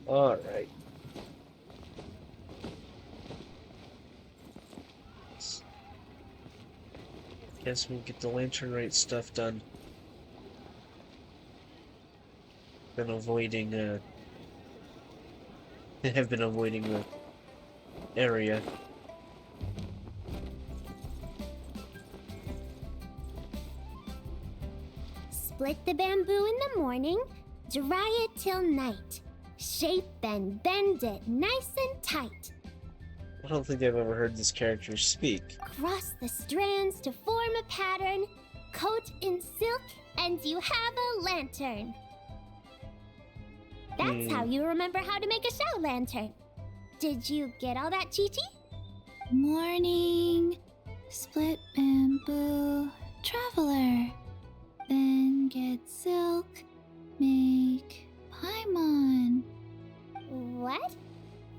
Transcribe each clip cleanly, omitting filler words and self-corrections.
Alright. Guess we'll get the lanternrite stuff done. Been avoiding, have been avoiding the area. Split the bamboo in the morning, dry it till night. Shape and bend it nice and tight. I don't think I've ever heard this character speak. Cross the strands to form a pattern, coat in silk, and you have a lantern. That's how you remember how to make a show lantern. Did you get all that, Chi-Chi? Morning, split bamboo, traveler. Then get silk, make paimon. What?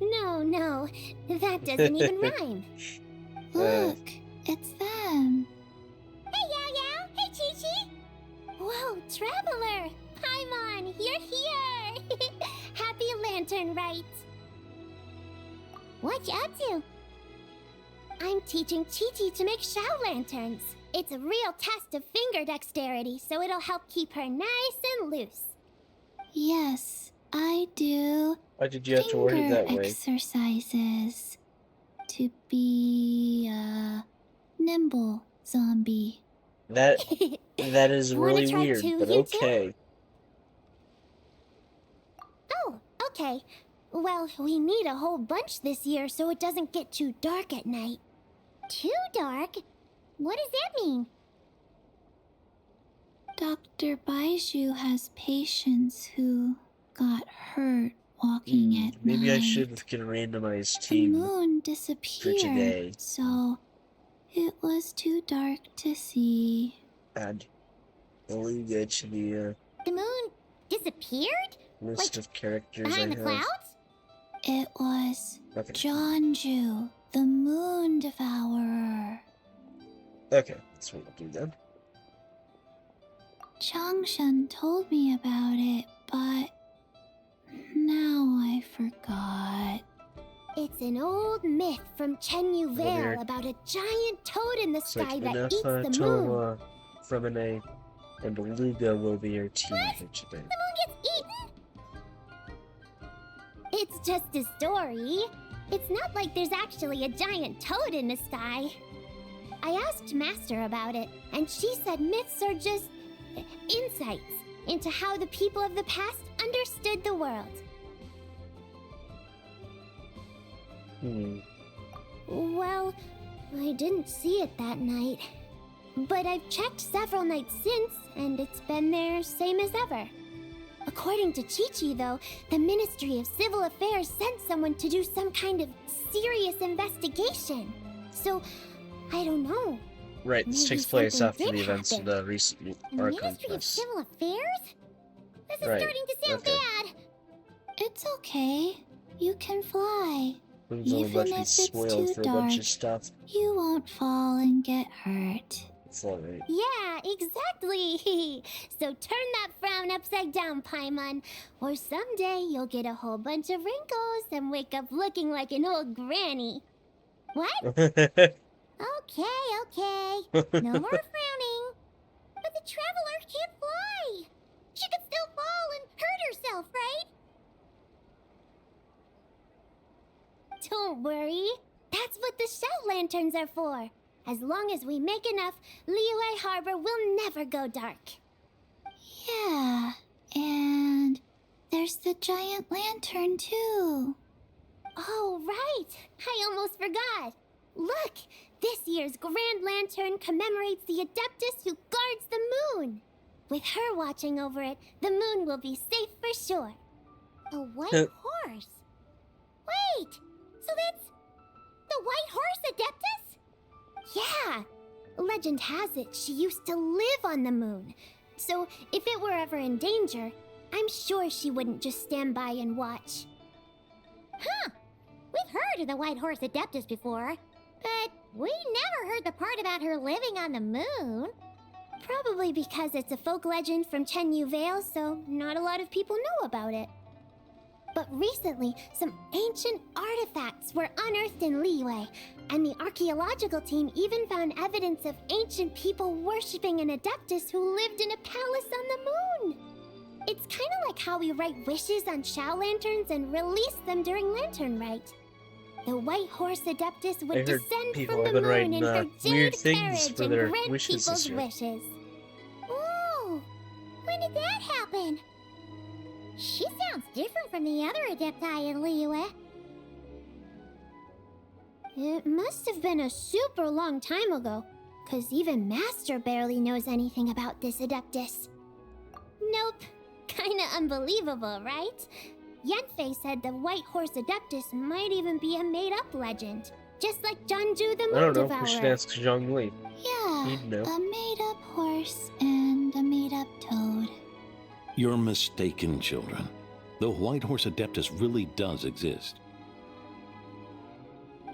No, that doesn't even rhyme. Look, it's them. Hey, Yao Yao! Hey, Chi-Chi! Whoa, Traveler! Paimon, you're here! Happy lanternrite! What you up to? I'm teaching Chi-Chi to make show lanterns. It's a real test of finger dexterity, so it'll help keep her nice and loose. Yes, I do. Why did you have to word it that way? Exercises to be a nimble zombie. That is really weird, but okay. Oh, okay. Well, we need a whole bunch this year so it doesn't get too dark at night. Too dark? What does that mean? Dr. Baiju has patients who got hurt walking at night. Maybe I should get a randomized The team moon for disappeared, today. so it was too dark to see. And we'll go to the The moon disappeared? list of characters Behind I the have. clouds? It was Okay. Jonju, the moon devourer. Okay, that's what we'll do then. Changshan told me about it, but now I forgot. It's an old myth from Chenyu Well, there- Vale about a giant toad in the It's like sky that enough eats the moon. Toma, Fremine, and Beluga will be your team for today. The moon gets eaten? It's just a story. It's not like there's actually a giant toad in the sky. I asked Master about it, and she said myths are just insights into how the people of the past understood the world. Well, I didn't see it that night. But I've checked several nights since, and it's been there same as ever. According to Chi-Chi, though, the Ministry of Civil Affairs sent someone to do some kind of serious investigation. So, I don't know. Right, this Maybe takes place something after the did events of happen. the recent The Archon Ministry of Quest. Civil Affairs? This is Right, starting to sound okay. bad. It's okay. You can fly. Things are Even about to be if it's spoiled too for a bunch dark. of stuff. You won't fall and get hurt. It's alright. Yeah, exactly. So turn that frown upside down, Paimon. Or someday you'll get a whole bunch of wrinkles and wake up looking like an old granny. What? Okay. No more frowning. But the traveler can't fly. She could still fall and hurt herself, right? Don't worry. That's what the shout lanterns are for. As long as we make enough, Liyue Harbor will never go dark. Yeah, and there's the giant lantern too. Oh, right. I almost forgot. Look, this year's Grand Lantern commemorates the Adeptus who guards the moon. With her watching over it, the moon will be safe for sure. A white horse? Wait, so that's the white horse Adeptus? Yeah. Legend has it she used to live on the moon. So if it were ever in danger, I'm sure she wouldn't just stand by and watch. Huh. We've heard of the White Horse Adeptus before, but we never heard the part about her living on the moon. Probably because it's a folk legend from Chenyu Vale, so not a lot of people know about it. But recently, some ancient artifacts were unearthed in Liyue, and the archaeological team even found evidence of ancient people worshipping an adeptus who lived in a palace on the moon. It's kind of like how we write wishes on Shao lanterns and release them during lantern rite. The White Horse Adeptus would I heard descend people from have the been moon writing, in her weird jade things carriage for and their grant wishes this people's year. wishes. Ooh, when did that happen? She sounds different from the other Adepti in Liyue. It must have been a super long time ago, cause even Master barely knows anything about this Adeptus. Nope. Kinda unbelievable, right? Yanfei said the White Horse Adeptus might even be a made-up legend, just like Jeonju the I Moon don't know. Devourer. We should ask Zhongli. Yeah, He'd know. a made-up horse and a made-up toad. You're mistaken, children. The White Horse Adeptus really does exist.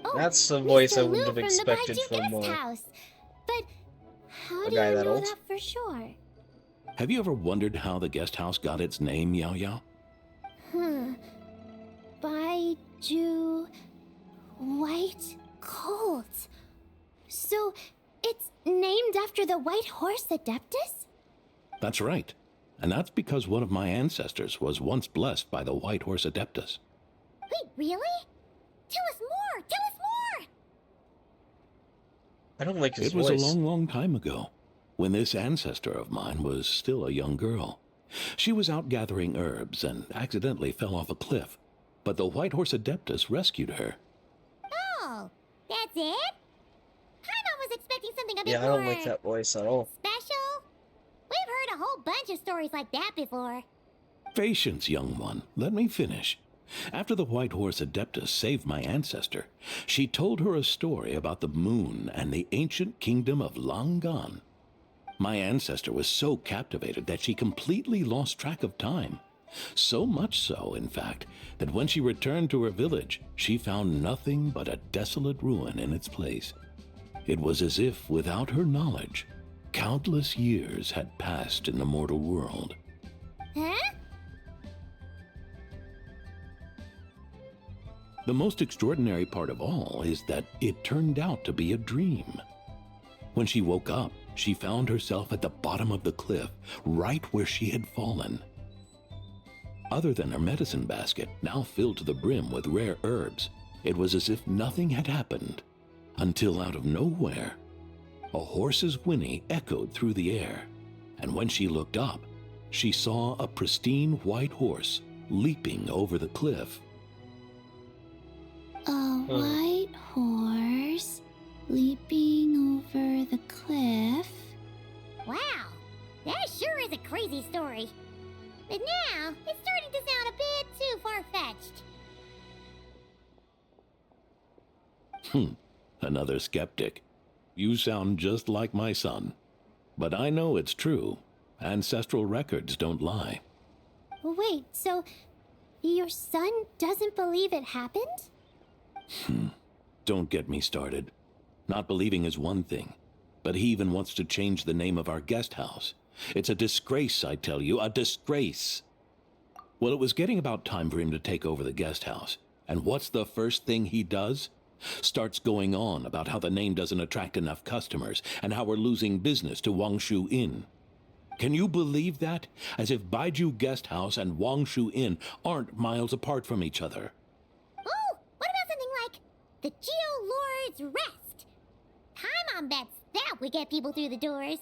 Oh, That's the voice I Mr. wouldn't Liu have expected from the from Baiju Guest House. But how a do guy you that know old. that for sure? Have you ever wondered how the guest house got its name, Yao Yao? Baiju White Colt. So it's named after the White Horse Adeptus? That's right. And that's because one of my ancestors was once blessed by the White Horse Adeptus. Wait, really? Tell us more! Tell us more! I don't like his It was voice. a long, long time ago, when this ancestor of mine was still a young girl. She was out gathering herbs and accidentally fell off a cliff, but the White Horse Adeptus rescued her. Oh, that's it? Paimon was expecting something a bit Yeah, I more don't like that voice at all. special. We've heard a whole bunch of stories like that before. Patience, young one. Let me finish. After the White Horse Adeptus saved my ancestor, she told her a story about the moon and the ancient kingdom of Langan. My ancestor was so captivated that she completely lost track of time. So much so, in fact, that when she returned to her village, she found nothing but a desolate ruin in its place. It was as if, without her knowledge, countless years had passed in the mortal world. Huh? The most extraordinary part of all is that it turned out to be a dream. When she woke up, she found herself at the bottom of the cliff, right where she had fallen. Other than her medicine basket, now filled to the brim with rare herbs, it was as if nothing had happened, until out of nowhere, a horse's whinny echoed through the air, and when she looked up, she saw a pristine white horse leaping over the cliff. A white horse leaping over the cliff. Wow, that sure is a crazy story. But now, it's starting to sound a bit too far-fetched. Another skeptic. You sound just like my son. But I know it's true. Ancestral records don't lie. Wait, so your son doesn't believe it happened? Don't get me started. Not believing is one thing, but he even wants to change the name of our guest house. It's a disgrace, I tell you, a disgrace. Well, it was getting about time for him to take over the guest house. And what's the first thing he does? Starts going on about how the name doesn't attract enough customers and how we're losing business to Wangshu Inn. Can you believe that? As if Baiju Guest House and Wangshu Inn aren't miles apart from each other. Oh, what about something like the Geo Lord's Rest? Paimon bets that would get people through the doors.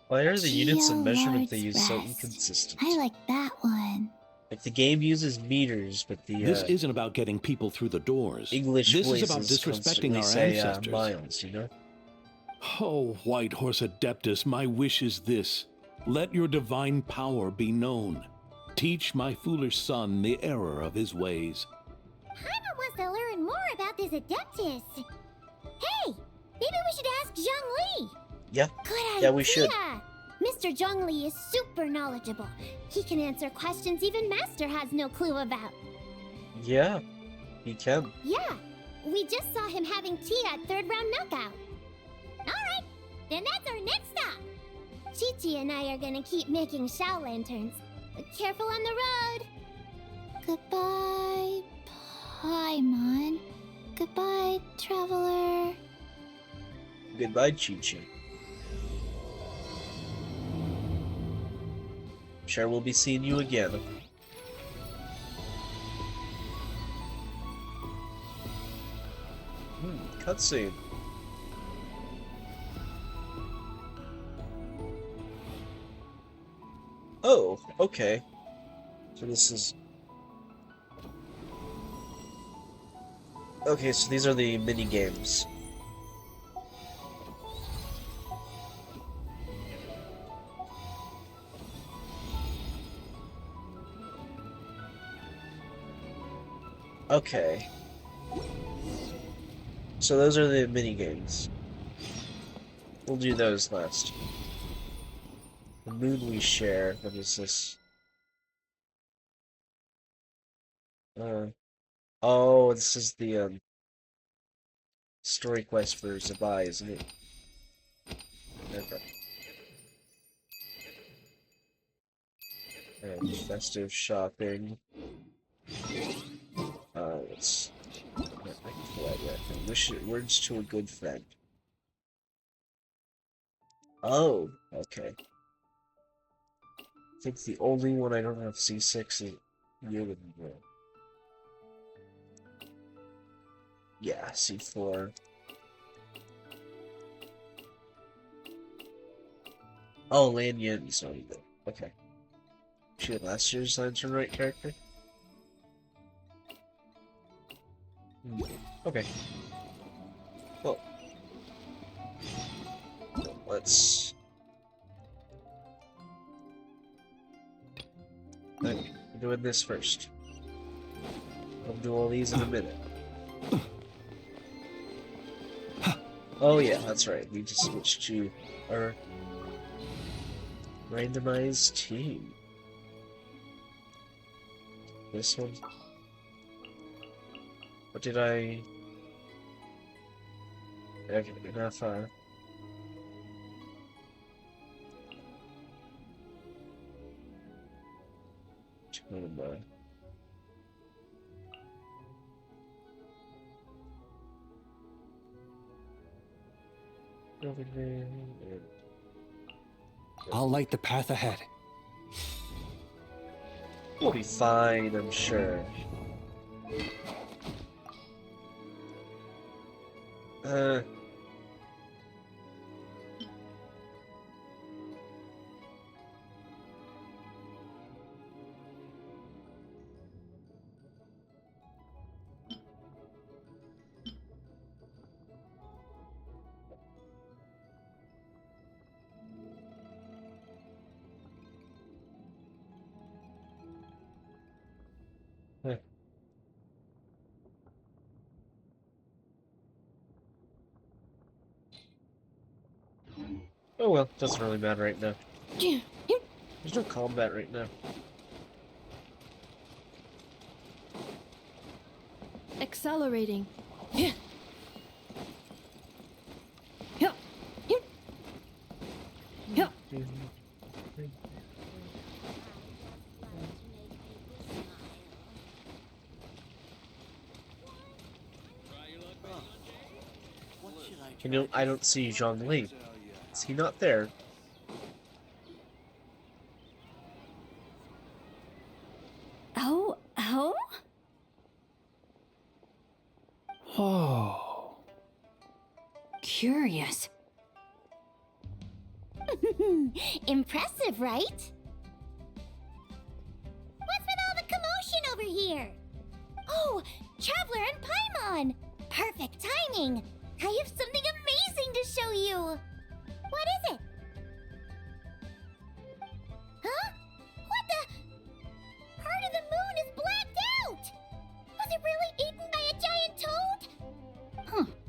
Why are the units of Geo measurement they Lord's use so Rest. inconsistent? I like that one. Like the game uses meters, but the This isn't about getting people through the doors. English This is voices about disrespecting constantly our say, ancestors. miles, you know? Oh, White Horse Adeptus, my wish is this. Let your divine power be known. Teach my foolish son the error of his ways. Paimon wants to learn more about this Adeptus. Hey, maybe we should ask Zhang Li. Yeah. Good idea. Yeah, we should. Mr. Zhang Li is super knowledgeable. He can answer questions even Master has no clue about. Yeah, he can. Yeah, we just saw him having tea at third round knockout. Alright, then that's our next stop. Chi-Chi and I are gonna keep making Shao lanterns. But careful on the road. Goodbye. Paimon. Goodbye, traveler. Goodbye, Chi-Chi. Sure, we'll be seeing you again. Cutscene. Oh, okay. So this is... Okay, so these are the mini-games. Okay. So those are the mini-games. We'll do those last. The moon we share. What is this? Oh, this is the story quest for Zibai, isn't it? Okay. And festive shopping. Let's... Words to a good friend. Oh, okay. I think the only one I don't have C6 is you and me. Yeah, C4. Oh, Lan Yin's not either. Okay. She had last year's lanternrite character? Okay. Well. Let's... Okay, we're doing this first. I'll do all these in a minute. Oh yeah, that's right. We just switched to our randomized team. This one. What did I... Okay, enough, I'll light the path ahead. We'll be fine, I'm sure. Oh well, doesn't really matter right now. There's no combat right now. Accelerating. You know, I don't see Zhongli. Is he not there? Oh? Oh. Curious. Impressive, right? What's with all the commotion over here? Oh, Traveler and Paimon! Perfect timing! I have something amazing to show you! What is it? Huh? What the? Part of the moon is blacked out! Was it really eaten by a giant toad?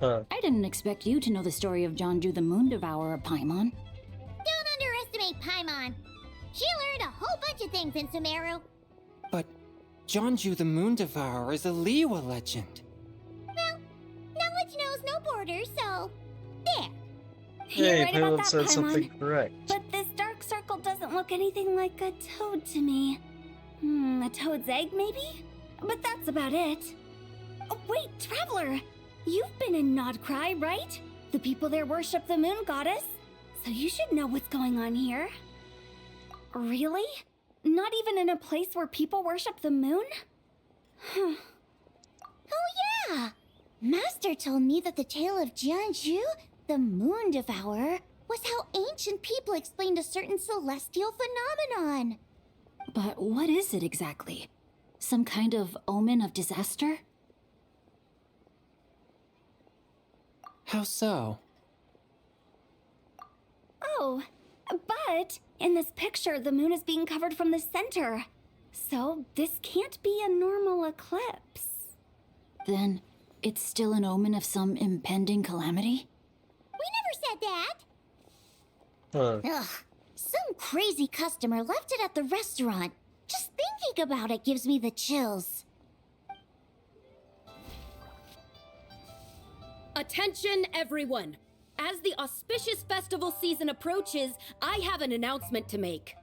Huh. I didn't expect you to know the story of Jonju the Moon Devourer, Paimon. Don't underestimate Paimon. She learned a whole bunch of things in Sumeru. But Jonju the Moon Devourer is a Liyue legend. Well, knowledge knows no borders, so there. You're Hey, right about Paimon that, said Paimon. something correct. But this dark circle doesn't look anything like a toad to me. A toad's egg, maybe? But that's about it. Oh, wait, Traveler! You've been in Nodcry, right? The people there worship the moon goddess, so you should know what's going on here. Really? Not even in a place where people worship the moon? Oh yeah! Master told me that the tale of Jianzhu, the moon devourer, was how ancient people explained a certain celestial phenomenon. But what is it exactly? Some kind of omen of disaster? How so? Oh, but in this picture, the moon is being covered from the center. So this can't be a normal eclipse. Then it's still an omen of some impending calamity? We never said that! Huh. Ugh, some crazy customer left it at the restaurant. Just thinking about it gives me the chills. Attention, everyone! As the auspicious festival season approaches, I have an announcement to make.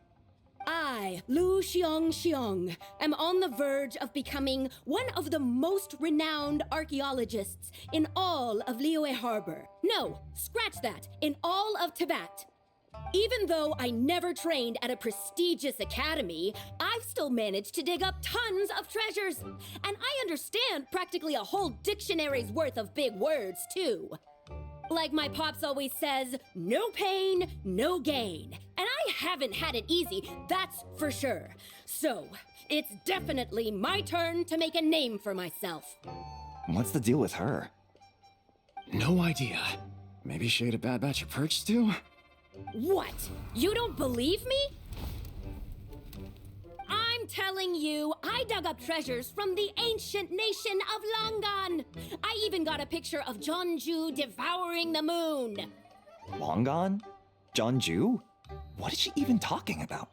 I, Lu Xiong, am on the verge of becoming one of the most renowned archaeologists in all of Liyue Harbor. No, scratch that, in all of Tibet. Even though I never trained at a prestigious academy, I've still managed to dig up tons of treasures. And I understand practically a whole dictionary's worth of big words, too. Like my pops always says, no pain, no gain. And I haven't had it easy, that's for sure. So, it's definitely my turn to make a name for myself. What's the deal with her? No idea. Maybe she ate a bad batch of perch stew? What? You don't believe me? I'm telling you, I dug up treasures from the ancient nation of Langan. I even got a picture of Jeonju devouring the moon. Long gone? Jeonju? What is she even talking about?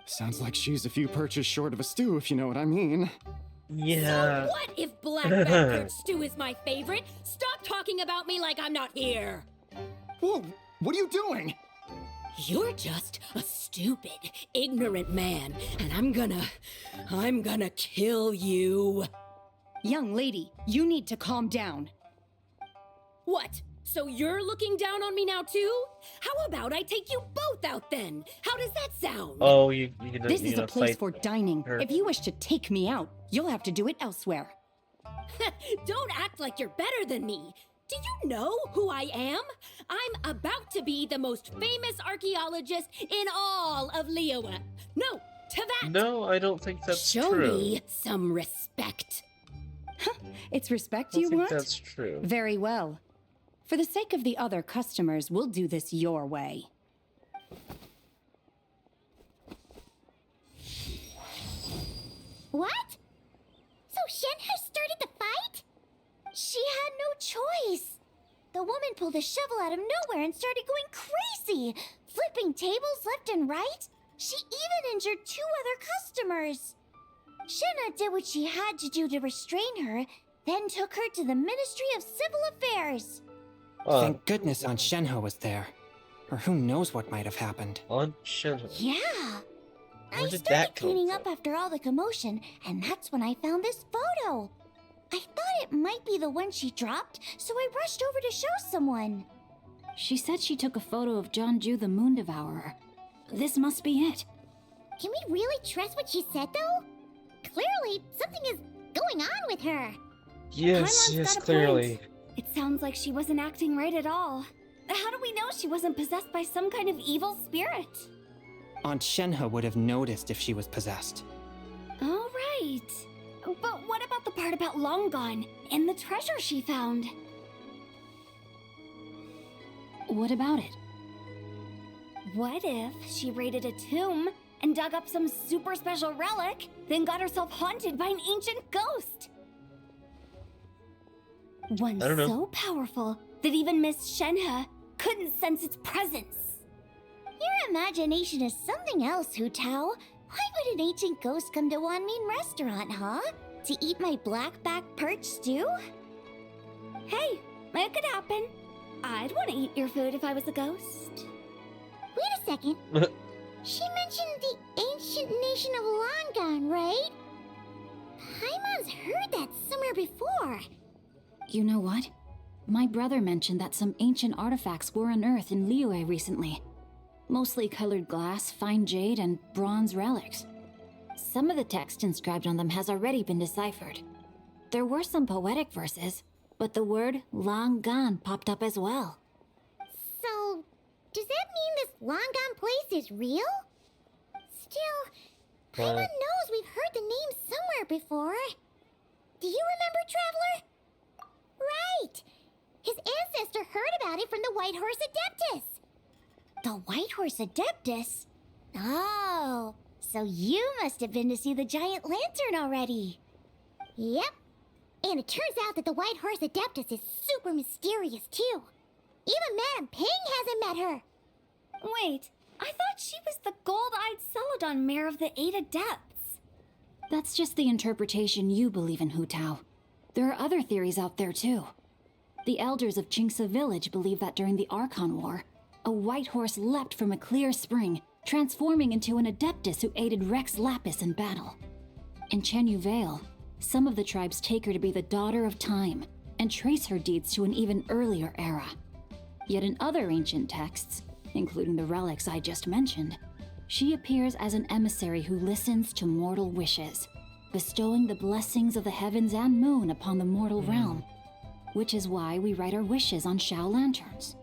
Sounds like she's a few perches short of a stew, if you know what I mean. Yeah. So what if black perch stew is my favorite? Stop talking about me like I'm not here. Whoa, what are you doing? You're just a stupid, ignorant man, and I'm gonna kill you. Young lady, you need to calm down. What? So you're looking down on me now too? How about I take you both out then? How does that sound? Oh, you're gonna, This you're is a gonna place fight for dining. her. If you wish to take me out, you'll have to do it elsewhere. Don't act like you're better than me. Do you know who I am? I'm about to be the most famous archaeologist in all of Liyue. No, Tibet. No, I don't think that's Show true. me some respect. It's respect I you think want? that's true. Very well. For the sake of the other customers, we'll do this your way. What? So Shenhe started the fight? She had no choice. The woman pulled a shovel out of nowhere and started going crazy, flipping tables left and right. She even injured 2 other customers. Shenhe did what she had to do to restrain her, then took her to the Ministry of Civil Affairs. Thank goodness Aunt Shenhe was there. Or who knows what might have happened. Aunt Shenhe. Yeah. Where I did started that come cleaning from? up after all the commotion, and that's when I found this photo. I thought it might be the one she dropped, so I rushed over to show someone. She said she took a photo of Jeonju the moon devourer. This must be it. Can we really trust what she said, though? Clearly, something is going on with her. Yes, Paimon's yes, got a clearly. point. It sounds like she wasn't acting right at all. How do we know she wasn't possessed by some kind of evil spirit? Aunt Shenhe would have noticed if she was possessed. All right. But what about the part about Long Gone and the treasure she found? What about it? What if she raided a tomb and dug up some super special relic, then got herself haunted by an ancient ghost? One I don't know. so powerful that even Miss Shenhe couldn't sense its presence. Your imagination is something else, Hu Tao. Why would an ancient ghost come to Wanmin restaurant, huh? To eat my blackback perch stew? Hey, it could happen. I'd want to eat your food if I was a ghost. Wait a second. She mentioned the ancient nation of Langan, right? Paimon's heard that somewhere before. You know what? My brother mentioned that some ancient artifacts were unearthed in Liyue recently. Mostly colored glass, fine jade, and bronze relics. Some of the text inscribed on them has already been deciphered. There were some poetic verses, but the word long gone popped up as well. So, does that mean this long gone place is real? Still, Paimon knows we've heard the name somewhere before. Do you remember, Traveler? Right! His ancestor heard about it from the White Horse Adeptus. The White Horse Adeptus? Oh, so you must have been to see the giant lantern already. Yep. And it turns out that the White Horse Adeptus is super mysterious, too. Even Madame Ping hasn't met her. Wait, I thought she was the gold-eyed Celadon mare of the 8 Adepts. That's just the interpretation you believe in, Hu Tao. There are other theories out there, too. The elders of Qingce Village believe that during the Archon War, a white horse leapt from a clear spring, transforming into an Adeptus who aided Rex Lapis in battle. In Chenyu Vale, some of the tribes take her to be the Daughter of Time, and trace her deeds to an even earlier era. Yet in other ancient texts, including the relics I just mentioned, she appears as an emissary who listens to mortal wishes, bestowing the blessings of the heavens and moon upon the mortal realm, which is why we write our wishes on Shao lanterns.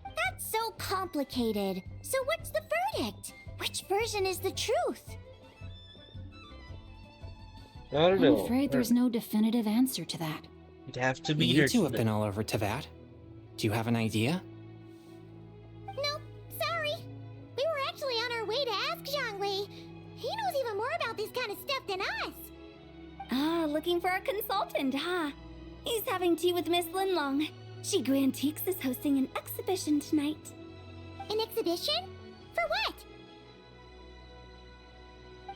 That's so complicated. So what's the verdict? Which version is the truth? I don't know. I'm afraid there's no definitive answer to that. You'd have to be You here two have today. been all over Teyvat. Do you have an idea? Nope, sorry. We were actually on our way to ask Zhongli. He knows even more about this kind of stuff than us. Ah, looking for a consultant, huh? He's having tea with Miss Linlong. Shigu Antiques is hosting an exhibition tonight. An exhibition? For what?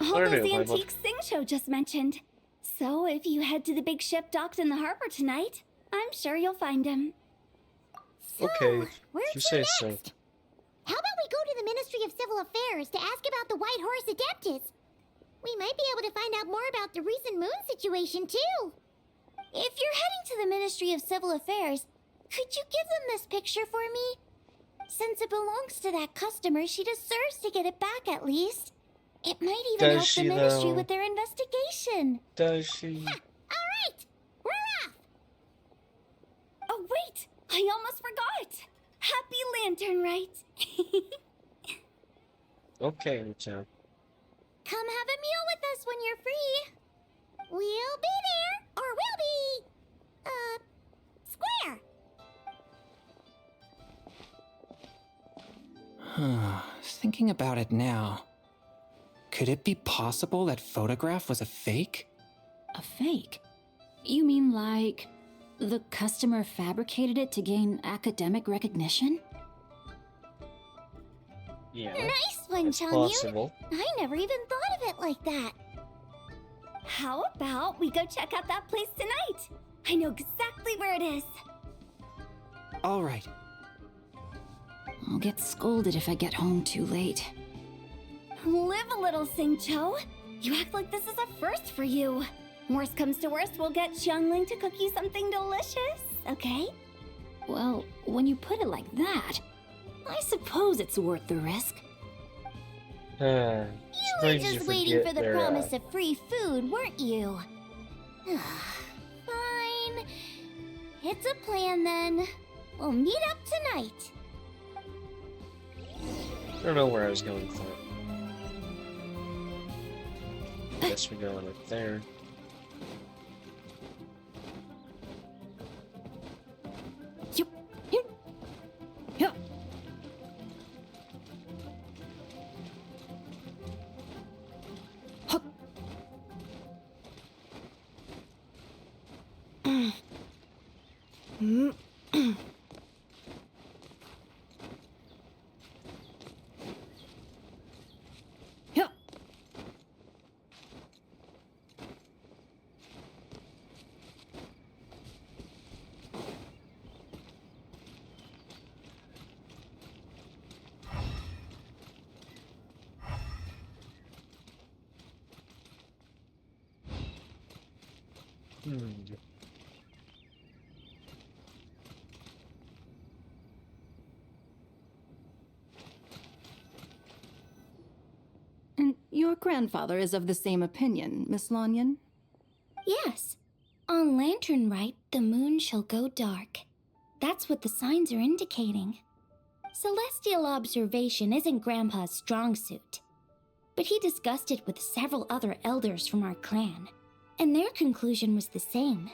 All Learn those it, Bible. antiques Sing Show just mentioned. So if you head to the big ship docked in the harbor tonight, I'm sure you'll find him. So, Okay, where's if you say so. next? How about we go to the Ministry of Civil Affairs to ask about the White Horse Adeptus? We might be able to find out more about the recent moon situation, too. If you're heading to the Ministry of Civil Affairs, could you give them this picture for me? Since it belongs to that customer, she deserves to get it back at least. It might even Does help she, the Ministry though? with their investigation. Does she? All right, we're off. Oh, wait! I almost forgot! Happy lanternrite! Okay, Wu-Tao. Come have a meal with us when you're free. We'll be there, or we'll be, square. Thinking about it now, could it be possible that photograph was a fake? A fake? You mean like the customer fabricated it to gain academic recognition? Yeah, Nice one, it's Changyun. possible. I never even thought of it like that. How about we go check out that place tonight? I know exactly where it is. All right. I'll get scolded if I get home too late. Live a little, Singcho. You act like this is a first for you. Worst comes to worst, we'll get Xiangling to cook you something delicious, okay? Well, when you put it like that, I suppose it's worth the risk. You were Sometimes just waiting forget for the their, promise of free food, weren't you? Fine. It's a plan then. We'll meet up tonight. I don't know where I was going for. I guess we're going up there. Yup. Yup. Yup. Hup. Yup. grandfather is of the same opinion, Miss Lanyon. Yes. On lanternrite, the moon shall go dark. That's what the signs are indicating. Celestial observation isn't Grandpa's strong suit. But he discussed it with several other elders from our clan, and their conclusion was the same.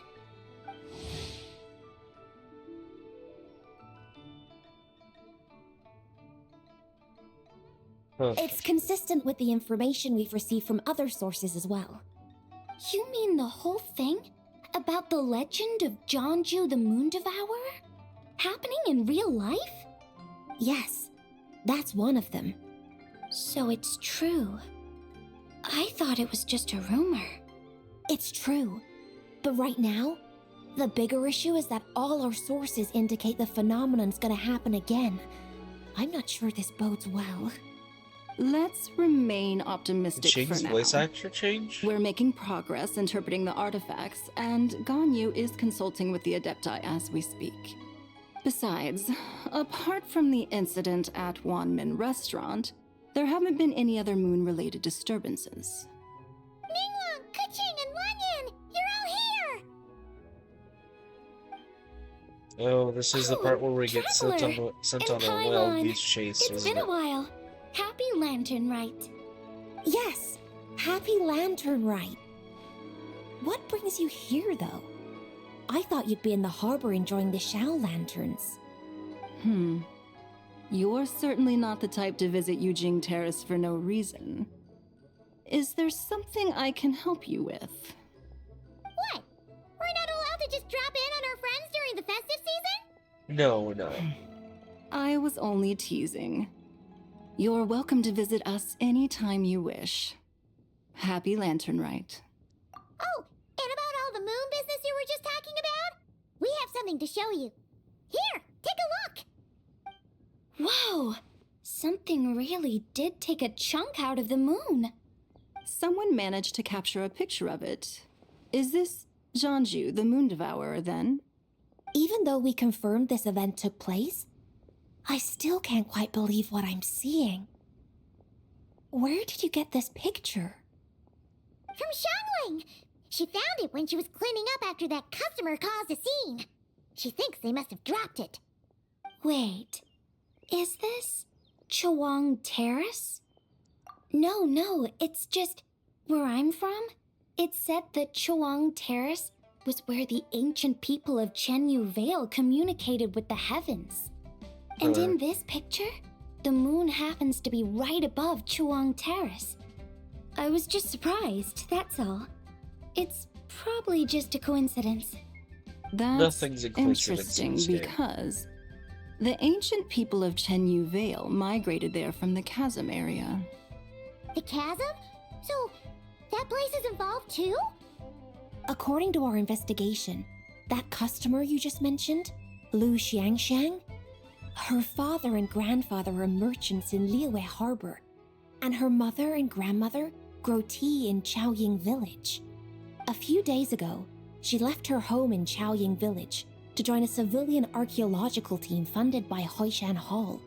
Huh. It's consistent with the information we've received from other sources as well. You mean the whole thing? About the legend of Jeonju the Moon Devourer? Happening in real life? Yes, that's one of them. So it's true. I thought it was just a rumor. It's true. But right now, the bigger issue is that all our sources indicate the phenomenon's gonna happen again. I'm not sure this bodes well. Let's remain optimistic for Ching's now. voice actor change? We're making progress interpreting the artifacts, and Ganyu is consulting with the Adepti as we speak. Besides, apart from the incident at Wanmin Restaurant, there haven't been any other moon-related disturbances. Ningguang, Keqing, and Lanyan! You're all here! Oh, this is the part where we get sent on, And a wild Paimon. goose chase, It's isn't been a it? while. Happy lanternrite. Yes! Happy lanternrite! What brings you here, though? I thought you'd be in the harbor enjoying the Shao lanterns. You're certainly not the type to visit Yujing Terrace for no reason. Is there something I can help you with? What? We're not allowed to just drop in on our friends during the festive season? No, we're not. I was only teasing. You're welcome to visit us anytime you wish. Happy lanternrite. Oh, and about all the moon business you were just talking about? We have something to show you. Here, take a look! Whoa! Something really did take a chunk out of the moon. Someone managed to capture a picture of it. Is this Jeonju, the Moon Devourer, then? Even though we confirmed this event took place, I still can't quite believe what I'm seeing. Where did you get this picture? From Xiangling! She found it when she was cleaning up after that customer caused a scene. She thinks they must have dropped it. Wait, is this Chawang Terrace? No, it's just where I'm from. It said that Chawang Terrace was where the ancient people of Chenyu Vale communicated with the heavens. And in this picture, the moon happens to be right above Chawang Terrace. I was just surprised, that's all. It's probably just a coincidence. That's Nothing's a coincidence in interesting this game. because the ancient people of Chenyu Vale migrated there from the chasm area. The chasm? So, that place is involved too? According to our investigation, that customer you just mentioned, Lu Xiangxiang, her father and grandfather are merchants in Liyue Harbor, and her mother and grandmother grow tea in Chaoying Village. A few days ago, she left her home in Chaoying Village to join a civilian archaeological team funded by Hoishan Hall,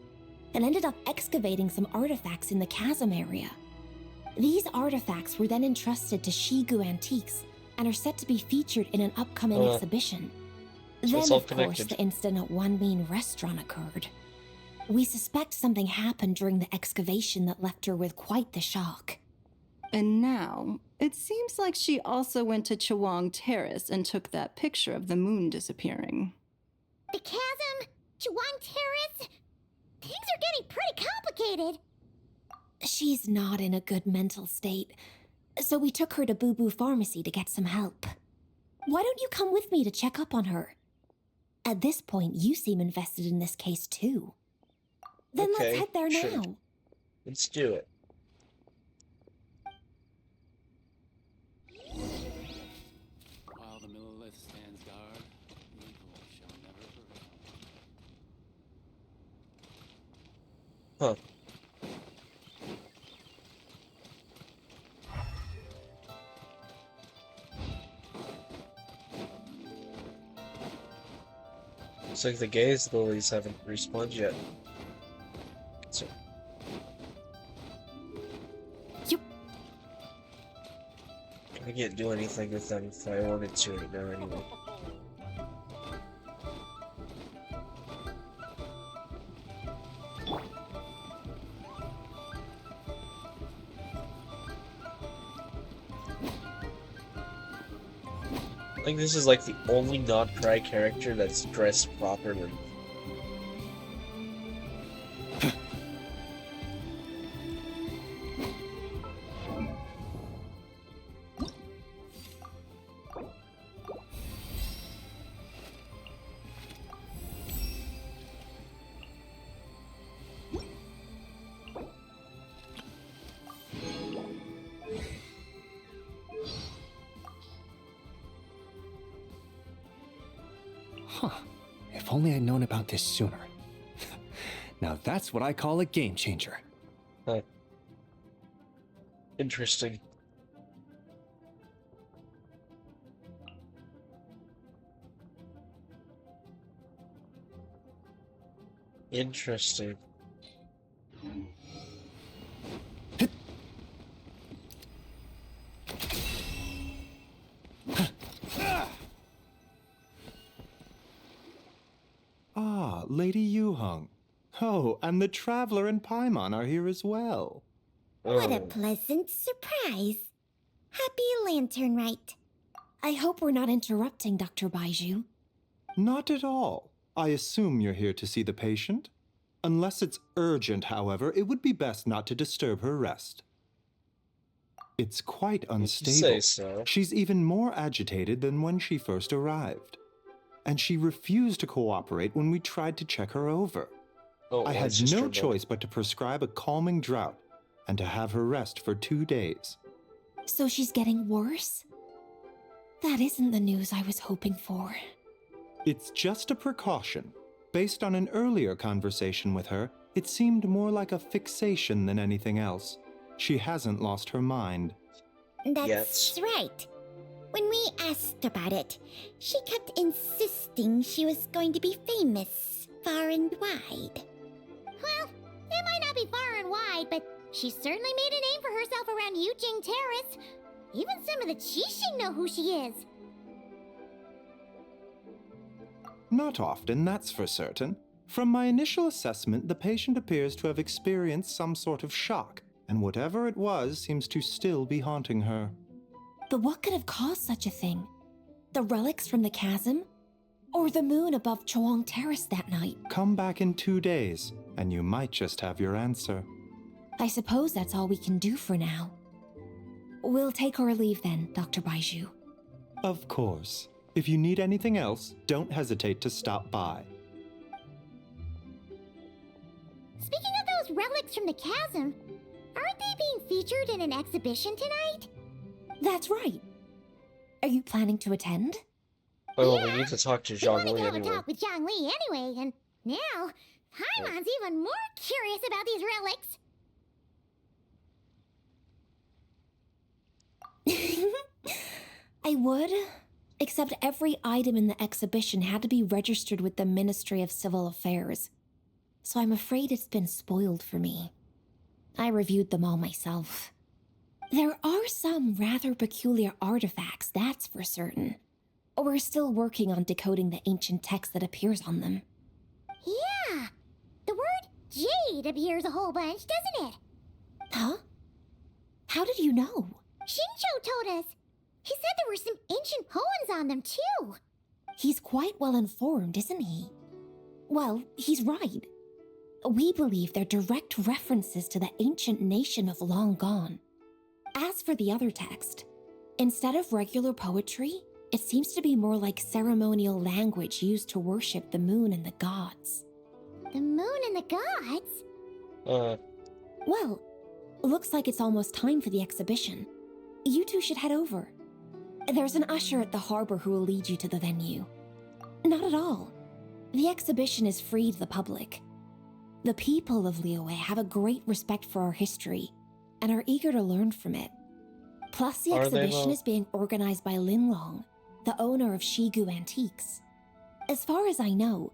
and ended up excavating some artifacts in the chasm area. These artifacts were then entrusted to Shigu Antiques and are set to be featured in an upcoming exhibition. So it's Then, all of course, connected. the incident at Wanmin Restaurant occurred. We suspect something happened during the excavation that left her with quite the shock. And now, it seems like she also went to Chawang Terrace and took that picture of the moon disappearing. The chasm? Chawang Terrace? Things are getting pretty complicated. She's not in a good mental state, so we took her to Boo Boo Pharmacy to get some help. Why don't you come with me to check up on her? At this point, you seem invested in this case too. Then let's Okay, head there sure. now. Let's do it. While the Millilith stands guard, evil shall never prevail. Huh. Looks like the gaze lilies haven't respawned yet. So, can't do anything with them if I wanted to right now anyway. I think this is like the only not-cry character that's dressed properly. Huh. If only I'd known about this sooner. Now that's what I call a game changer. Huh. Interesting. Interesting. Ah, Lady Yuheng. Oh, and the Traveler and Paimon are here as well. What a pleasant surprise. Happy lanternrite. I hope we're not interrupting, Dr. Baiju. Not at all. I assume you're here to see the patient? Unless it's urgent, however, it would be best not to disturb her rest. It's quite unstable. Say so. She's even more agitated than when she first arrived. And she refused to cooperate when we tried to check her over. I had no choice but to prescribe a calming draught and to have her rest for 2 days. So she's getting worse? That isn't the news I was hoping for. It's just a precaution. Based on an earlier conversation with her, it seemed more like a fixation than anything else. She hasn't lost her mind. That's right. When we asked about it, she kept insisting she was going to be famous far and wide. Well, it might not be far and wide, but she certainly made a name for herself around Yujing Terrace. Even some of the Qixing know who she is. Not often, that's for certain. From my initial assessment, the patient appears to have experienced some sort of shock, and whatever it was seems to still be haunting her. But what could have caused such a thing? The relics from the chasm? Or the moon above Chuang Terrace that night? Come back in 2 days, and you might just have your answer. I suppose that's all we can do for now. We'll take our leave then, Dr. Baiju. Of course. If you need anything else, don't hesitate to stop by. Speaking of those relics from the chasm, aren't they being featured in an exhibition tonight? That's right. Are you planning to attend? Oh, we need to talk to Zhang Li We want to anyway. talk with Zhang Li anyway, and now Paimon's even more curious about these relics. I would, except every item in the exhibition had to be registered with the Ministry of Civil Affairs. So I'm afraid it's been spoiled for me. I reviewed them all myself. There are some rather peculiar artifacts, that's for certain. We're still working on decoding the ancient text that appears on them. Yeah, the word jade appears a whole bunch, doesn't it? Huh? How did you know? Shincho told us. He said there were some ancient poems on them, too. He's quite well informed, isn't he? Well, he's right. We believe they're direct references to the ancient nation of long gone. As for the other text, instead of regular poetry, it seems to be more like ceremonial language used to worship the moon and the gods. The moon and the gods? Well, looks like it's almost time for the exhibition. You two should head over. There's an usher at the harbor who will lead you to the venue. Not at all. The exhibition is free to the public. The people of Liyue have a great respect for our history and are eager to learn from it. Plus, the exhibition is being organized by Linlong, the owner of Shigu Antiques. As far as I know,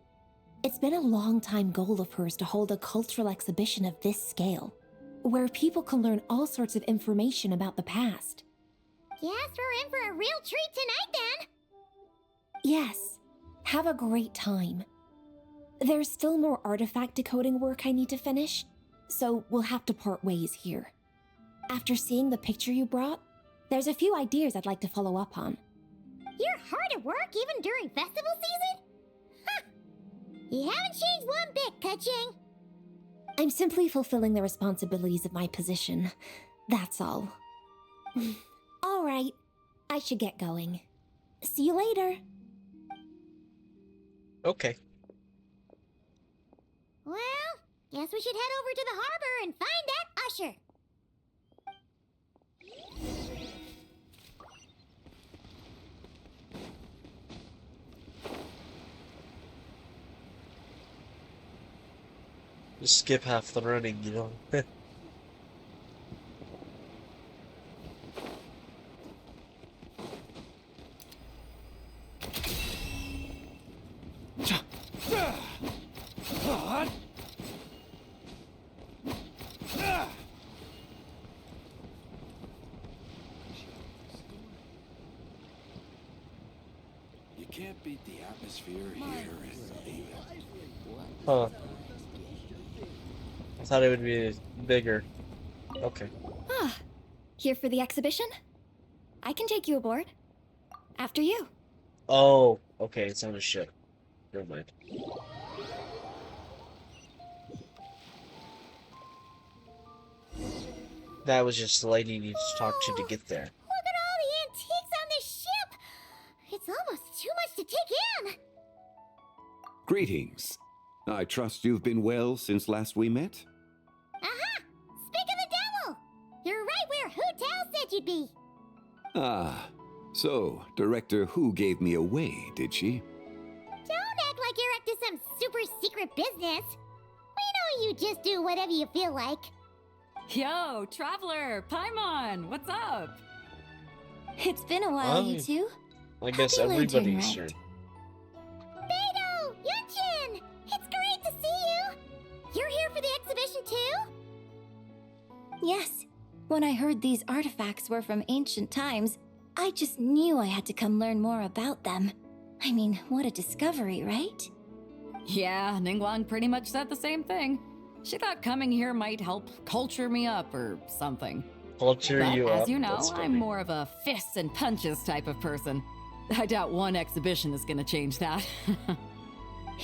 it's been a long-time goal of hers to hold a cultural exhibition of this scale, where people can learn all sorts of information about the past. Guess we're in for a real treat tonight then. Yes. Have a great time. There's still more artifact decoding work I need to finish, so we'll have to part ways here. After seeing the picture you brought, there's a few ideas I'd like to follow up on. You're hard at work even during festival season? Ha! You haven't changed one bit, Ka-Ching. I'm simply fulfilling the responsibilities of my position. That's all. All right, I should get going. See you later. Okay. Well, guess we should head over to the harbor and find that usher. Just skip half the running, you know. You can't beat the atmosphere here in Huh. I thought it would be bigger. Okay. Ah, here for the exhibition? I can take you aboard. After you. Oh, okay, it's on a ship. Never mind. That was just the lady you need to talk to get there. Look at all the antiques on this ship. It's almost too much to take in. Greetings. I trust you've been well since last we met? Aha! Speak of the devil! You're right where Hu Tao said you'd be. Ah, so Director Hu gave me away, did she? Don't act like you're up to some super secret business. We know you just do whatever you feel like. Yo, Traveler, Paimon, what's up? It's been a while, you two. I guess Happy everybody's lanternrite. here. Beidou! Yunchin! It's great to see you! You're here for the exhibition too? Yes. When I heard these artifacts were from ancient times, I just knew I had to come learn more about them. I mean, what a discovery, right? Yeah, Ningguang pretty much said the same thing. She thought coming here might help culture me up or something. Culture But you up. as you know, That's I'm funny. more of a fists and punches type of person. I doubt one exhibition is gonna change that.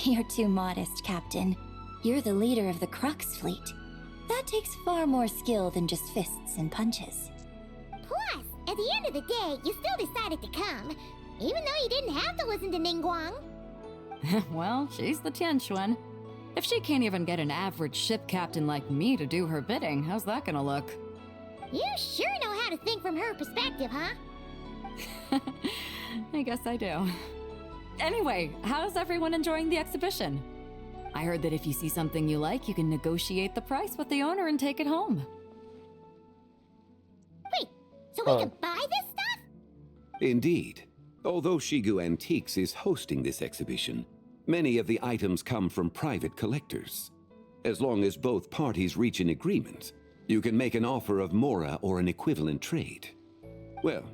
You're too modest, Captain. You're the leader of the Crux fleet. That takes far more skill than just fists and punches. Plus, at the end of the day, you still decided to come, even though you didn't have to listen to Ningguang. Well, she's the Tianquan. If she can't even get an average ship captain like me to do her bidding, how's that gonna look? You sure know how to think from her perspective, huh? I guess I do. Anyway, how's everyone enjoying the exhibition? I heard that if you see something you like, you can negotiate the price with the owner and take it home. Wait, so we can buy this stuff? Indeed. Although Shigu Antiques is hosting this exhibition, many of the items come from private collectors. As long as both parties reach an agreement, you can make an offer of mora or an equivalent trade. Well,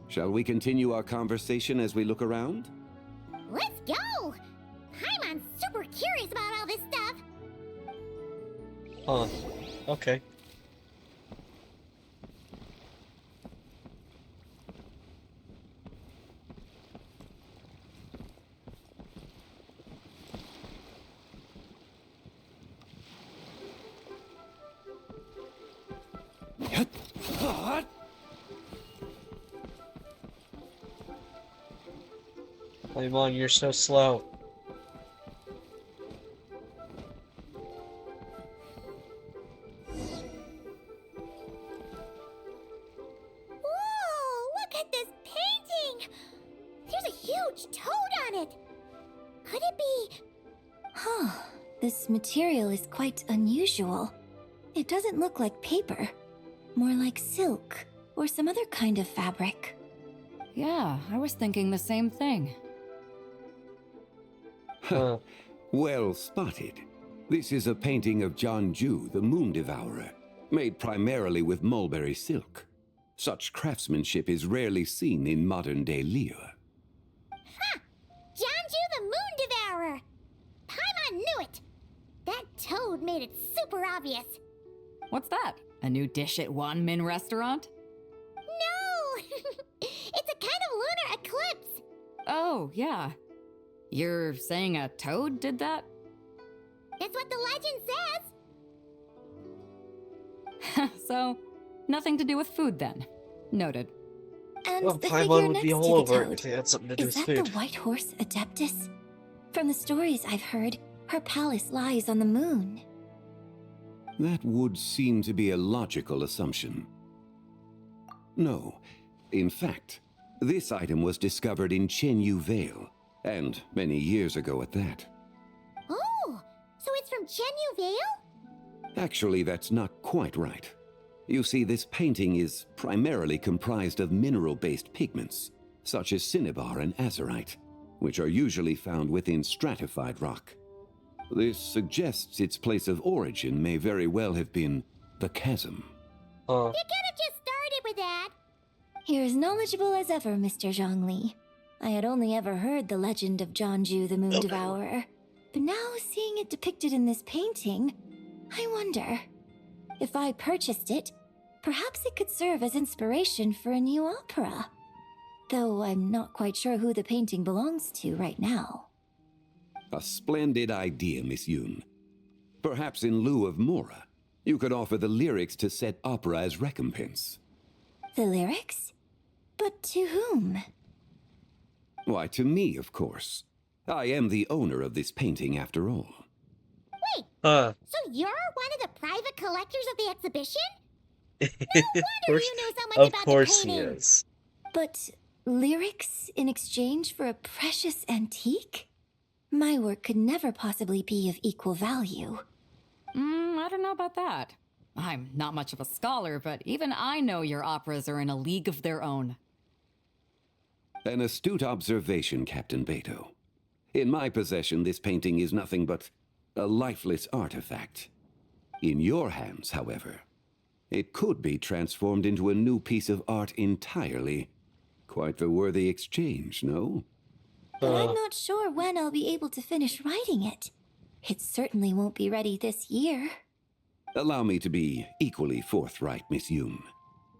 shall we continue our conversation as we look around? Let's go! Paimon's super curious about all this stuff. Huh. Okay. Paimon, you're so slow. Whoa, look at this painting! There's a huge toad on it! Could it be... Huh. This material is quite unusual. It doesn't look like paper. More like silk or some other kind of fabric. Yeah, I was thinking the same thing. Well spotted. This is a painting of Jianju, the Moon Devourer, made primarily with mulberry silk. Such craftsmanship is rarely seen in modern-day Liyue. Ha! Jianju the Moon Devourer! Paimon knew it! That toad made it super obvious. What's that? A new dish at Wanmin restaurant? No! It's a kind of lunar eclipse! Oh, yeah. You're saying a toad did that? That's what the legend says! So, nothing to do with food then. Noted. And Well, the Paimon figure would next be to all the over it toad. if it had something to do Is with that food. the White Horse Adeptus? From the stories I've heard, her palace lies on the moon. That would seem to be a logical assumption. No. In fact, this item was discovered in Chenyu Vale, and many years ago at that. Oh! So it's from Chenyu Vale? Actually, that's not quite right. You see, this painting is primarily comprised of mineral-based pigments, such as cinnabar and azurite, which are usually found within stratified rock. This suggests its place of origin may very well have been the chasm. You could have just started with that! You're as knowledgeable as ever, Mr. Zhongli. I had only ever heard the legend of Jianju the Moon Devourer, but now seeing it depicted in this painting, I wonder... If I purchased it, perhaps it could serve as inspiration for a new opera. Though I'm not quite sure who the painting belongs to right now. A splendid idea, Miss Yoon. Perhaps in lieu of Mora, you could offer the lyrics to said opera as recompense. The lyrics? But to whom? Why, to me, of course. I am the owner of this painting, after all. Wait, so you're one of the private collectors of the exhibition? No wonder you knew so much about the painting! Of course he is. But lyrics in exchange for a precious antique? My work could never possibly be of equal value. I don't know about that. I'm not much of a scholar, but even I know your operas are in a league of their own. An astute observation, Captain Beto. In my possession, this painting is nothing but a lifeless artifact. In your hands, however, it could be transformed into a new piece of art entirely. Quite the worthy exchange, no? But I'm not sure when I'll be able to finish writing it. It certainly won't be ready this year. Allow me to be equally forthright, Miss Yoon.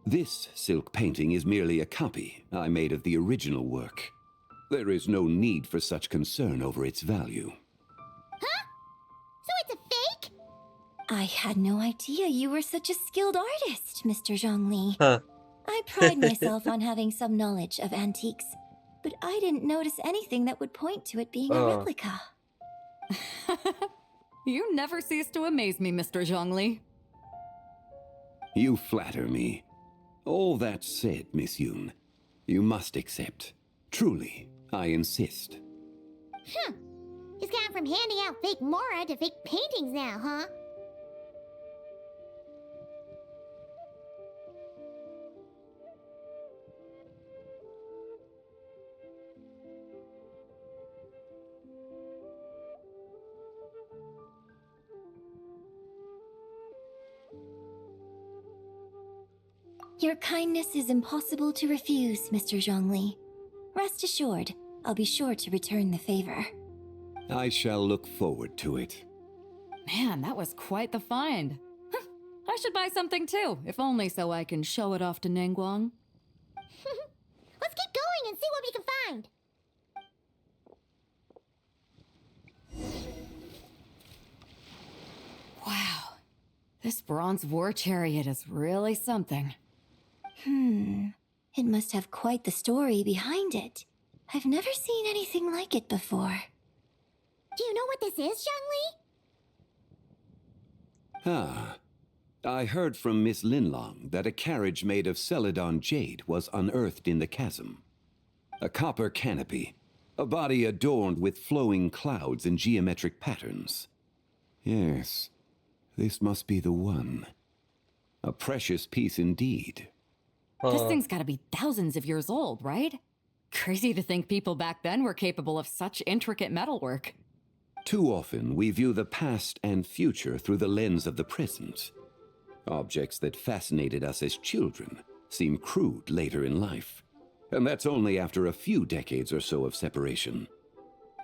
This silk painting is merely a copy I made of the original work. There is no need for such concern over its value. Huh? So it's a fake? I had no idea you were such a skilled artist, Mr. Zhongli. Huh. I pride myself on having some knowledge of antiques, but I didn't notice anything that would point to it being a replica. You never cease to amaze me, Mr. Zhongli. You flatter me. All that said, Miss Yoon, you must accept. Truly, I insist. He's gone from handing out fake Mora to fake paintings now, huh? Your kindness is impossible to refuse, Mr. Zhongli. Rest assured, I'll be sure to return the favor. I shall look forward to it. Man, that was quite the find. I should buy something too, if only so I can show it off to Ningguang. Let's keep going and see what we can find. Wow, this bronze war chariot is really something. It must have quite the story behind it. I've never seen anything like it before. Do you know what this is, Zhongli? Ah. I heard from Miss Linlong that a carriage made of Celadon jade was unearthed in the chasm. A copper canopy, a body adorned with flowing clouds and geometric patterns. Yes, this must be the one. A precious piece indeed. This thing's gotta be thousands of years old, right? Crazy to think people back then were capable of such intricate metalwork. Too often, we view the past and future through the lens of the present. Objects that fascinated us as children seem crude later in life. And that's only after a few decades or so of separation.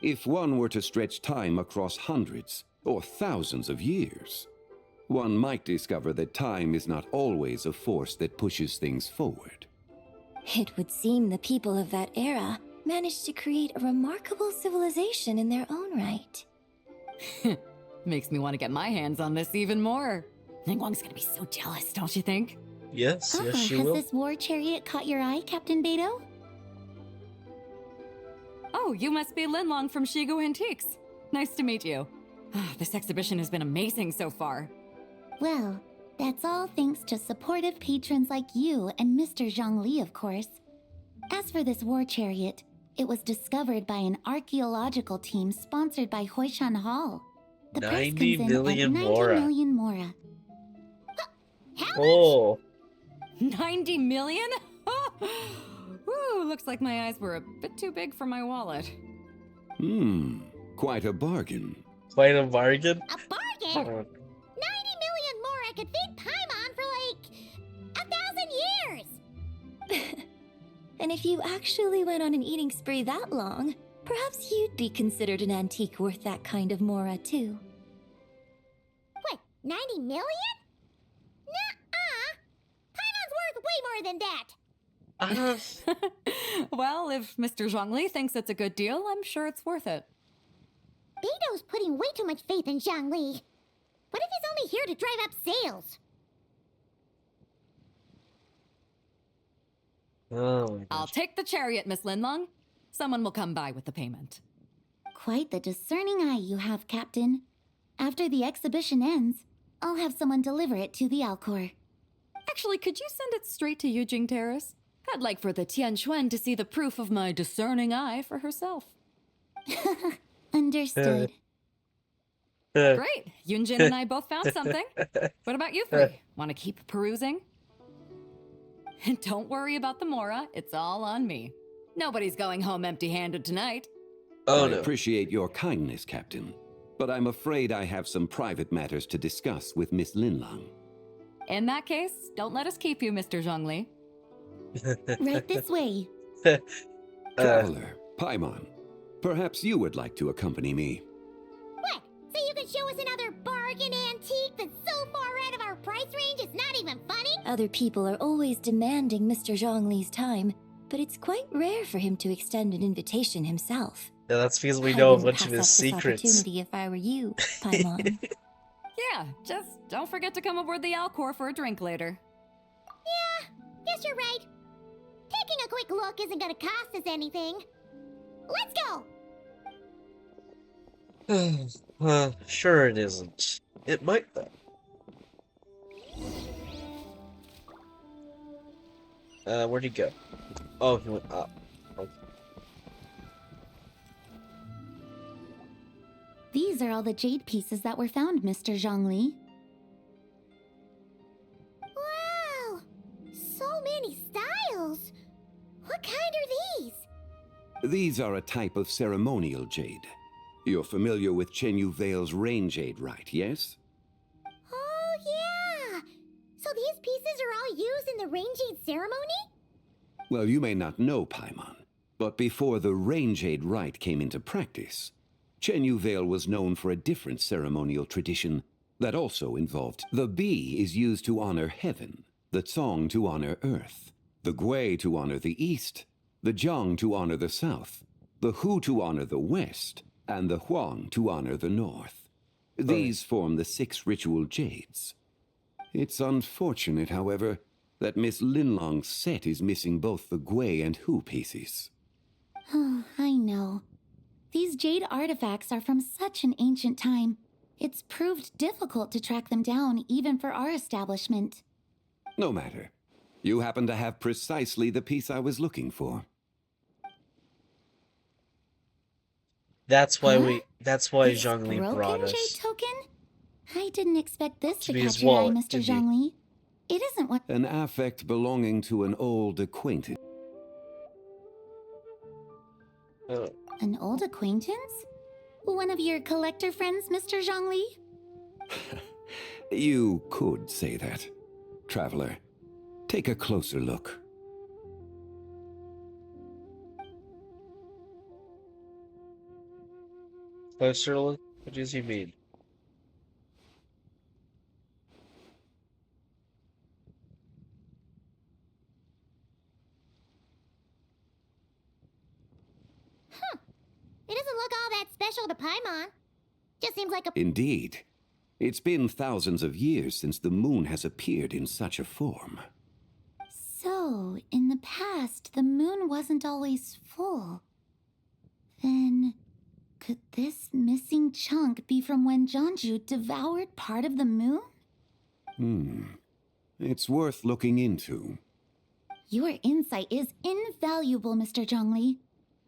If one were to stretch time across hundreds or thousands of years, one might discover that time is not always a force that pushes things forward. It would seem the people of that era managed to create a remarkable civilization in their own right. Makes me want to get my hands on this even more. Ningguang's gonna be so jealous, don't you think? Yes, yes, she has will. this war chariot caught your eye, Captain Beto? Oh, you must be Linlong from Shigu Antiques. Nice to meet you. This exhibition has been amazing so far. Well, that's all thanks to supportive patrons like you and Mr. Zhongli, of course. As for this war chariot, it was discovered by an archaeological team sponsored by Hoishan Hall. The price 90 comes in million at 90 mora. million mora. Oh. 90 million? Woo, looks like my eyes were a bit too big for my wallet. Quite a bargain. Quite a bargain? A bargain? 90 million mora could feed Paimon for like 1,000 years! And if you actually went on an eating spree that long, perhaps you'd be considered an antique worth that kind of mora, too. What, 90 million? Nuh-uh! Paimon's worth way more than that! Well, if Mr. Zhongli thinks it's a good deal, I'm sure it's worth it. Beto's putting way too much faith in Zhongli. What if he's only here to drive up sales? Oh, I'll take the chariot, Miss Linlong. Someone will come by with the payment. Quite the discerning eye you have, Captain. After the exhibition ends, I'll have someone deliver it to the Alcor. Actually, could you send it straight to Yujing Terrace? I'd like for the Tianquan to see the proof of my discerning eye for herself. Understood. Great. Yunjin and I both found something. What about you three? Want to keep perusing? And don't worry about the mora. It's all on me. Nobody's going home empty-handed tonight. I appreciate your kindness, Captain, but I'm afraid I have some private matters to discuss with Miss Linlong. In that case, don't let us keep you, Mr. Zhongli. Right this way. Traveler, Paimon, perhaps you would like to accompany me. What? So you can show us another bargain antique that's so far out of our price range it's not even funny? Other people are always demanding Mr. Zhongli's time, but it's quite rare for him to extend an invitation himself. Yeah, that's because we I know a wouldn't bunch pass of up his this secrets. opportunity if I were you, Paimon. Yeah, just don't forget to come aboard the Alcor for a drink later. Yeah, guess you're right. Taking a quick look isn't gonna cost us anything. Let's go! Sure it isn't. It might though. Where'd he go? Oh, he went up. Okay. These are all the jade pieces that were found, Mr. Zhongli. Wow! So many styles! What kind are these? These are a type of ceremonial jade. You're familiar with Chenyu Vale's rain jade rite, yes? Oh, yeah! So these pieces are all used in the rain jade ceremony? Well, you may not know, Paimon, but before the rain jade rite came into practice, Chenyu Vale was known for a different ceremonial tradition that also involved the bee is used to honor heaven, the Tsong to honor earth, the Gui to honor the east, the Jiang to honor the south, the Hu to honor the west, and the Huang to honor the north. These form the 6 ritual jades. It's unfortunate, however, that Miss Linlong's set is missing both the Gui and Hu pieces. Oh, I know. These jade artifacts are from such an ancient time. It's proved difficult to track them down, even for our establishment. No matter. You happen to have precisely the piece I was looking for. That's why that's why Zhongli Broken brought jade us. token? I didn't expect this to be his catch your eye, wallet, Mr. did you? Zhongli. It isn't what— An affect belonging to an old acquaintance. An old acquaintance? One of your collector friends, Mr. Zhongli? You could say that, traveler. Take a closer look. Closer look? What does he mean? It doesn't look all that special to Paimon. Just seems like a... Indeed. It's been thousands of years since the moon has appeared in such a form. So, in the past, the moon wasn't always full. Then, could this missing chunk be from when Jeonju devoured part of the moon? It's worth looking into. Your insight is invaluable, Mr. Zhongli.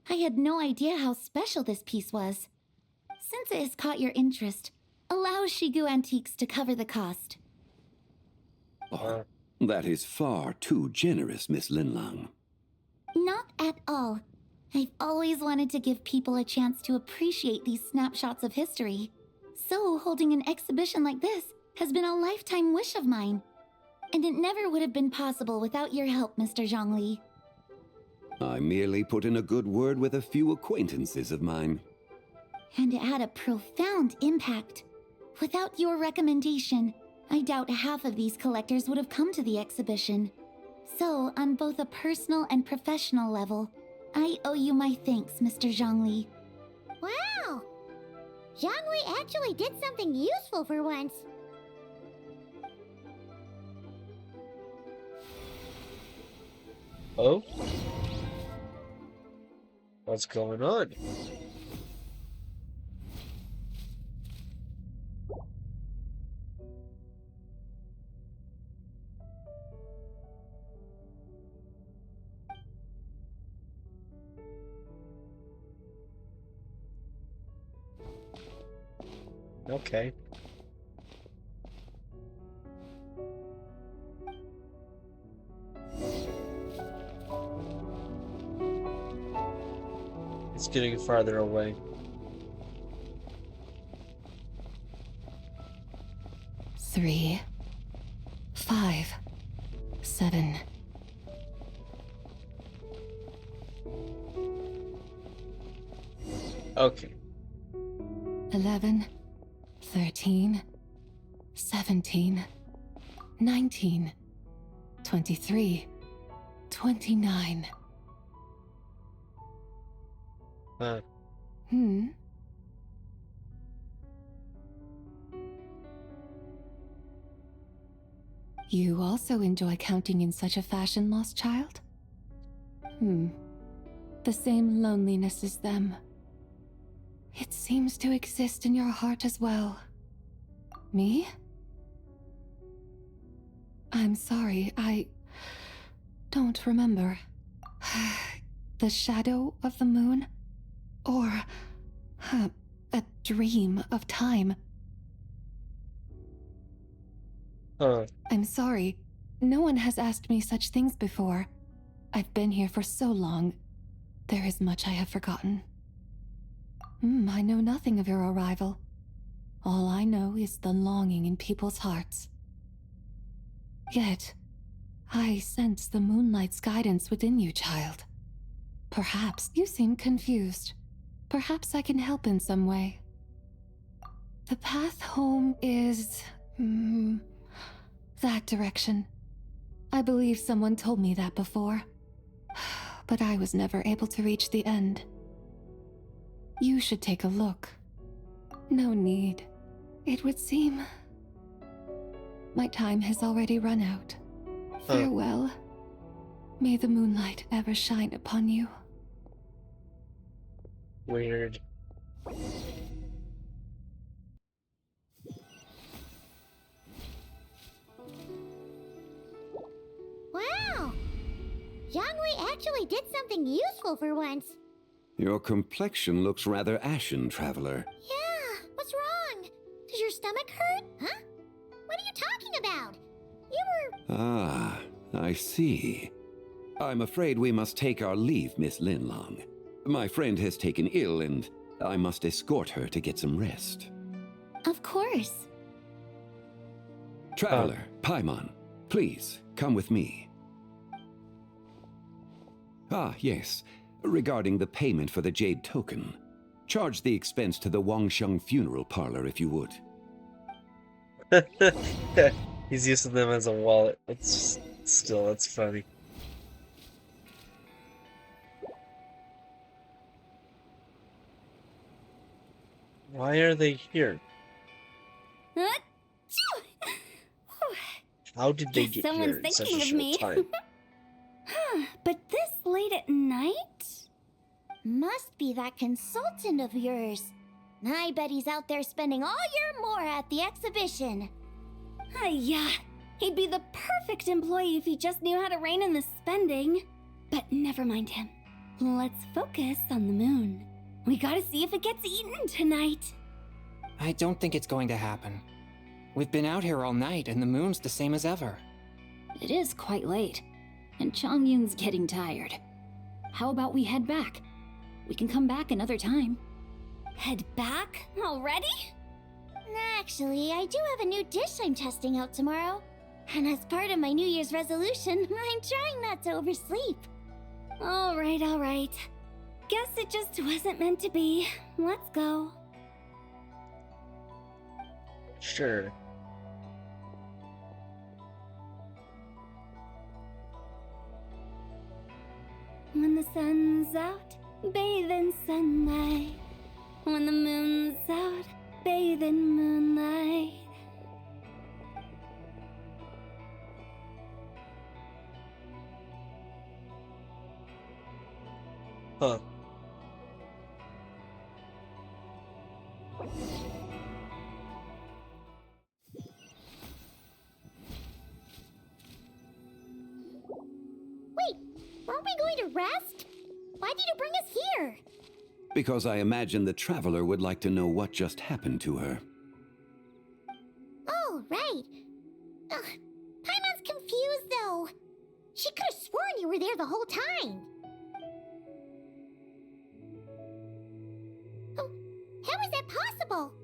I had no idea how special this piece was. Since it has caught your interest, allow Shigu Antiques to cover the cost. Oh, that is far too generous, Miss Linlang. Not at all. I've always wanted to give people a chance to appreciate these snapshots of history. So holding an exhibition like this has been a lifetime wish of mine. And it never would have been possible without your help, Mr. Zhongli. I merely put in a good word with a few acquaintances of mine. And it had a profound impact. Without your recommendation, I doubt half of these collectors would have come to the exhibition. So, on both a personal and professional level, I owe you my thanks, Mr. Zhongli. Wow! Zhongli actually did something useful for once. Oh? What's going on? Okay. It's getting farther away. 3, 5, 7. Okay. 11, 13, 17, 19, 23, 29. Huh. You also enjoy counting in such a fashion, lost child? The same loneliness as them. It seems to exist in your heart as well. Me? I'm sorry, I don't remember. The shadow of the moon? Or a dream of time? I'm sorry. No one has asked me such things before. I've been here for so long. There is much I have forgotten. I know nothing of your arrival. All I know is the longing in people's hearts. Yet, I sense the moonlight's guidance within you, child. Perhaps you seem confused. Perhaps I can help in some way. The path home is... that direction. I believe someone told me that before. But I was never able to reach the end. You should take a look. No need. It would seem... my time has already run out. Farewell. May the moonlight ever shine upon you. Weird. Wow! Zhongli actually did something useful for once. Your complexion looks rather ashen, traveler. Yeah, what's wrong? Does your stomach hurt? Huh? What are you talking about? You were... Ah, I see. I'm afraid we must take our leave, Miss Linlang. My friend has taken ill and I must escort her to get some rest. Of course. Traveler, Paimon, please come with me. Ah, yes. Regarding the payment for the jade token. Charge the expense to the Wangsheng funeral parlor if you would. He's using them as a wallet. That's funny. Why are they here? How did they get here in such a short time? But this late at night? Must be that consultant of yours. I bet he's out there spending all year more at the exhibition. Yeah, he'd be the perfect employee if he just knew how to rein in the spending. But never mind him. Let's focus on the moon. We gotta see if it gets eaten tonight. I don't think it's going to happen. We've been out here all night, and the moon's the same as ever. It is quite late, and Chongyun's getting tired. How about we head back? We can come back another time. Head back? Already? Actually, I do have a new dish I'm testing out tomorrow. And as part of my New Year's resolution, I'm trying not to oversleep. All right. Guess it just wasn't meant to be. Let's go. Sure. When the sun's out, bathe in sunlight. When the moon's out, bathe in moonlight. Huh. Wait, aren't we going to rest? Why did you bring us here? Because I imagine the traveler would like to know what just happened to her. Oh, right. Paimon's confused, though. She could have sworn you were there the whole time. How is that possible?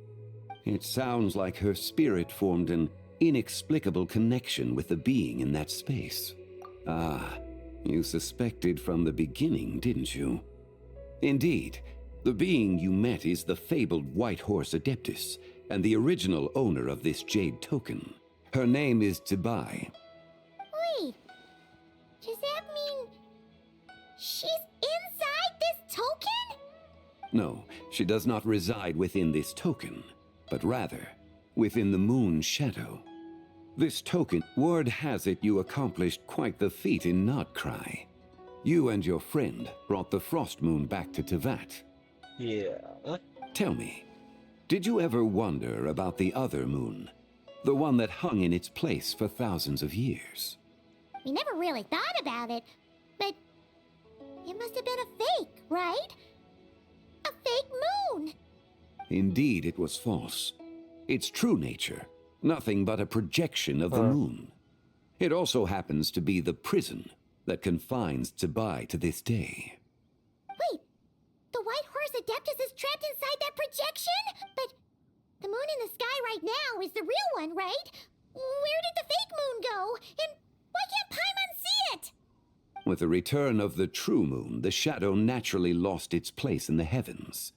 It sounds like her spirit formed an inexplicable connection with the being in that space. Ah, you suspected from the beginning, didn't you? Indeed, the being you met is the fabled White Horse Adeptus, and the original owner of this jade token. Her name is Zibai. Wait, does that mean she's inside this token? No, she does not reside within this token, but rather within the moon's shadow. This token, word has it you accomplished quite the feat in Nodcry. You and your friend brought the Frost Moon back to Tevat. Yeah. Tell me, did you ever wonder about the other moon? The one that hung in its place for thousands of years? We never really thought about it, but it must have been a fake, right? A fake moon! Indeed, it was false. Its true nature, nothing but a projection of the moon. It also happens to be the prison that confines Zibai to this day. Wait, the White Horse Adeptus is trapped inside that projection? But the moon in the sky right now is the real one, right? Where did the fake moon go? And why can't Paimon see it? With the return of the true moon, the shadow naturally lost its place in the heavens.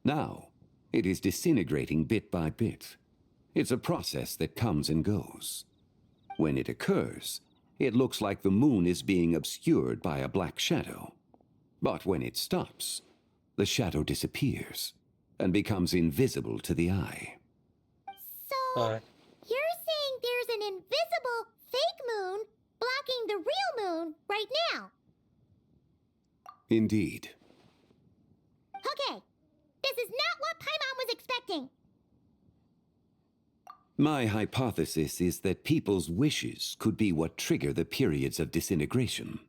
Now, it is disintegrating bit by bit. It's a process that comes and goes. When it occurs, it looks like the moon is being obscured by a black shadow. But when it stops, the shadow disappears and becomes invisible to the eye. So, you're saying there's an invisible fake moon blocking the real moon right now? Indeed. Okay, this is not what Paimon was expecting. My hypothesis is that people's wishes could be what trigger the periods of disintegration.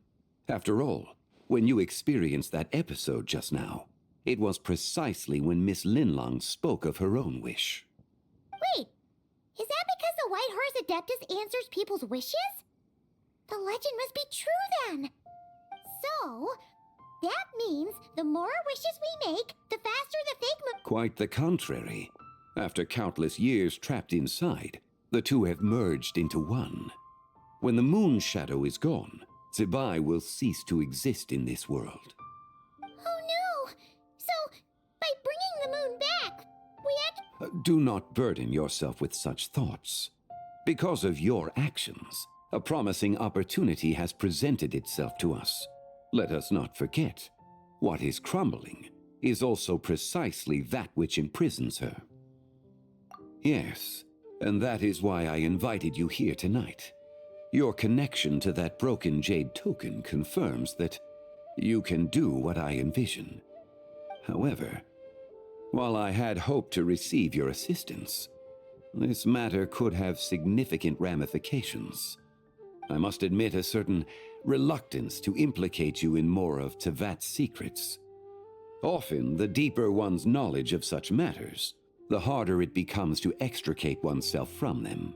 After all, when you experienced that episode just now, it was precisely when Miss Linlang spoke of her own wish. Wait, is that because the White Horse Adeptus answers people's wishes? The legend must be true then. So, that means the more wishes we make, the faster the fake moon— Quite the contrary. After countless years trapped inside, the two have merged into one. When the moon's shadow is gone, Zibai will cease to exist in this world. Oh no! So, by bringing the moon back, we Do not burden yourself with such thoughts. Because of your actions, a promising opportunity has presented itself to us. Let us not forget, what is crumbling is also precisely that which imprisons her. Yes, and that is why I invited you here tonight. Your connection to that broken jade token confirms that you can do what I envision. However, while I had hoped to receive your assistance, this matter could have significant ramifications. I must admit a certain reluctance to implicate you in more of Tevat's secrets. Often, the deeper one's knowledge of such matters, the harder it becomes to extricate oneself from them.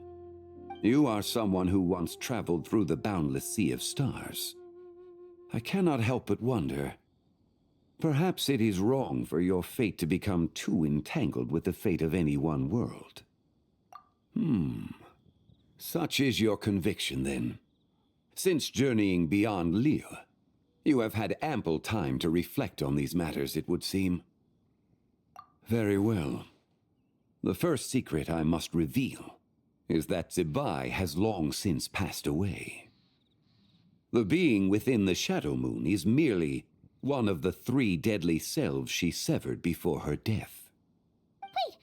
You are someone who once traveled through the boundless sea of stars. I cannot help but wonder, perhaps it is wrong for your fate to become too entangled with the fate of any one world. Such is your conviction, then. Since journeying beyond Lille, you have had ample time to reflect on these matters, it would seem. Very well. The first secret I must reveal is that Zibai has long since passed away. The being within the Shadow Moon is merely one of the 3 deadly selves she severed before her death. Wait,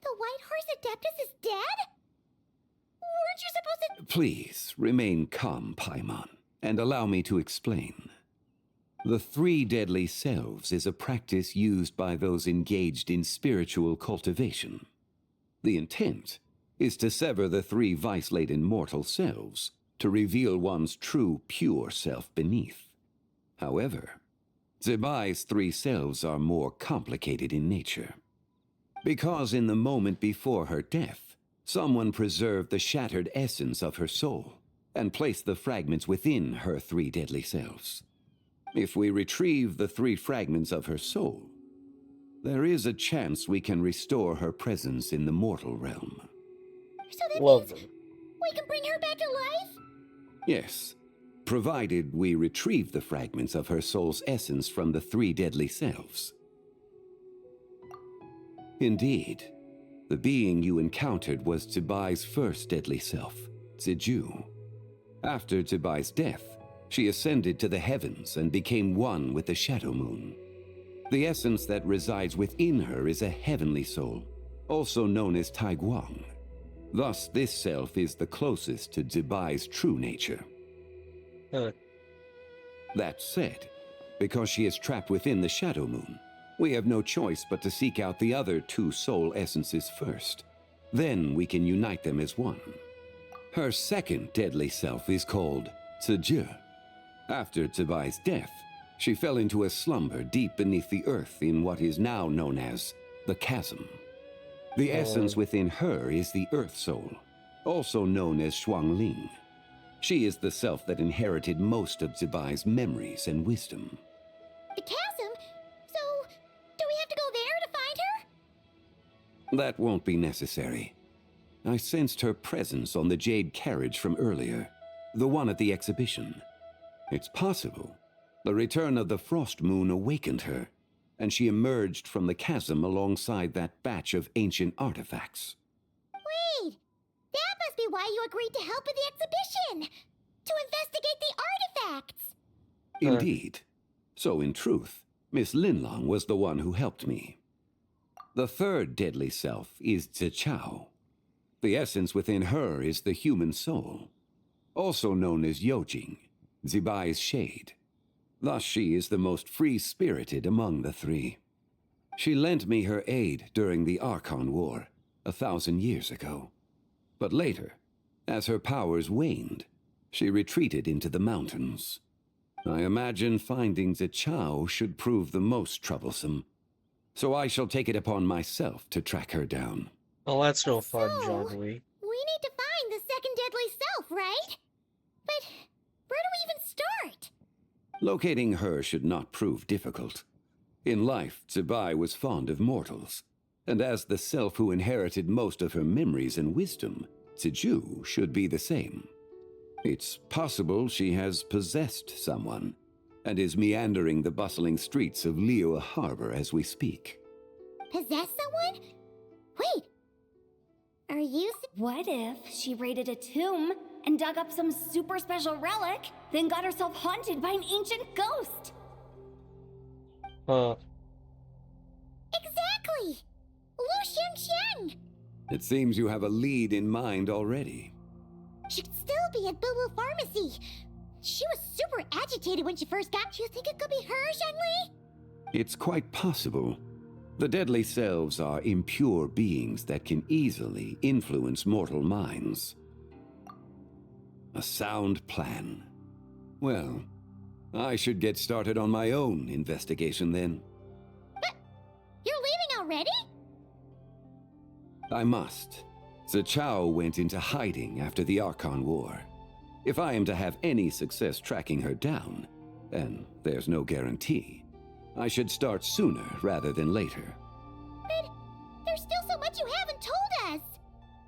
the White Horse Adeptus is dead? Weren't you supposed to— Please, remain calm, Paimon, and allow me to explain. The 3 deadly selves is a practice used by those engaged in spiritual cultivation. The intent is to sever the 3 vice-laden mortal selves to reveal one's true, pure self beneath. However, Zibai's 3 selves are more complicated in nature. Because in the moment before her death, someone preserved the shattered essence of her soul and placed the fragments within her 3 deadly selves. If we retrieve the 3 fragments of her soul, there is a chance we can restore her presence in the mortal realm. So that means we can bring her back to life? Yes, provided we retrieve the fragments of her soul's essence from the 3 deadly selves. Indeed, the being you encountered was Zibai's first deadly self, Ziju. After Zibai's death, she ascended to the heavens and became one with the Shadow Moon. The essence that resides within her is a heavenly soul, also known as Taiguang. Thus, this self is the closest to Zibai's true nature. That said, because she is trapped within the Shadow Moon, we have no choice but to seek out the other 2 soul essences first. Then we can unite them as one. Her second deadly self is called Ziju. After Zibai's death, she fell into a slumber deep beneath the earth in what is now known as the Chasm. The essence within her is the Earth Soul, also known as Shuangling. She is the self that inherited most of Zibai's memories and wisdom. The chasm? So, do we have to go there to find her? That won't be necessary. I sensed her presence on the jade carriage from earlier, the one at the exhibition. It's possible the return of the Frost Moon awakened her, and she emerged from the chasm alongside that batch of ancient artifacts. Wait! That must be why you agreed to help with the exhibition! To investigate the artifacts! Indeed. So in truth, Miss Linlong was the one who helped me. The third deadly self is Zichao. The essence within her is the human soul, also known as Yojing, Zibai's shade. Thus she is the most free-spirited among the 3. She lent me her aid during the Archon War 1,000 years ago. But later, as her powers waned, she retreated into the mountains. I imagine finding Zichao should prove the most troublesome, so I shall take it upon myself to track her down. Oh, that's no fun, Zhongli. We need to find the second deadly self, right? But where do we even start? Locating her should not prove difficult. In life, Zibai was fond of mortals, and as the self who inherited most of her memories and wisdom, Ziju should be the same. It's possible she has possessed someone and is meandering the bustling streets of Liyue Harbor as we speak. Possess someone? Wait. Are you... What if she raided a tomb and dug up some super special relic, then got herself haunted by an ancient ghost? Exactly! Lu Xiangxiang! It seems you have a lead in mind already. She'd still be at Boo Boo Pharmacy. She was super agitated when she first got. Do you think it could be her, Zhengli? It's quite possible. The deadly selves are impure beings that can easily influence mortal minds. A sound plan. Well, I should get started on my own investigation then. But you're leaving already? I must. Zichao went into hiding after the Archon War. If I am to have any success tracking her down, and there's no guarantee, I should start sooner rather than later. But there's still so much you haven't told us!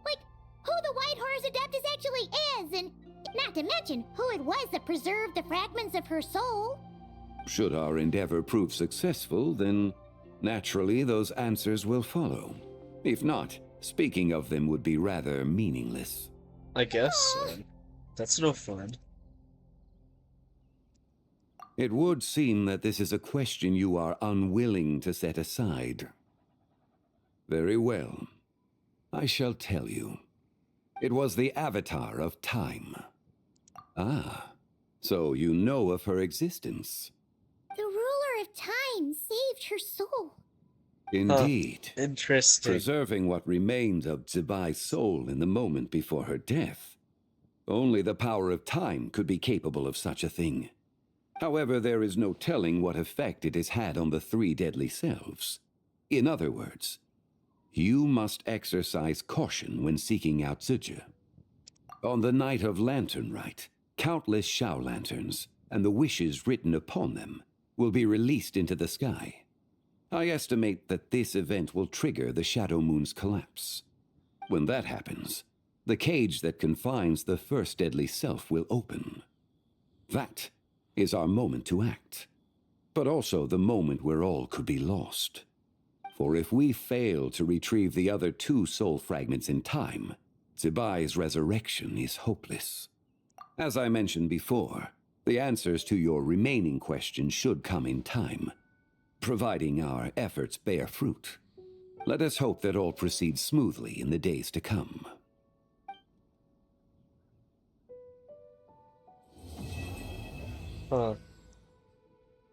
Like, who the White Horse Adeptus actually is, and not to mention who it was that preserved the fragments of her soul. Should our endeavor prove successful, then naturally those answers will follow. If not, speaking of them would be rather meaningless. I guess. That's no fun. It would seem that this is a question you are unwilling to set aside. Very well. I shall tell you. It was the Avatar of Time. Ah, so you know of her existence. The ruler of time saved her soul. Indeed. Interesting. Preserving what remained of Zibai's soul in the moment before her death. Only the power of time could be capable of such a thing. However, there is no telling what effect it has had on the three deadly selves. In other words, you must exercise caution when seeking out Ziji. On the night of lanternrite, countless Shao lanterns, and the wishes written upon them, will be released into the sky. I estimate that this event will trigger the Shadow Moon's collapse. When that happens, the cage that confines the first deadly self will open. That is our moment to act, but also the moment where all could be lost. For if we fail to retrieve the other two soul fragments in time, Zibai's resurrection is hopeless. As I mentioned before, the answers to your remaining questions should come in time, providing our efforts bear fruit. Let us hope that all proceeds smoothly in the days to come.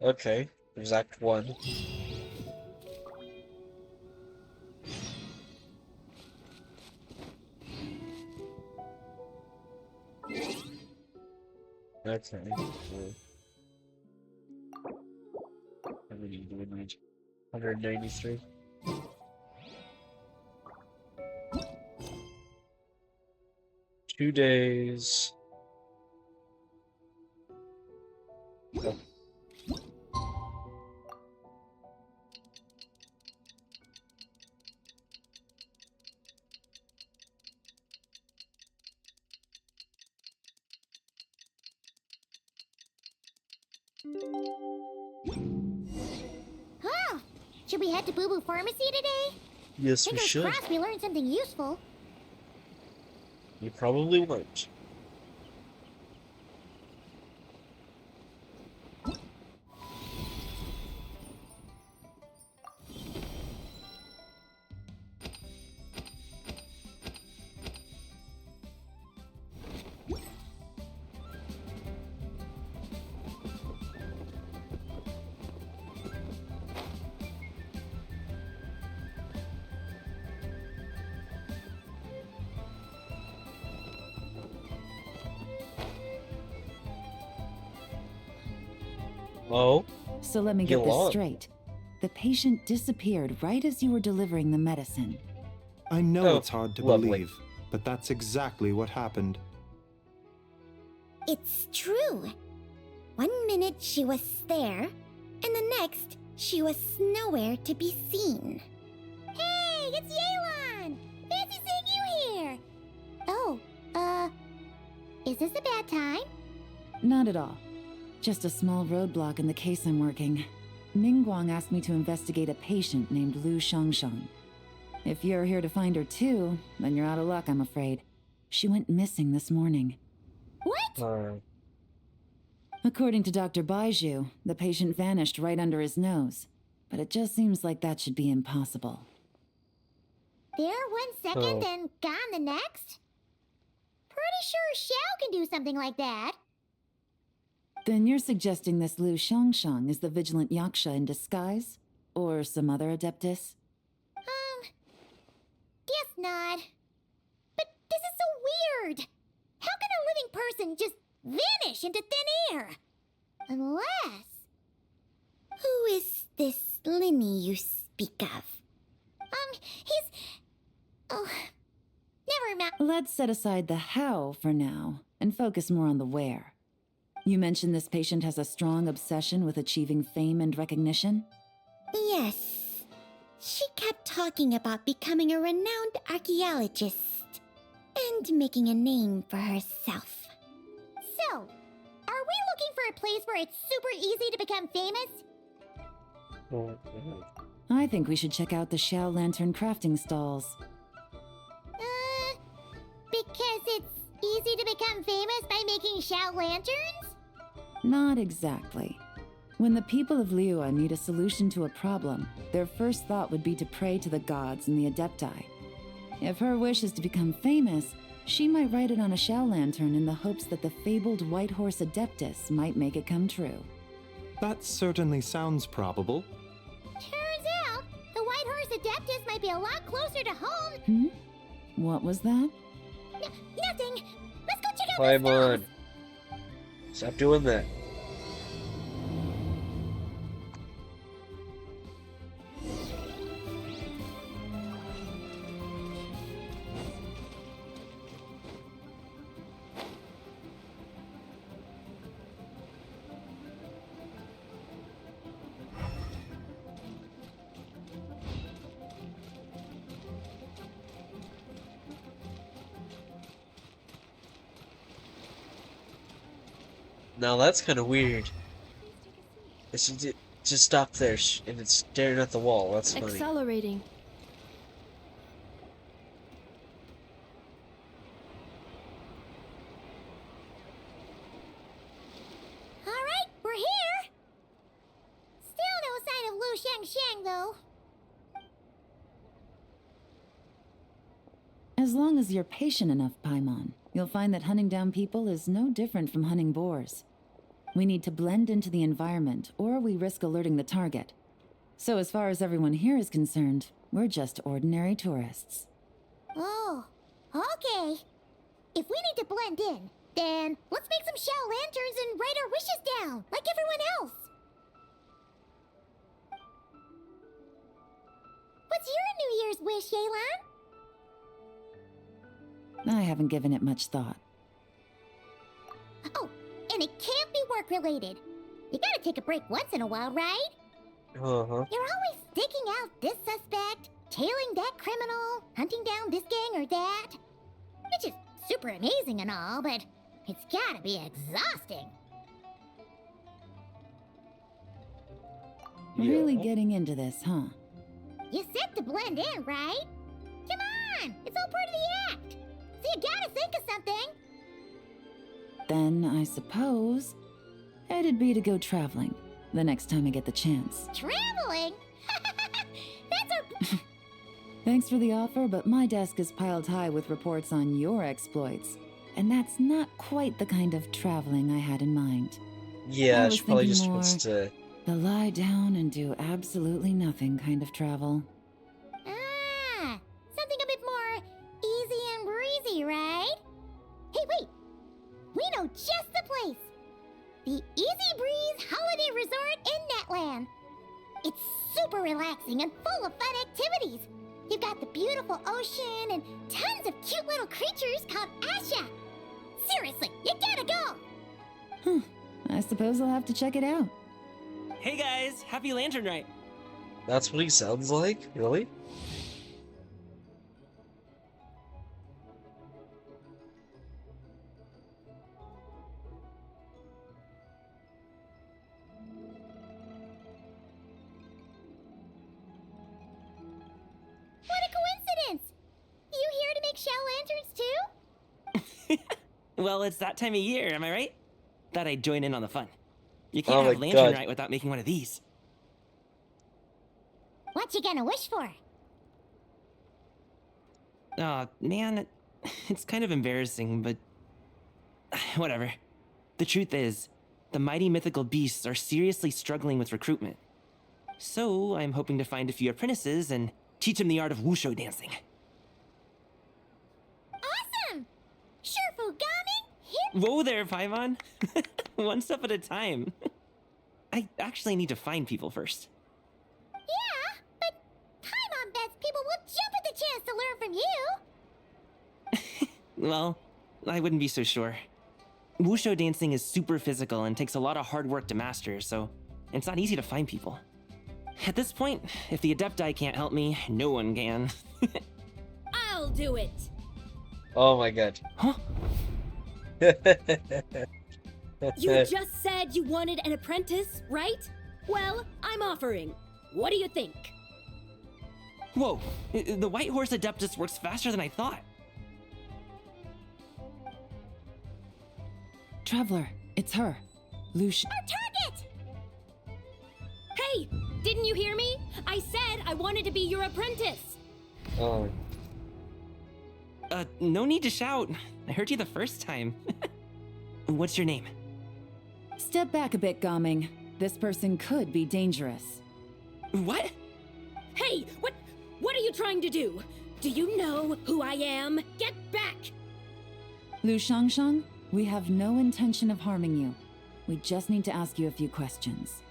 Okay, there's Act 1. Okay. How many do we need? 193. Two days. Oh. Huh? Should we head to Boo Boo Pharmacy today? Yes, we Fingers should. crossed we learned something useful. You probably won't. Oh? So let me get this straight. The patient disappeared right as you were delivering the medicine. I know it's hard to believe, but that's exactly what happened. It's true. 1 minute she was there, and the next she was nowhere to be seen. Hey, it's Yelan! Fancy seeing you here! Oh, Is this a bad time? Not at all. Just a small roadblock in the case I'm working. Ningguang asked me to investigate a patient named Lu Shangshang. If you're here to find her too, then you're out of luck, I'm afraid. She went missing this morning. What? According to Dr. Baiju, the patient vanished right under his nose. But it just seems like that should be impossible. There 1 second and gone the next? Pretty sure Xiao can do something like that. Then you're suggesting this Lu Shangshang is the vigilant Yaksha in disguise? Or some other adeptus? Guess not. But this is so weird. How can a living person just vanish into thin air? Unless... Who is this Linny you speak of? He's... Oh, never mind. Let's set aside the how for now, and focus more on the where. You mentioned this patient has a strong obsession with achieving fame and recognition? Yes. She kept talking about becoming a renowned archaeologist and making a name for herself. So, are we looking for a place where it's super easy to become famous? I think we should check out the Xiao Lantern crafting stalls. Because it's easy to become famous by making Xiao lanterns? Not exactly. When the people of Liyue need a solution to a problem, their first thought would be to pray to the gods and the Adepti. If her wish is to become famous, she might write it on a Xiao lantern in the hopes that the fabled White Horse Adeptus might make it come true. That certainly sounds probable. Turns out, the White Horse Adeptus might be a lot closer to home. What was that? Nothing. Let's go check out Climb on. Stop doing that. Now that's kind of weird. It's just stop there and it's staring at the wall. That's funny. Accelerating. Alright, we're here! Still no sign of Lu Shangshang, though. As long as you're patient enough, Paimon, you'll find that hunting down people is no different from hunting boars. We need to blend into the environment, or we risk alerting the target. So as far as everyone here is concerned, we're just ordinary tourists. Oh, okay. If we need to blend in, then let's make some Xiao lanterns and write our wishes down, like everyone else. What's your New Year's wish, Yelan? I haven't given it much thought. Oh, and it can't be work-related. You gotta take a break once in a while, right? Uh-huh. You're always digging out this suspect, tailing that criminal, hunting down this gang or that. Which is super amazing and all, but it's gotta be exhausting. Really getting into this, huh? You said to blend in, right? Come on! It's all part of the act! So you gotta think of something! Then, I suppose, it'd be to go traveling, the next time I get the chance. Traveling? That's our... Thanks for the offer, but my desk is piled high with reports on your exploits. And that's not quite the kind of traveling I had in mind. Yeah, I was she probably thinking just more wants to... the lie down and do absolutely nothing kind of travel. Ah! Something a bit more easy and breezy, right? Hey, wait! We know just the place! The Easy Breeze Holiday Resort in Netland. It's super relaxing and full of fun activities. You've got the beautiful ocean and tons of cute little creatures called Asha. Seriously, you gotta go! I suppose I'll have to check it out. Hey guys, happy lanternrite. That's what he sounds like? Really? Well, it's that time of year, am I right? Thought I'd join in on the fun. You can't Oh have my lanternrite God. without making one of these. What you gonna wish for? Aw, man, it's kind of embarrassing, but whatever. The truth is, the mighty mythical beasts are seriously struggling with recruitment. So, I'm hoping to find a few apprentices and teach them the art of wushu dancing. Awesome! Sure, Fugami, hip. Whoa there, Paimon! One step at a time. I actually need to find people first. Yeah, but Paimon bets people will jump at the chance to learn from you. Well, I wouldn't be so sure. Wushu dancing is super physical and takes a lot of hard work to master, so it's not easy to find people. At this point, if the Adepti can't help me, no one can. I'll do it! Oh my God. Huh? You just said you wanted an apprentice, right? Well, I'm offering. What do you think? Whoa, the White Horse Adeptus works faster than I thought. Traveler, it's her. Lucia. Our target! Hey, didn't you hear me? I said I wanted to be your apprentice. Oh. No need to shout. I heard you the first time. What's your name? Step back a bit, Gaming. This person could be dangerous. What? Hey, what are you trying to do? Do you know who I am? Get back! Lu Shangshang, we have no intention of harming you. We just need to ask you a few questions.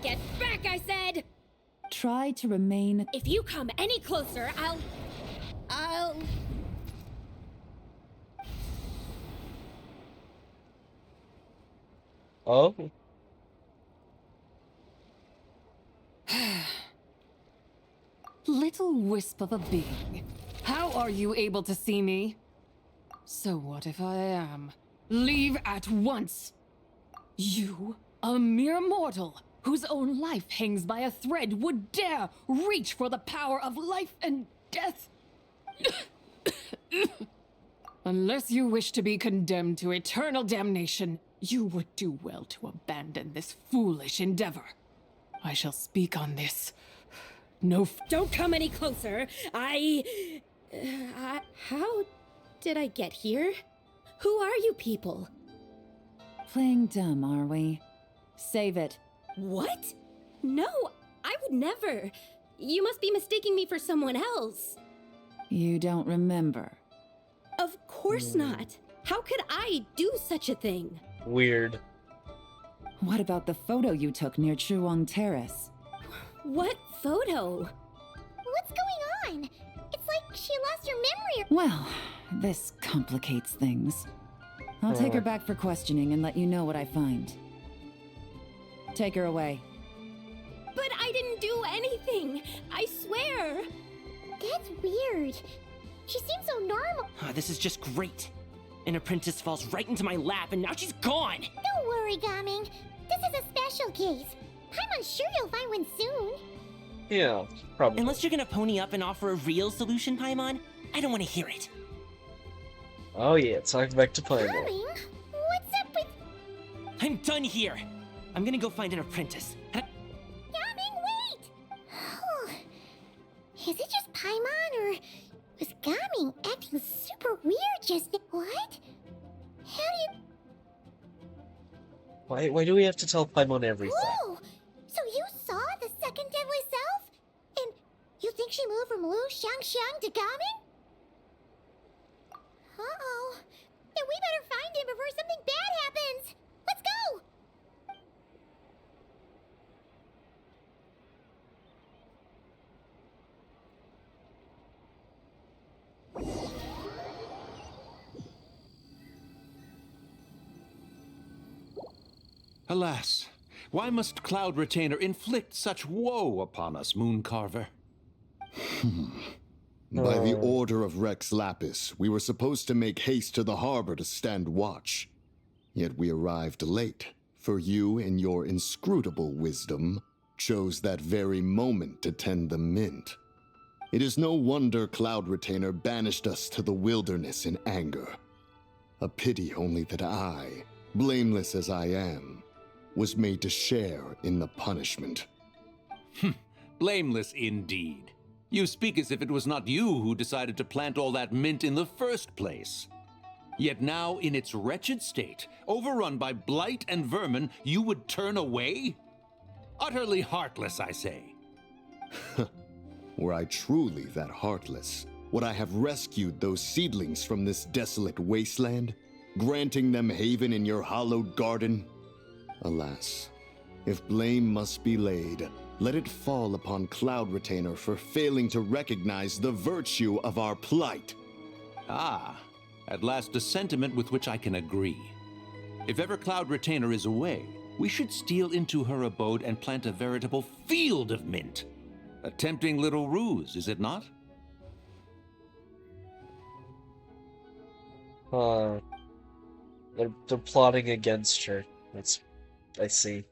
Get back, I said! Try to remain... If you come any closer, I'll... Oh? Little wisp of a being. How are you able to see me? So what if I am? Leave at once! You, a mere mortal, whose own life hangs by a thread, would dare reach for the power of life and death? Unless you wish to be condemned to eternal damnation, you would do well to abandon this foolish endeavor. I shall speak on this. Don't come any closer. How did I get here? Who are you people? Playing dumb, are we? Save it. What? No, I would never. You must be mistaking me for someone else. You don't remember. Of course not. How could I do such a thing? Weird. What about the photo you took near Chuang Terrace? What photo? What's going on? It's like she lost her memory. Well, this complicates things. I'll take her back for questioning and let you know what I find. Take her away. But I didn't do anything. I swear. That's weird. She seems so normal. This is just great. An apprentice falls right into my lap and now she's gone! Don't worry, Gaming. This is a special case. I'm sure you'll find one soon. Yeah, probably. Unless you're gonna pony up and offer a real solution, Paimon, I don't want to hear it. Oh yeah, talk back to Paimon. Gaming? What's up with... I'm done here! I'm gonna go find an apprentice. Gaming, wait! Is it just Paimon, or was Gaming acting super weird just now? What? How do you... Why do we have to tell Paimon everything? Whoa! So you saw the second deadly self? And you think she moved from Lu Shangxiang to Gaming? Uh-oh. Then we better find him before something bad happens. Let's go! Alas, why must Cloud Retainer inflict such woe upon us, Mooncarver? By the order of Rex Lapis, we were supposed to make haste to the harbor to stand watch. Yet we arrived late, for you, in your inscrutable wisdom, chose that very moment to tend the mint. It is no wonder Cloud Retainer banished us to the wilderness in anger. A pity only that I, blameless as I am, was made to share in the punishment. Blameless indeed. You speak as if it was not you who decided to plant all that mint in the first place. Yet now, in its wretched state, overrun by blight and vermin, you would turn away? Utterly heartless, I say. Were I truly that heartless, would I have rescued those seedlings from this desolate wasteland, granting them haven in your hallowed garden? Alas, if blame must be laid, let it fall upon Cloud Retainer for failing to recognize the virtue of our plight. Ah, at last a sentiment with which I can agree. If ever Cloud Retainer is away, we should steal into her abode and plant a veritable field of mint. A tempting little ruse, is it not? They're plotting against her. I see.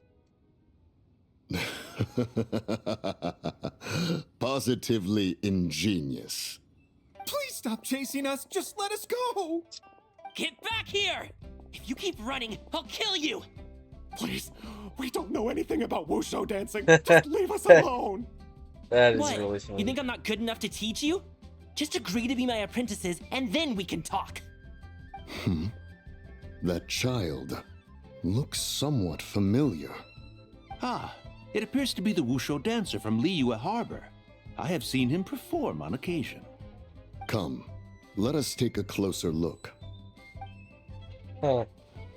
Positively ingenious. Please stop chasing us. Just let us go. Get back here! If you keep running, I'll kill you! Please, we don't know anything about wushu dancing. Just leave us alone. That is What? really funny. You think I'm not good enough to teach you? Just agree to be my apprentices, and then we can talk. That child looks somewhat familiar. Ah, it appears to be the wushu dancer from Liyue Harbor. I have seen him perform on occasion. Come, let us take a closer look.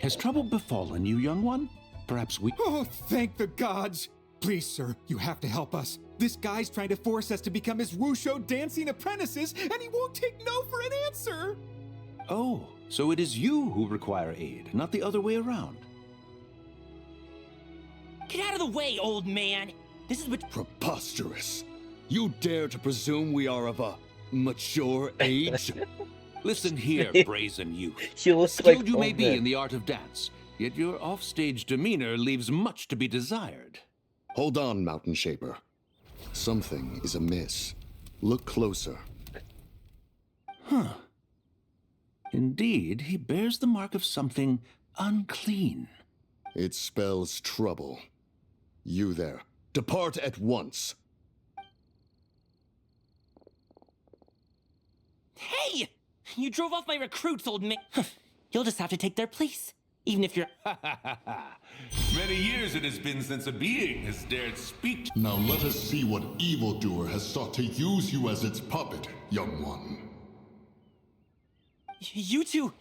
Has trouble befallen you, young one? Perhaps we... Oh, thank the gods. Please, sir, you have to help us. This guy's trying to force us to become his wushu dancing apprentices, and he won't take no for an answer. Oh, so it is you who require aid, not the other way around. Get out of the way, old man! This is what— Preposterous. You dare to presume we are of a mature age? Listen here, brazen youth. You look Skilled like you may old be man. in the art of dance, yet your offstage demeanor leaves much to be desired. Hold on, Mountain Shaper. Something is amiss. Look closer. Huh. Indeed, he bears the mark of something unclean. It spells trouble. You there, depart at once. Hey! You drove off my recruits, old man. You'll just have to take their place. Even if you're— Many years it has been since a being has dared speak. Now let us see what evildoer has sought to use you as its puppet, young one. You two,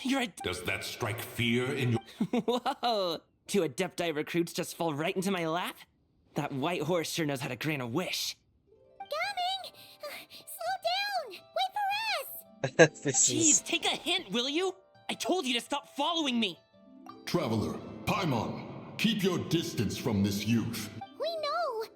you're a— Does that strike fear in your— Whoa! Two Adepti recruits just fall right into my lap? That white horse sure knows how to grant a wish. Coming! Slow down! Wait for us! Jeez, take a hint, will you? I told you to stop following me! Traveler, Paimon, keep your distance from this youth. We know!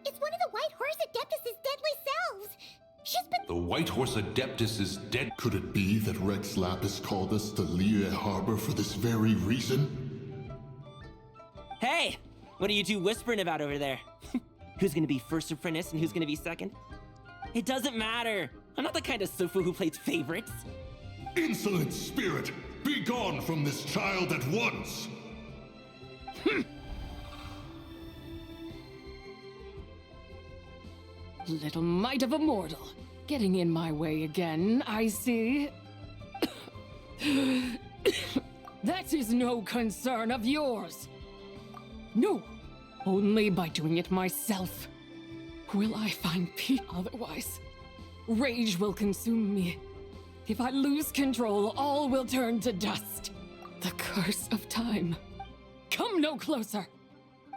It's one of the White Horse Adeptus' deadly selves! She's been— The White Horse Adeptus is dead. Could it be that Rex Lapis called us to Liyue Harbor for this very reason? Hey! What are you two whispering about over there? Who's gonna be first apprentice and who's gonna be second? It doesn't matter! I'm not the kind of Sufu who plays favorites. Insolent spirit! Be gone from this child at once! Little mite of a mortal. Getting in my way again, I see. That is no concern of yours. No, only by doing it myself will I find peace. Otherwise, rage will consume me. If I lose control, all will turn to dust. The curse of time. Come no closer.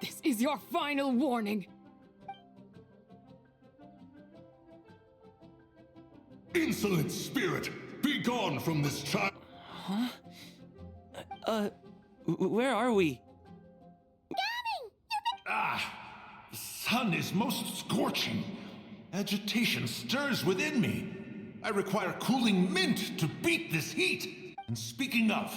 This is your final warning. Insolent spirit! Be gone from this child! Huh? Where are we? Ah! The sun is most scorching. Agitation stirs within me. I require cooling mint to beat this heat. And speaking of,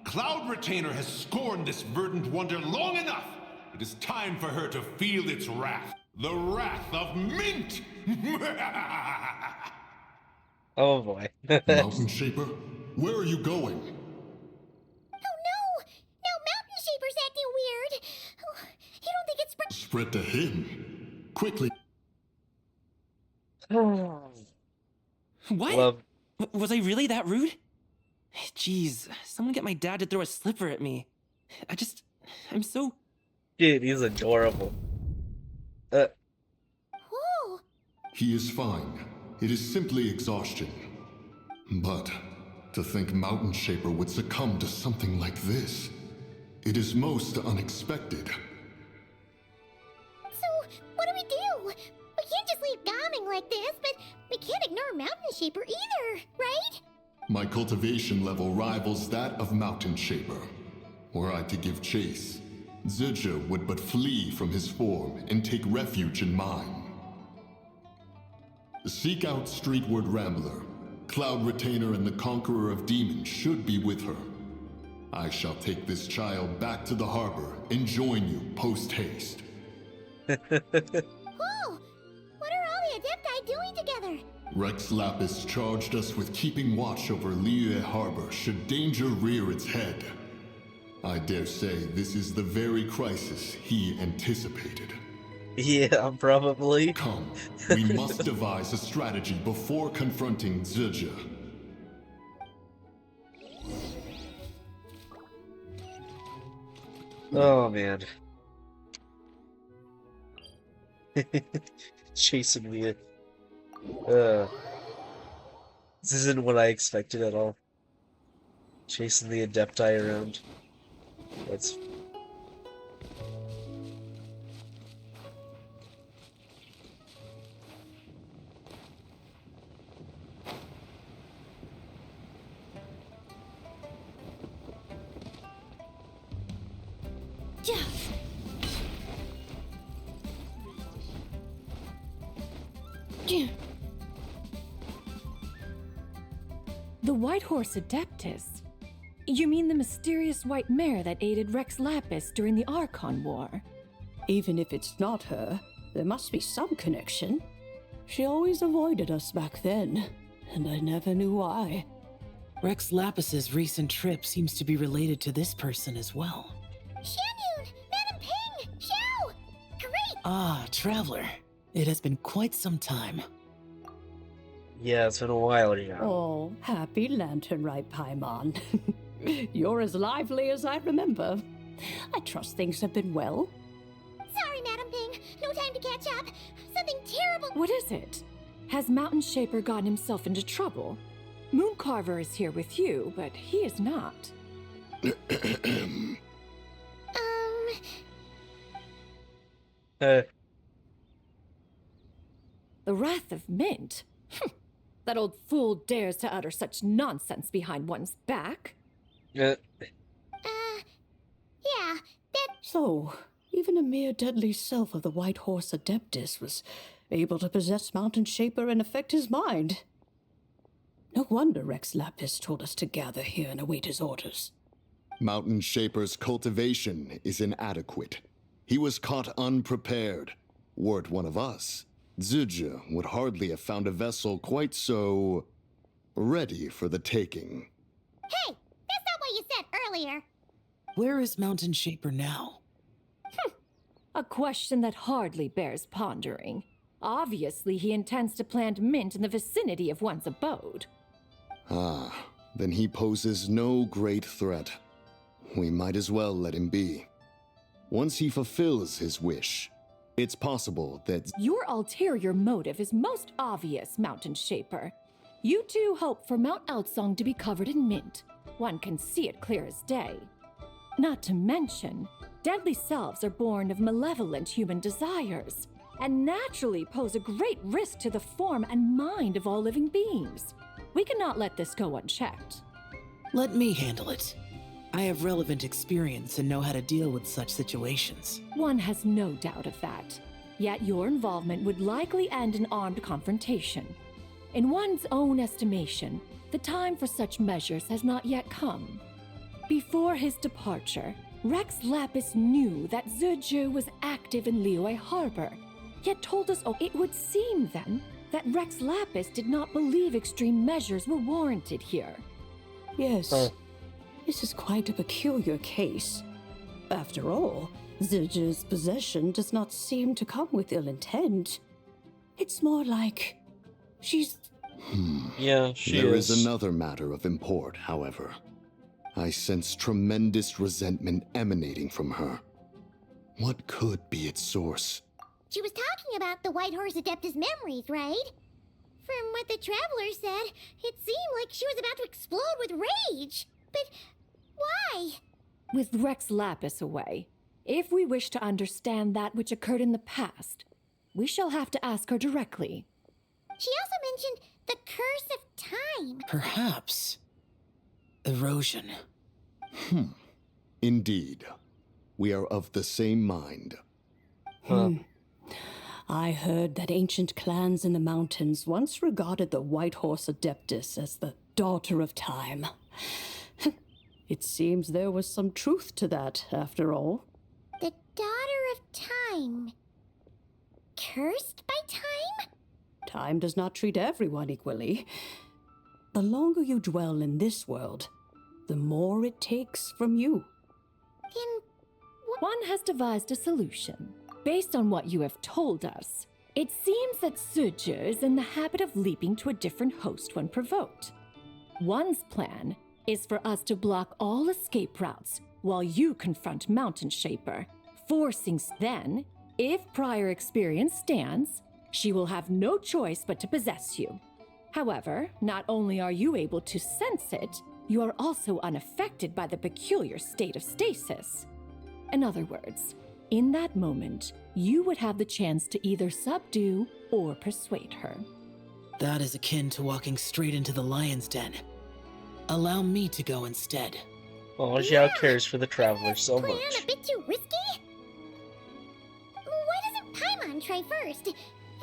Cloud Retainer has scorned this verdant wonder long enough. It is time for her to feel its wrath. The wrath of mint! Oh boy. Mountain Shaper, where are you going? spread to him. Quickly. What? Was I really that rude? Jeez, someone get my dad to throw a slipper at me. I'm so... Dude, he's adorable. He is fine. It is simply exhaustion. But to think Mountain Shaper would succumb to something like this, it is most unexpected. So, what do we do? We can't just leave Gaming like this, but we can't ignore Mountain Shaper either, right? My cultivation level rivals that of Mountain Shaper. Were I to give chase, Zidja would but flee from his form and take refuge in mine. Seek out Streetward Rambler. Cloud Retainer and the Conqueror of Demons should be with her. I shall take this child back to the harbor and join you post-haste. Whoa! What are all the Adepti doing together? Rex Lapis charged us with keeping watch over Liyue Harbor should danger rear its head. I dare say this is the very crisis he anticipated. Yeah, probably. Come, we must devise a strategy before confronting Zidja. Oh, man. Chasing me. This isn't what I expected at all. Chasing the Adepti around. That's... The White Horse Adeptus? You mean the mysterious white mare that aided Rex Lapis during the Archon War? Even if it's not her, there must be some connection. She always avoided us back then, and I never knew why. Rex Lapis's recent trip seems to be related to this person as well. Xianyun! Madam Ping! Xiao! Great! Ah, Traveler. It has been quite some time. Yeah, it's been a while now. Oh, happy lanternrite, Paimon. You're as lively as I remember. I trust things have been well. Sorry, Madam Ping. No time to catch up. Something terrible. What is it? Has Mountain Shaper gotten himself into trouble? Mooncarver is here with you, but he is not. The Wrath of Mint? That old fool dares to utter such nonsense behind one's back. Yeah, that... So, even a mere deadly self of the White Horse Adeptus was able to possess Mountain Shaper and affect his mind. No wonder Rex Lapis told us to gather here and await his orders. Mountain Shaper's cultivation is inadequate. He was caught unprepared. Were it one of us, Zidja would hardly have found a vessel quite so... ready for the taking. Hey! That's not what you said earlier! Where is Mountain Shaper now? A question that hardly bears pondering. Obviously, he intends to plant mint in the vicinity of one's abode. Ah, then he poses no great threat. We might as well let him be. Once he fulfills his wish, it's possible that... Your ulterior motive is most obvious, Mountain Shaper. You two hope for Mount Outsong to be covered in mint. One can see it clear as day. Not to mention, deadly selves are born of malevolent human desires, and naturally pose a great risk to the form and mind of all living beings. We cannot let this go unchecked. Let me handle it. I have relevant experience and know how to deal with such situations. One has no doubt of that. Yet your involvement would likely end in armed confrontation. In one's own estimation, the time for such measures has not yet come. Before his departure, Rex Lapis knew that Zidja was active in Liyue Harbor, yet told us it would seem then that Rex Lapis did not believe extreme measures were warranted here. Yes. This is quite a peculiar case. After all, Ziji's possession does not seem to come with ill intent. It's more like she's... Yeah, she There is. is another matter of import, however. I sense tremendous resentment emanating from her. What could be its source? She was talking about the White Horse Adeptus memories, right? From what the Traveler said, it seemed like she was about to explode with rage. But why? With Rex Lapis away, if we wish to understand that which occurred in the past, we shall have to ask her directly. She also mentioned the Curse of Time. Perhaps. Erosion. Indeed. We are of the same mind. I heard that ancient clans in the mountains once regarded the White Horse Adeptus as the daughter of time. It seems there was some truth to that, after all. The Daughter of Time. Cursed by time? Time does not treat everyone equally. The longer you dwell in this world, the more it takes from you. Then One has devised a solution. Based on what you have told us, it seems that Suja is in the habit of leaping to a different host when provoked. One's plan is for us to block all escape routes while you confront Mountain Shaper, forcing then, if prior experience stands, she will have no choice but to possess you. However, not only are you able to sense it, you are also unaffected by the peculiar state of stasis. In other words, in that moment, you would have the chance to either subdue or persuade her. That is akin to walking straight into the lion's den. Allow me to go instead. Oh, Xiao cares for the Traveler so plan much. a bit too risky? Why doesn't Paimon try first?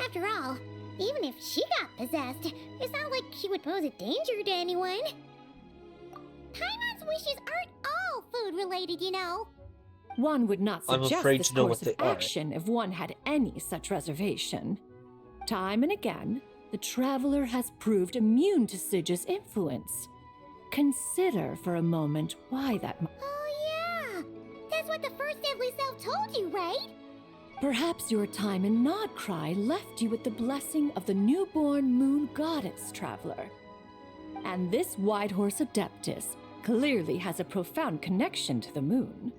After all, even if she got possessed, it's not like she would pose a danger to anyone. Paimon's wishes aren't all food-related, you know. One would not I'm suggest afraid this to know course what of they are. action if one had any such reservation. Time and again, the Traveler has proved immune to Suja's influence. Consider for a moment why that Oh yeah, that's what the first Deadly Self told you, right? Perhaps your time in Nodcry left you with the blessing of the newborn moon goddess, Traveler. And this White Horse Adeptus clearly has a profound connection to the moon.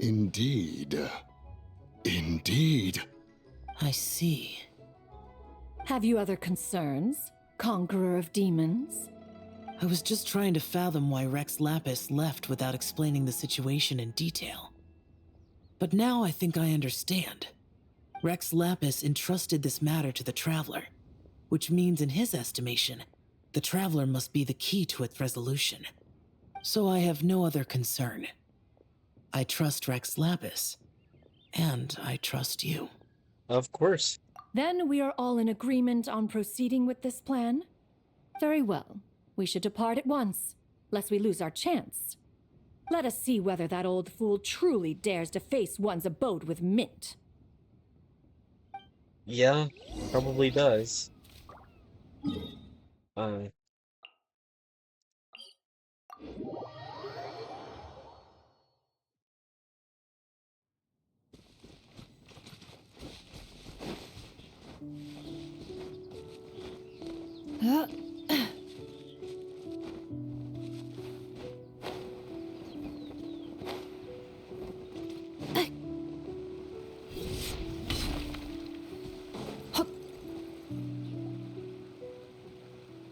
Indeed. Indeed. I see. Have you other concerns, Conqueror of Demons? I was just trying to fathom why Rex Lapis left without explaining the situation in detail. But now I think I understand. Rex Lapis entrusted this matter to the Traveler, which means in his estimation, the Traveler must be the key to its resolution. So I have no other concern. I trust Rex Lapis, and I trust you. Of course. Then we are all in agreement on proceeding with this plan? Very well. We should depart at once, lest we lose our chance. Let us see whether that old fool truly dares to face one's abode with Mint. Yeah, probably does.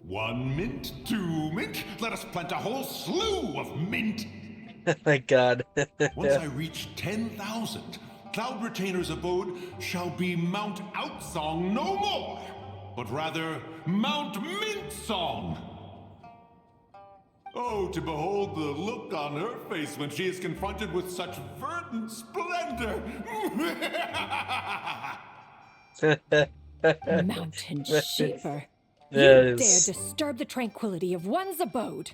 One mint, two mint, let us plant a whole slew of mint. My God. Once I reach 10,000, Cloud Retainer's abode shall be Mount Outsong no more, but rather Mount Mint Song. Oh, to behold the look on her face when she is confronted with such verdant splendor! Mountain Shaper. You That dare is- disturb the tranquility of one's abode.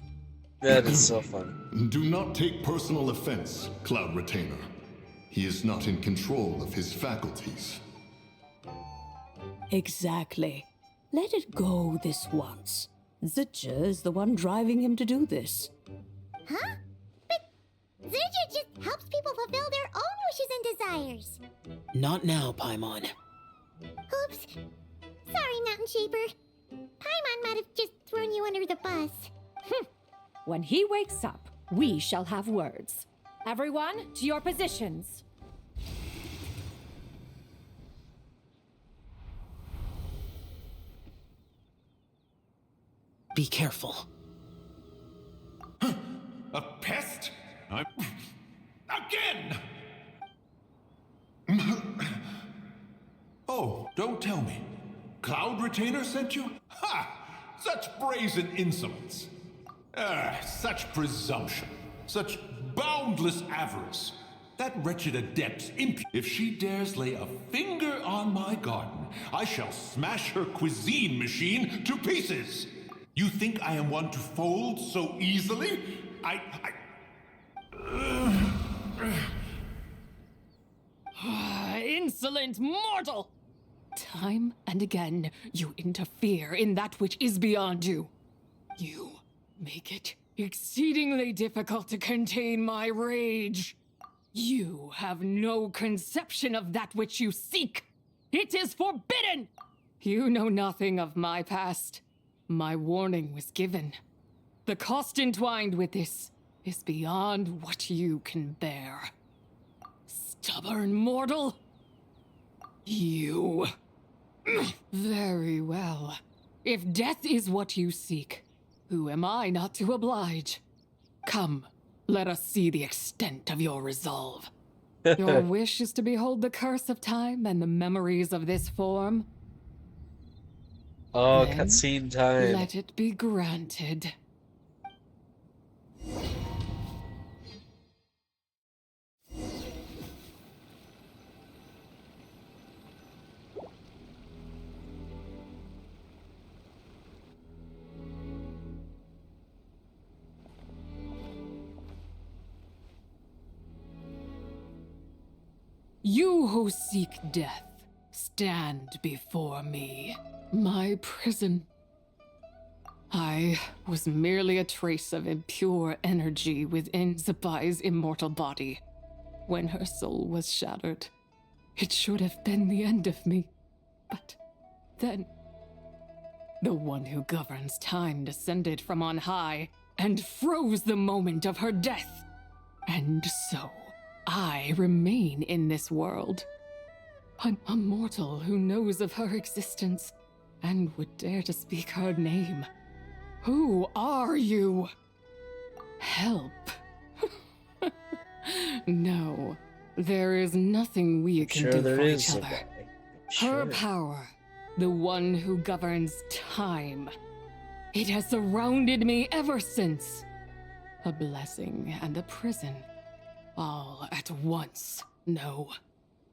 That is so funny. Do not take personal offense, Cloud Retainer. He is not in control of his faculties. Exactly. Let it go this once. Zitja is the one driving him to do this. Huh? But Zidja just helps people fulfill their own wishes and desires. Not now, Paimon. Oops. Sorry, Mountain Shaper. Paimon might have just thrown you under the bus. When he wakes up, we shall have words. Everyone, to your positions. Be careful. A pest? Again! Oh, don't tell me. Cloud Retainer sent you? Ha! Such brazen insolence. Such presumption. Such boundless avarice. That wretched adept's if she dares lay a finger on my garden, I shall smash her cuisine machine to pieces. You think I am one to fold so easily? Insolent mortal! Time and again, you interfere in that which is beyond you. You make it exceedingly difficult to contain my rage. You have no conception of that which you seek. It is forbidden! You know nothing of my past. My warning was given. The cost entwined with this is beyond what you can bear. Stubborn mortal! You. Very well. If death is what you seek, who am I not to oblige? Come, let us see the extent of your resolve. Your wish is to behold the curse of time and the memories of this form? Oh, Then cutscene time. let it be granted. You who seek death, stand before me. My prison. I was merely a trace of impure energy within Zibai's immortal body. When her soul was shattered, it should have been the end of me. But then, the one who governs time descended from on high and froze the moment of her death. And so, I remain in this world. I'm a mortal who knows of her existence and would dare to speak her name. Who are you? Help. No, there is nothing we can do for each other. Her power, the one who governs time. It has surrounded me ever since. A blessing and a prison. All at once. No.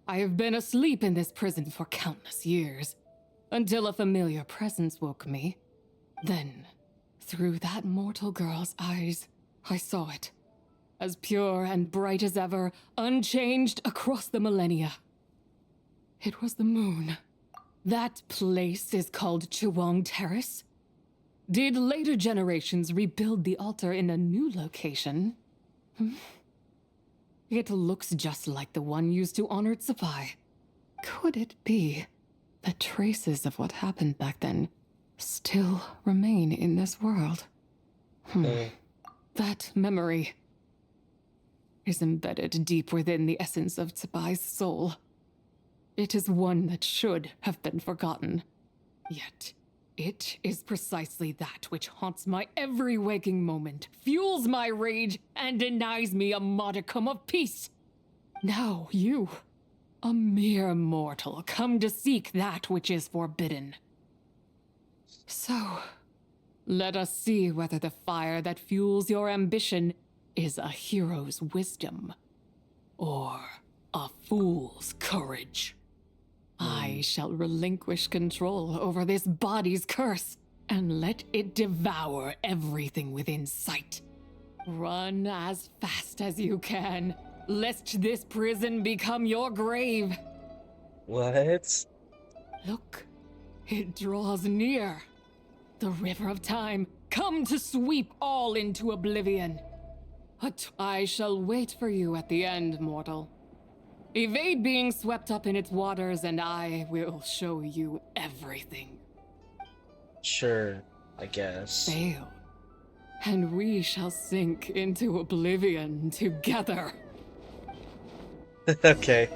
I have been asleep in this prison for countless years, until a familiar presence woke me. Then, through that mortal girl's eyes, I saw it. As pure and bright as ever, unchanged across the millennia. It was the moon. That place is called Chuang Terrace. Did later generations rebuild the altar in a new location? It looks just like the one used to honor Zibai. Could it be that traces of what happened back then still remain in this world? That memory is embedded deep within the essence of Zibai's soul. It is one that should have been forgotten. Yet, it is precisely that which haunts my every waking moment, fuels my rage, and denies me a modicum of peace. Now you, a mere mortal, come to seek that which is forbidden. So, let us see whether the fire that fuels your ambition is a hero's wisdom, or a fool's courage. I shall relinquish control over this body's curse, and let it devour everything within sight. Run as fast as you can, lest this prison become your grave. What? Look, it draws near. The river of time, come to sweep all into oblivion. I shall wait for you at the end, mortal. Evade being swept up in its waters, and I will show you everything. Sure, I guess. Fail, and we shall sink into oblivion together. Okay.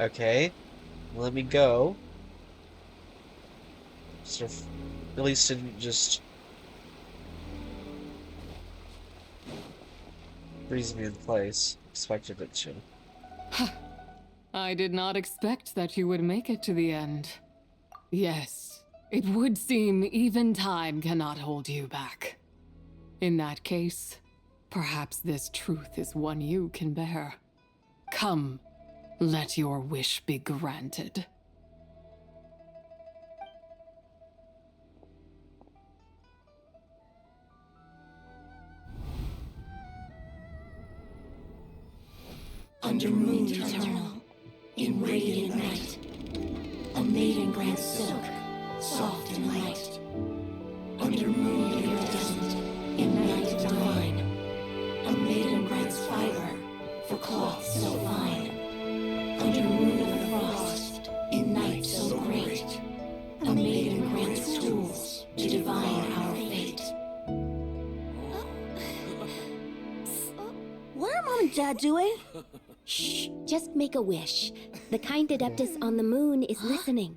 Okay, let me go. So, at least didn't just freeze me in place. Expected it to. I did not expect that you would make it to the end. Yes, it would seem even time cannot hold you back. In that case, perhaps this truth is one you can bear. Come, let your wish be granted. Under moon eternal, in radiant night, a maiden grants silk, soft and light. Under moon iridescent, in night divine, a maiden grants fiber for cloth so fine. Under moon of frost, in night so great, a maiden grants tools to divine our fate. What are Mom and Dad doing? Shh, just make a wish. The kind Adeptus on the moon is listening.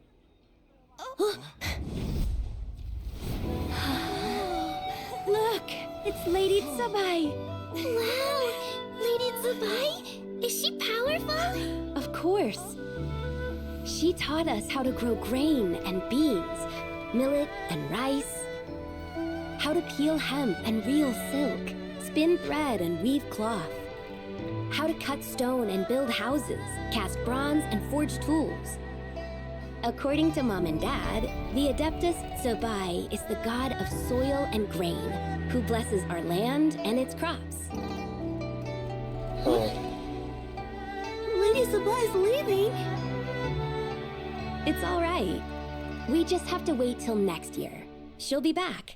Look, it's Lady Zibai. Wow, Lady Zibai? Is she powerful? Of course. She taught us how to grow grain and beans, millet and rice, how to peel hemp and reel silk, spin thread and weave cloth, how to cut stone and build houses, cast bronze and forge tools. According to Mom and Dad, the Adeptus Zibai is the god of soil and grain, who blesses our land and its crops. Lady Zibai's leaving. It's all right. We just have to wait till next year. She'll be back.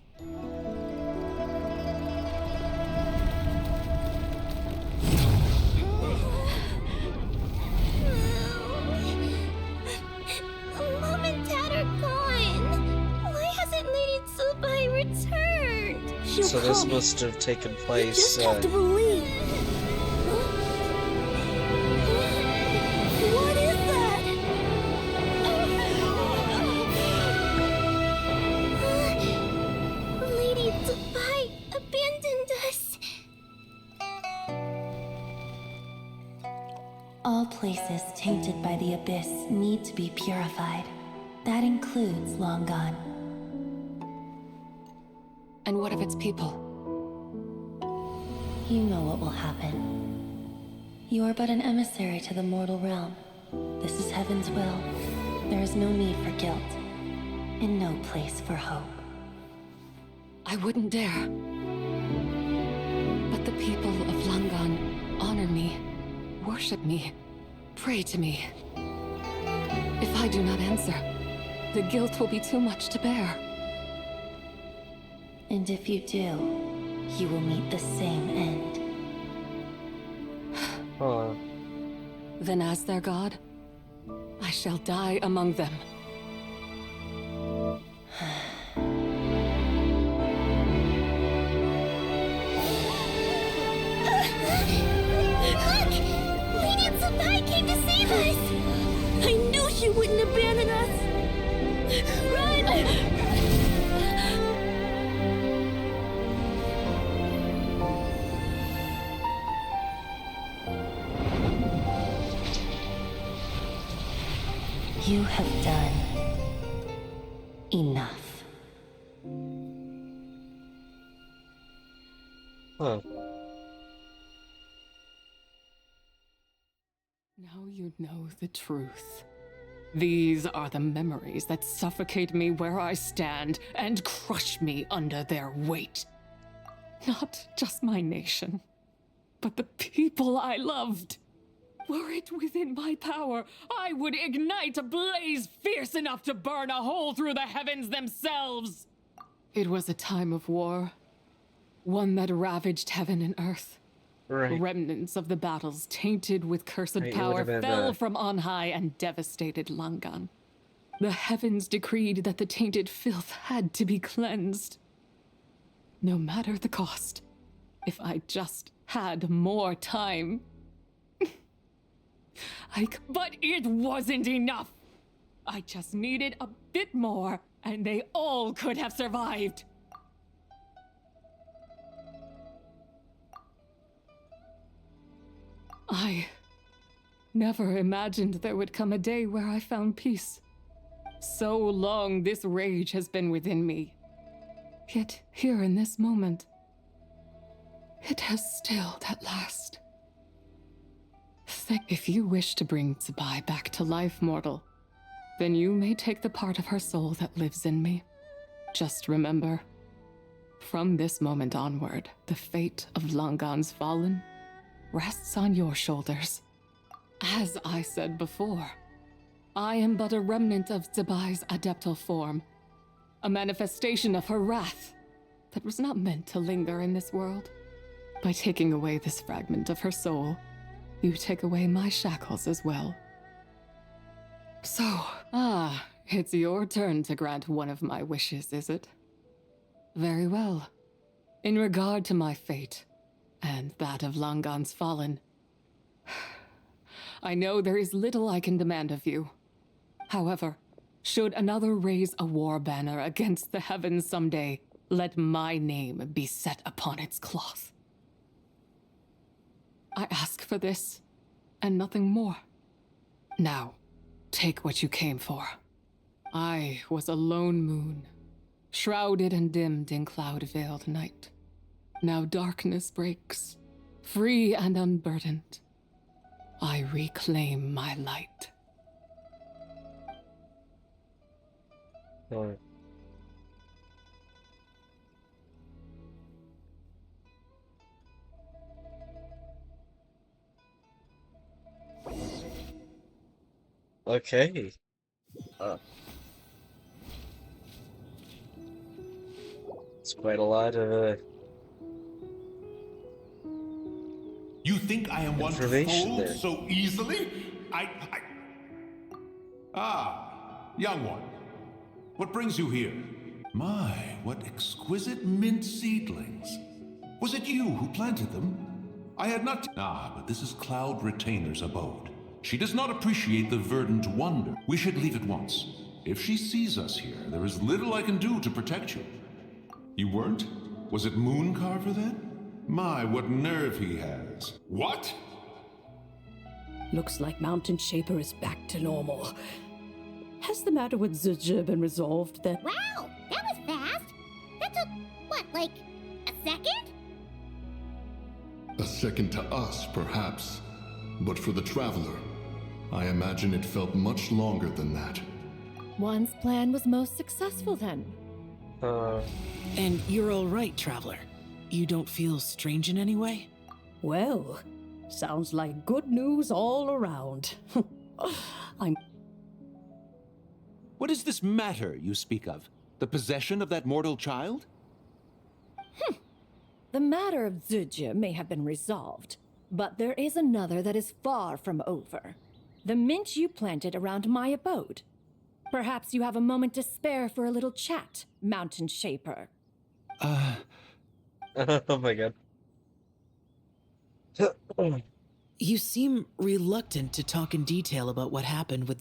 Mom and Dad are gone. Why hasn't Lady Zibai returned? So this must have taken place. You just have to believe. What is that? Lady Zibai abandoned us. All places tainted by the abyss need to be purified. That includes Long Gone. And what of its people? You know what will happen. You are but an emissary to the mortal realm. This is Heaven's will. There is no need for guilt, and no place for hope. I wouldn't dare. But the people of Langan honor me, worship me, pray to me. If I do not answer, the guilt will be too much to bear. And if you do, you will meet the same end. Then as their god, I shall die among them. you wouldn't abandon us. Run! You have done enough. Huh. Now you know the truth. These are the memories that suffocate me where I stand and crush me under their weight. Not just my nation, but the people I loved. Were it within my power, I would ignite a blaze fierce enough to burn a hole through the heavens themselves. It was a time of war, one that ravaged heaven and earth. Right. Remnants of the battles tainted with cursed power fell from on high and devastated Langan. The heavens decreed that the tainted filth had to be cleansed. No matter the cost, if I just had more time. But it wasn't enough. I just needed a bit more, and they all could have survived. I never imagined there would come a day where I found peace. So long this rage has been within me. Yet here in this moment, it has stilled at last. If you wish to bring Zibai back to life, mortal, then you may take the part of her soul that lives in me. Just remember, from this moment onward, the fate of Langan's fallen rests on your shoulders. As I said before, I am but a remnant of Zibai's adeptal form, a manifestation of her wrath that was not meant to linger in this world. By taking away this fragment of her soul, you take away my shackles as well. So, it's your turn to grant one of my wishes, is it? Very well. In regard to my fate, and that of Langan's fallen, I know there is little I can demand of you. However, should another raise a war banner against the heavens someday, let my name be set upon its cloth. I ask for this, and nothing more. Now, take what you came for. I was a lone moon, shrouded and dimmed in cloud-veiled night. Now darkness breaks, free and unburdened. I reclaim my light. Right. Okay. It's quite a lot of You think I am one to fold so easily? Young one. What brings you here? My, what exquisite mint seedlings. Was it you who planted them? I had not... but this is Cloud Retainer's abode. She does not appreciate the verdant wonder. We should leave at once. If she sees us here, there is little I can do to protect you. You weren't? Was it Mooncarver then? My, what nerve he has. What? Looks like Mountain Shaper is back to normal. Has the matter with Zibai been resolved then? Wow, that was fast. That took, what, like a second? A second to us, perhaps. But for the Traveler, I imagine it felt much longer than that. One's plan was most successful then. And you're all right, Traveler. You don't feel strange in any way? Well, sounds like good news all around. What is this matter you speak of? The possession of that mortal child? The matter of Zibai may have been resolved, but there is another that is far from over. The mint you planted around my abode. Perhaps you have a moment to spare for a little chat, Mountain Shaper. Oh my god. You seem reluctant to talk in detail about what happened with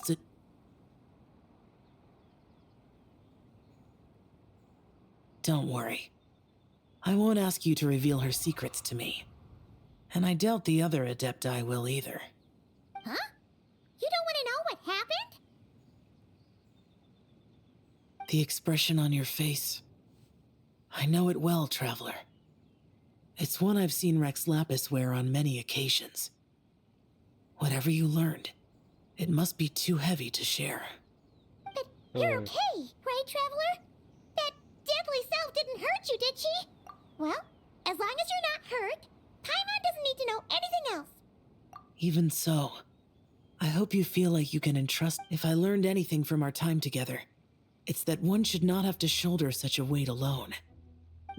Don't worry. I won't ask you to reveal her secrets to me. And I doubt the other Adepti will either. Huh? You don't want to know what happened? The expression on your face. I know it well, Traveler. It's one I've seen Rex Lapis wear on many occasions. Whatever you learned, it must be too heavy to share. But you're okay, right, Traveler? That deadly self didn't hurt you, did she? Well, as long as you're not hurt, Paimon doesn't need to know anything else. Even so, I hope you feel like you can entrust. If I learned anything from our time together, it's that one should not have to shoulder such a weight alone.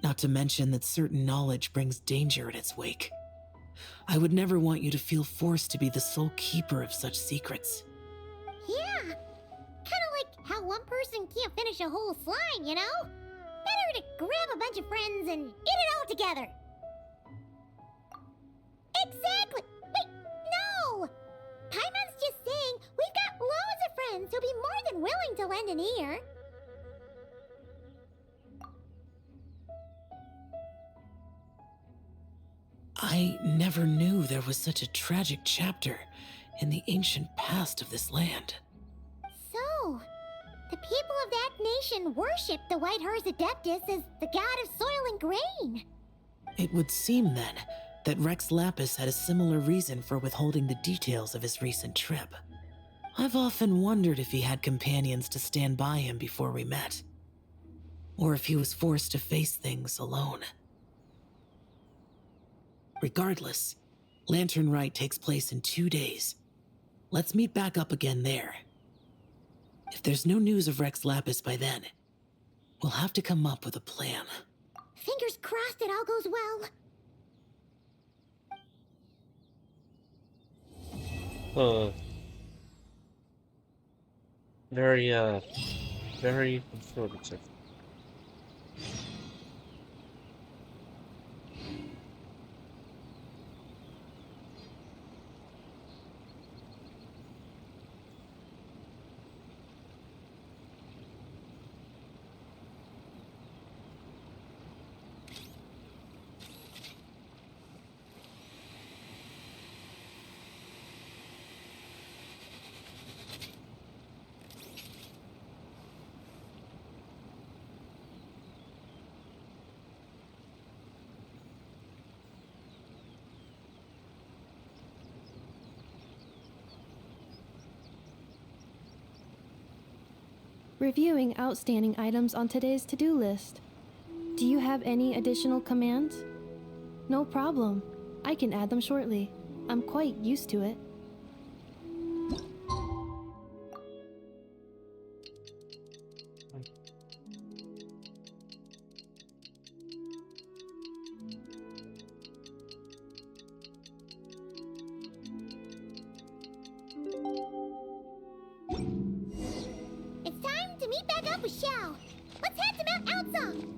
Not to mention that certain knowledge brings danger in its wake. I would never want you to feel forced to be the sole keeper of such secrets. Yeah, kind of like how one person can't finish a whole slime, you know? Better to grab a bunch of friends and eat it all together. Exactly! Wait, no! Paimon's just saying we've got loads of friends who'll be more than willing to lend an ear. I never knew there was such a tragic chapter in the ancient past of this land. So, the people of that nation worship the White Horse Adeptus as the god of soil and grain. It would seem, then, that Rex Lapis had a similar reason for withholding the details of his recent trip. I've often wondered if he had companions to stand by him before we met, or if he was forced to face things alone. Regardless, lanternrite takes place in 2 days. Let's meet back up again there. If there's no news of Rex Lapis by then, we'll have to come up with a plan. Fingers crossed it all goes well. Very informative. Reviewing outstanding items on today's to-do list. Do you have any additional commands? No problem. I can add them shortly. I'm quite used to it. It's time to meet back up with Xiao. Let's head to Mount Outsong.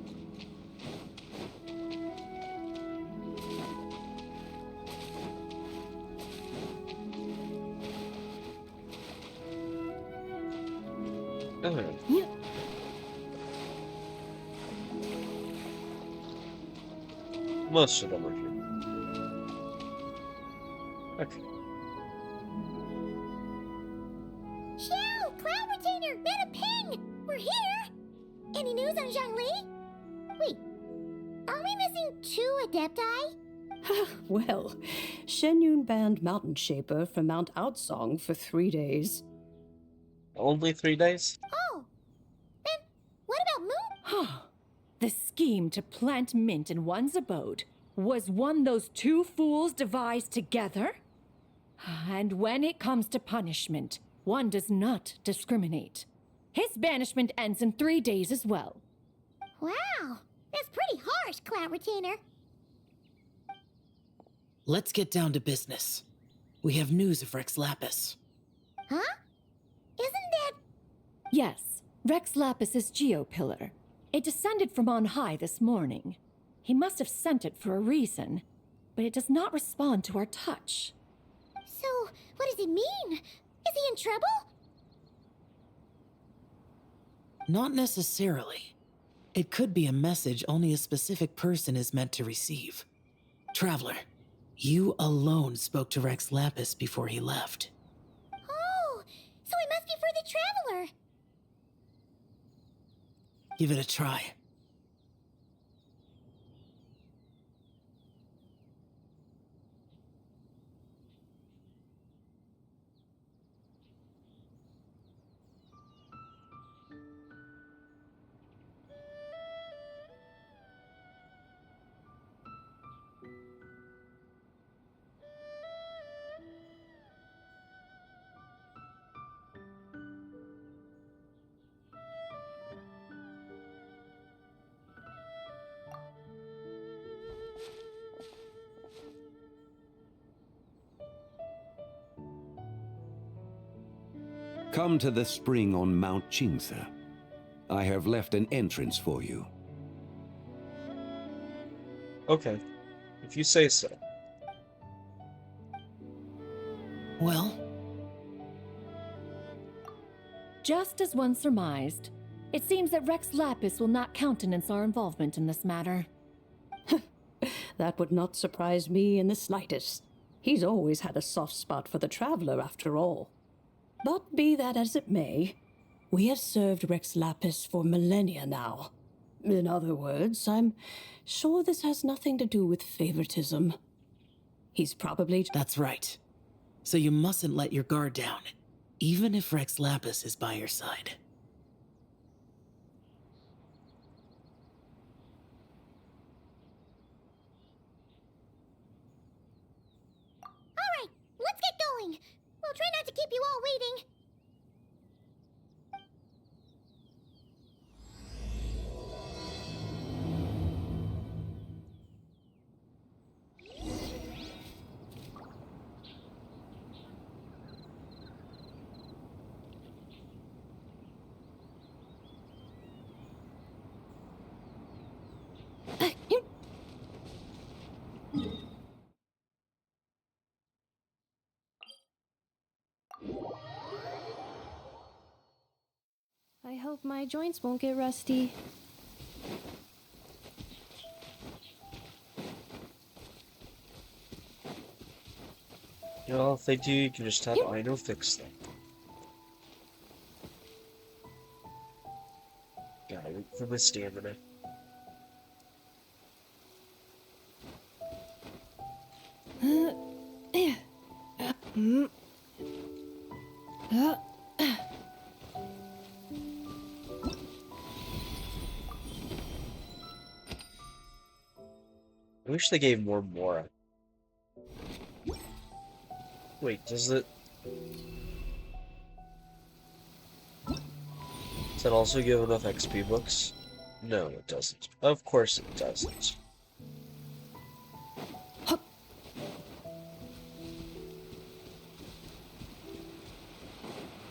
Most of them are here. Okay. Xiao, Cloud Retainer, Meta Ping! We're here! Any news on Zhongli? Wait, are we missing 2 Adepti? Well, Shenyun banned Mountain Shaper from Mount Outsong for 3 days. Only 3 days? Oh, then what about Moon? The scheme to plant mint in one's abode was one those 2 fools devised together? And when it comes to punishment, one does not discriminate. His banishment ends in 3 days as well. Wow, that's pretty harsh, Cloud Retainer. Let's get down to business. We have news of Rex Lapis. Huh? Isn't that... Yes, Rex Lapis's geopillar. It descended from on high this morning. He must have sent it for a reason, but it does not respond to our touch. So, what does it mean? Is he in trouble? Not necessarily. It could be a message only a specific person is meant to receive. Traveler, you alone spoke to Rex Lapis before he left. Oh, so it must be for the Traveler. Give it a try. Come to the spring on Mount Qingse. I have left an entrance for you. Okay, if you say so. Well? Just as one surmised, it seems that Rex Lapis will not countenance our involvement in this matter. That would not surprise me in the slightest. He's always had a soft spot for the Traveler, after all. But be that as it may, we have served Rex Lapis for millennia now. In other words, I'm sure this has nothing to do with favoritism. He's probably... That's right. So you mustn't let your guard down, even if Rex Lapis is by your side. All right, let's get going. We'll try not to keep you all waiting. I hope my joints won't get rusty. Well, if they do, you can just have Aino fix them. Gotta wait for my stamina. I wish they gave more Mora. Wait, does it... Does that also give enough XP books? No, it doesn't. Of course it doesn't.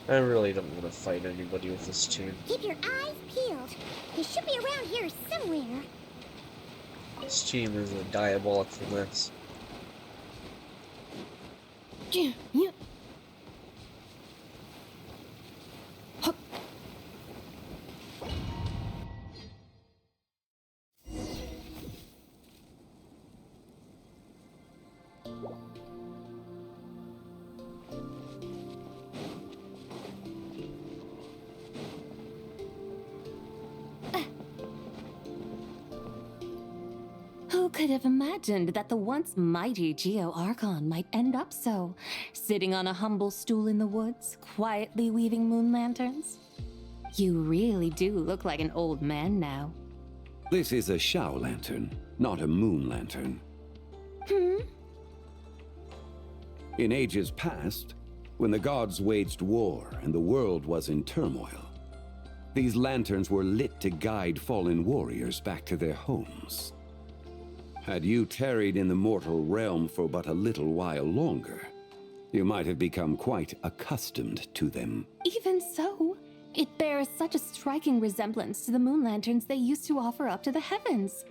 I really don't want to fight anybody with this team. Keep your eyes peeled. He should be around here somewhere. This team is a diabolical mess. Who could have imagined that the once mighty Geo Archon might end up so, sitting on a humble stool in the woods, quietly weaving moon lanterns? You really do look like an old man now. This is a Shao lantern, not a moon lantern. In ages past, when the gods waged war and the world was in turmoil, these lanterns were lit to guide fallen warriors back to their homes. Had you tarried in the mortal realm for but a little while longer, you might have become quite accustomed to them. Even so, it bears such a striking resemblance to the moon lanterns they used to offer up to the heavens.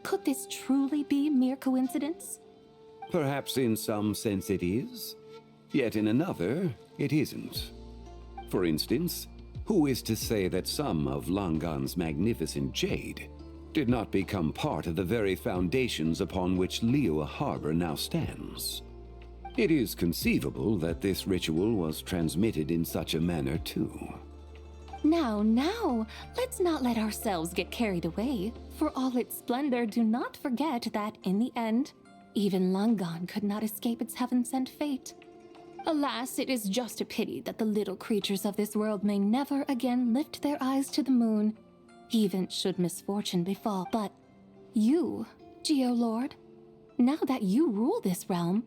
Could this truly be mere coincidence? Perhaps in some sense it is, yet in another, it isn't. For instance, Who is to say that some of Langan's magnificent jade did not become part of the very foundations upon which Liyue Harbor now stands? It is conceivable that this ritual was transmitted in such a manner too. Now, let's not let ourselves get carried away. For all its splendor, do not forget that, in the end, even Langan could not escape its heaven-sent fate. Alas, it is just a pity that the little creatures of this world may never again lift their eyes to the moon, even should misfortune befall. But you, Geolord, now that you rule this realm,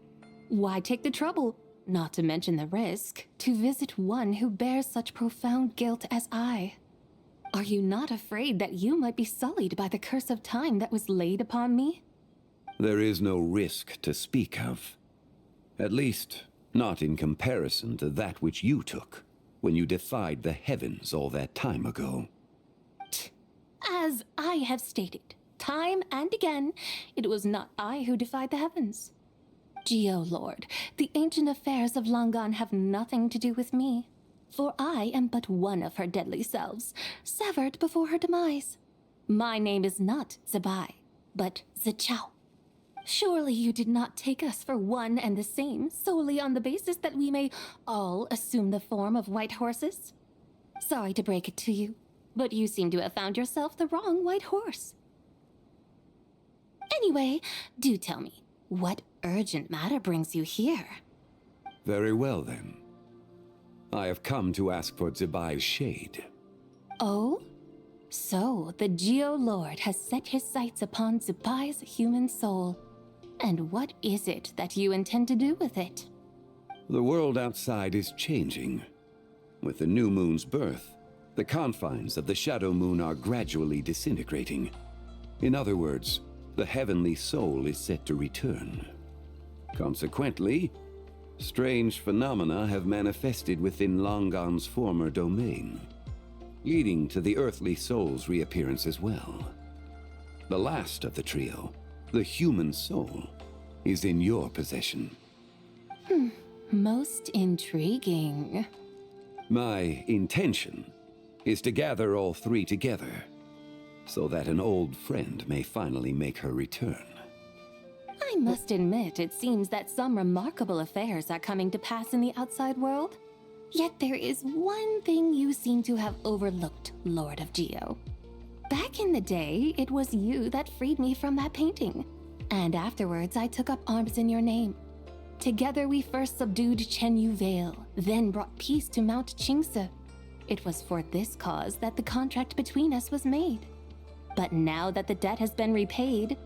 why take the trouble, not to mention the risk, to visit one who bears such profound guilt as I? Are you not afraid that you might be sullied by the curse of time that was laid upon me? There is no risk to speak of. At least, not in comparison to that which you took when you defied the heavens all that time ago. As I have stated, time and again, it was not I who defied the heavens. Geolord, the ancient affairs of Langan have nothing to do with me, for I am but one of her deadly selves, severed before her demise. My name is not Zibai, but Zichao. Surely you did not take us for one and the same, solely on the basis that we may all assume the form of white horses? Sorry to break it to you, but you seem to have found yourself the wrong white horse. Anyway, do tell me, what urgent matter brings you here? Very well, then. I have come to ask for Zibai's shade. Oh? So, the Geolord has set his sights upon Zibai's human soul. And what is it that you intend to do with it? The world outside is changing. With the new moon's birth, the confines of the Shadow Moon are gradually disintegrating. In other words, the heavenly soul is set to return. Consequently, strange phenomena have manifested within Langan's former domain, leading to the earthly soul's reappearance as well. The last of the trio, the human soul, is in your possession. Most intriguing. My intention is to gather all three together, so that an old friend may finally make her return. I must admit, it seems that some remarkable affairs are coming to pass in the outside world. Yet there is one thing you seem to have overlooked, Lord of Geo. Back in the day, it was you that freed me from that painting. And afterwards, I took up arms in your name. Together, we first subdued Chenyu Vale, then brought peace to Mount Qingse. It was for this cause that the contract between us was made. But now that the debt has been repaid,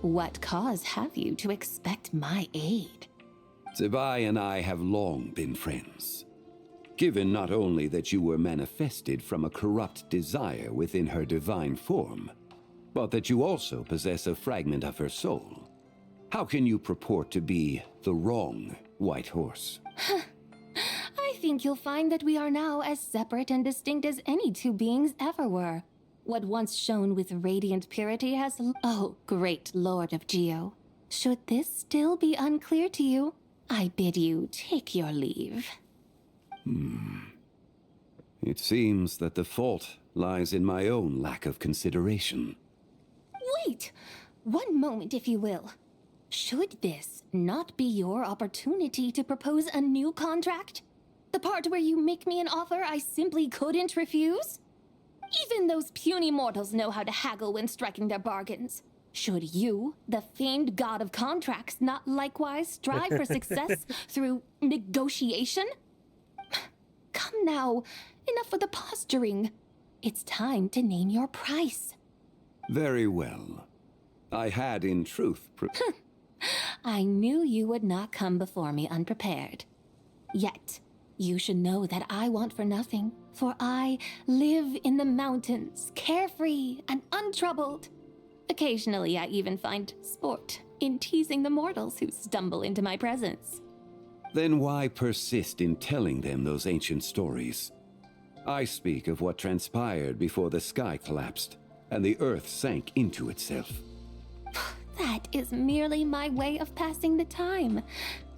what cause have you to expect my aid? Zibai and I have long been friends. Given not only that you were manifested from a corrupt desire within her divine form, but that you also possess a fragment of her soul, how can you purport to be the wrong white horse? I think you'll find that we are now as separate and distinct as any two beings ever were. What once shone with radiant purity has... Oh, great Lord of Geo. Should this still be unclear to you, I bid you take your leave. It seems that the fault lies in my own lack of consideration. Wait! One moment, if you will. Should this not be your opportunity to propose a new contract? The part where you make me an offer I simply couldn't refuse? Even those puny mortals know how to haggle when striking their bargains. Should you, the famed god of contracts, not likewise strive for success through negotiation? Come now, enough of the posturing. It's time to name your price. Very well. I had, in truth, I knew you would not come before me unprepared. Yet, you should know that I want for nothing, for I live in the mountains, carefree and untroubled. Occasionally, I even find sport in teasing the mortals who stumble into my presence. Then why persist in telling them those ancient stories? I speak of what transpired before the sky collapsed and the earth sank into itself. That is merely my way of passing the time.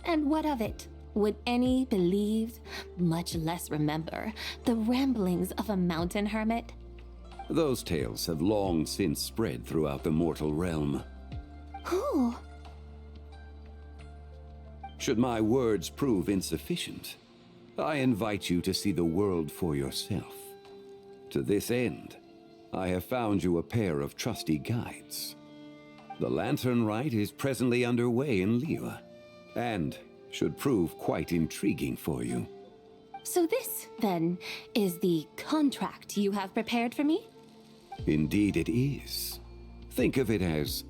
And what of it? Would any believe, much less remember, the ramblings of a mountain hermit? Those tales have long since spread throughout the mortal realm. Who? Should my words prove insufficient, I invite you to see the world for yourself. To this end, I have found you a pair of trusty guides. The lantern rite is presently underway in Liyue, and should prove quite intriguing for you. So this, then, is the contract you have prepared for me? Indeed it is. Think of it as...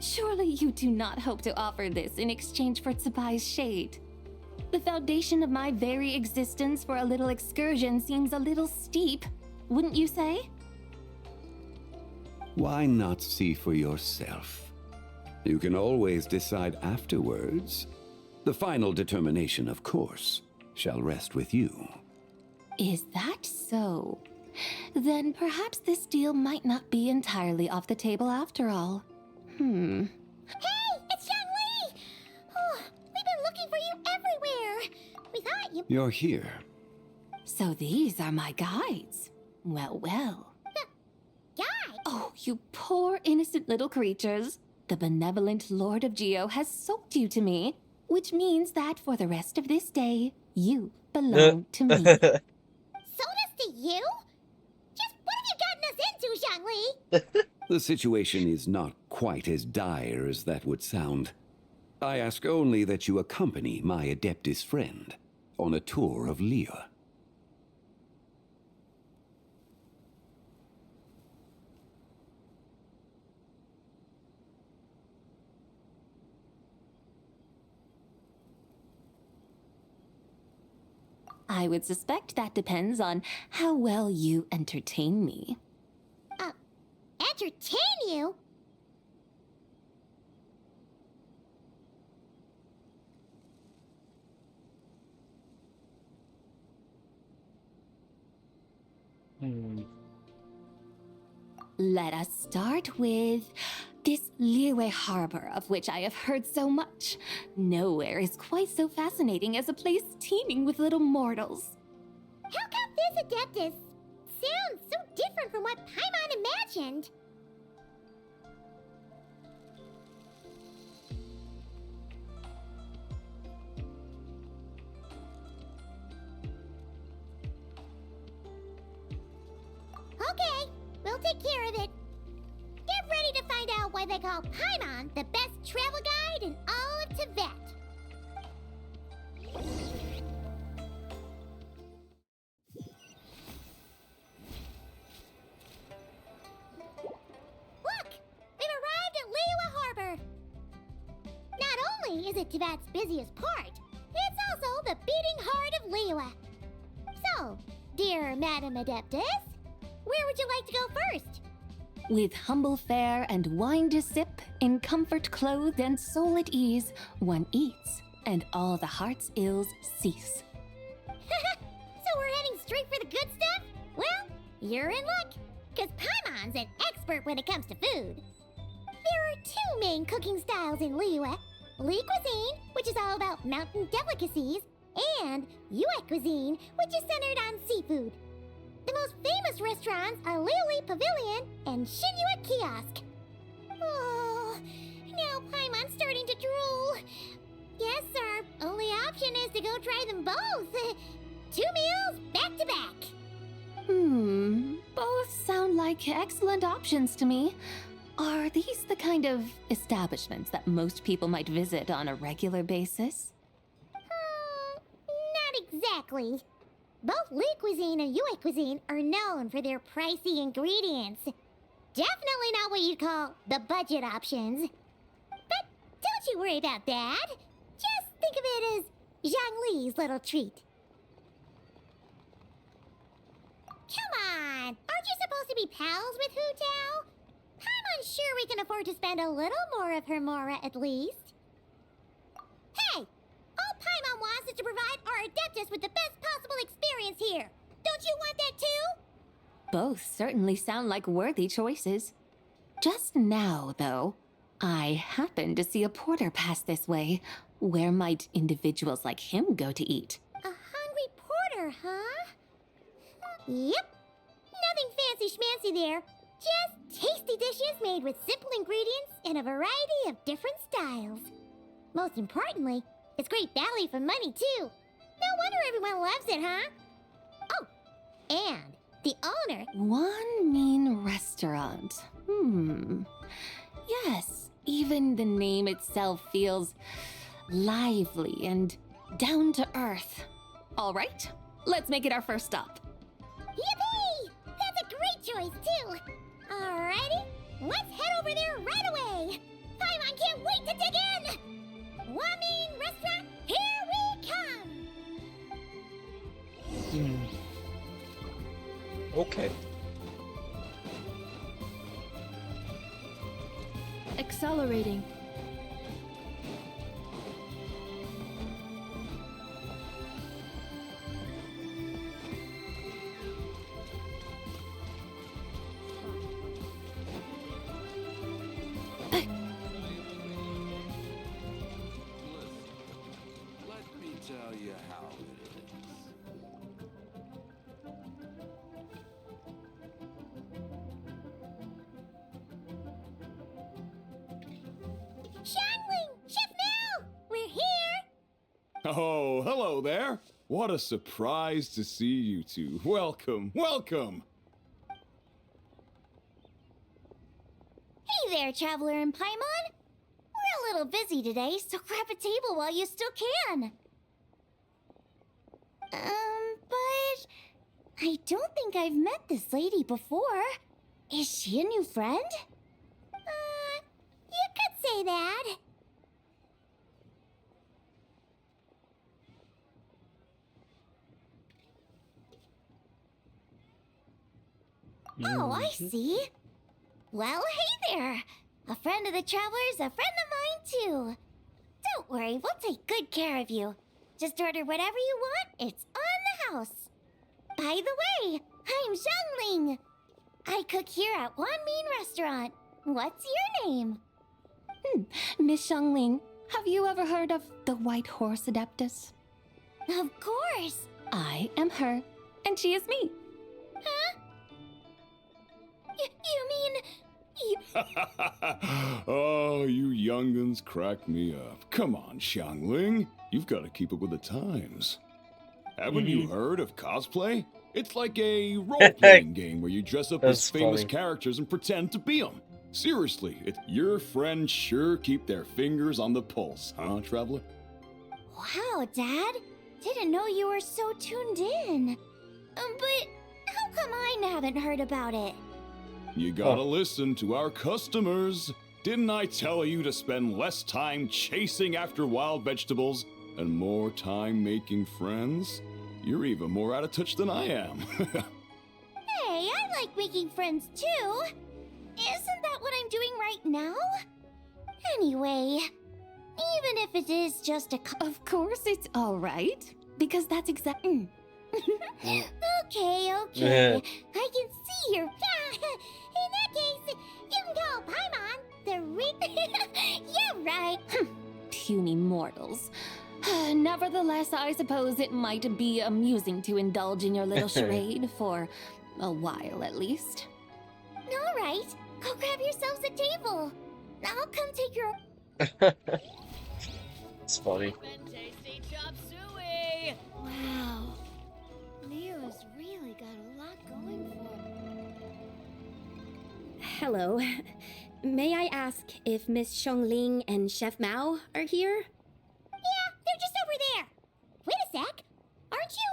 Surely you do not hope to offer this in exchange for Zibai's shade. The foundation of my very existence for a little excursion seems a little steep, wouldn't you say? Why not see for yourself? You can always decide afterwards. The final determination, of course, shall rest with you. Is that so? Then perhaps this deal might not be entirely off the table after all. Hey, it's Zhongli! Oh, we've been looking for you everywhere. We thought you... You're here. So these are my guides. Well, well. Guide? Oh, you poor innocent little creatures. The benevolent Lord of Geo has sold you to me, which means that for the rest of this day, you belong to me. Sold us to you? Just what have you gotten us into, Zhongli? The situation is not quite as dire as that would sound. I ask only that you accompany my Adeptus friend on a tour of Liyue. I would suspect that depends on how well you entertain me. Entertain you? Let us start with this Liyue harbor of which I have heard so much. Nowhere is quite so fascinating as a place teeming with little mortals. How come this Adeptus sounds so different from what Paimon imagined? Okay, we'll take care of it. Get ready to find out why they call Paimon the best travel guide in all of Tibet. Look! We've arrived at Liyue Harbor. Not only is it Tibet's busiest port, it's also the beating heart of Liyue. So, dear Madam Adeptus, where would you like to go first? With humble fare and wine to sip, in comfort clothed and soul at ease, one eats, and all the heart's ills cease. So we're heading straight for the good stuff? Well, you're in luck, because Paimon's an expert when it comes to food. There are two main cooking styles in Liyue. Li cuisine, which is all about mountain delicacies, and Yue cuisine, which is centered on seafood. The most famous restaurants are Liyue Pavilion and Shinyue Kiosk. Oh, now Paimon's starting to drool. Guess our only option is to go try them both. 2 meals back to back. Both sound like excellent options to me. Are these the kind of establishments that most people might visit on a regular basis? Not exactly. Both Li cuisine and Yue cuisine are known for their pricey ingredients. Definitely not what you'd call the budget options. But don't you worry about that. Just think of it as Zhongli's little treat. Come on! Aren't you supposed to be pals with Hu Tao? I'm unsure we can afford to spend a little more of her mora at least. Hey! All Paimon wants is to provide our Adeptus with the best possible experience here. Don't you want that too? Both certainly sound like worthy choices. Just now, though, I happened to see a porter pass this way. Where might individuals like him go to eat? A hungry porter, huh? Yep. Nothing fancy schmancy there. Just tasty dishes made with simple ingredients in a variety of different styles. Most importantly, it's great value for money, too. No wonder everyone loves it, huh? Oh, and the owner... One mean restaurant. Yes, even the name itself feels lively and down to earth. All right, let's make it our first stop. Yippee! That's a great choice, too. Alrighty, let's head over there right away. Paimon can't wait to dig in. One mean restaurant, here we come. Okay. Accelerating. Let me tell you how it is. Xiangling! Chef Mel! We're here! Oh, hello there. What a surprise to see you two. Welcome, welcome. Hey there, Traveler and Paimon. We're a little busy today, so grab a table while you still can. But I don't think I've met this lady before. Is she a new friend? You could say that. Oh, I see. Well, hey there. A friend of the Traveler's a friend of mine, too. Don't worry, we'll take good care of you. Just order whatever you want, it's on the house. By the way, I'm Xiangling. I cook here at One Mean Restaurant. What's your name? Miss Xiangling, have you ever heard of the White Horse Adeptus? Of course. I am her, and she is me. Huh? You mean... Oh, you young'uns crack me up. Come on, Xiangling. You've got to keep up with the times. Haven't you heard of cosplay? It's like a role-playing game where you dress up as famous characters and pretend to be them. Seriously, your friends sure keep their fingers on the pulse, huh, Traveler? Wow, Dad. Didn't know you were so tuned in. But how come I haven't heard about it? You gotta listen to our customers. Didn't I tell you to spend less time chasing after wild vegetables and more time making friends? You're even more out of touch than I am. Hey, I like making friends too. Isn't that what I'm doing right now? Anyway, even if it is just a... Of course it's all right, because that's exactly... Okay. I can see your... In that case, you can call Paimon the You're right. Puny mortals. Nevertheless, I suppose it might be amusing to indulge in your little charade for a while at least. All right, go grab yourselves a table. I'll come take your... It's funny. Wow. Leo's really got a lot going for him. Hello. May I ask if Miss Xiangling and Chef Mao are here? Yeah, they're just over there. Wait a sec. Aren't you?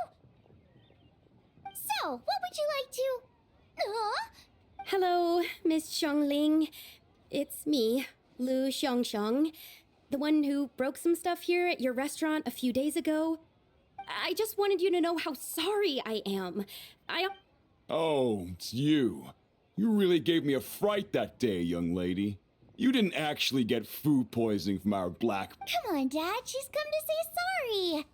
So, what would you like to... Hello, Miss Xiangling. It's me, Lu Xiangxiang, the one who broke some stuff here at your restaurant a few days ago. I just wanted you to know how sorry I am. Oh, it's you. You really gave me a fright that day, young lady. You didn't actually get food poisoning from our black... Come on, Dad. She's come to say sorry.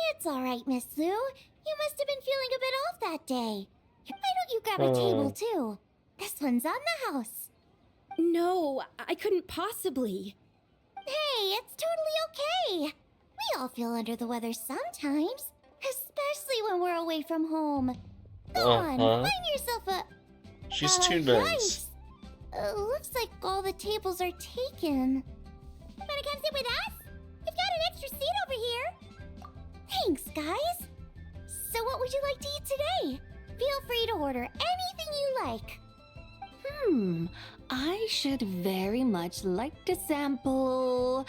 It's all right, Miss Lu. You must have been feeling a bit off that day. Why don't you grab a table, too? This one's on the house. No, I couldn't possibly. Hey, it's totally okay. We all feel under the weather sometimes, especially when we're away from home. Go on, find yourself a... She's too nice. Looks like all the tables are taken. Wanna come sit with us? We've got an extra seat over here. Thanks, guys. So what would you like to eat today? Feel free to order anything you like. I should very much like to sample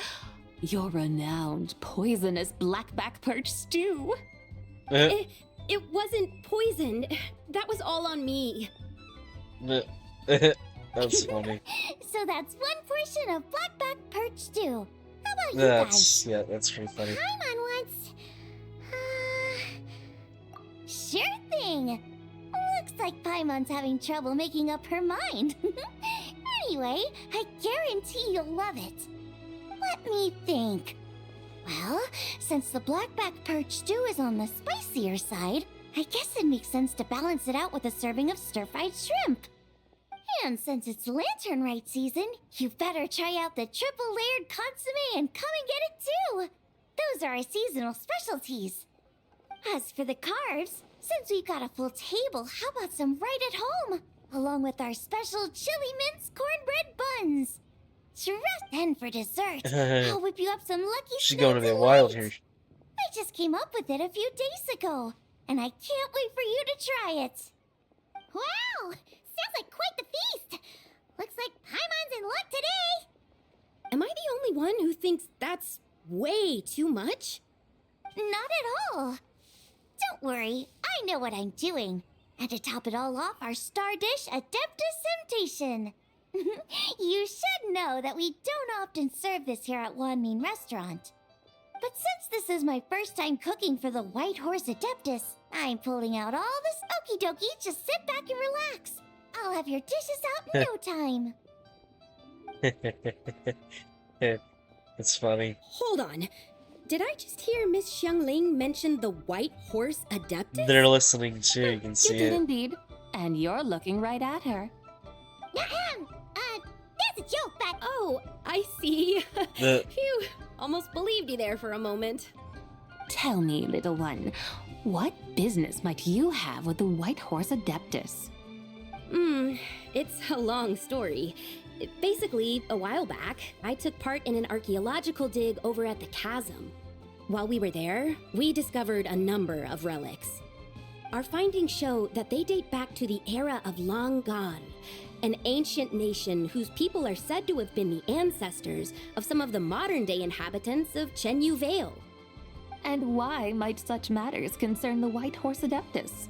your renowned poisonous blackback perch stew. It wasn't poisoned. That was all on me. That's funny. So that's one portion of blackback perch stew. How about you guys? Yeah, that's pretty funny. Paimon wants... Sure thing. Looks like Paimon's having trouble making up her mind. Anyway, I guarantee you'll love it. Let me think. Well, since the blackback perch stew is on the spicier side, I guess it makes sense to balance it out with a serving of stir-fried shrimp. And since it's lanternrite season, you better try out the triple-layered consommé and come and get it too. Those are our seasonal specialties. As for the carbs, since we've got a full table, how about some right at home? Along with our special chili mince cornbread buns. Then for dessert, I'll whip you up some Lucky She's Snow going a bit wild Delight. here. I just came up with it a few days ago, and I can't wait for you to try it. Wow! Sounds like quite the feast. Looks like Paimon's in luck today. Am I the only one who thinks that's way too much? Not at all. Don't worry, I know what I'm doing. And to top it all off, our star dish, Adeptus Temptation. You should know that we don't often serve this here at Wanmin Restaurant. But since this is my first time cooking for the White Horse Adeptus, I'm pulling out all this okie dokie. Just sit back and relax. I'll have your dishes out in no time. It's funny. Hold on. Did I just hear Miss Xiangling mention the White Horse Adeptus? They're listening too, you can see You did it. indeed, and you're looking right at her. That's a joke, but... Oh, I see. The- Phew, almost believed you there for a moment. Tell me, little one, what business might you have with the White Horse Adeptus? It's a long story. Basically, a while back, I took part in an archaeological dig over at the chasm. While we were there, we discovered a number of relics. Our findings show that they date back to the era of Long Gone, an ancient nation whose people are said to have been the ancestors of some of the modern-day inhabitants of Chenyu Vale. And why might such matters concern the White Horse Adeptus?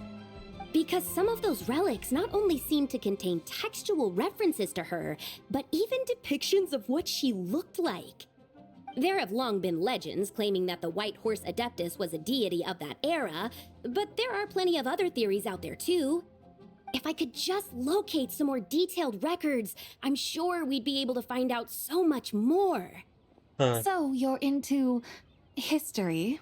Because some of those relics not only seem to contain textual references to her, but even depictions of what she looked like. There have long been legends claiming that the White Horse Adeptus was a deity of that era, but there are plenty of other theories out there too. If I could just locate some more detailed records, I'm sure we'd be able to find out so much more. So you're into history?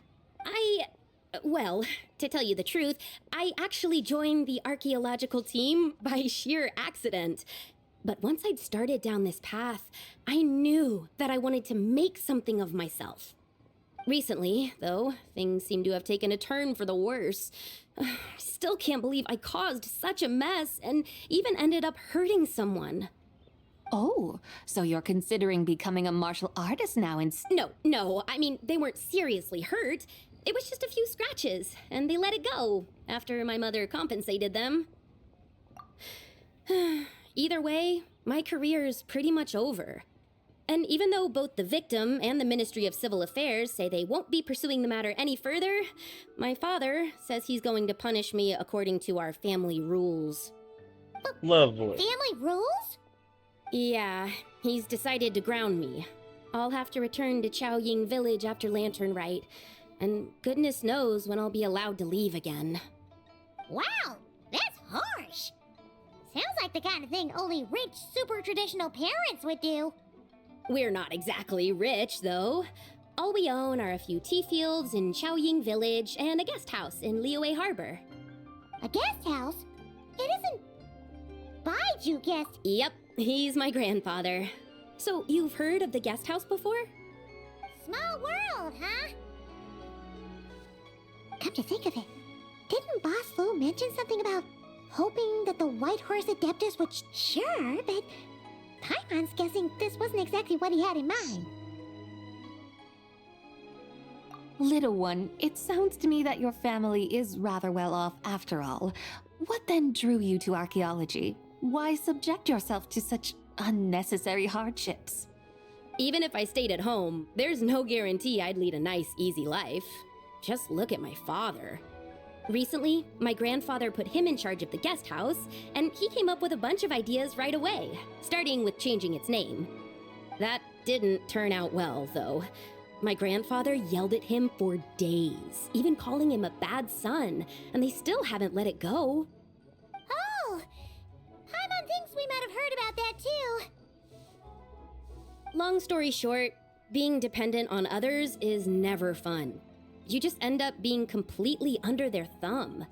Well, to tell you the truth, I actually joined the archaeological team by sheer accident. But once I'd started down this path, I knew that I wanted to make something of myself. Recently, though, things seem to have taken a turn for the worse. I still can't believe I caused such a mess and even ended up hurting someone. Oh, so you're considering becoming a martial artist now No, I mean, they weren't seriously hurt. It was just a few scratches, and they let it go after my mother compensated them. Either way, my career's pretty much over. And even though both the victim and the Ministry of Civil Affairs say they won't be pursuing the matter any further, my father says he's going to punish me according to our family rules. Lovely. Family rules? Yeah, he's decided to ground me. I'll have to return to Chaoying Village after lanternrite, and goodness knows when I'll be allowed to leave again. Wow, that's harsh. Sounds like the kind of thing only rich, super traditional parents would do. We're not exactly rich, though. All we own are a few tea fields in Chaoying Village and a guest house in Liyue Harbor. A guest house? It isn't by told you guessed. Yep, he's my grandfather. So, you've heard of the guest house before? Small world, huh? Come to think of it, didn't Boss Lou mention something about hoping that the White Horse Adeptus would... Sure, but Paimon's guessing this wasn't exactly what he had in mind. Little one, it sounds to me that your family is rather well off after all. What then drew you to archaeology? Why subject yourself to such unnecessary hardships? Even if I stayed at home, there's no guarantee I'd lead a nice, easy life. Just look at my father. Recently, my grandfather put him in charge of the guest house, and he came up with a bunch of ideas right away, starting with changing its name. That didn't turn out well, though. My grandfather yelled at him for days, even calling him a bad son, and they still haven't let it go. Oh! Paimon thinks we might have heard about that too. Long story short, being dependent on others is never fun. You just end up being completely under their thumb.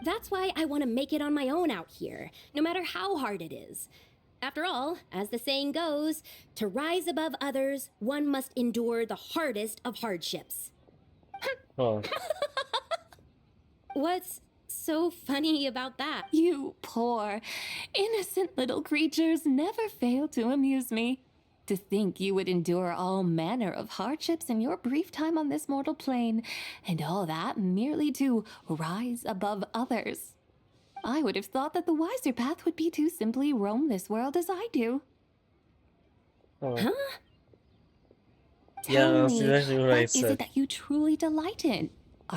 That's why I want to make it on my own out here, no matter how hard it is. After all, as the saying goes, to rise above others, one must endure the hardest of hardships. Oh. What's so funny about that? You poor, innocent little creatures never fail to amuse me. To think you would endure all manner of hardships in your brief time on this mortal plane, and all that merely to rise above others. I would have thought that the wiser path would be to simply roam this world as I do. Oh. Huh? Yeah, Tell that's me, exactly what I what is said. it that you truly delight in?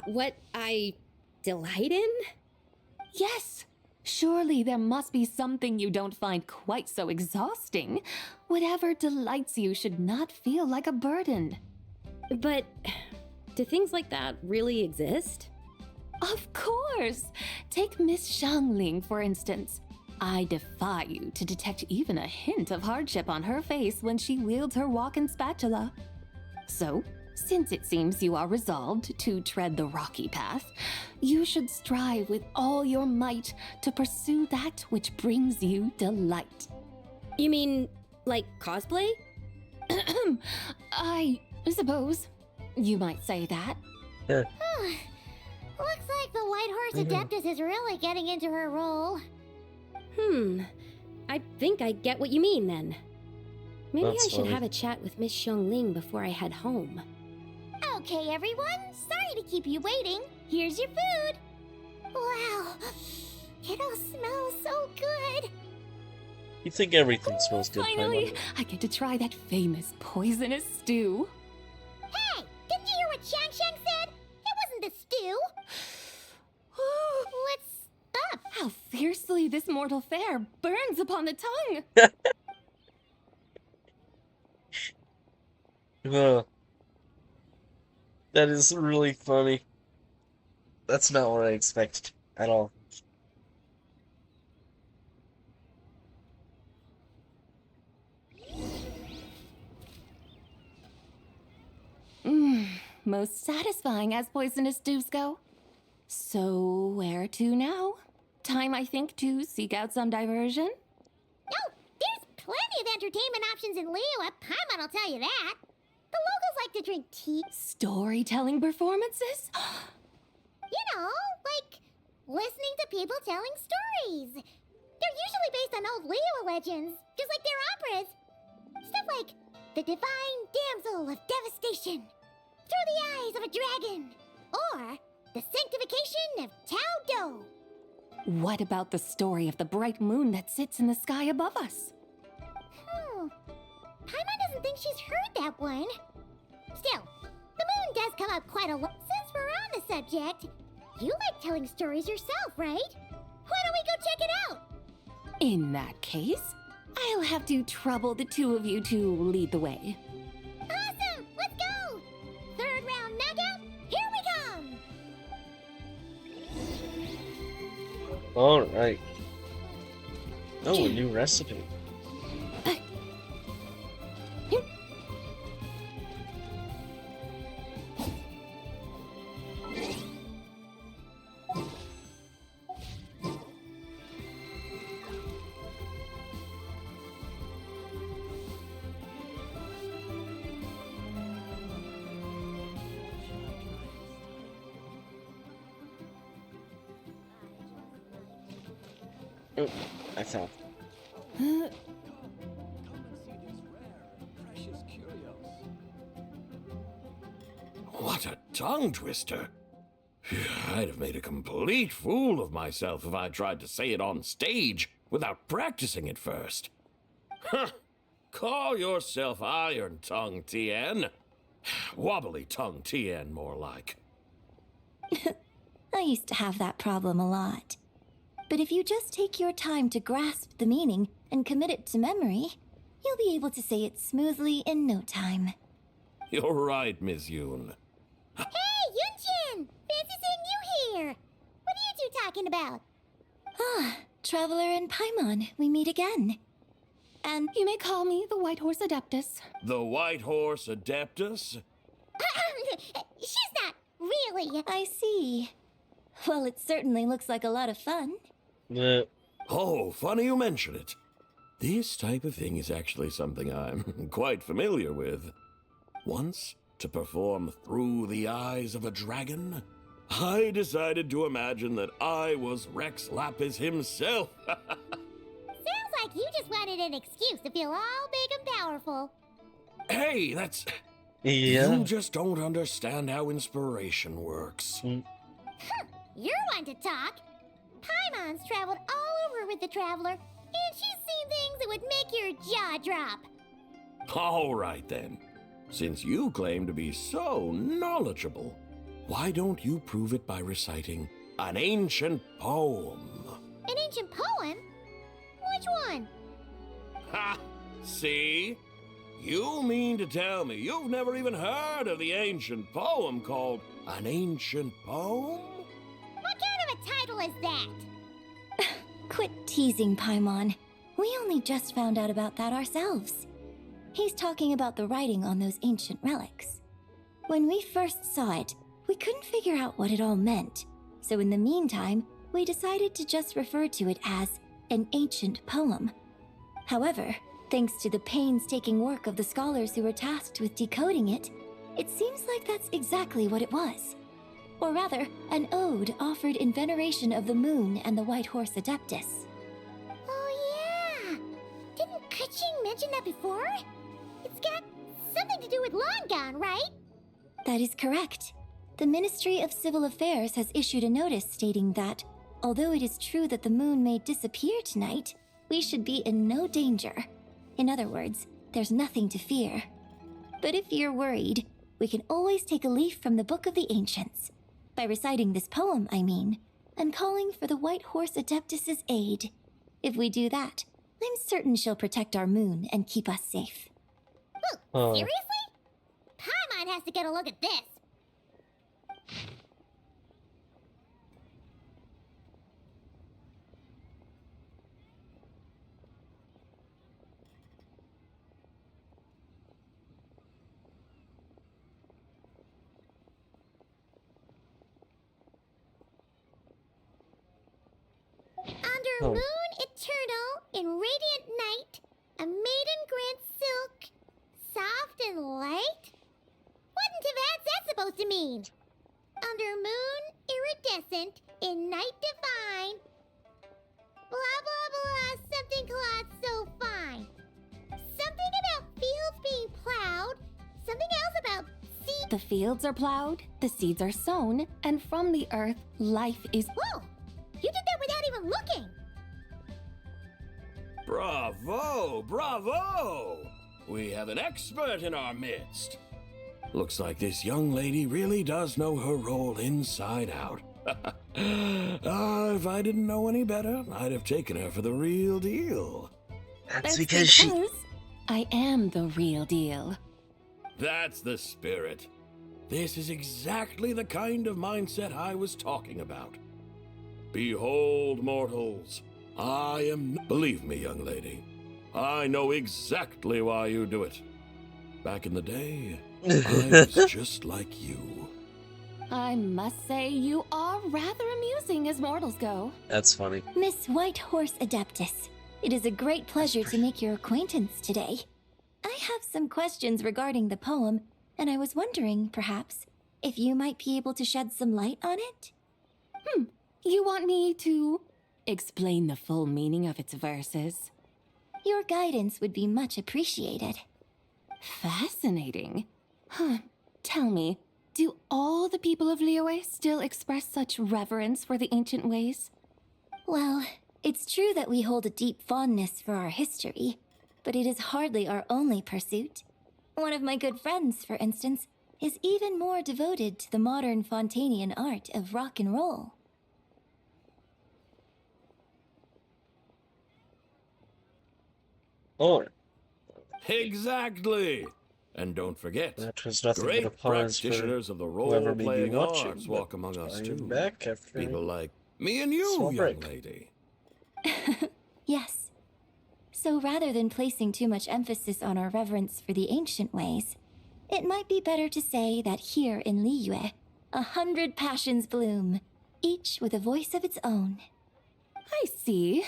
What I delight in? Yes. Surely there must be something you don't find quite so exhausting. Whatever delights you should not feel like a burden. But do things like that really exist? Of course! Take Miss Xiangling, for instance. I defy you to detect even a hint of hardship on her face when she wields her walking spatula. So, since it seems you are resolved to tread the rocky path, you should strive with all your might to pursue that which brings you delight. You mean, like cosplay? I suppose you might say that. Looks like the White Horse Adeptus is really getting into her role. I think I get what you mean then. Maybe That's I should funny. have a chat with Miss Xiangling before I head home. Okay, everyone. Sorry to keep you waiting. Here's your food. Wow. It all smells so good. You think everything smells good, Finally, Paimon? I get to try that famous poisonous stew. Hey, didn't you hear what Shang Shang said? It wasn't the stew. What's up? How fiercely this mortal fare burns upon the tongue. That is really funny. That's not what I expected at all. Most satisfying as poisonous stews go. So, where to now? Time, I think, to seek out some diversion? No, there's plenty of entertainment options in Liyue. Paimon will tell you that. The locals like to drink tea. Storytelling performances? You know, like listening to people telling stories. They're usually based on old Liyue legends, just like their operas. Stuff like The Divine Damsel of Devastation, Through the Eyes of a Dragon, or The Sanctification of Tao Do. What about the story of the bright moon that sits in the sky above us? Paimon doesn't think she's heard that one. Still, the moon does come up quite a lot. Since we're on the subject, you like telling stories yourself, right? Why don't we go check it out? In that case, I'll have to trouble the two of you to lead the way. Awesome! Let's go! Third round knockout, here we come! Alright. Oh, a new recipe. Oh, I fell. What a tongue twister! I'd have made a complete fool of myself if I tried to say it on stage without practicing it first. Huh. Call yourself Iron Tongue, Tien. Wobbly Tongue, Tien, more like. I used to have that problem a lot. But if you just take your time to grasp the meaning and commit it to memory, you'll be able to say it smoothly in no time. You're right, Miss Yoon. Hey, Yunchin! Fancy seeing you here! What are you two talking about? Ah, Traveler and Paimon, we meet again. And you may call me the White Horse Adeptus. The White Horse Adeptus? She's not really. I see. Well, it certainly looks like a lot of fun. Oh, funny you mention it. This type of thing is actually something I'm quite familiar with. Once, to perform Through the Eyes of a Dragon, I decided to imagine that I was Rex Lapis himself. Sounds like you just wanted an excuse to feel all big and powerful. Hey, that's... Yeah. You just don't understand how inspiration works. You're one to talk. Paimon's traveled all over with the Traveler, and she's seen things that would make your jaw drop. All right, then. Since you claim to be so knowledgeable, why don't you prove it by reciting an ancient poem? An ancient poem? Which one? Ha! See? You mean to tell me you've never even heard of the ancient poem called An Ancient Poem? What kind of a title is that? Quit teasing, Paimon. We only just found out about that ourselves. He's talking about the writing on those ancient relics. When we first saw it, we couldn't figure out what it all meant. So in the meantime, we decided to just refer to it as an ancient poem. However, thanks to the painstaking work of the scholars who were tasked with decoding it, it seems like that's exactly what it was. Or rather, an ode offered in veneration of the moon and the White Horse Adeptus. Oh yeah! Didn't Kuching mention that before? It's got something to do with Longon, right? That is correct. The Ministry of Civil Affairs has issued a notice stating that, although it is true that the moon may disappear tonight, we should be in no danger. In other words, there's nothing to fear. But if you're worried, we can always take a leaf from the Book of the Ancients. By reciting this poem, I mean, and calling for the White Horse Adeptus's aid. If we do that, I'm certain she'll protect our moon and keep us safe. Seriously? Paimon has to get a look at this. Under moon eternal, in radiant night, a maiden grants silk, soft and light? What in Tibet's that supposed to mean? Under moon iridescent, in night divine, blah blah blah, something cloth so fine. Something about fields being plowed, something else about seed. The fields are plowed, the seeds are sown, and from the earth, life is... Whoa! You did that without even looking! Bravo! Bravo! We have an expert in our midst. Looks like this young lady really does know her role inside out. If I didn't know any better, I'd have taken her for the real deal. That's because I am the real deal. That's the spirit. This is exactly the kind of mindset I was talking about. Behold, mortals, I am... Believe me, young lady, I know exactly why you do it. Back in the day, I was just like you. I must say, you are rather amusing as mortals go. That's funny. Miss White Horse Adeptus, it is a great pleasure to make your acquaintance today. I have some questions regarding the poem, and I was wondering, perhaps, if you might be able to shed some light on it? You want me to explain the full meaning of its verses? Your guidance would be much appreciated. Fascinating. Huh. Tell me, do all the people of Liyue still express such reverence for the ancient ways? Well, it's true that we hold a deep fondness for our history, but it is hardly our only pursuit. One of my good friends, for instance, is even more devoted to the modern Fontanian art of rock and roll. Oh. Exactly. And don't forget, That was nothing but great a pause for practitioners of the whoever may be role-playing watching, arts but walk among us I'm too. back after People like me and you, small young break. lady. Yes. So rather than placing too much emphasis on our reverence for the ancient ways, it might be better to say that here in Liyue, 100 passions bloom, each with a voice of its own. I see.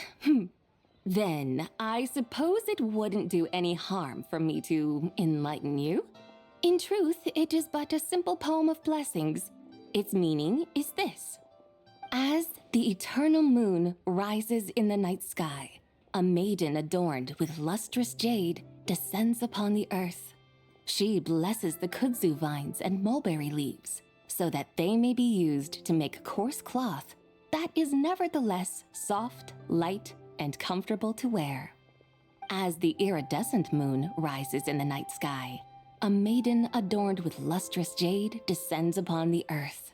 Then, I suppose it wouldn't do any harm for me to enlighten you. In truth, it is but a simple poem of blessings. Its meaning is this. As the eternal moon rises in the night sky, a maiden adorned with lustrous jade descends upon the earth. She blesses the kudzu vines and mulberry leaves, so that they may be used to make coarse cloth that is nevertheless soft, light, and comfortable to wear. As the iridescent moon rises in the night sky, a maiden adorned with lustrous jade descends upon the earth.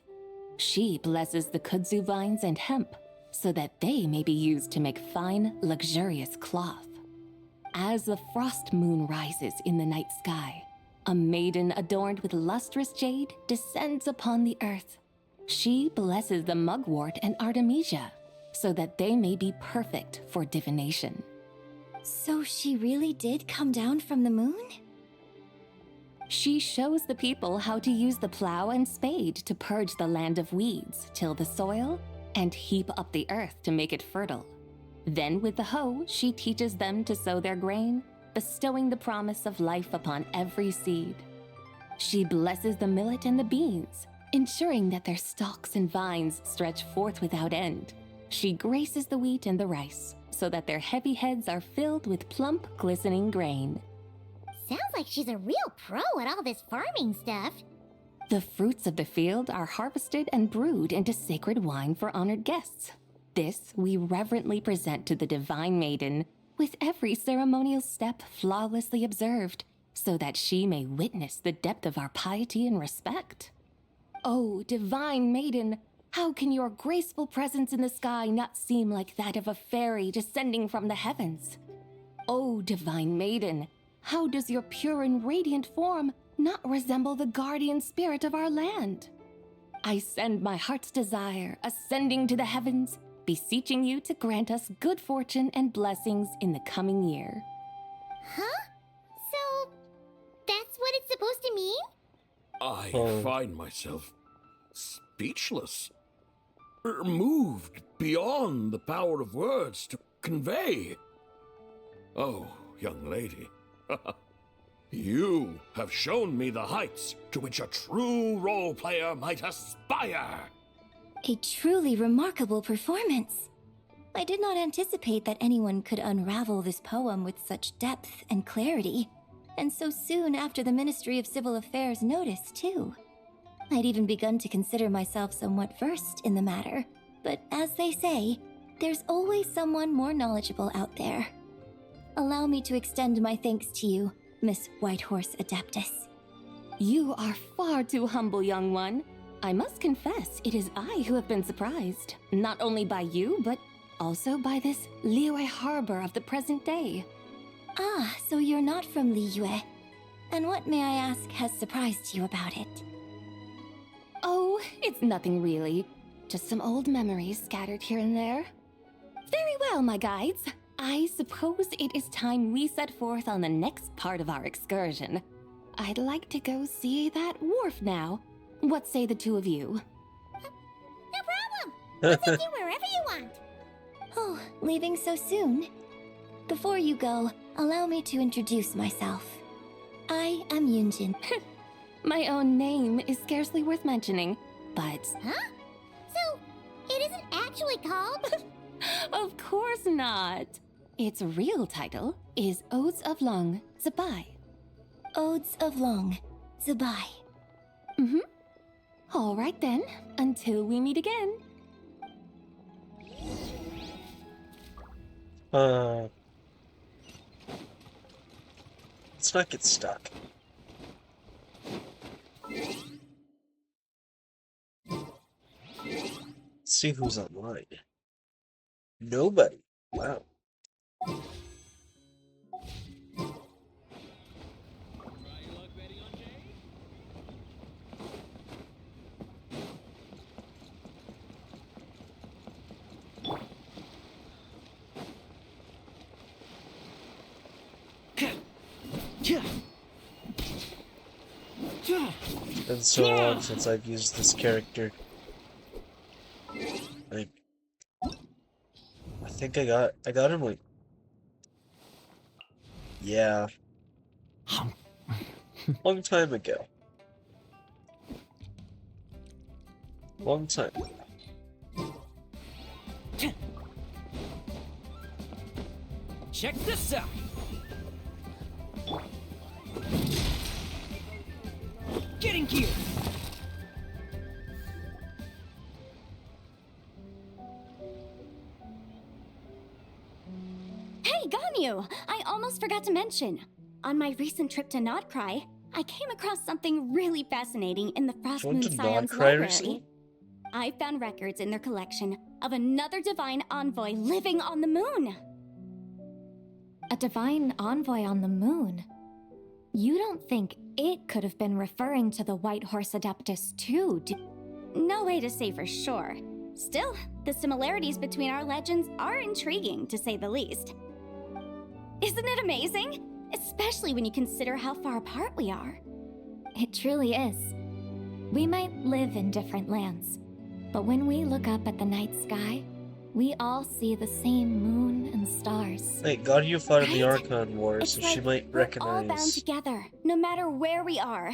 She blesses the kudzu vines and hemp, so that they may be used to make fine, luxurious cloth. As the frost moon rises in the night sky, a maiden adorned with lustrous jade descends upon the earth. She blesses the mugwort and artemisia, so that they may be perfect for divination. So she really did come down from the moon? She shows the people how to use the plow and spade to purge the land of weeds, till the soil, and heap up the earth to make it fertile. Then with the hoe, she teaches them to sow their grain, bestowing the promise of life upon every seed. She blesses the millet and the beans, ensuring that their stalks and vines stretch forth without end. She graces the wheat and the rice, so that their heavy heads are filled with plump, glistening grain. Sounds like she's a real pro at all this farming stuff. The fruits of the field are harvested and brewed into sacred wine for honored guests. This we reverently present to the divine maiden, with every ceremonial step flawlessly observed, so that she may witness the depth of our piety and respect. Oh, divine maiden, how can your graceful presence in the sky not seem like that of a fairy descending from the heavens? Oh, divine maiden, how does your pure and radiant form not resemble the guardian spirit of our land? I send my heart's desire, ascending to the heavens, beseeching you to grant us good fortune and blessings in the coming year. Huh? So, that's what it's supposed to mean? I find myself speechless, moved beyond the power of words to convey. Oh, young lady, you have shown me the heights to which a true role player might aspire. A truly remarkable performance. I did not anticipate that anyone could unravel this poem with such depth and clarity, and so soon after the Ministry of Civil Affairs notice, too. I'd even begun to consider myself somewhat versed in the matter, but as they say, there's always someone more knowledgeable out there. Allow me to extend my thanks to you, Miss Whitehorse Adeptus. You are far too humble, young one. I must confess, it is I who have been surprised, not only by you, but also by this Liyue harbor of the present day. Ah, so you're not from Liyue. And what, may I ask, has surprised you about it? Oh, it's nothing really. Just some old memories scattered here and there. Very well, my guides. I suppose it is time we set forth on the next part of our excursion. I'd like to go see that wharf now. What say the two of you? No problem! We'll take you wherever you want. Oh, leaving so soon? Before you go, allow me to introduce myself. I am Yunjin. My own name is scarcely worth mentioning, but... Huh? So, it isn't actually called? Of course not. Its real title is Odes of Long, Zibai. Odes of Long, Zibai. Mm-hmm. All right then, until we meet again. Let's not get stuck. Let's see who's online. Nobody. Wow. It's been so long since I've used this character. Like, I think I got him like, yeah, long time ago. Long time ago. Check this out. Getting gear. Hey, Ganyu! I almost forgot to mention. On my recent trip to Nodcry, I came across something really fascinating in the Frost Moon Scion's library. I found records in their collection of another divine envoy living on the moon. A divine envoy on the moon? You don't think it could have been referring to the White Horse Adeptus too, do— No way to say for sure. Still, the similarities between our legends are intriguing, to say the least. Isn't it amazing? Especially when you consider how far apart we are. It truly is. We might live in different lands, but when we look up at the night sky, we all see the same moon and stars. Wait, Ganyu fought in the Archon War, It's so like she might we're all bound recognize. together, no matter where we are.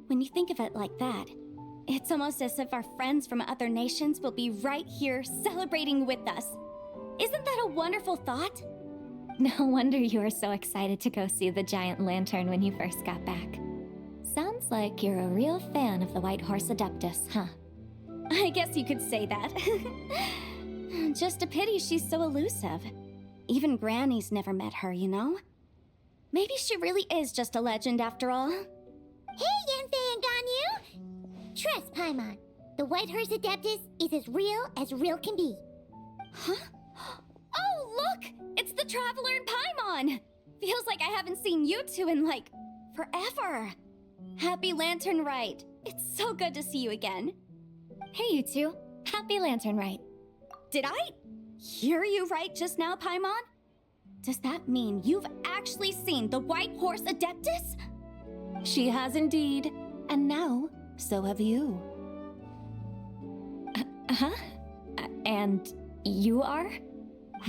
When you think of it like that, it's almost as if our friends from other nations will be right here celebrating with us. Isn't that a wonderful thought? No wonder you were so excited to go see the giant lantern when you first got back. Sounds like you're a real fan of the White Horse Adeptus, huh? I guess you could say that. Just a pity she's so elusive. Even Granny's never met her, you know? Maybe she really is just a legend after all. Hey, Yanfei and Ganyu! Trust Paimon. The White Horse Adeptus is as real can be. Huh? Oh, look! It's the Traveler and Paimon! Feels like I haven't seen you two in, like, forever. Happy lanternrite. It's so good to see you again. Hey, you two. Happy lanternrite. Did I hear you right just now, Paimon? Does that mean you've actually seen the White Horse Adeptus? She has indeed, and now so have you. Huh? And you are?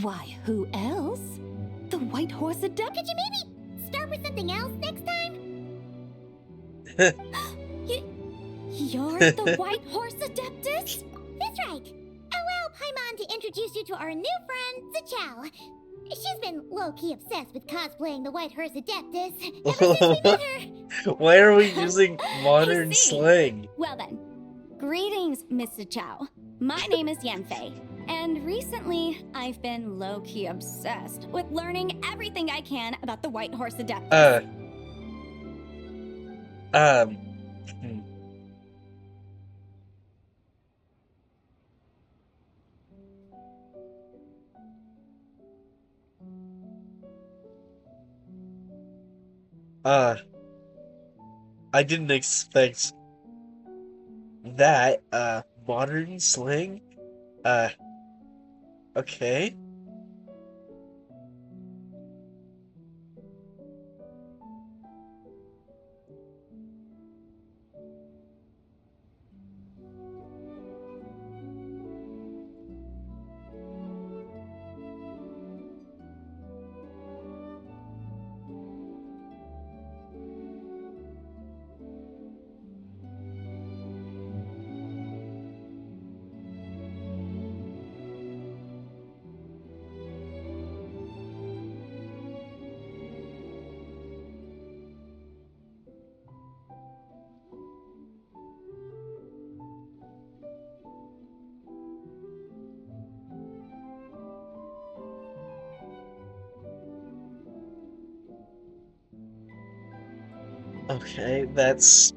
Why, who else? The White Horse Adeptus. Could you maybe start with something else next time? You're the White Horse Adeptus? That's right. Allow Paimon to introduce you to our new friend, Zichao. She's been low-key obsessed with cosplaying the White Horse Adeptus ever since we met her. Why are we using modern slang? Well then, greetings, Miss Zichao. My name is Yanfei, and recently I've been low-key obsessed with learning everything I can about the White Horse Adeptus. I didn't expect that, modern slang? Okay. Okay, that's...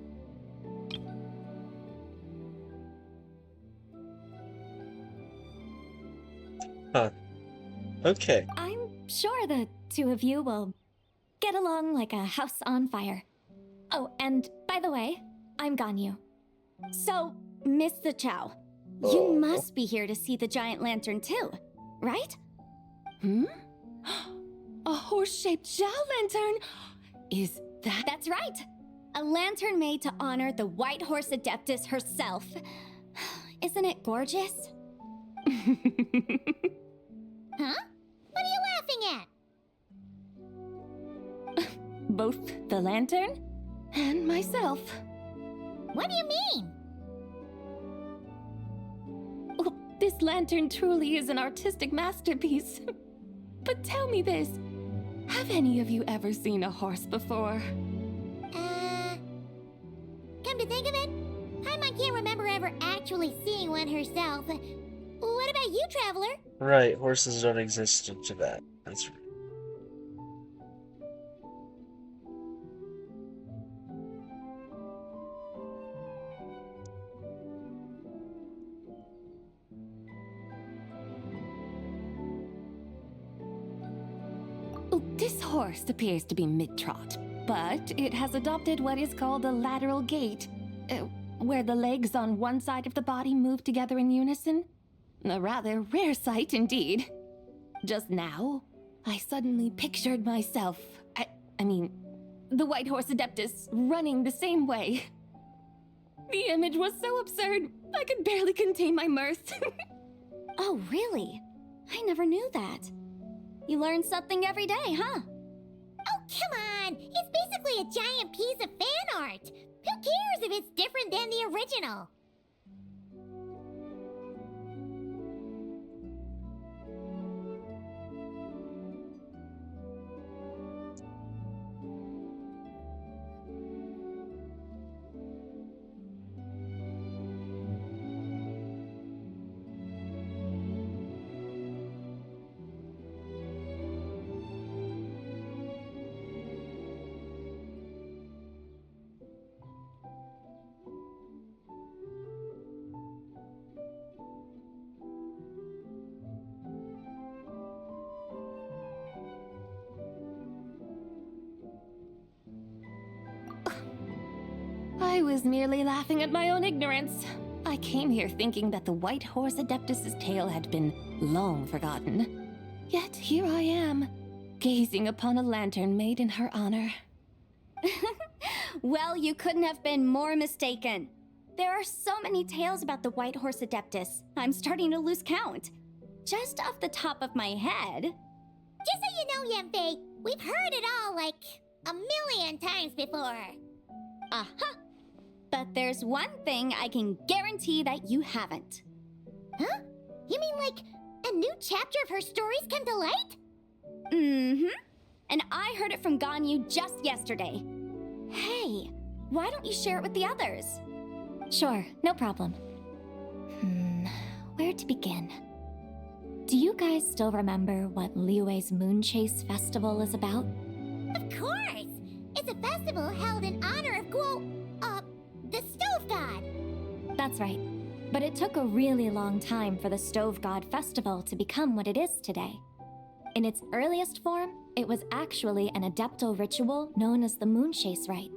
Huh. Okay. I'm sure the two of you will get along like a house on fire. Oh, and by the way, I'm Ganyu. So, Mr. Chow, you must be here to see the giant lantern too, right? Hmm? A horse-shaped Zhao lantern? Is that... That's right! A lantern made to honor the White Horse Adeptus herself. Isn't it gorgeous? Huh? What are you laughing at? Both the lantern and myself. What do you mean? Oh, this lantern truly is an artistic masterpiece. But tell me this, have any of you ever seen a horse before? Come to think of it, Paimon can't remember ever actually seeing one herself. What about you, Traveler? Right, horses don't exist in Tibet. That's right. This horse appears to be mid-trot, but it has adopted what is called a lateral gait, where the legs on one side of the body move together in unison. A rather rare sight indeed. Just now, I suddenly pictured myself, I mean, the White Horse Adeptus running the same way. The image was so absurd, I could barely contain my mirth. Oh, really? I never knew that. You learn something every day, huh? Oh, come on! It's basically a giant piece of fan art! Who cares if it's different than the original? I was merely laughing at my own ignorance. I came here thinking that the White Horse Adeptus's tale had been long forgotten. Yet here I am, gazing upon a lantern made in her honor. Well, you couldn't have been more mistaken. There are so many tales about the White Horse Adeptus, I'm starting to lose count. Just off the top of my head... Just so you know, Yanfei, we've heard it all like a million times before. Uh-huh. But there's one thing I can guarantee that you haven't. Huh? You mean like a new chapter of her stories come to light? Mm-hmm. And I heard it from Ganyu just yesterday. Hey, why don't you share it with the others? Sure, no problem. Where to begin? Do you guys still remember what Liyue's Moon Chase Festival is about? Of course! It's a festival held in honor of the Stove God! That's right. But it took a really long time for the Stove God Festival to become what it is today. In its earliest form, it was actually an adeptal ritual known as the Moon Chase Rite.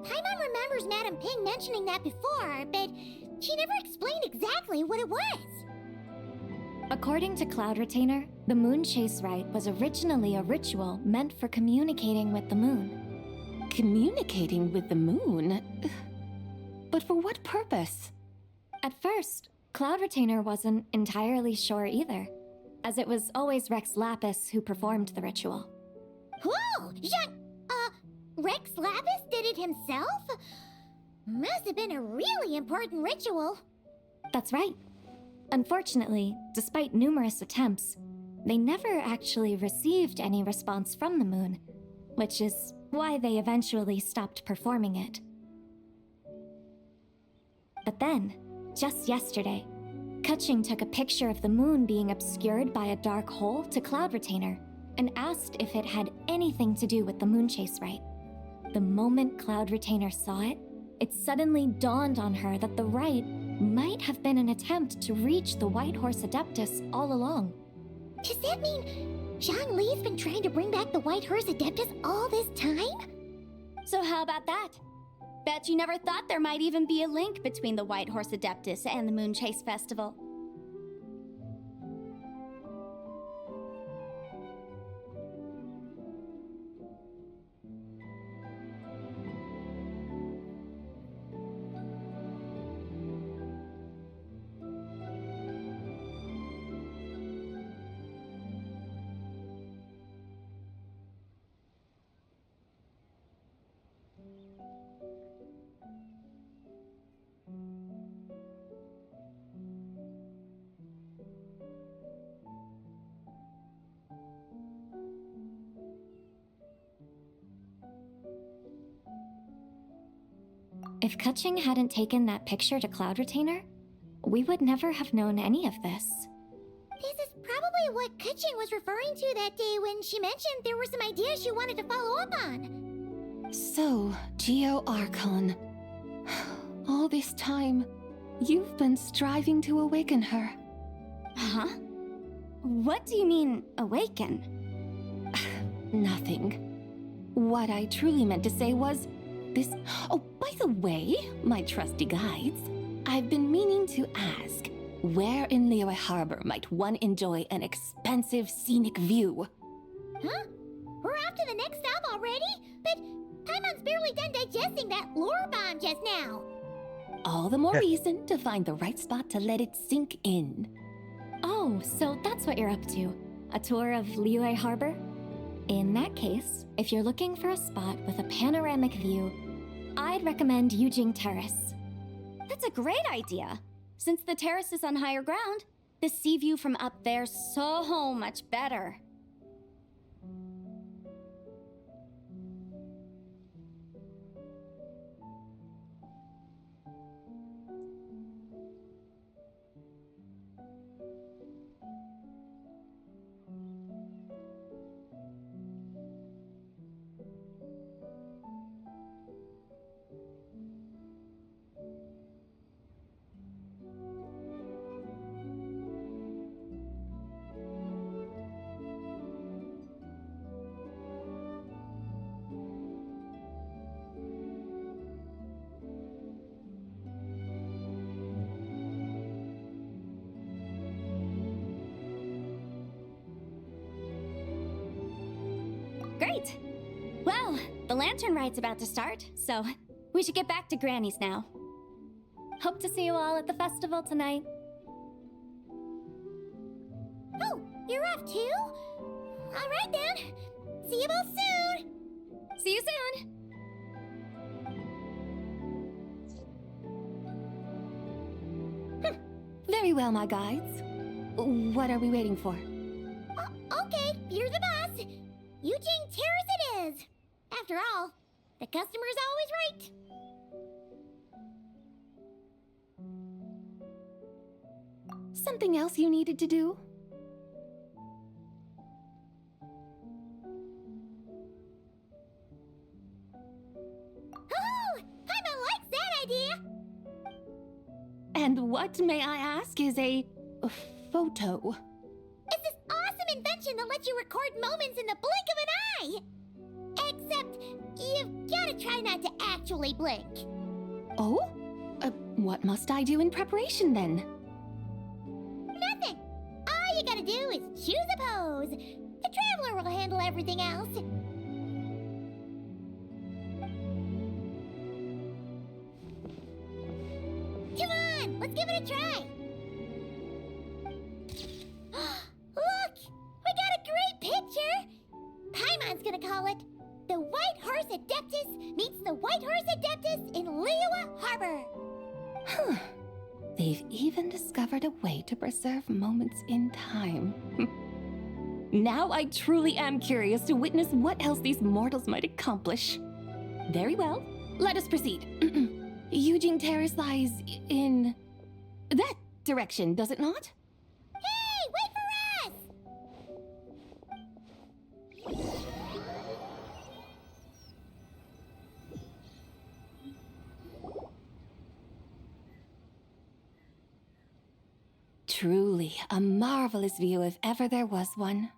Paimon remembers Madame Ping mentioning that before, but she never explained exactly what it was. According to Cloud Retainer, the Moon Chase Rite was originally a ritual meant for communicating with the moon. Communicating with the moon? But for what purpose? At first, Cloud Retainer wasn't entirely sure either, as it was always Rex Lapis who performed the ritual. Whoa! Rex Lapis did it himself? Must have been a really important ritual. That's right. Unfortunately, despite numerous attempts, they never actually received any response from the moon, which is why they eventually stopped performing it. But then, just yesterday, Keqing took a picture of the moon being obscured by a dark hole to Cloud Retainer and asked if it had anything to do with the Moon Chase Rite. The moment Cloud Retainer saw it, it suddenly dawned on her that the rite might have been an attempt to reach the White Horse Adeptus all along. Does that mean Zhongli's been trying to bring back the White Horse Adeptus all this time? So how about that? Bet you never thought there might even be a link between the White Horse Adeptus and the Moon Chase Festival. If Kutching hadn't taken that picture to Cloud Retainer, we would never have known any of this. This is probably what Kutching was referring to that day when she mentioned there were some ideas she wanted to follow up on. So, Geo Archon. All this time, you've been striving to awaken her. Huh? What do you mean, awaken? Nothing. What I truly meant to say was this. Oh, by the way, my trusty guides, I've been meaning to ask, where in Liyue Harbor might one enjoy an expansive scenic view? Huh? We're off to the next stop already? But Paimon's barely done digesting that lore bomb just now. All the more reason to find the right spot to let it sink in. Oh, so that's what you're up to. A tour of Liyue Harbor? In that case, if you're looking for a spot with a panoramic view, I'd recommend Yujing Terrace. That's a great idea. Since the terrace is on higher ground, the sea view from up there's so much better. Great! Well, the lantern rite's about to start, so we should get back to Granny's now. Hope to see you all at the festival tonight. Oh, you're off too? All right then. See you both soon. See you soon. Very well, my guides. What are we waiting for? Okay, you're the boss. Yujing Terrace it is. After all, the customer's always right. Something else you needed to do? Oh, Paimon likes that idea. And what, may I ask, is a photo? It's this awesome invention that lets you record moments in the blink of an eye. Except, you've gotta try not to actually blink. Oh? What must I do in preparation then? Nothing. All you gotta do is choose a pose. The Traveler will handle everything else. Come on, let's give it a try. Look, we got a great picture. Paimon's gonna call it The White Horse Adeptus Meets the White Horse Adeptus in Liyue Harbor. Huh. They've even discovered a way to preserve moments in time. Now I truly am curious to witness what else these mortals might accomplish. Very well, let us proceed. Yujing Terrace lies in that direction, does it not? Hey, wait for us! Truly a marvelous view if ever there was one.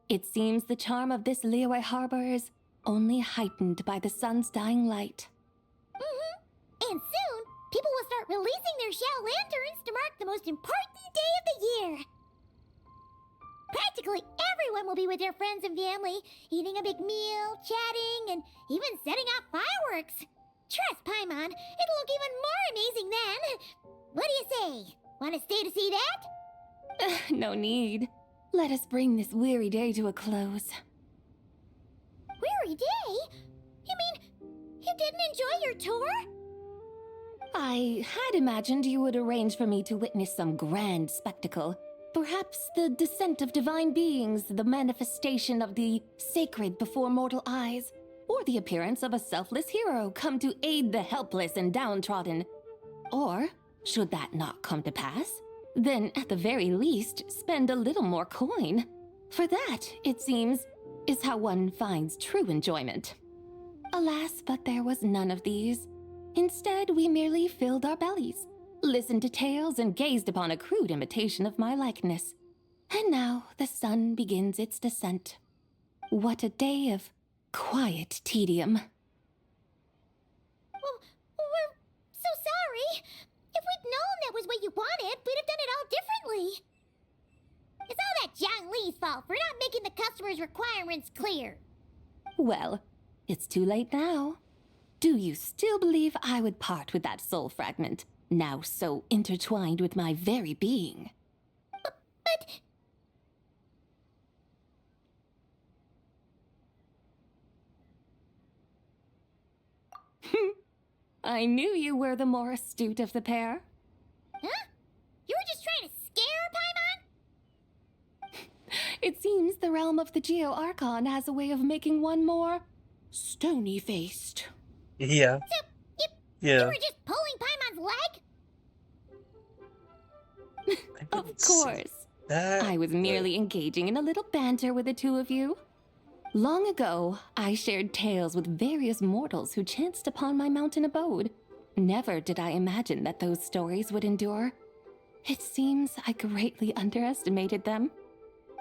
It seems the charm of this Liyue Harbor is only heightened by the sun's dying light. And soon, people will start releasing their shell lanterns to mark the most important day of the year. Practically everyone will be with their friends and family, eating a big meal, chatting, and even setting off fireworks. Trust Paimon, it'll look even more amazing then. What do you say? Want to stay to see that? No need. Let us bring this weary day to a close. Weary day? You mean you didn't enjoy your tour? I had imagined you would arrange for me to witness some grand spectacle. Perhaps the descent of divine beings, the manifestation of the sacred before mortal eyes, or the appearance of a selfless hero come to aid the helpless and downtrodden. Or, should that not come to pass, then at the very least spend a little more coin. For that, it seems, is how one finds true enjoyment. Alas, but there was none of these. Instead, we merely filled our bellies, listened to tales, and gazed upon a crude imitation of my likeness. And now the sun begins its descent. What a day of quiet tedium. Well, we're so sorry. If we'd known that was what you wanted, we'd have done it all differently. It's all that Zhang Li's fault for not making the customer's requirements clear. Well, it's too late now. Do you still believe I would part with that soul fragment, now so intertwined with my very being? But... I knew you were the more astute of the pair. Huh? You were just trying to scare Paimon? It seems the realm of the Geo-Archon has a way of making one more stony-faced. Yeah. So, you were just pulling Paimon's leg? Of course. I was merely engaging in a little banter with the two of you. Long ago, I shared tales with various mortals who chanced upon my mountain abode. Never did I imagine that those stories would endure. It seems I greatly underestimated them.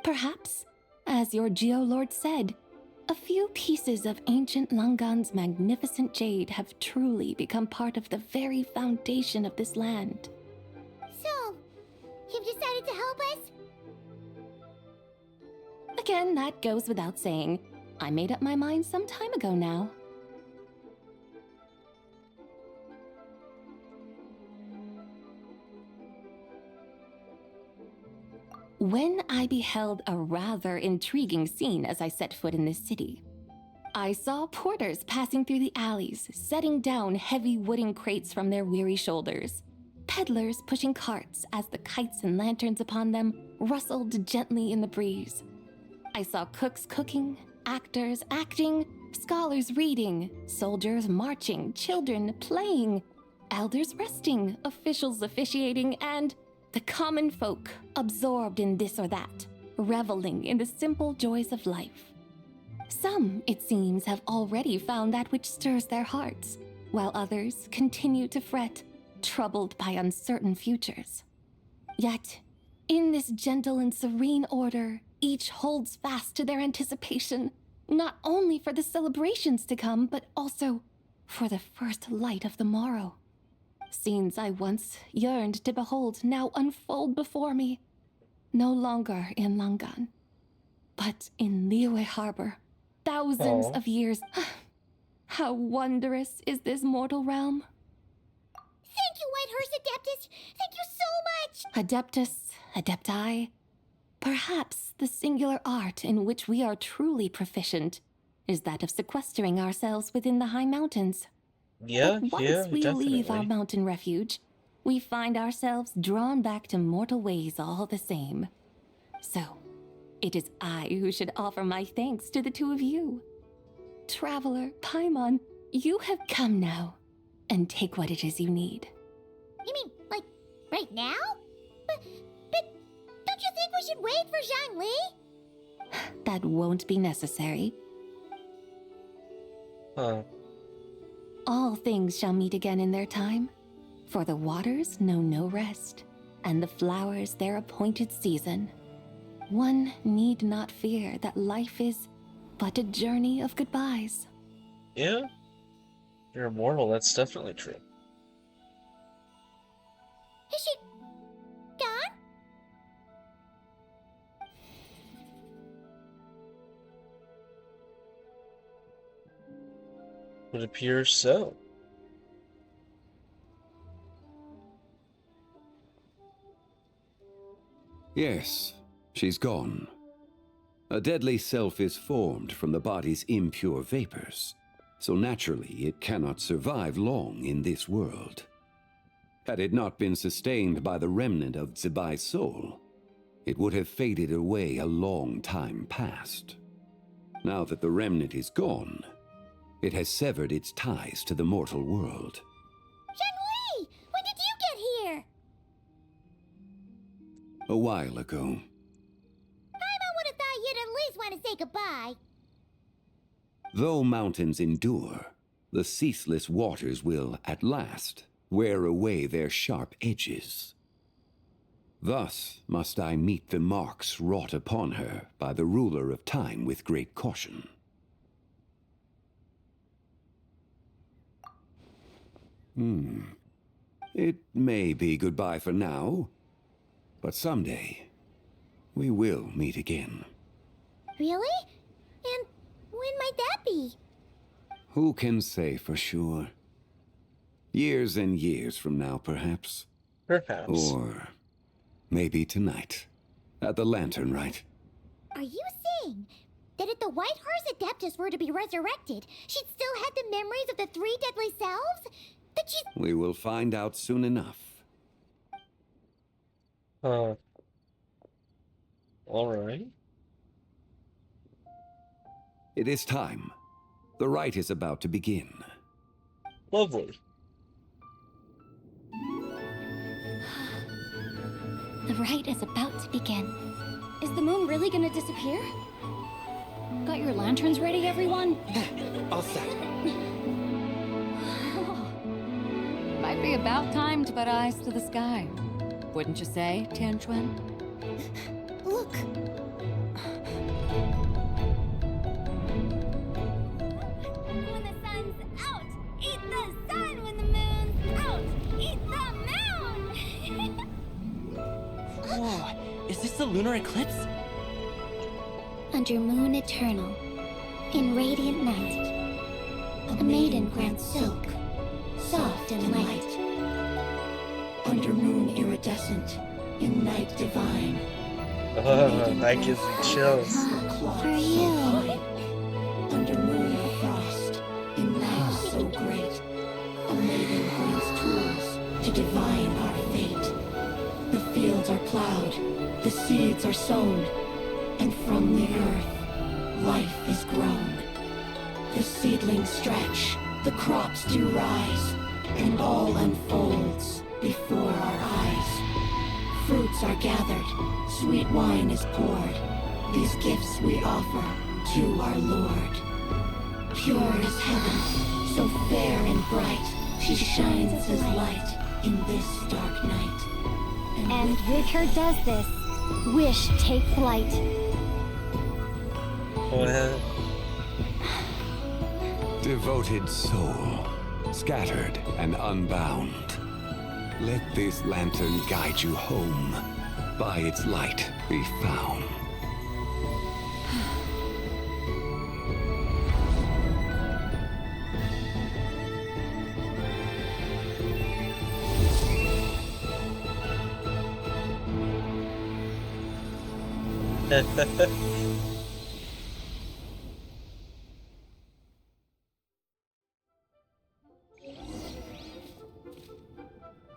Perhaps, as your Geolord said, a few pieces of ancient Langan's magnificent jade have truly become part of the very foundation of this land. So, you've decided to help us? Again, that goes without saying. I made up my mind some time ago now. When I beheld a rather intriguing scene as I set foot in this city, I saw porters passing through the alleys, setting down heavy wooden crates from their weary shoulders. Peddlers pushing carts as the kites and lanterns upon them rustled gently in the breeze. I saw cooks cooking, actors acting, scholars reading, soldiers marching, children playing, elders resting, officials officiating, and the common folk absorbed in this or that, reveling in the simple joys of life. Some, it seems, have already found that which stirs their hearts, while others continue to fret, troubled by uncertain futures. Yet, in this gentle and serene order, each holds fast to their anticipation, not only for the celebrations to come, but also for the first light of the morrow. Scenes I once yearned to behold now unfold before me, no longer in Langan, but in Liyue Harbor, thousands of years. How wondrous is this mortal realm! Thank you, Whitehorse Adeptus! Thank you so much! Adeptus, Adepti. Perhaps the singular art in which we are truly proficient is that of sequestering ourselves within the high mountains. Yeah, but once we leave our mountain refuge, we find ourselves drawn back to mortal ways all the same. So, it is I who should offer my thanks to the two of you. Traveler, Paimon, you have come now, and take what it is you need. You mean, like, right now? But don't you think we should wait for Zhang Li? That won't be necessary. All things shall meet again in their time, for the waters know no rest, and the flowers their appointed season. One need not fear that life is but a journey of goodbyes. Yeah, you're immortal, that's definitely true. Is she gone? It appears so. Yes, she's gone. A deadly self is formed from the body's impure vapors, so naturally it cannot survive long in this world. Had it not been sustained by the remnant of Zibai's soul, it would have faded away a long time past. Now that the remnant is gone, it has severed its ties to the mortal world. Zhengli! When did you get here? A while ago. I would have thought you'd at least want to say goodbye. Though mountains endure, the ceaseless waters will, at last, wear away their sharp edges. Thus must I meet the marks wrought upon her by the ruler of time with great caution. It may be goodbye for now, but someday we will meet again. Really? And when might that be? Who can say for sure? Years and years from now, perhaps. Perhaps. Or maybe tonight, at the lanternrite. Are you saying that if the White Horse Adeptus were to be resurrected, she'd still have the memories of the three deadly selves? That she's... We will find out soon enough. Alright. It is time. The rite is about to begin. Lovely. The rite is about to begin. Is the moon really gonna disappear? Got your lanterns ready, everyone? All set. Might be about time to put eyes to the sky. Wouldn't you say, Tianquan? Look! When the sun's out, eat the sun. When the moon's out, eat the moon! Whoa, is this the lunar eclipse? Under moon eternal, in radiant night, a maiden grants silk, soft and light. Under moon iridescent, in night divine. That gives me chills. For you. Under moon of frost, in night so great, a maiden grants tools to divine our fate. The fields are plowed, the seeds are sown, and from the earth, life is grown. The seedlings stretch, the crops do rise, and all unfolds before our eyes. Fruits are gathered, sweet wine is poured. These gifts we offer to our Lord. Pure as heaven, so fair and bright, she shines as light in this dark night. And with her does this, wish take flight. Devoted soul, scattered and unbound. Let this lantern guide you home. By its light be found.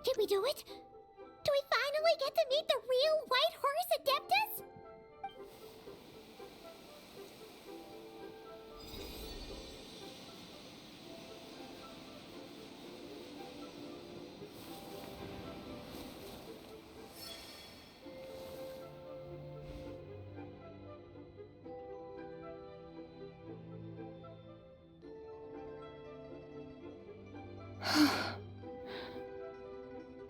Did we do it? Do we finally get to meet the real White Horse Adeptus?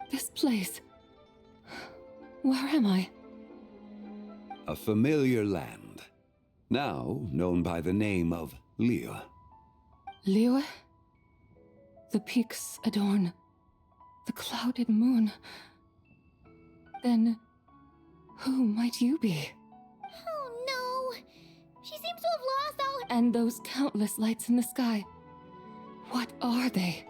This place. Where am I? A familiar land, now known by the name of Liyue. Liyue? The peaks adorn the clouded moon. Then, who might you be? Oh no! She seems to have lost all her— And those countless lights in the sky. What are they?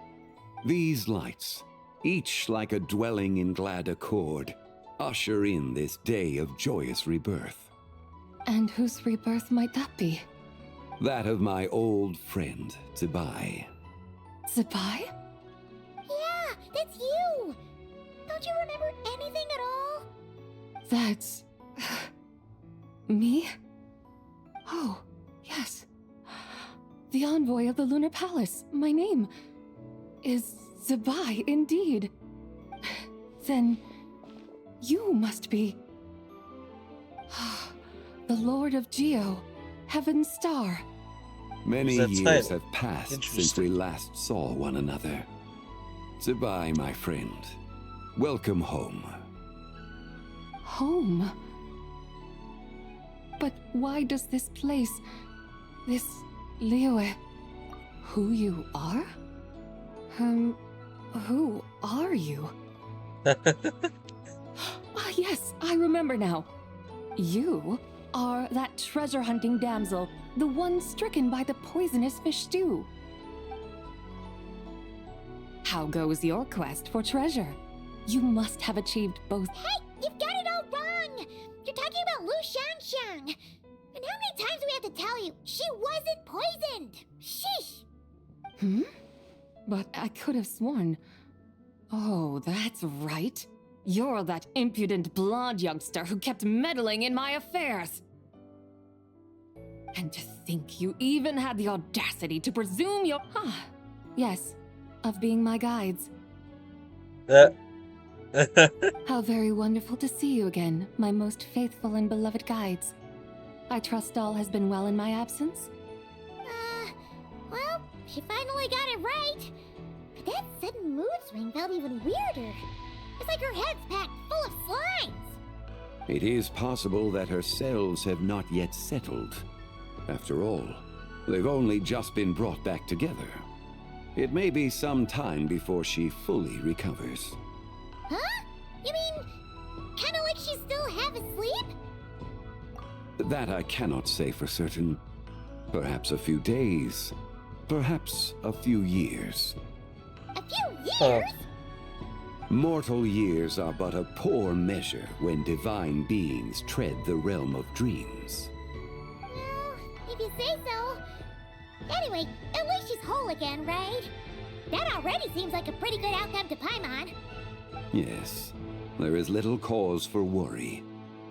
These lights, each like a dwelling in glad accord, usher in this day of joyous rebirth. And whose rebirth might that be? That of my old friend, Zibai. Zibai? Yeah, that's you! Don't you remember anything at all? That's... me? Oh, yes. The envoy of the Lunar Palace. My name is Zibai, indeed. Then you must be... the Lord of Geo, Heaven's Star. Many years have passed since we last saw one another. Zibai, my friend. Welcome home. Home? But why does this place, this Liyue, who you are? Who are you? Ah, yes, I remember now. You are that treasure-hunting damsel, the one stricken by the poisonous fish stew. How goes your quest for treasure? You must have achieved both. Hey, you've got it all wrong! You're talking about Lu Xiangxiang. And how many times do we have to tell you? She wasn't poisoned! Sheesh! Hmm? But I could have sworn... Oh, that's right. You're that impudent blonde youngster who kept meddling in my affairs. And to think you even had the audacity to presume your... Yes, of being my guides. How very wonderful to see you again, my most faithful and beloved guides. I trust all has been well in my absence? Well, she finally got it right. But that sudden mood swing felt even weirder. It's like her head's packed full of slimes. It is possible that her cells have not yet settled. After all, they've only just been brought back together. It may be some time before she fully recovers. Huh? You mean, kinda like she's still half asleep? That I cannot say for certain. Perhaps a few days. Perhaps a few years. A few years? Mortal years are but a poor measure when divine beings tread the realm of dreams. Well, if you say so. Anyway, at least she's whole again, right? That already seems like a pretty good outcome to Paimon. Yes, there is little cause for worry.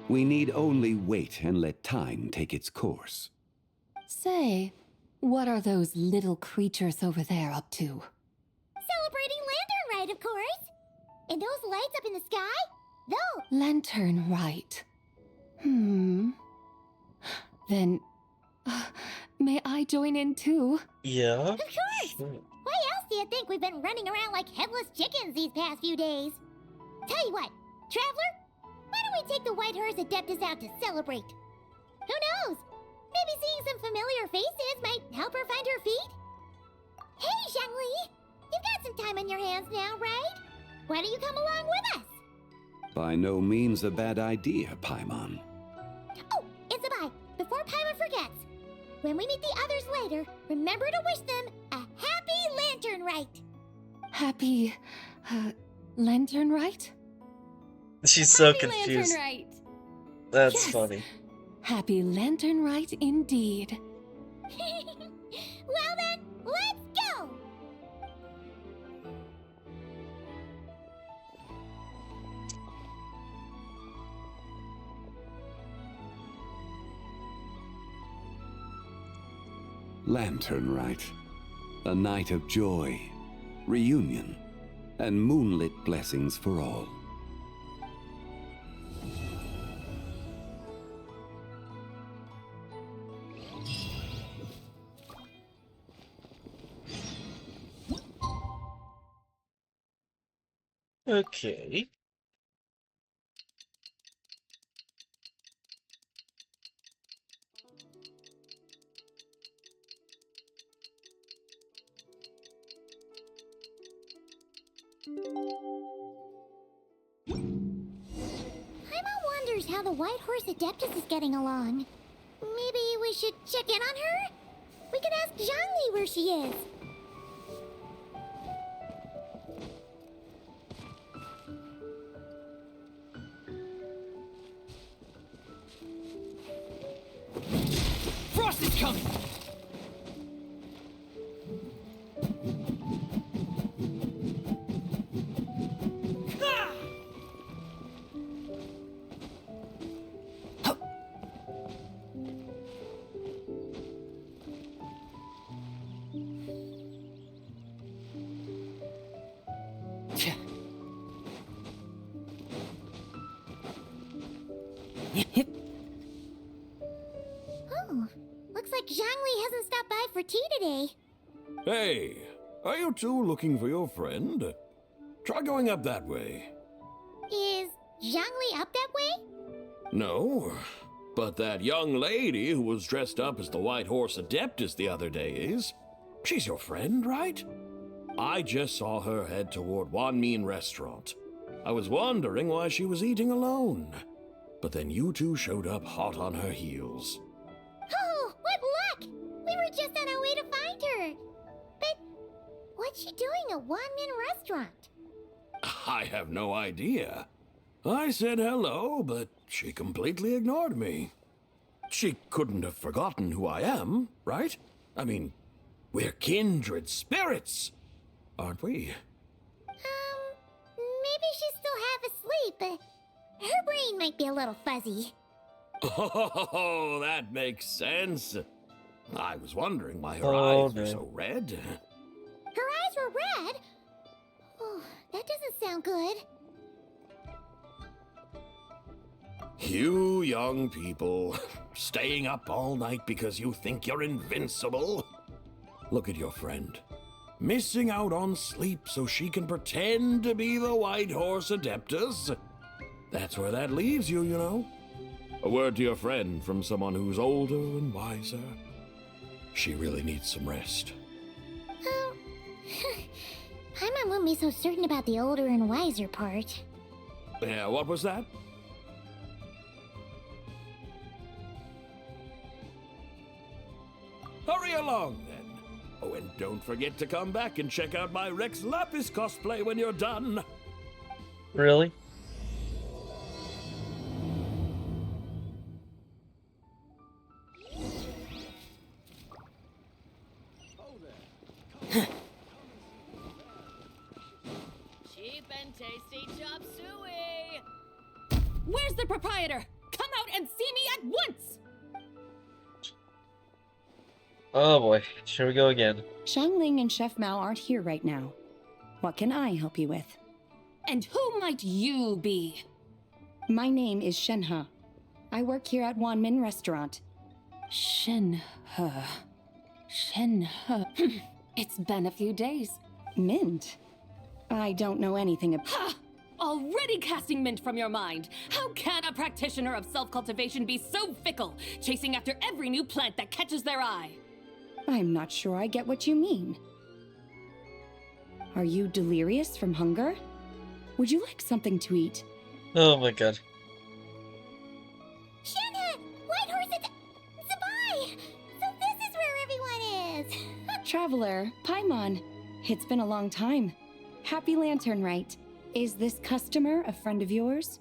We need only wait and let time take its course. Say, what are those little creatures over there up to? Celebrating lanternrite, of course. And those lights up in the sky? Those. Lanternrite. Then, may I join in too? Yeah. Of course! Why else do you think we've been running around like headless chickens these past few days? Tell you what, Traveler, why don't we take the Whitehorse Adeptus out to celebrate? Who knows? Maybe seeing some familiar faces might help her find her feet? Hey, Zhangli! You've got some time on your hands now, right? Why don't you come along with us? By no means a bad idea, Paimon. Oh, and Zibai, before Paimon forgets, when we meet the others later, remember to wish them a happy lanternrite. Happy... lanternrite? She's so Happy confused. Lanternrite. That's Yes. funny. Happy lanternrite indeed. Well then, let's go! Lanternrite. A night of joy, reunion, and moonlit blessings for all. Okay. Paimon wonders how the White Horse Adeptus is getting along. Maybe we should check in on her? We can ask Zhangli where she is. Frost is coming! Oh, looks like Zhangli hasn't stopped by for tea today. Hey, are you two looking for your friend? Try going up that way. Is Zhangli up that way? No, but that young lady who was dressed up as the White Horse Adeptus the other day is. She's your friend, right? I just saw her head toward Wanmin Restaurant. I was wondering why she was eating alone. But then you two showed up hot on her heels. Oh, what luck! We were just on our way to find her. But what's she doing at Wanmin Restaurant? I have no idea. I said hello, but she completely ignored me. She couldn't have forgotten who I am, right? I mean, we're kindred spirits, aren't we? Maybe she's still half asleep, but her brain might be a little fuzzy. Oh, that makes sense. I was wondering why her eyes were so red. Her eyes were red? Oh, that doesn't sound good. You young people, staying up all night because you think you're invincible. Look at your friend. Missing out on sleep so she can pretend to be the White Horse Adeptus. That's where that leaves you, you know. A word to your friend from someone who's older and wiser. She really needs some rest. Paimon won't be so certain about the older and wiser part. Yeah, what was that? Hurry along, then. Oh, and don't forget to come back and check out my Rex Lapis cosplay when you're done. Really? Cheap and tasty chop suey! Where's the proprietor? Come out and see me at once! Oh boy, here we go again. Xiangling and Chef Mao aren't here right now. What can I help you with? And who might you be? My name is Shenhe. I work here at Wanmin Restaurant. Shenhe. Shenhe. It's been a few days. Mint? I don't know anything about. Ha! Already casting mint from your mind. How can a practitioner of self-cultivation be so fickle, chasing after every new plant that catches their eye? I'm not sure I get what you mean. Are you delirious from hunger? Would you like something to eat? Oh my god. Shenhe! White Horse Zibai! So this is where everyone is! Traveler, Paimon. It's been a long time. Happy lanternrite. Is this customer a friend of yours?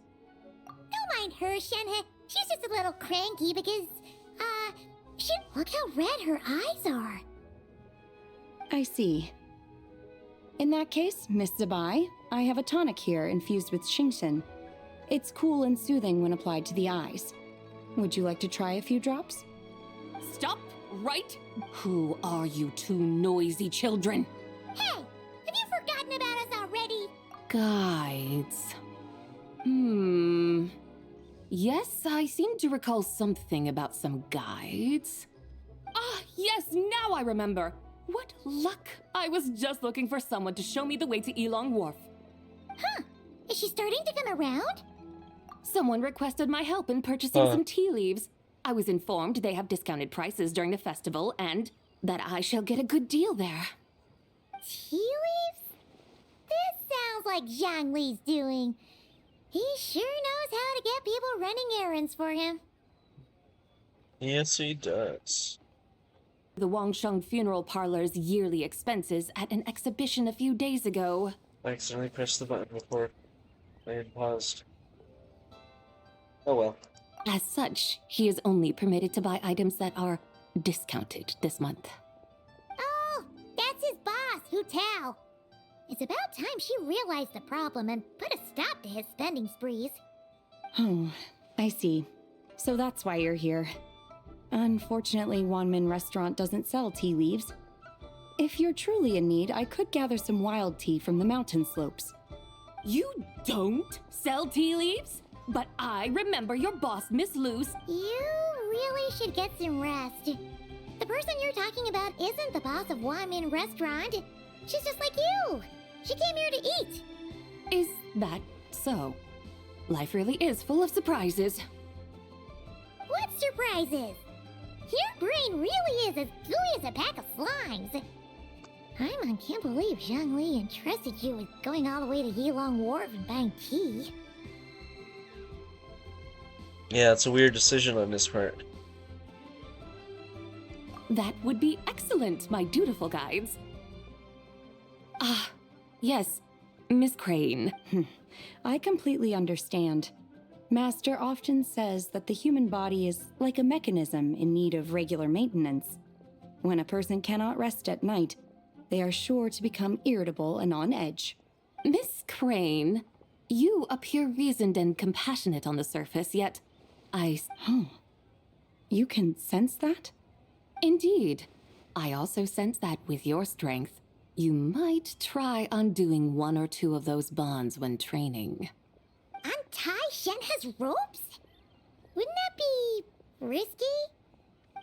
Don't mind her, Shenhe. She's just a little cranky because, look how red her eyes are. I see. In that case, Miss Zibai, I have a tonic here infused with Xingshen. It's cool and soothing when applied to the eyes. Would you like to try a few drops? Stop right? Who are you two noisy children? Hey! Have you forgotten about us already? Guides. Yes, I seem to recall something about some guides. Ah, yes, now I remember. What luck! I was just looking for someone to show me the way to Elong Wharf. Huh. Is she starting to come around? Someone requested my help in purchasing some tea leaves. I was informed they have discounted prices during the festival and that I shall get a good deal there. Tea leaves? This sounds sounds like Zhongli's doing. He sure knows how to get people running errands for him. Yes, he does. The Wangsheng funeral parlor's yearly expenses at an exhibition a few days ago. I accidentally pressed the button before I had paused. Oh well. As such, he is only permitted to buy items that are discounted this month. Oh, that's his boss, Hu Tao. It's about time she realized the problem and put a stop to his spending sprees. Oh, I see. So that's why you're here. Unfortunately, Wanmin Restaurant doesn't sell tea leaves. If you're truly in need, I could gather some wild tea from the mountain slopes. You don't sell tea leaves? But I remember your boss, Miss Luce. You really should get some rest. The person you're talking about isn't the boss of Wanmin Restaurant. She's just like you. She came here to eat. Is that so? Life really is full of surprises. What surprises? Your brain really is as gooey as a pack of slimes. I can't believe Zhongli entrusted you with going all the way to Yilong Wharf and buying tea. Yeah, it's a weird decision on his part. That would be excellent, my dutiful guides. Ah, yes, Miss Crane. I completely understand. Master often says that the human body is like a mechanism in need of regular maintenance. When a person cannot rest at night, they are sure to become irritable and on edge. Miss Crane, you appear reasoned and compassionate on the surface, yet Oh, you can sense that? Indeed. I also sense that with your strength, you might try undoing one or two of those bonds when training. Untie Shen has ropes? Wouldn't that be risky?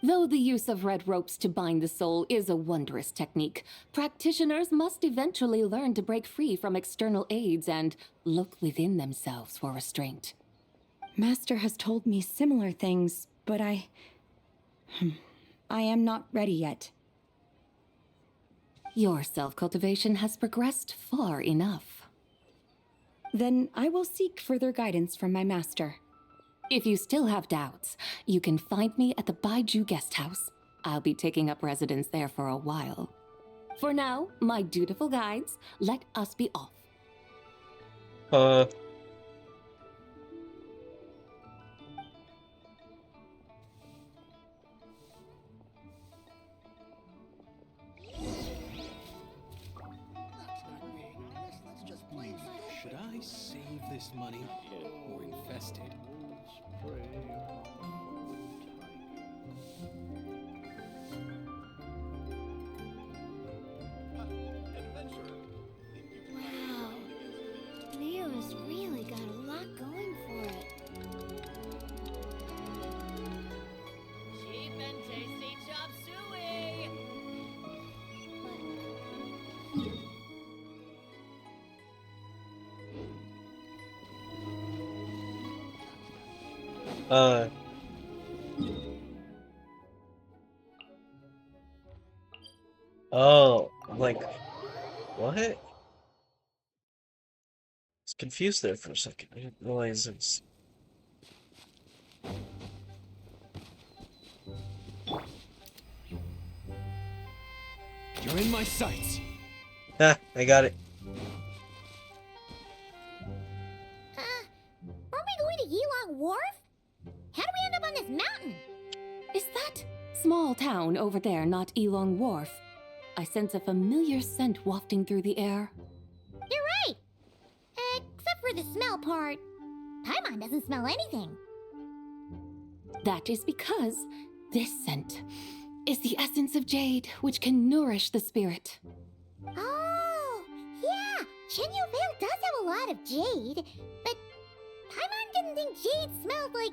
Though the use of red ropes to bind the soul is a wondrous technique, practitioners must eventually learn to break free from external aids and look within themselves for restraint. Master has told me similar things, but I am not ready yet. Your self-cultivation has progressed far enough. Then I will seek further guidance from my master. If you still have doubts, you can find me at the Baiju guest house. I'll be taking up residence there for a while. For now, my dutiful guides, let us be off. Should I save this money or invest it? Wow, Neo's really got a lot going for it. Cheap and tasty chop suey! Oh, I'm like, what? I was confused there for a second. I didn't realize it was... You're in my sights. Ha, I got it. Aren't we going to Yilong Wharf? How do we end up on this mountain? Is that small town over there not Yilong Wharf? I sense a familiar scent wafting through the air. You're right! Except for the smell part. Paimon doesn't smell anything. That is because this scent is the essence of jade, which can nourish the spirit. Oh, yeah! Shenyu Vale does have a lot of jade, but Paimon didn't think jade smelled like,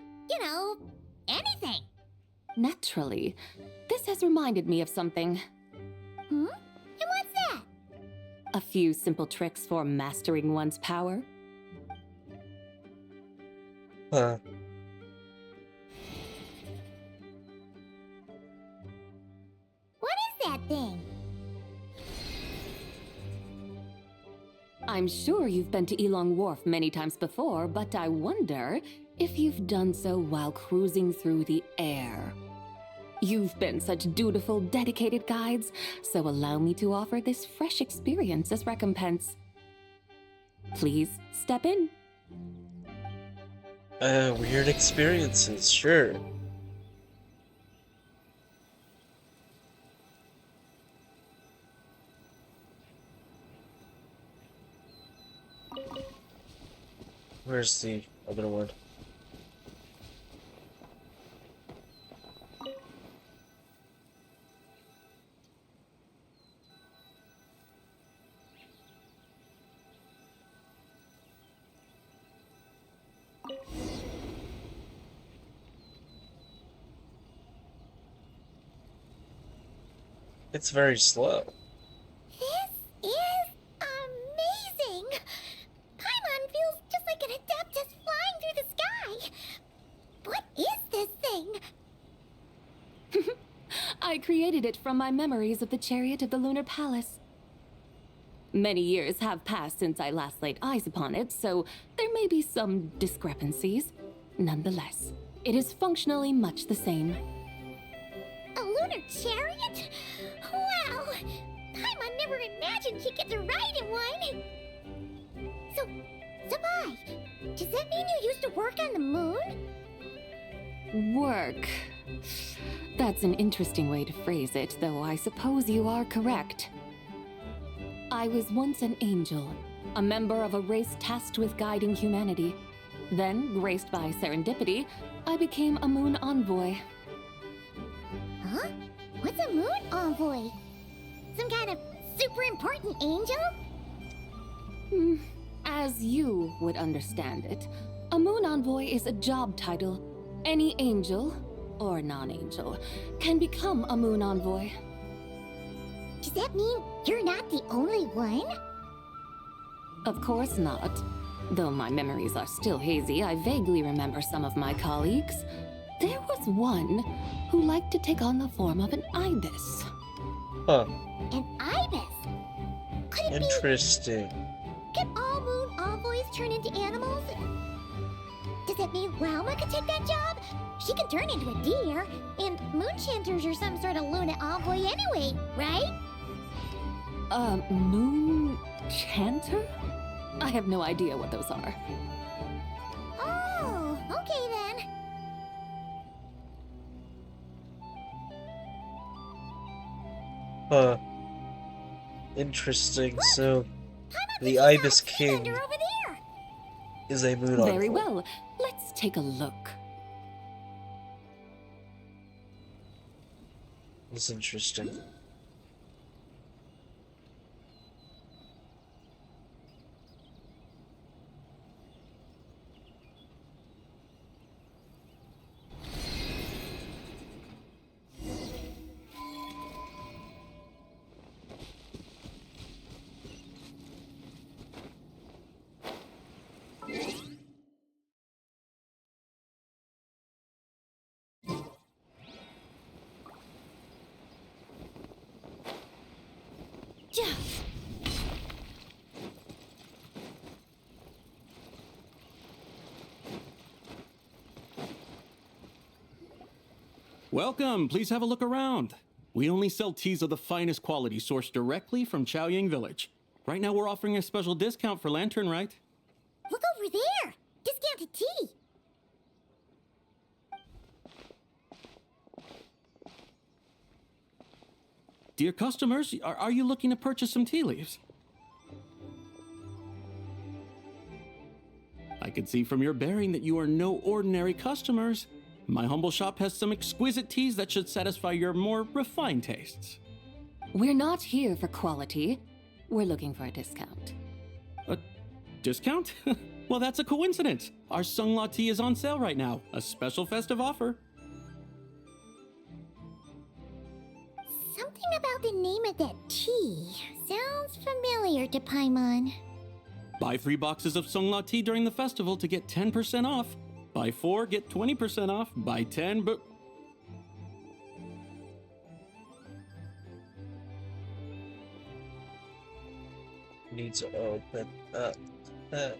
anything. Naturally, this has reminded me of something. And what's that? A few simple tricks for mastering one's power. Huh. What is that thing? I'm sure you've been to Elong Wharf many times before, but I wonder if you've done so while cruising through the air. You've been such dutiful, dedicated guides, so allow me to offer this fresh experience as recompense. Please step in. Weird experiences, sure. Where's the other one? It's very slow. This is amazing! Paimon feels just like an Adeptus flying through the sky. What is this thing? I created it from my memories of the chariot of the Lunar Palace. Many years have passed since I last laid eyes upon it, so there may be some discrepancies. Nonetheless, it is functionally much the same. A lunar chariot? Wow! Paimon never imagined she'd get to ride in one! So, Zibai, does that mean you used to work on the moon? Work. That's an interesting way to phrase it, though I suppose you are correct. I was once an angel, a member of a race tasked with guiding humanity. Then, graced by serendipity, I became a moon envoy. Huh? What's a moon envoy? Some kind of super important angel? As you would understand it, a moon envoy is a job title. Any angel, or non-angel, can become a moon envoy. Does that mean you're not the only one? Of course not. Though my memories are still hazy, I vaguely remember some of my colleagues. There was one who liked to take on the form of an ibis. Huh. An ibis? Could it Interesting. Could all moon envoys turn into animals? Does that mean Lauma could take that job? She can turn into a deer, and moon chanters are some sort of Luna envoy anyway, right? Moon chanter? I have no idea what those are. Oh, okay then. Interesting. So, the Ibis King is a moon envoy. Very well. Let's take a look. That's interesting. Welcome, please have a look around. We only sell teas of the finest quality sourced directly from Chaoying Village. Right now we're offering a special discount for lanternrite. Look over there! Discounted tea! Dear customers, are you looking to purchase some tea leaves? I can see from your bearing that you are no ordinary customers. My humble shop has some exquisite teas that should satisfy your more refined tastes. We're not here for quality. We're looking for a discount. A discount? Well, that's a coincidence. Our Sunglaw tea is on sale right now. A special festive offer. Something about the name of that tea sounds familiar to Paimon. Buy 3 boxes of Sunglaw tea during the festival to get 10% off. Buy 4, get 20% off. Buy 10, but... need to open up that.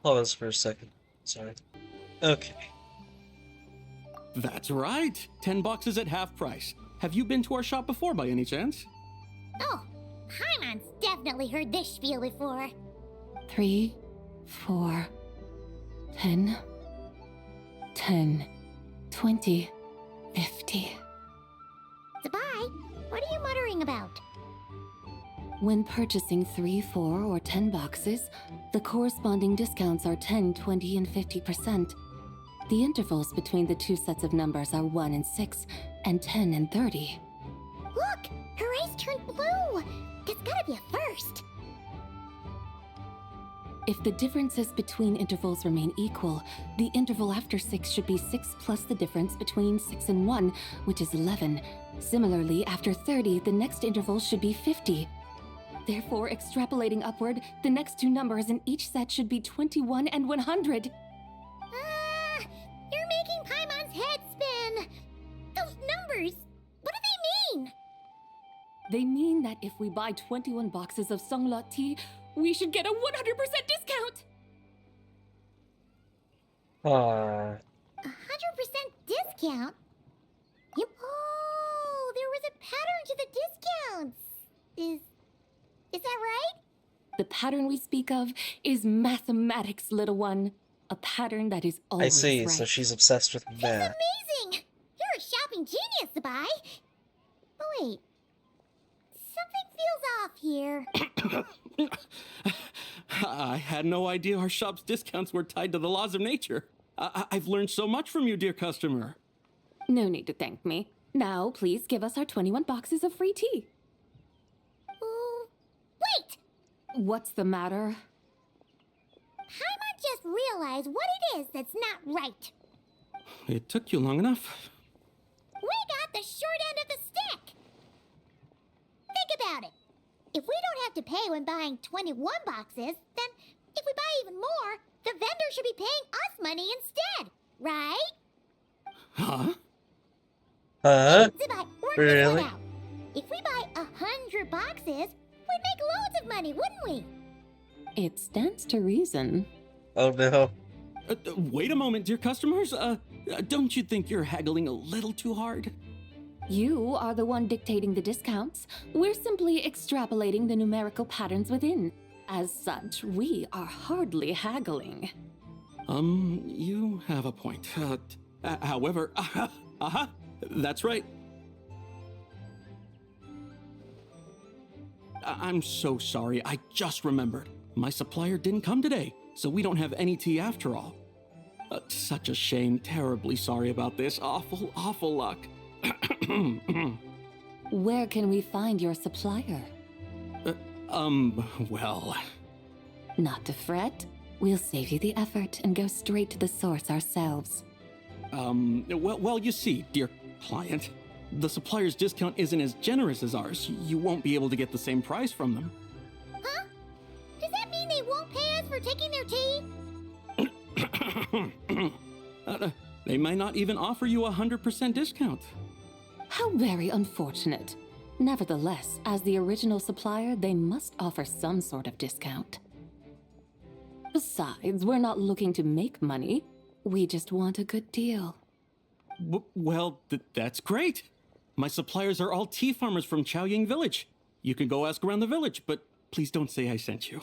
Pause for a second. Sorry. Okay. That's right. 10 boxes at half price. Have you been to our shop before by any chance? Oh, Paimon's definitely heard this spiel before. 3, 4, 10, 10, 20, 50. Zibai, what are you muttering about? When purchasing 3, 4, or 10 boxes, the corresponding discounts are 10, 20, and 50%. The intervals between the two sets of numbers are 1 and 6, and 10 and 30. Look! Her eyes turned blue! That's gotta be a first! If the differences between intervals remain equal, the interval after 6 should be 6 plus the difference between 6 and 1, which is 11. Similarly, after 30, the next interval should be 50. Therefore, extrapolating upward, the next two numbers in each set should be 21 and 100. You're making Paimon's head spin! Those numbers, what do they mean? They mean that if we buy 21 boxes of Songlot tea, we should get a 100% discount! 100% discount? Yep. Oh, there was a pattern to the discounts! Is that right? The pattern we speak of is mathematics, little one. A pattern that is always I see, right. so she's obsessed with math. Amazing! You're a shopping genius, Zibai! But wait, something feels off here. I had no idea our shop's discounts were tied to the laws of nature. I've learned so much from you, dear customer. No need to thank me. Now, please give us our 21 boxes of free tea. Wait! What's the matter? Paimon just realized what it is that's not right. It took you long enough. We got the short end of the stick! Think about it. If we don't have to pay when buying 21 boxes, then if we buy even more, the vendor should be paying us money instead, right? Huh? Zibai, work this Really? one out. If we buy 100 boxes, we'd make loads of money, wouldn't we? It stands to reason. Oh no. Wait a moment, dear customers. Don't you think you're haggling a little too hard? You are the one dictating the discounts. We're simply extrapolating the numerical patterns within. As such, we are hardly haggling. You have a point. However, that's right. I'm so sorry. I just remembered. My supplier didn't come today, so we don't have any tea after all. Such a shame. Terribly sorry about this. Awful, awful luck. Where can we find your supplier? Well... Not to fret. We'll save you the effort and go straight to the source ourselves. Well, you see, dear client, the supplier's discount isn't as generous as ours. You won't be able to get the same price from them. Huh? Does that mean they won't pay us for taking their tea? They might not even offer you a 100% discount. How very unfortunate. Nevertheless, as the original supplier, they must offer some sort of discount. Besides, we're not looking to make money. We just want a good deal. Well, that's great. My suppliers are all tea farmers from Chaoying Village. You can go ask around the village, but Please don't say I sent you.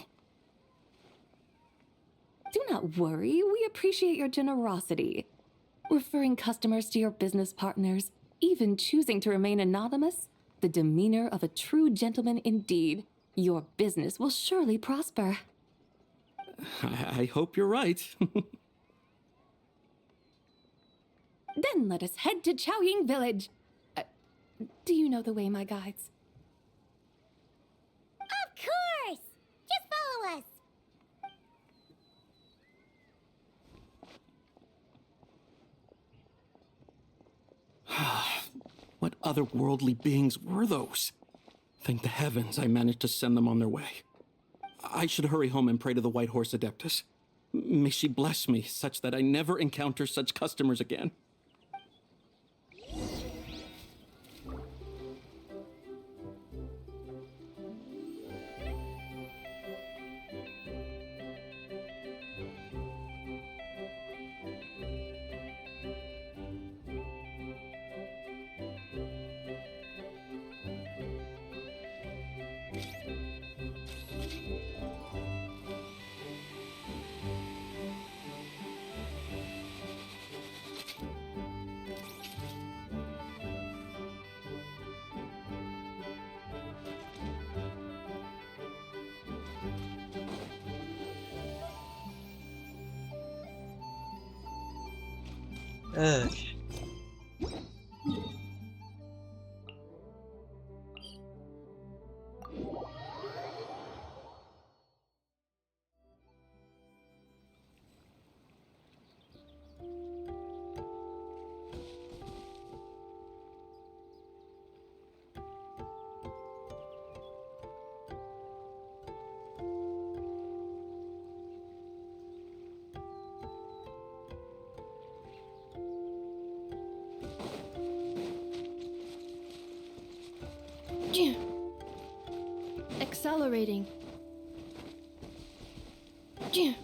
Do not worry, we appreciate your generosity. Referring customers to your business partners, even choosing to remain anonymous, the demeanor of a true gentleman indeed. Your business will surely prosper. I hope you're right. Then let us head to Chaoying Village. Do you know the way, my guides? Of course! Just follow us! What otherworldly beings were those? Thank the heavens I managed to send them on their way. I should hurry home and pray to the White Horse Adeptus. May she bless me such that I never encounter such customers again. Ugh. Accelerating. Here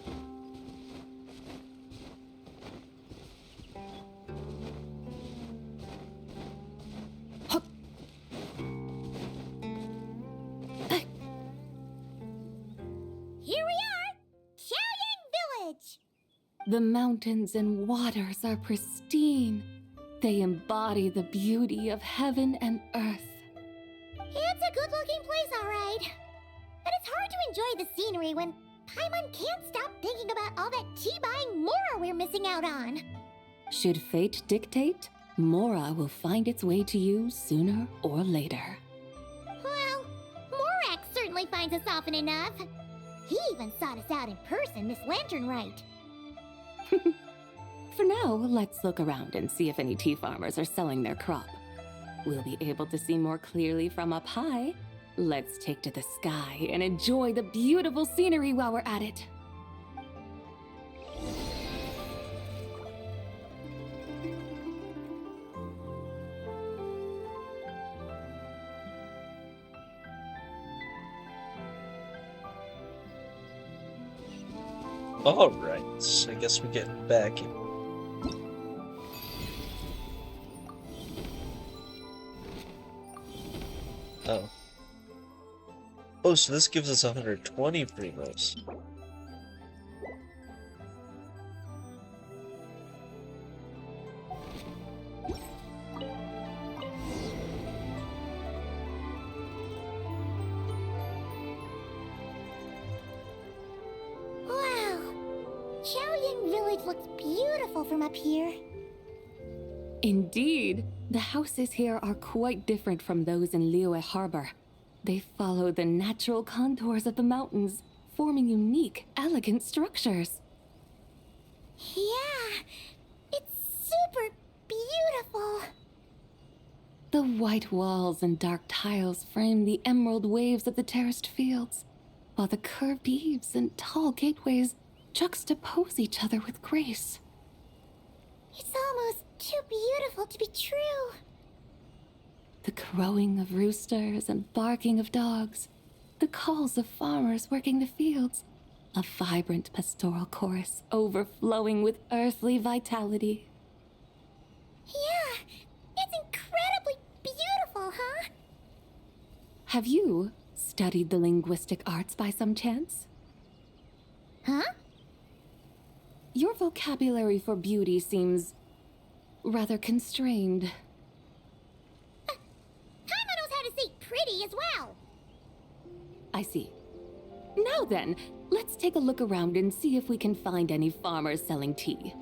we are! Chaoying Village! The mountains and waters are pristine. They embody the beauty of heaven and earth. It's a good-looking place, all right. But it's hard to enjoy the scenery when Paimon can't stop thinking about all that tea-buying Mora we're missing out on. Should fate dictate, Mora will find its way to you sooner or later. Well, Morak certainly finds us often enough. He even sought us out in person, this lanternrite. For now, let's look around and see if any tea farmers are selling their crop. We'll be able to see more clearly from up high. Let's take to the sky and enjoy the beautiful scenery while we're at it. Alright, I guess we're getting back in. Oh. Oh, so this gives us 120 primos. Wow! Chaoying Village looks beautiful from up here. Indeed, the houses here are quite different from those in Liyue Harbor. They follow the natural contours of the mountains, forming unique, elegant structures. Yeah, it's super beautiful. The white walls and dark tiles frame the emerald waves of the terraced fields, while the curved eaves and tall gateways juxtapose each other with grace. It's almost too beautiful to be true. The crowing of roosters and barking of dogs, the calls of farmers working the fields, a vibrant pastoral chorus overflowing with earthly vitality. Yeah, it's incredibly beautiful, huh? Have you studied the linguistic arts by some chance? Huh? Your vocabulary for beauty seems rather constrained. Paimon knows how to say pretty as well. I see. Now then, let's take a look around and see if we can find any farmers selling tea.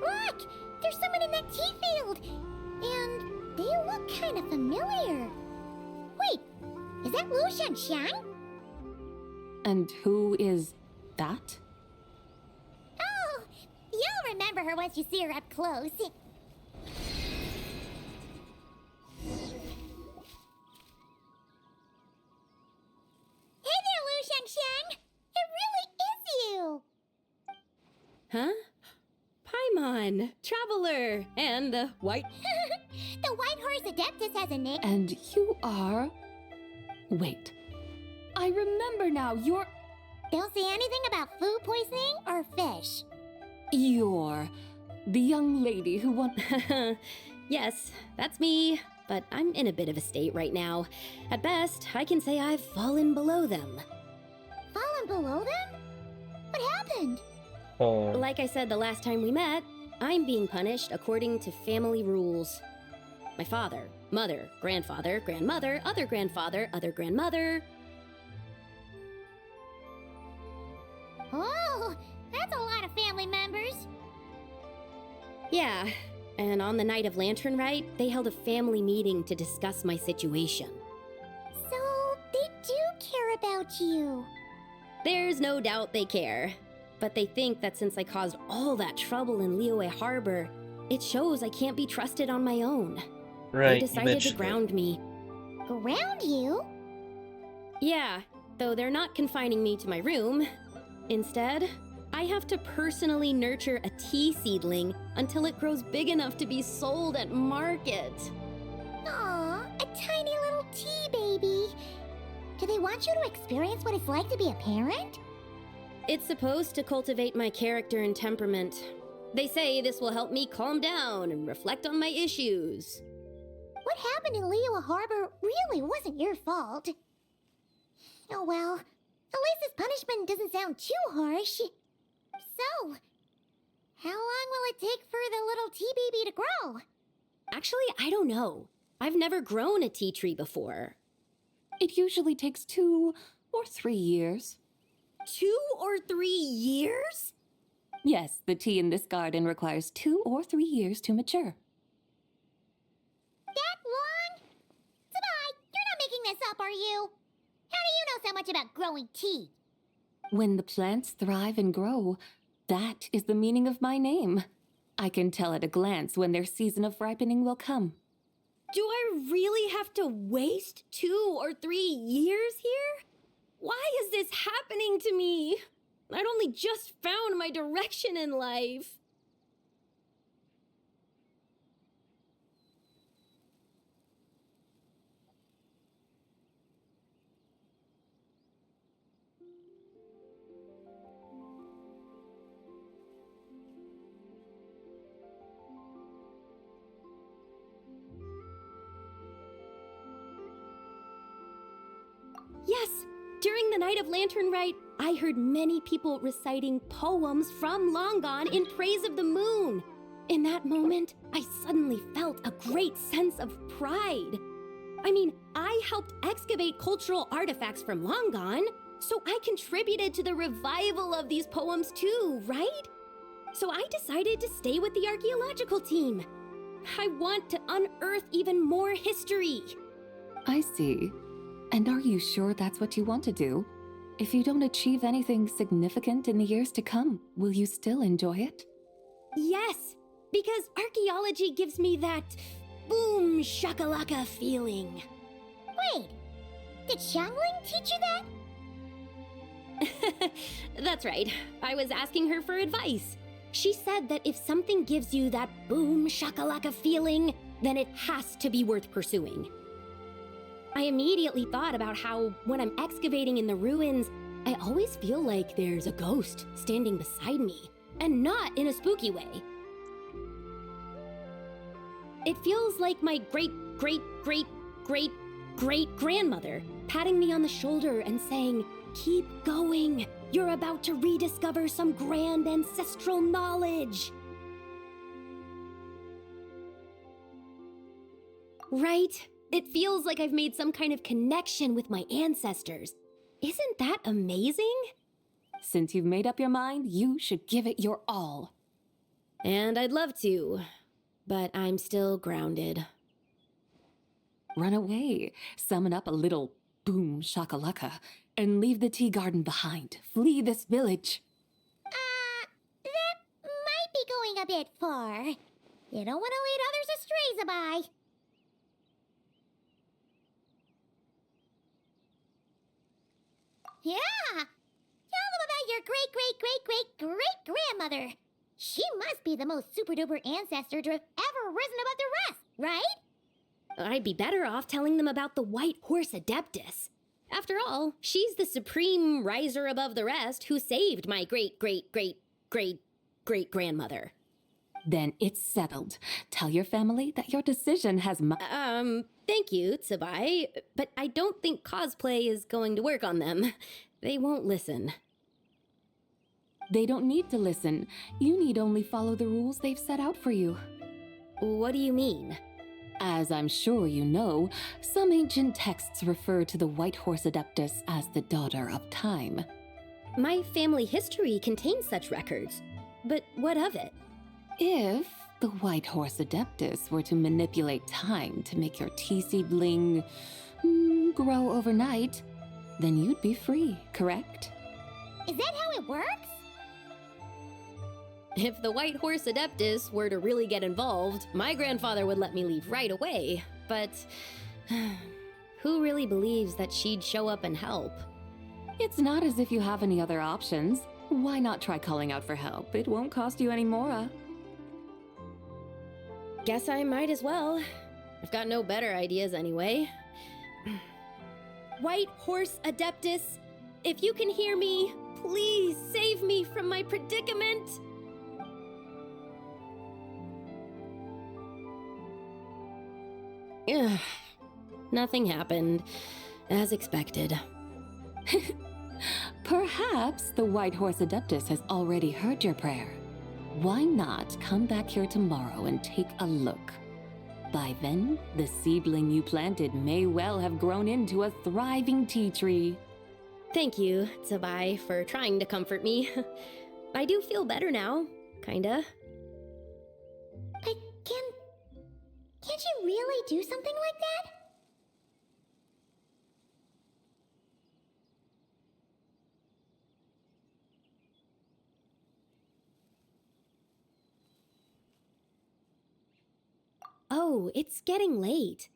Look! There's someone in that tea field! And they look kind of familiar. Wait, is that Lu Shanxiang? And who is that? Oh, you'll remember her once you see her up close. Hey there, Lu Shanxiang! It really is you! Huh? Paimon, Traveler, and the White... The White Horse Adeptus has a name. And you are... Wait. I remember now, you're... Don't say anything about food poisoning or fish. You're... the young lady who won... Yes, that's me, but I'm in a bit of a state right now. At best, I can say I've fallen below them. Fallen below them? What happened? Oh. Like I said the last time we met, I'm being punished according to family rules. My father, mother, grandfather, grandmother, other grandfather, other grandmother. Oh, that's a lot of family members. Yeah, and on the night of lanternrite, they held a family meeting to discuss my situation. So, they do care about you. There's no doubt they care. But they think that since I caused all that trouble in Liyue Harbor, it shows I can't be trusted on my own. Right, They decided to ground me. Ground you? Yeah, though they're not confining me to my room. Instead, I have to personally nurture a tea seedling until it grows big enough to be sold at market. Aw, a tiny little tea baby. Do they want you to experience what it's like to be a parent? It's supposed to cultivate my character and temperament. They say this will help me calm down and reflect on my issues. What happened in Liyue Harbor really wasn't your fault. Oh well, at least this punishment doesn't sound too harsh. So, how long will it take for the little tea baby to grow? Actually, I don't know. I've never grown a tea tree before. It usually takes 2 or 3 years. 2 or 3 years? Yes, the tea in this garden requires 2 or 3 years to mature. That long? Zibai, you're not making this up, are you? How do you know so much about growing tea? When the plants thrive and grow, that is the meaning of my name. I can tell at a glance when their season of ripening will come. Do I really have to waste 2 or 3 years here? Why is this happening to me? I'd only just found my direction in life. Yes, during the night of lanternrite, I heard many people reciting poems from Long Gone in praise of the moon. In that moment, I suddenly felt a great sense of pride. I mean, I helped excavate cultural artifacts from Long Gone, so I contributed to the revival of these poems too, right? So I decided to stay with the archaeological team. I want to unearth even more history. I see. And are you sure that's what you want to do? If you don't achieve anything significant in the years to come, will you still enjoy it? Yes, because archaeology gives me that boom shakalaka feeling. Wait, did Xiangling teach you that? That's right. I was asking her for advice. She said that if something gives you that boom shakalaka feeling, then it has to be worth pursuing. I immediately thought about how, when I'm excavating in the ruins, I always feel like there's a ghost standing beside me, and not in a spooky way. It feels like my great-great-great-great-great-grandmother patting me on the shoulder and saying, "Keep going. You're about to rediscover some grand ancestral knowledge." Right? It feels like I've made some kind of connection with my ancestors. Isn't that amazing? Since you've made up your mind, you should give it your all. And I'd love to, but I'm still grounded. Run away, summon up a little boom shakalaka, and leave the tea garden behind. Flee this village. That might be going a bit far. You don't want to lead others astray, Zibai. Yeah! Tell them about your great-great-great-great-great-grandmother. She must be the most super-duper ancestor to have ever risen above the rest, right? I'd be better off telling them about the White Horse Adeptus. After all, she's the supreme riser above the rest who saved my great-great-great-great-great-grandmother. Then it's settled. Tell your family that your decision has Thank you, Zibai, but I don't think cosplay is going to work on them. They won't listen. They don't need to listen. You need only follow the rules they've set out for you. What do you mean? As I'm sure you know, some ancient texts refer to the White Horse Adeptus as the Daughter of Time. My family history contains such records, but what of it? If the White Horse Adeptus were to manipulate time to make your tea seedling grow overnight, then you'd be free, correct? Is that how it works? If the White Horse Adeptus were to really get involved, my grandfather would let me leave right away, but who really believes that she'd show up and help? It's not as if you have any other options. Why not try calling out for help? It won't cost you any more. Guess I might as well. I've got no better ideas anyway. White Horse Adeptus, if you can hear me, please save me from my predicament. Ugh. Nothing happened, as expected. Perhaps the White Horse Adeptus has already heard your prayer. Why not come back here tomorrow and take a look? By then, the seedling you planted may well have grown into a thriving tea tree. Thank you, Zibai, for trying to comfort me. I do feel better now, kinda. Can't you really do something like that? Oh, it's getting late.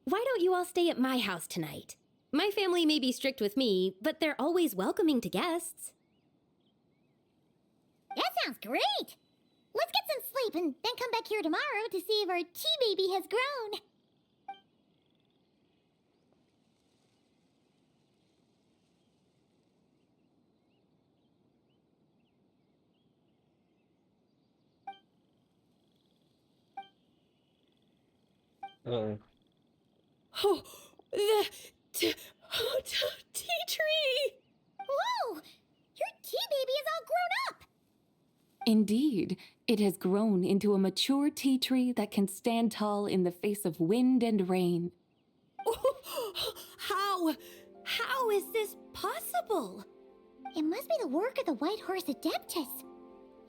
Why don't you all stay at my house tonight? My family may be strict with me, but they're always welcoming to guests. That sounds great! Let's get some sleep and then come back here tomorrow to see if our tea baby has grown. Uh-oh. Oh, the tea tree! Whoa! Your tea baby is all grown up! Indeed, it has grown into a mature tea tree that can stand tall in the face of wind and rain. How is this possible? It must be the work of the White Horse Adeptus.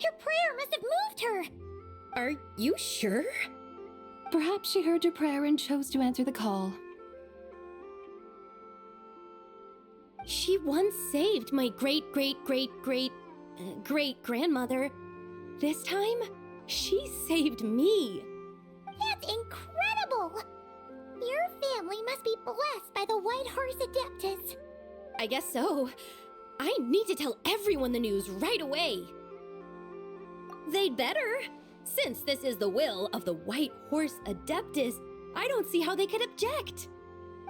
Her prayer must have moved her. Are you sure? Perhaps she heard your prayer and chose to answer the call. She once saved my great-great-great-great-great-grandmother. This time, she saved me. That's incredible! Your family must be blessed by the White Horse Adeptus. I guess so. I need to tell everyone the news right away. They'd better. Since this is the will of the White Horse Adeptus, I don't see how they could object.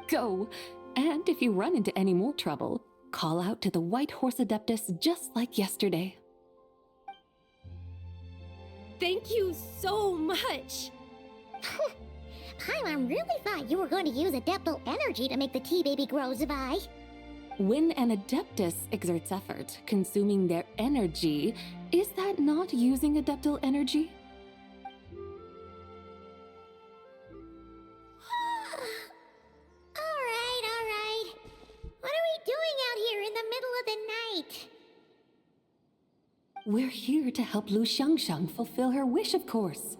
Go, and if you run into any more trouble, call out to the White Horse Adeptus just like yesterday. Thank you so much. Paimon really thought you were going to use Adeptal energy to make the tea baby grow, Zibai. When an Adeptus exerts effort, consuming their energy, is that not using Adeptal energy? Alright. What are we doing out here in the middle of the night? We're here to help Lu Xiangxiang fulfill her wish, of course.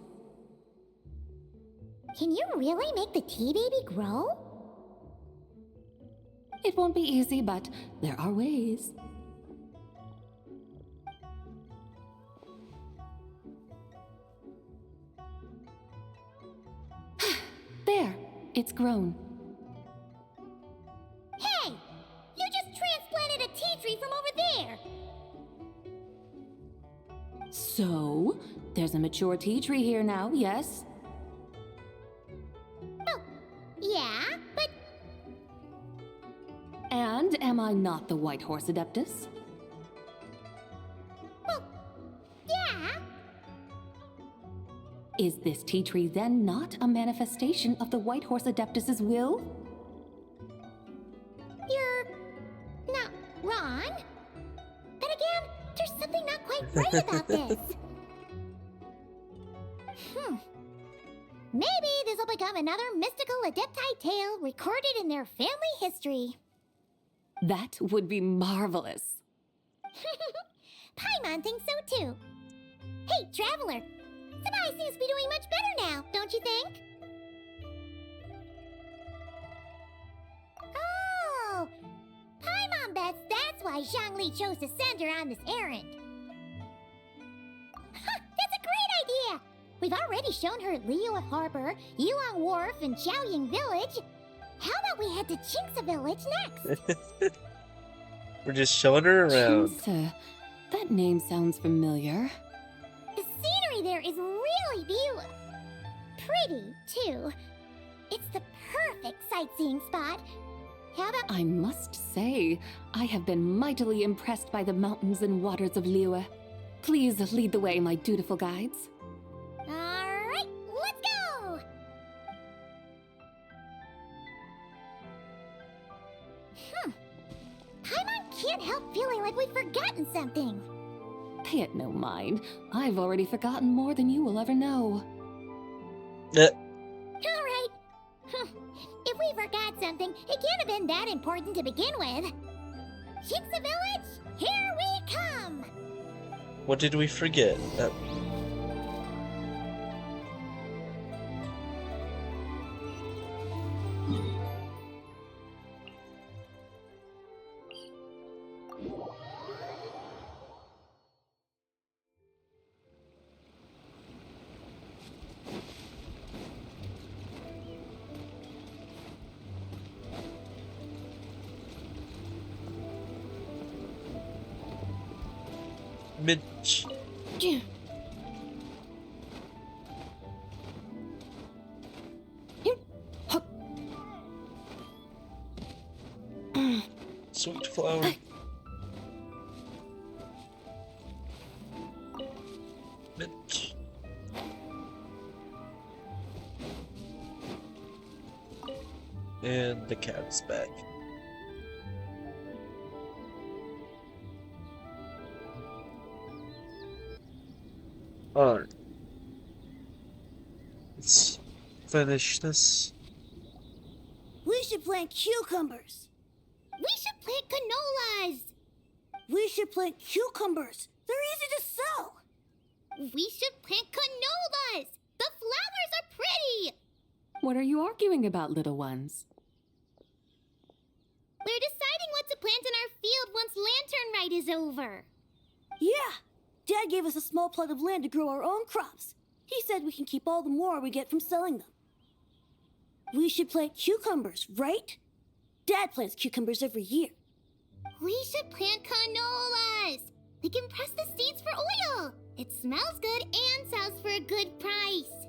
Can you really make the tea baby grow? It won't be easy, but there are ways. There, it's grown. Hey! You just transplanted a tea tree from over there! So, there's a mature tea tree here now, yes? Well, yeah, but... And am I not the White Horse Adeptus? Well, yeah. Is this tea tree then not a manifestation of the White Horse Adeptus's will? You're not wrong. But again, there's something not quite right about this. Maybe this will become another mystical Adepti tale recorded in their family history. That would be marvelous. Paimon thinks so too. Hey, Traveler! Zibai seems to be doing much better now, don't you think? Oh! Paimon bets that's why Zhongli chose to send her on this errand. That's a great idea! We've already shown her Liyue Harbor, Yuan Wharf, and Xiaoying Village. How about we head to Qingce Village next? We're just showing her around. Qingce. That name sounds familiar. The scenery there is really pretty, too. It's the perfect sightseeing spot. How about... I must say, I have been mightily impressed by the mountains and waters of Liyue. Please lead the way, my dutiful guides. Alright, let's go! Paimon can't help feeling like we've forgotten something. Pay it no mind. I've already forgotten more than you will ever know. Alright. If we forgot something, it can't have been that important to begin with. Qingce Village, here we come! What did we forget? Mitch. Sweet flower. Mitch. And the cat's back. Alright. Let's finish this. We should plant cucumbers. We should plant canolas. We should plant cucumbers. They're easy to sell. We should plant canolas. The flowers are pretty. What are you arguing about, little ones? We're deciding what to plant in our field once lanternrite is over. Yeah. Dad gave us a small plot of land to grow our own crops. He said we can keep all the more we get from selling them. We should plant cucumbers, right? Dad plants cucumbers every year. We should plant canolas. We can press the seeds for oil. It smells good and sells for a good price.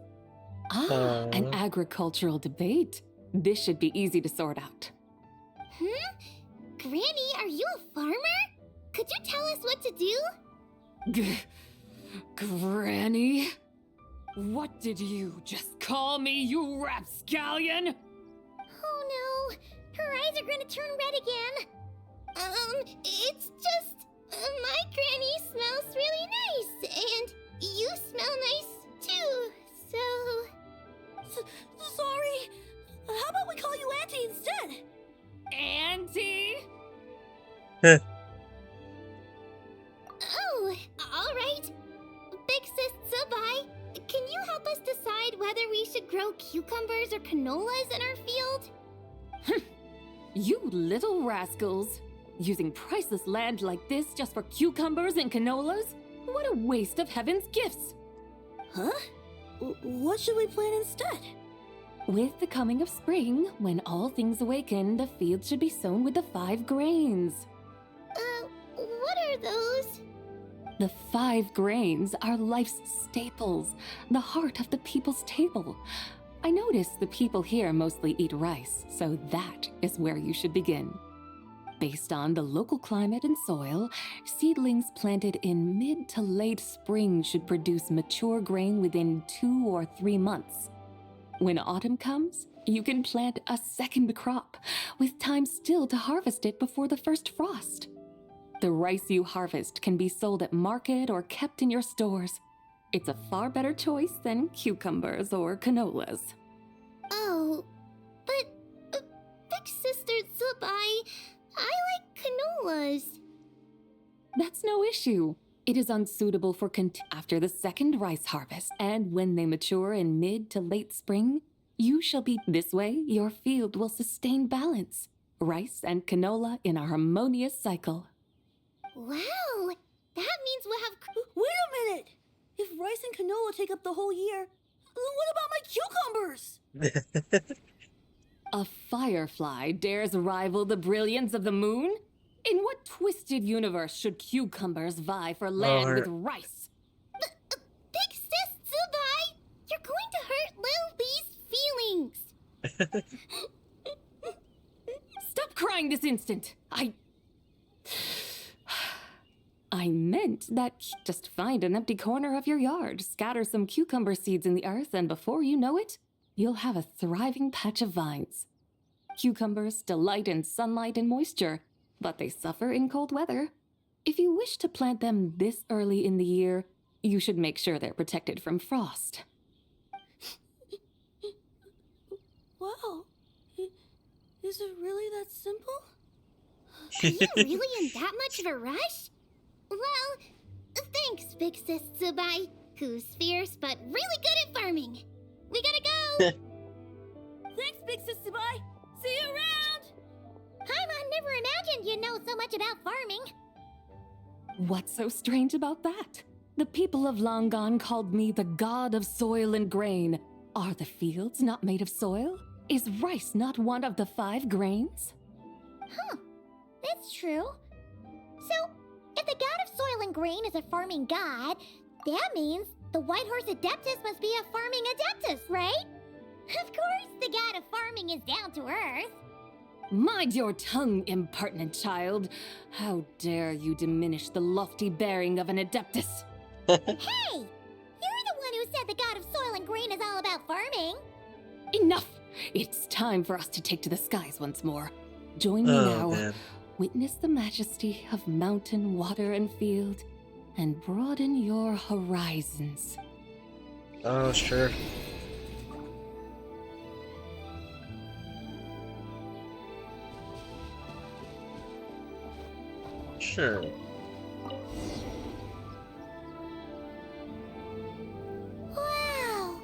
An agricultural debate. This should be easy to sort out. Granny, are you a farmer? Could you tell us what to do? Granny? What did you just call me, you rapscallion? Oh no, her eyes are gonna turn red again. It's just, my granny smells really nice, and you smell nice too, so... Sorry. How about we call you Auntie instead? Auntie? Oh, alright. Big Sis Zibai, can you help us decide whether we should grow cucumbers or canolas in our field? You little rascals. Using priceless land like this just for cucumbers and canolas? What a waste of heaven's gifts! Huh? What should we plant instead? With the coming of spring, when all things awaken, the field should be sown with the 5 grains. What are those? The 5 grains are life's staples, the heart of the people's table. I notice the people here mostly eat rice, so that is where you should begin. Based on the local climate and soil, seedlings planted in mid to late spring should produce mature grain within 2 or 3 months. When autumn comes, you can plant a second crop, with time still to harvest it before the first frost. The rice you harvest can be sold at market or kept in your stores. It's a far better choice than cucumbers or canolas. Oh, but Big Sister Zibai, I like canolas. That's no issue. It is unsuitable for after the second rice harvest, and when they mature in mid to late spring, you shall be this way. Your field will sustain balance. Rice and canola in a harmonious cycle. Wow, that means we'll have... Wait a minute! If rice and canola take up the whole year, what about my cucumbers? A firefly dares rival the brilliance of the moon? In what twisted universe should cucumbers vie for land with rice? Big Sis Zibai, you're going to hurt Lil Bee's feelings. Stop crying this instant! I meant that just find an empty corner of your yard, scatter some cucumber seeds in the earth, and before you know it, you'll have a thriving patch of vines. Cucumbers delight in sunlight and moisture, but they suffer in cold weather. If you wish to plant them this early in the year, you should make sure they're protected from frost. Wow. Is it really that simple? Are you really in that much of a rush? Well, thanks, Big Sis Zibai, who's fierce but really good at farming. We gotta go! Thanks, Big Sis Zibai! See you around! Paimon never imagined you'd know so much about farming. What's so strange about that? The people of Long Gone called me the god of soil and grain. Are the fields not made of soil? Is rice not one of the 5 grains? Huh, that's true. So, if the god of soil and grain is a farming god, that means the White Horse Adeptus must be a farming adeptus, right? Of course, the god of farming is down to earth. Mind your tongue, impertinent child. How dare you diminish the lofty bearing of an adeptus? Hey! You're the one who said the god of soil and grain is all about farming. Enough! It's time for us to take to the skies once more. Join me now. Man. Witness the majesty of mountain, water, and field, and broaden your horizons. Oh, sure. Sure. Wow!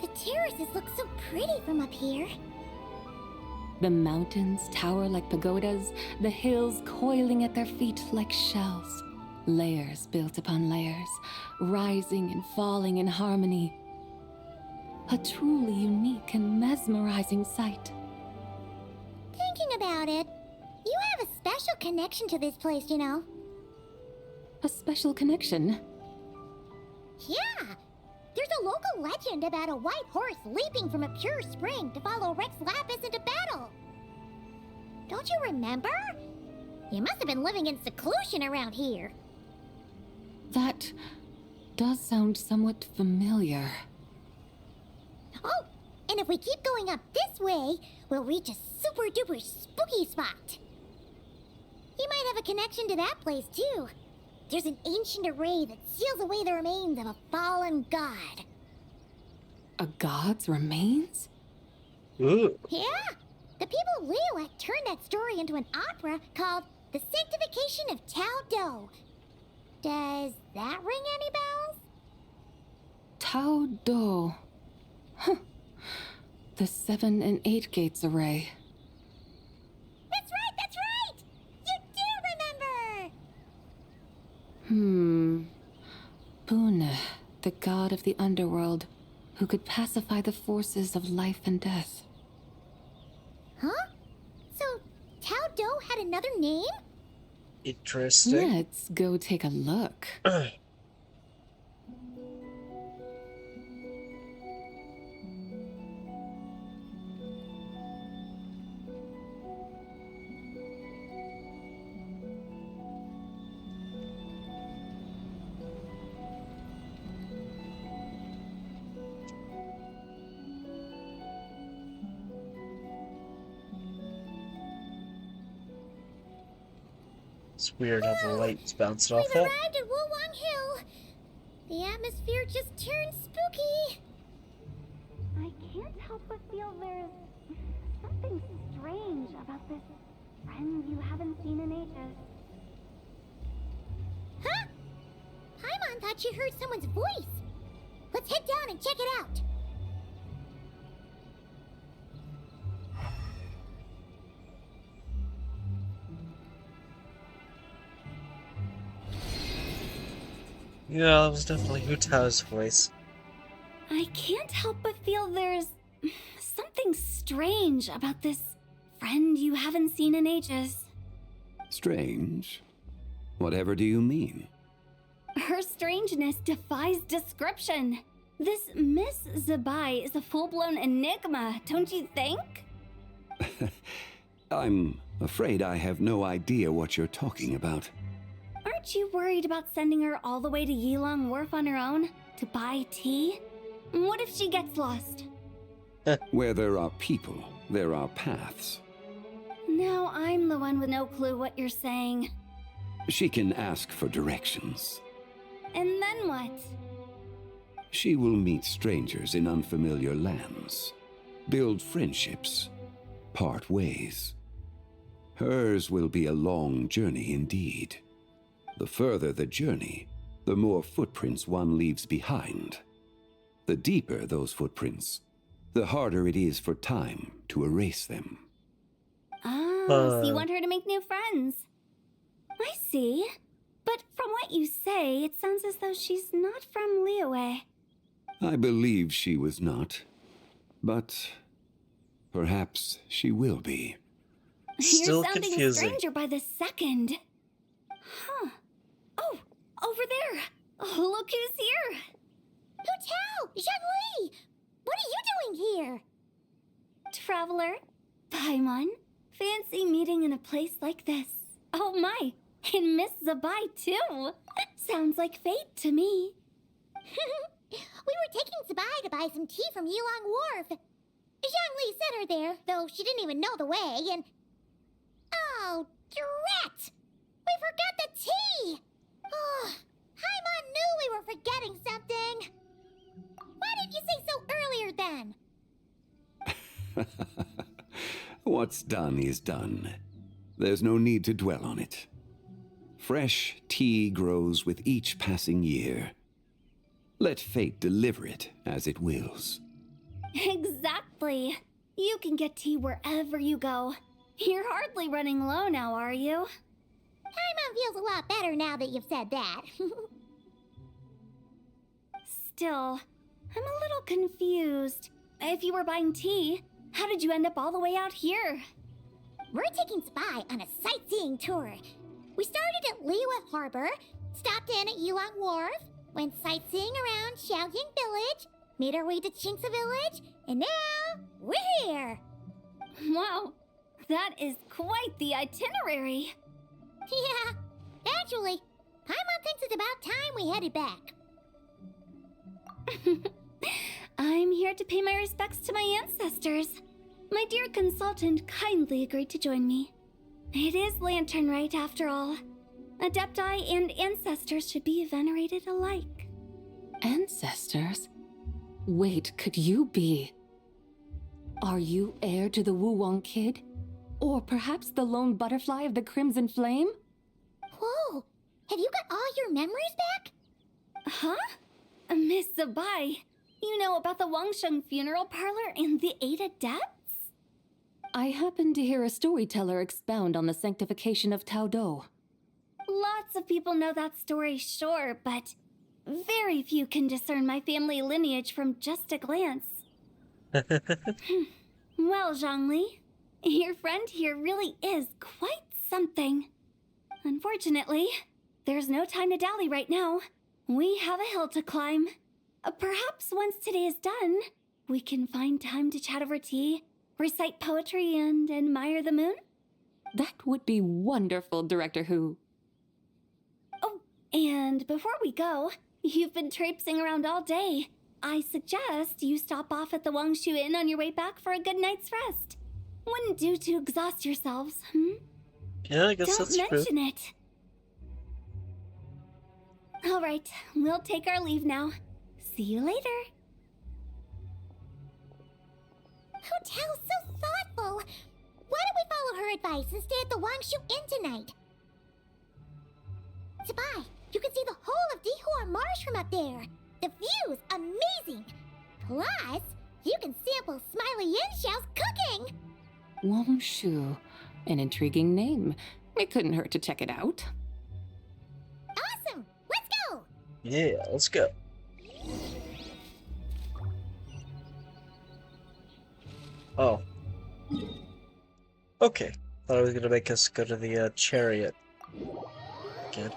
The terraces look so pretty from up here. The mountains tower like pagodas, the hills coiling at their feet like shells. Layers built upon layers, rising and falling in harmony. A truly unique and mesmerizing sight. Thinking about it, you have a special connection to this place, you know. A special connection? Yeah! There's a local legend about a white horse leaping from a pure spring to follow Rex Lapis into battle. Don't you remember? You must have been living in seclusion around here. does sound somewhat familiar. Oh, and if we keep going up this way, we'll reach a super duper spooky spot. You might have a connection to that place too. There's an ancient array that seals away the remains of a fallen god. A god's remains? Ooh. Yeah, the people of Liyue turned that story into an opera called The Sanctification of Tao Do. Does that ring any bells? Tao Do. Huh. The 7 and 8 gates array. That's right! You do remember! Bune, the god of the underworld, who could pacify the forces of life and death. Huh? So, Tao Do had another name? Interesting. Let's go take a look. It's weird how the light's bouncing off We've that. arrived at Wulwang Hill. The atmosphere just turned spooky. I can't help but feel there's something strange about this friend you haven't seen in ages. Huh? Paimon thought she heard someone's voice. Let's head down and check it out. Yeah, that was definitely Hutao's voice. I can't help but feel there's something strange about this friend you haven't seen in ages. Strange? Whatever do you mean? Her strangeness defies description. This Miss Zibai is a full-blown enigma, don't you think? I'm afraid I have no idea what you're talking about. Aren't you worried about sending her all the way to Yilong Wharf on her own to buy tea? What if she gets lost? Where there are people, there are paths. Now I'm the one with no clue what you're saying. She can ask for directions. And then what? She will meet strangers in unfamiliar lands, build friendships, part ways. Hers will be a long journey indeed. The further the journey, the more footprints one leaves behind. The deeper those footprints, the harder it is for time to erase them. So you want her to make new friends? I see. But from what you say, it sounds as though she's not from Liyue. I believe she was not, but perhaps she will be. You're sounding stranger by the second. Huh. Oh, over there. Oh, look who's here. Hutao! Zhongli! What are you doing here? Traveler, Paimon, fancy meeting in a place like this. Oh my, and Miss Zibai too. Sounds like fate to me. We were taking Zibai to buy some tea from Yilong Wharf. Zhongli sent her there, though she didn't even know the way, and... Oh, drat! We forgot the tea! Oh, Paimon knew we were forgetting something. Why didn't you say so earlier then? What's done is done. There's no need to dwell on it. Fresh tea grows with each passing year. Let fate deliver it as it wills. Exactly. You can get tea wherever you go. You're hardly running low now, are you? Paimon feels a lot better now that you've said that. Still, I'm a little confused. If you were buying tea, how did you end up all the way out here? We're taking Zibai on a sightseeing tour. We started at Liyue Harbor, stopped in at Yilong Wharf, went sightseeing around Xiaoying Village, made our way to Qingce Village, and now we're here. Wow, that is quite the itinerary. Yeah, actually, Paimon thinks it's about time we headed back. I'm here to pay my respects to my ancestors. My dear consultant kindly agreed to join me. It is lantern rite after all. Adepti and ancestors should be venerated alike. Ancestors? Wait, could you be... Are you heir to the Wu-Wong kid? Or perhaps the lone butterfly of the Crimson Flame? Whoa! Have you got all your memories back? Huh? Miss Zibai, you know about the Wangsheng funeral parlor and the 8 adepts? I happened to hear a storyteller expound on the sanctification of Tao Do. Lots of people know that story, sure, but very few can discern my family lineage from just a glance. Well, Zhongli, your friend here really is quite something. Unfortunately, there's no time to dally right now. We have a hill to climb. Perhaps once today is done, we can find time to chat over tea, recite poetry, and admire the moon? That would be wonderful, Director Hu. Oh, and before we go, you've been traipsing around all day. I suggest you stop off at the Wangshu Inn on your way back for a good night's rest. Wouldn't do to exhaust yourselves, Yeah, I guess Don't that's true. mention it. All right, we'll take our leave now. See you later. Hotel's so thoughtful. Why don't we follow her advice and stay at the Wangshu Inn tonight? Zibai, you can see the whole of Dihua Marsh from up there. The view's amazing. Plus, you can sample Smiley Yin-Xiao's cooking. Wangshu. An intriguing name. It couldn't hurt to check it out. Awesome! Let's go! Yeah, let's go. Oh. Okay. Thought it was gonna make us go to the chariot again.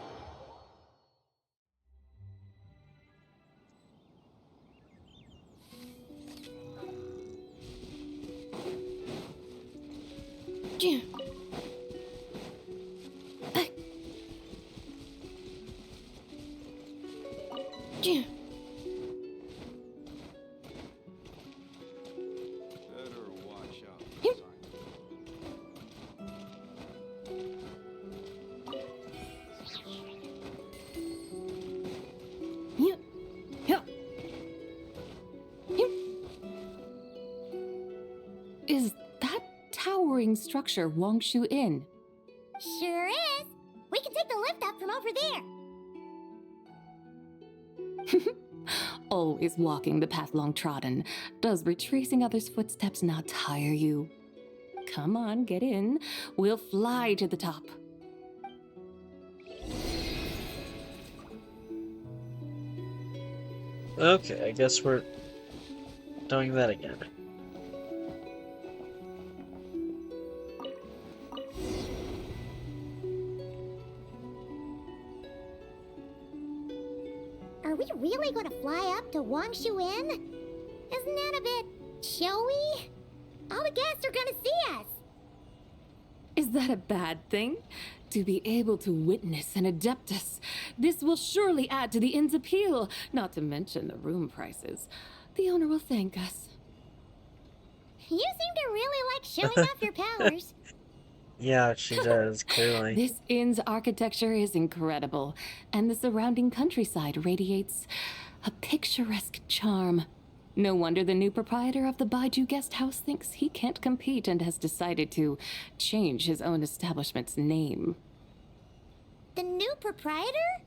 Yeah. Yeah. Better watch out. Yeah. Yeah. Is that towering structure Wangshu Inn? Sure is. We can take the lift up from over there. Always walking the path long trodden. Does retracing others' footsteps not tire you? Come on, get in. We'll fly to the top. Okay, I guess we're doing that again. Are we really going to fly up to Wangshu Inn? Isn't that a bit showy? All the guests are going to see us. Is that a bad thing? To be able to witness an Adeptus. This will surely add to the inn's appeal, not to mention the room prices. The owner will thank us. You seem to really like showing off your powers. Yeah, she does, clearly. This inn's architecture is incredible, and the surrounding countryside radiates a picturesque charm. No wonder the new proprietor of the Baiju guest house thinks he can't compete and has decided to change his own establishment's name. The new proprietor?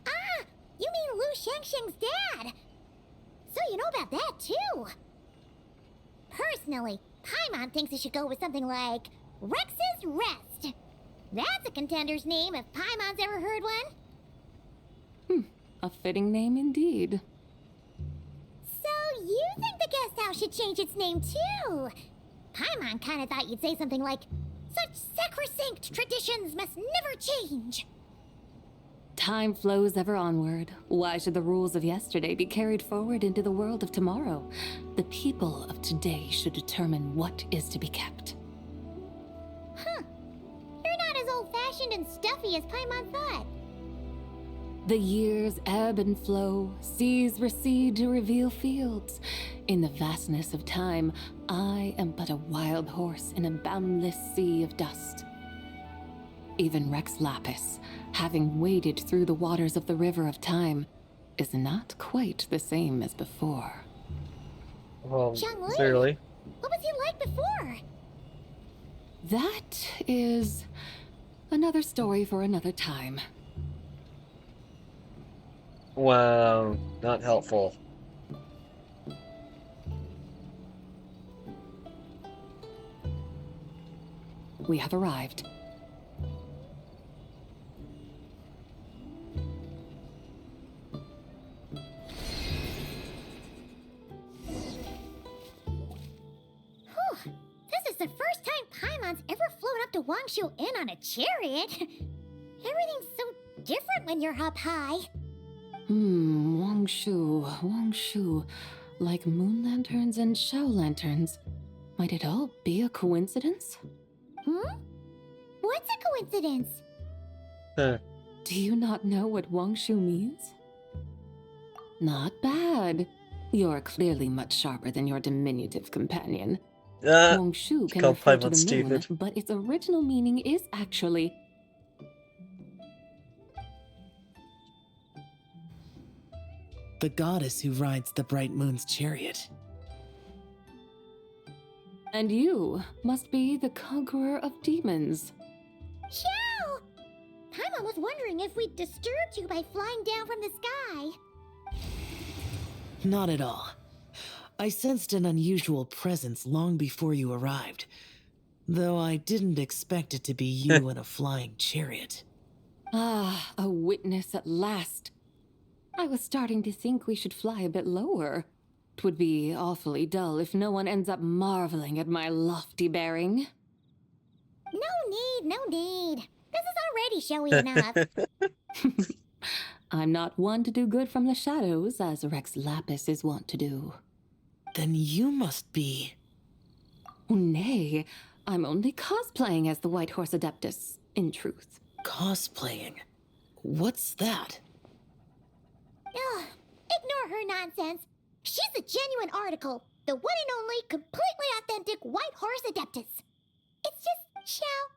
Ah, you mean Lu Shengsheng's dad. So you know about that, too. Personally, Paimon thinks it should go with something like Rex's Rest. That's a contender's name if Paimon's ever heard one. A fitting name indeed. So you think the guest house should change its name, too? Paimon kinda thought you'd say something like, such sacrosanct traditions must never change. Time flows ever onward. Why should the rules of yesterday be carried forward into the world of tomorrow? The people of today should determine what is to be kept. Huh. You're not as old-fashioned and stuffy as Paimon thought. The years ebb and flow, seas recede to reveal fields. In the vastness of time, I am but a wild horse in a boundless sea of dust. Even Rex Lapis, having waded through the waters of the river of time, is not quite the same as before. Well, Xiangling, clearly. what was he like before? That is another story for another time. Wow, not helpful. We have arrived. Whew. This is the first time Paimon's ever flown up to Wangshu Inn on a chariot. Everything's so different when you're up high. Wangshu. Like moon lanterns and shao lanterns. Might it all be a coincidence? What's a coincidence? Huh. Do you not know what Wangshu means? Not bad. You're clearly much sharper than your diminutive companion. Wangshu can called refer to Paimon the moon, stupid. but its original meaning is actually the goddess who rides the bright moon's chariot. And you must be the conqueror of demons. Xiao! Paimon was wondering if we'd disturbed you by flying down from the sky. Not at all. I sensed an unusual presence long before you arrived, though I didn't expect it to be you in a flying chariot. Ah, a witness at last. I was starting to think we should fly a bit lower. 'Twould be awfully dull if no one ends up marveling at my lofty bearing. No need. This is already showy enough. I'm not one to do good from the shadows, as Rex Lapis is wont to do. Then you must be... Nay, I'm only cosplaying as the White Horse Adeptus, in truth. Cosplaying? What's that? Ugh, ignore her nonsense. She's the genuine article, the one and only, completely authentic White Horse Adeptus. It's just, Xiao,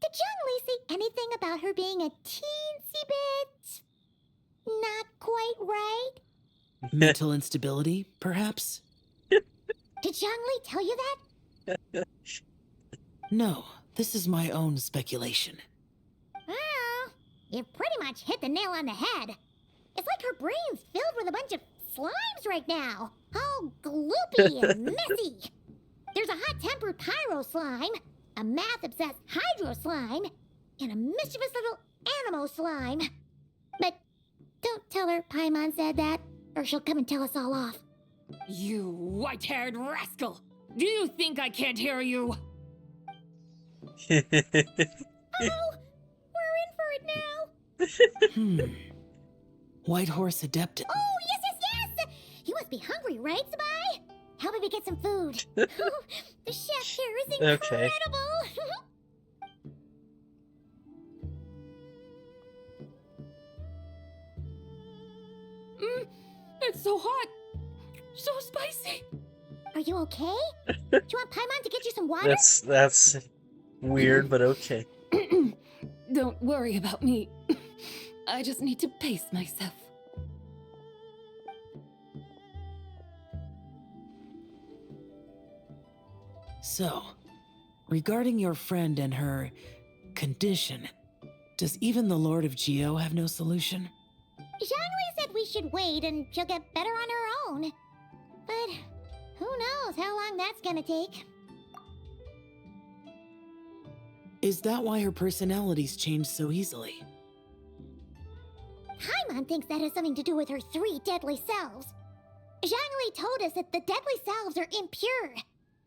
did Zhongli say anything about her being a teensy bit... not quite right? Mental instability, perhaps? Did Zhongli tell you that? No, this is my own speculation. Well, you pretty much hit the nail on the head. It's like her brain's filled with a bunch of slimes right now. All gloopy and messy. There's a hot-tempered pyro slime, a math-obsessed hydro slime, and a mischievous little animo slime. But don't tell her Paimon said that, or she'll come and tell us all off. You white-haired rascal! Do you think I can't hear you? Oh, we're in for it now. White Horse Adeptus. Oh, yes! You must be hungry, right, Zibai? How about we get some food? The chef here is incredible! Okay. It's so hot! So spicy! Are you okay? Do you want Paimon to get you some water? That's weird, but okay. Don't worry about me. I just need to pace myself. So, regarding your friend and her condition, does even the Lord of Geo have no solution? Zhongli said we should wait and she'll get better on her own. But who knows how long that's gonna take. Is that why her personalities change so easily? Paimon thinks that has something to do with her 3 deadly selves. Zhongli told us that the deadly selves are impure,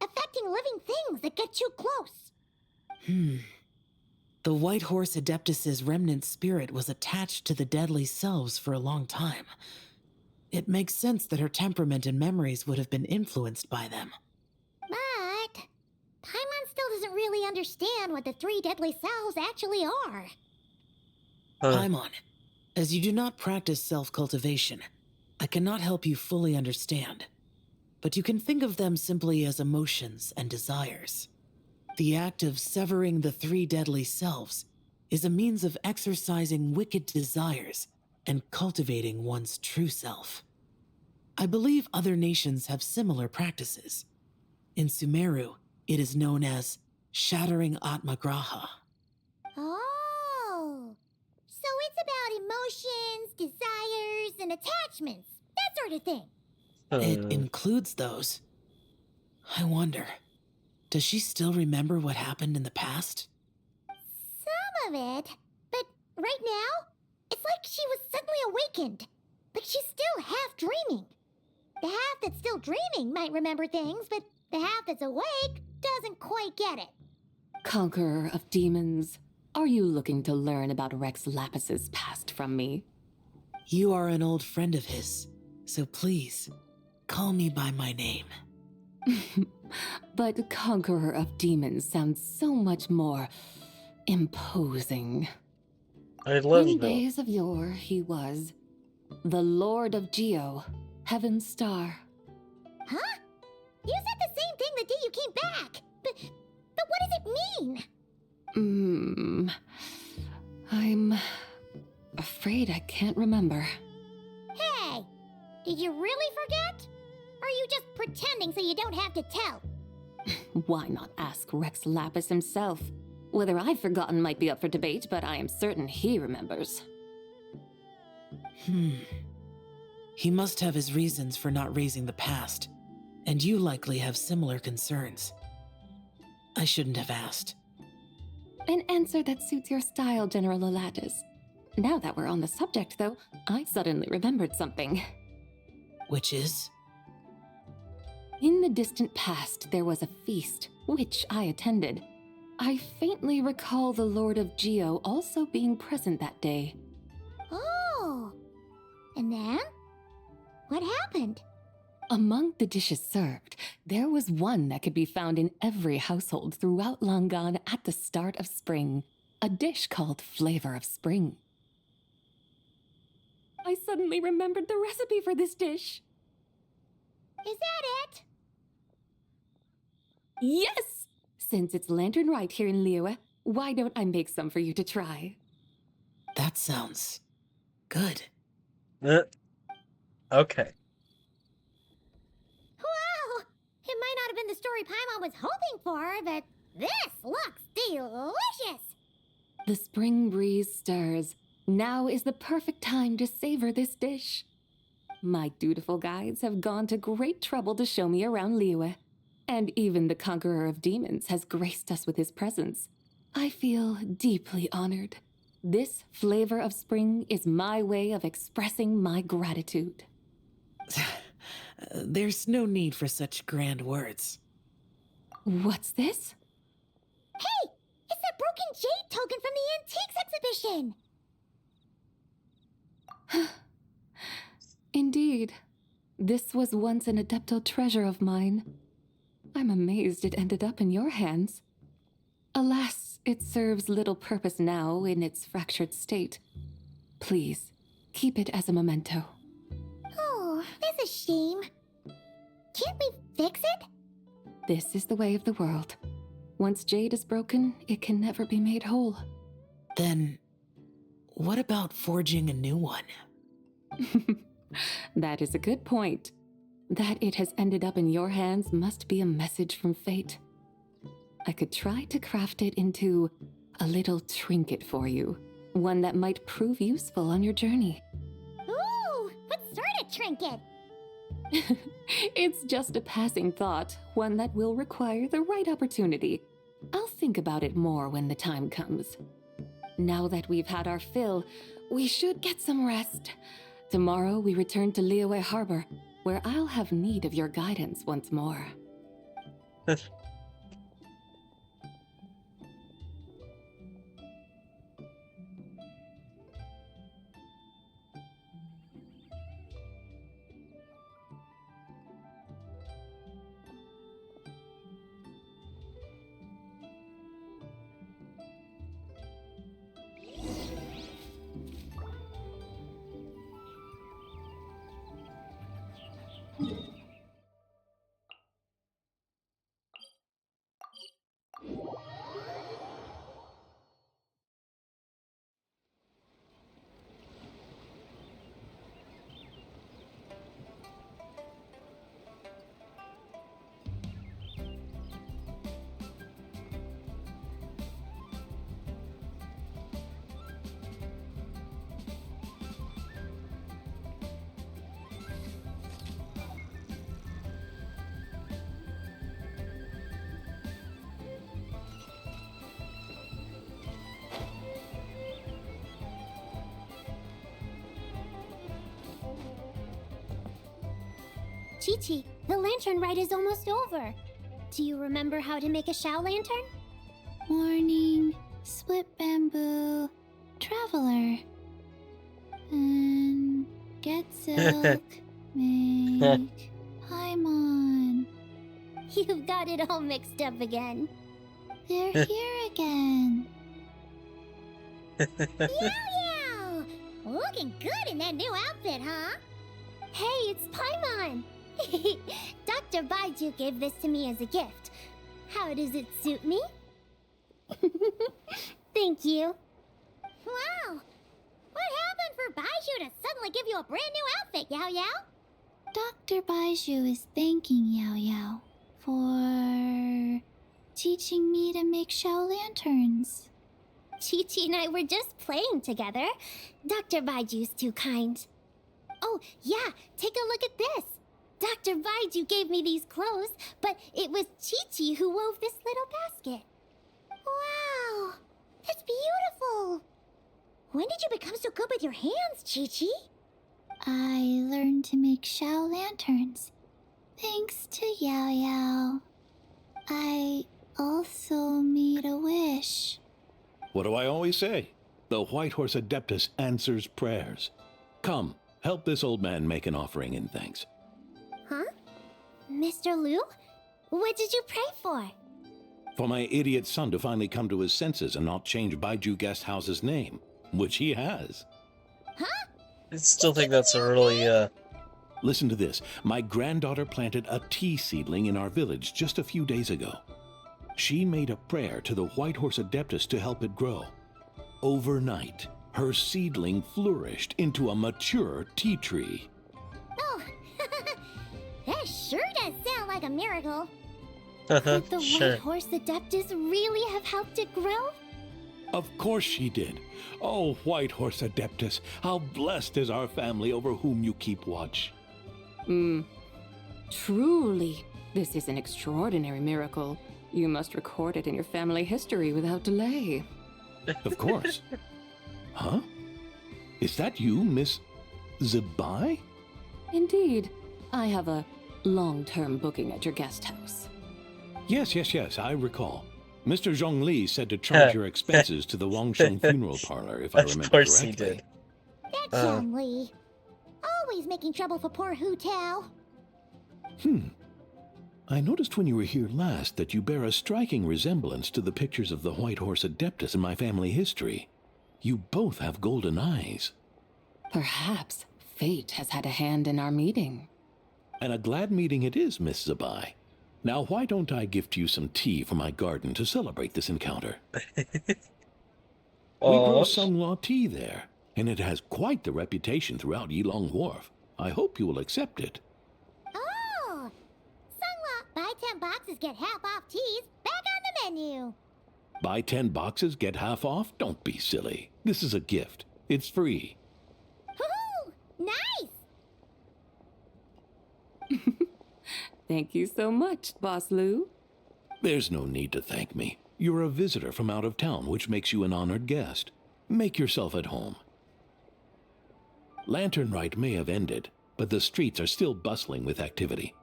affecting living things that get too close. The White Horse Adeptus's remnant spirit was attached to the deadly selves for a long time. It makes sense that her temperament and memories would have been influenced by them. But Paimon still doesn't really understand what the 3 deadly selves actually are. Paimon, As you do not practice self-cultivation, I cannot help you fully understand. But you can think of them simply as emotions and desires. The act of severing the three deadly selves is a means of exercising wicked desires and cultivating one's true self. I believe other nations have similar practices. In Sumeru, it is known as shattering Atmagraha. Oh, so it's about emotions, desires, and attachments, that sort of thing. It includes those. I wonder, does she still remember what happened in the past? Some of it, but right now, it's like she was suddenly awakened, but she's still half dreaming. The half that's still dreaming might remember things, but the half that's awake doesn't quite get it. Conqueror of demons, are you looking to learn about Rex Lapis's past from me? You are an old friend of his, so please, call me by my name. But Conqueror of Demons sounds so much more imposing. I love In that. days of yore, he was the Lord of Geo, Heaven's Star. Huh? You said the same thing the day you came back, but what does it mean? I'm afraid I can't remember. Hey, did you really forget? Or are you just pretending so you don't have to tell? Why not ask Rex Lapis himself? Whether I've forgotten might be up for debate, but I am certain he remembers. He must have his reasons for not raising the past, and you likely have similar concerns. I shouldn't have asked. An answer that suits your style, General Elatis. Now that we're on the subject, though, I suddenly remembered something. Which is? In the distant past, there was a feast, which I attended. I faintly recall the Lord of Geo also being present that day. Oh, and then? What happened? Among the dishes served, there was one that could be found in every household throughout Langan at the start of spring. A dish called Flavor of Spring. I suddenly remembered the recipe for this dish. Is that it? Yes! Since it's lanternrite here in Liyue, why don't I make some for you to try? That sounds good. Okay. Wow! It might not have been the story Paimon was hoping for, but this looks delicious! The spring breeze stirs. Now is the perfect time to savor this dish. My dutiful guides have gone to great trouble to show me around Liyue, and even the Conqueror of Demons has graced us with his presence. I feel deeply honored. This flavor of spring is my way of expressing my gratitude. There's no need for such grand words. What's this? Hey! It's that broken jade token from the antiques exhibition! Indeed. This was once an Adepto treasure of mine. I'm amazed it ended up in your hands. Alas, it serves little purpose now in its fractured state. Please, keep it as a memento. Oh, that's a shame. Can't we fix it? This is the way of the world. Once jade is broken, it can never be made whole. Then, what about forging a new one? That is a good point. That it has ended up in your hands must be a message from fate. I could try to craft it into a little trinket for you. One that might prove useful on your journey. Ooh, what sort of trinket? It's just a passing thought, one that will require the right opportunity. I'll think about it more when the time comes. Now that we've had our fill, we should get some rest. Tomorrow we return to Liyue Harbor, where I'll have need of your guidance once more. Chi-Chi, the lantern rite is almost over. Do you remember how to make a Shao lantern? Morning, split bamboo, traveler. And get silk, make Paimon. You've got it all mixed up again. They're here again. Yow! Looking good in that new outfit, huh? Hey, it's Paimon! Dr. Baiju gave this to me as a gift. How does it suit me? Thank you. Wow! What happened for Baiju to suddenly give you a brand new outfit, Yao Yao? Dr. Baiju is thanking Yao Yao for teaching me to make Shao lanterns. Chi-Chi and I were just playing together. Dr. Baiju's too kind. Oh, yeah, take a look at this. Dr. Baiju gave me these clothes, but it was Chi-Chi who wove this little basket. Wow! That's beautiful! When did you become so good with your hands, Chi-Chi? I learned to make Shao lanterns, thanks to Yao Yao. I also made a wish. What do I always say? The White Horse Adeptus answers prayers. Come, help this old man make an offering in thanks. Huh? Mr. Liu? What did you pray for? For my idiot son to finally come to his senses and not change Baiju Guest House's name, which he has. Huh? I still think that's a really, Listen to this. My granddaughter planted a tea seedling in our village just a few days ago. She made a prayer to the White Horse Adeptus to help it grow. Overnight, her seedling flourished into a mature tea tree. Oh, that sure does sound like a miracle. Could the White Horse Adeptus really have helped it grow? Of course she did. Oh, White Horse Adeptus, how blessed is our family over whom you keep watch. Truly, this is an extraordinary miracle. You must record it in your family history without delay. Of course. Huh? Is that you, Miss Zibai? Indeed. I have a long-term booking at your guest house. Yes, I recall. Mr. Zhongli said to charge your expenses to the Wangsheng funeral parlor, if I remember correctly. Of course he did. That's Zhongli. Always making trouble for poor Hu Tao. I noticed when you were here last that you bear a striking resemblance to the pictures of the White Horse Adeptus in my family history. You both have golden eyes. Perhaps fate has had a hand in our meeting. And a glad meeting it is, Miss Zibai. Now, why don't I gift you some tea from my garden to celebrate this encounter? We grow Sunglaw tea there, and it has quite the reputation throughout Yilong Wharf. I hope you will accept it. Oh! Sunglaw, buy 10 boxes, get half off teas, back on the menu. Buy 10 boxes, get half off? Don't be silly. This is a gift. It's free. Hoo-hoo! Nice! Thank you so much, Boss Liu. There's no need to thank me. You're a visitor from out of town, which makes you an honored guest. Make yourself at home. Lanternrite may have ended, but the streets are still bustling with activity.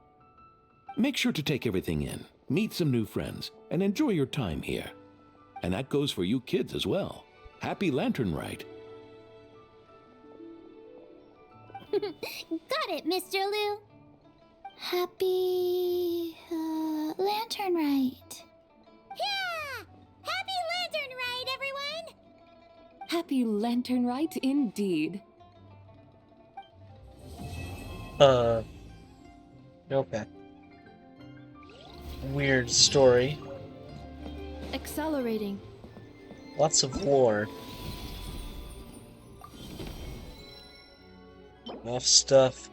Make sure to take everything in, meet some new friends, and enjoy your time here. And that goes for you kids as well. Happy Lanternrite. Got it, Mr. Liu. Happy Lanternrite. Yeah! Happy Lanternrite, everyone! Happy Lanternrite indeed. Okay. Weird story. Accelerating. Lots of lore. Enough stuff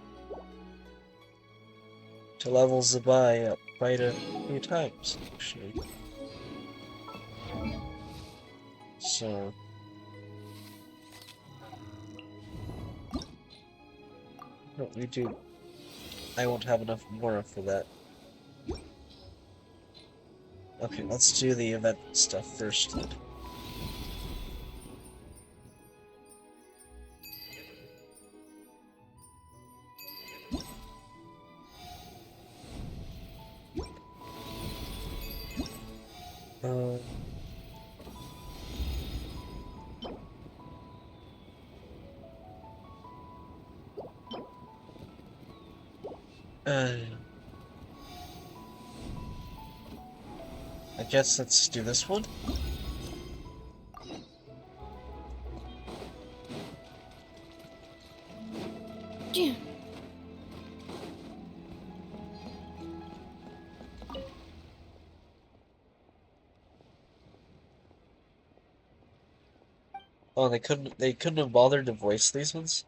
to level Zibai up quite a few times, actually. So... no, we do. I won't have enough more for that. Okay, let's do the event stuff first then. Uh, I guess let's do this one. Yeah. Oh, they couldn't have bothered to voice these ones?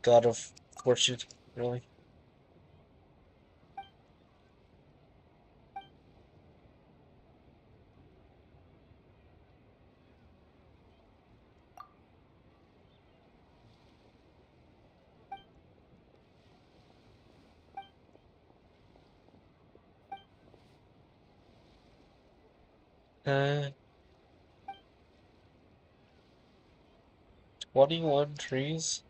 God of Fortune, really? Uh, 21 trees?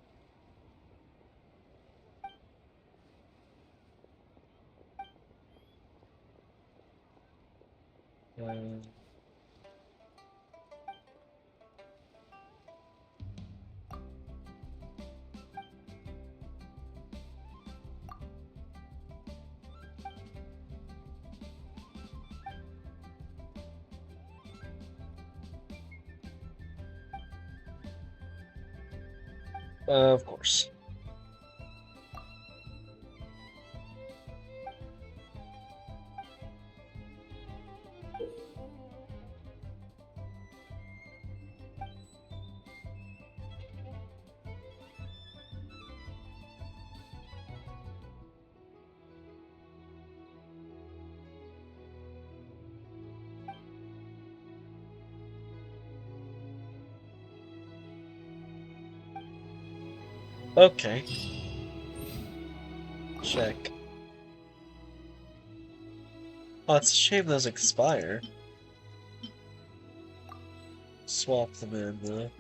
Uh, of course. Okay. Check. Oh, it's a shame those expire. Swap them in, though.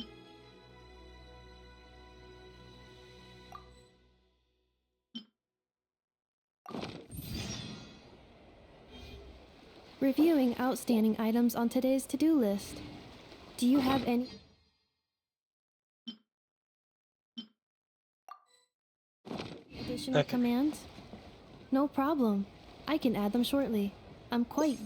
Reviewing outstanding items on today's to-do list. Do you have any additional commands? No problem. I can add them shortly. I'm quite...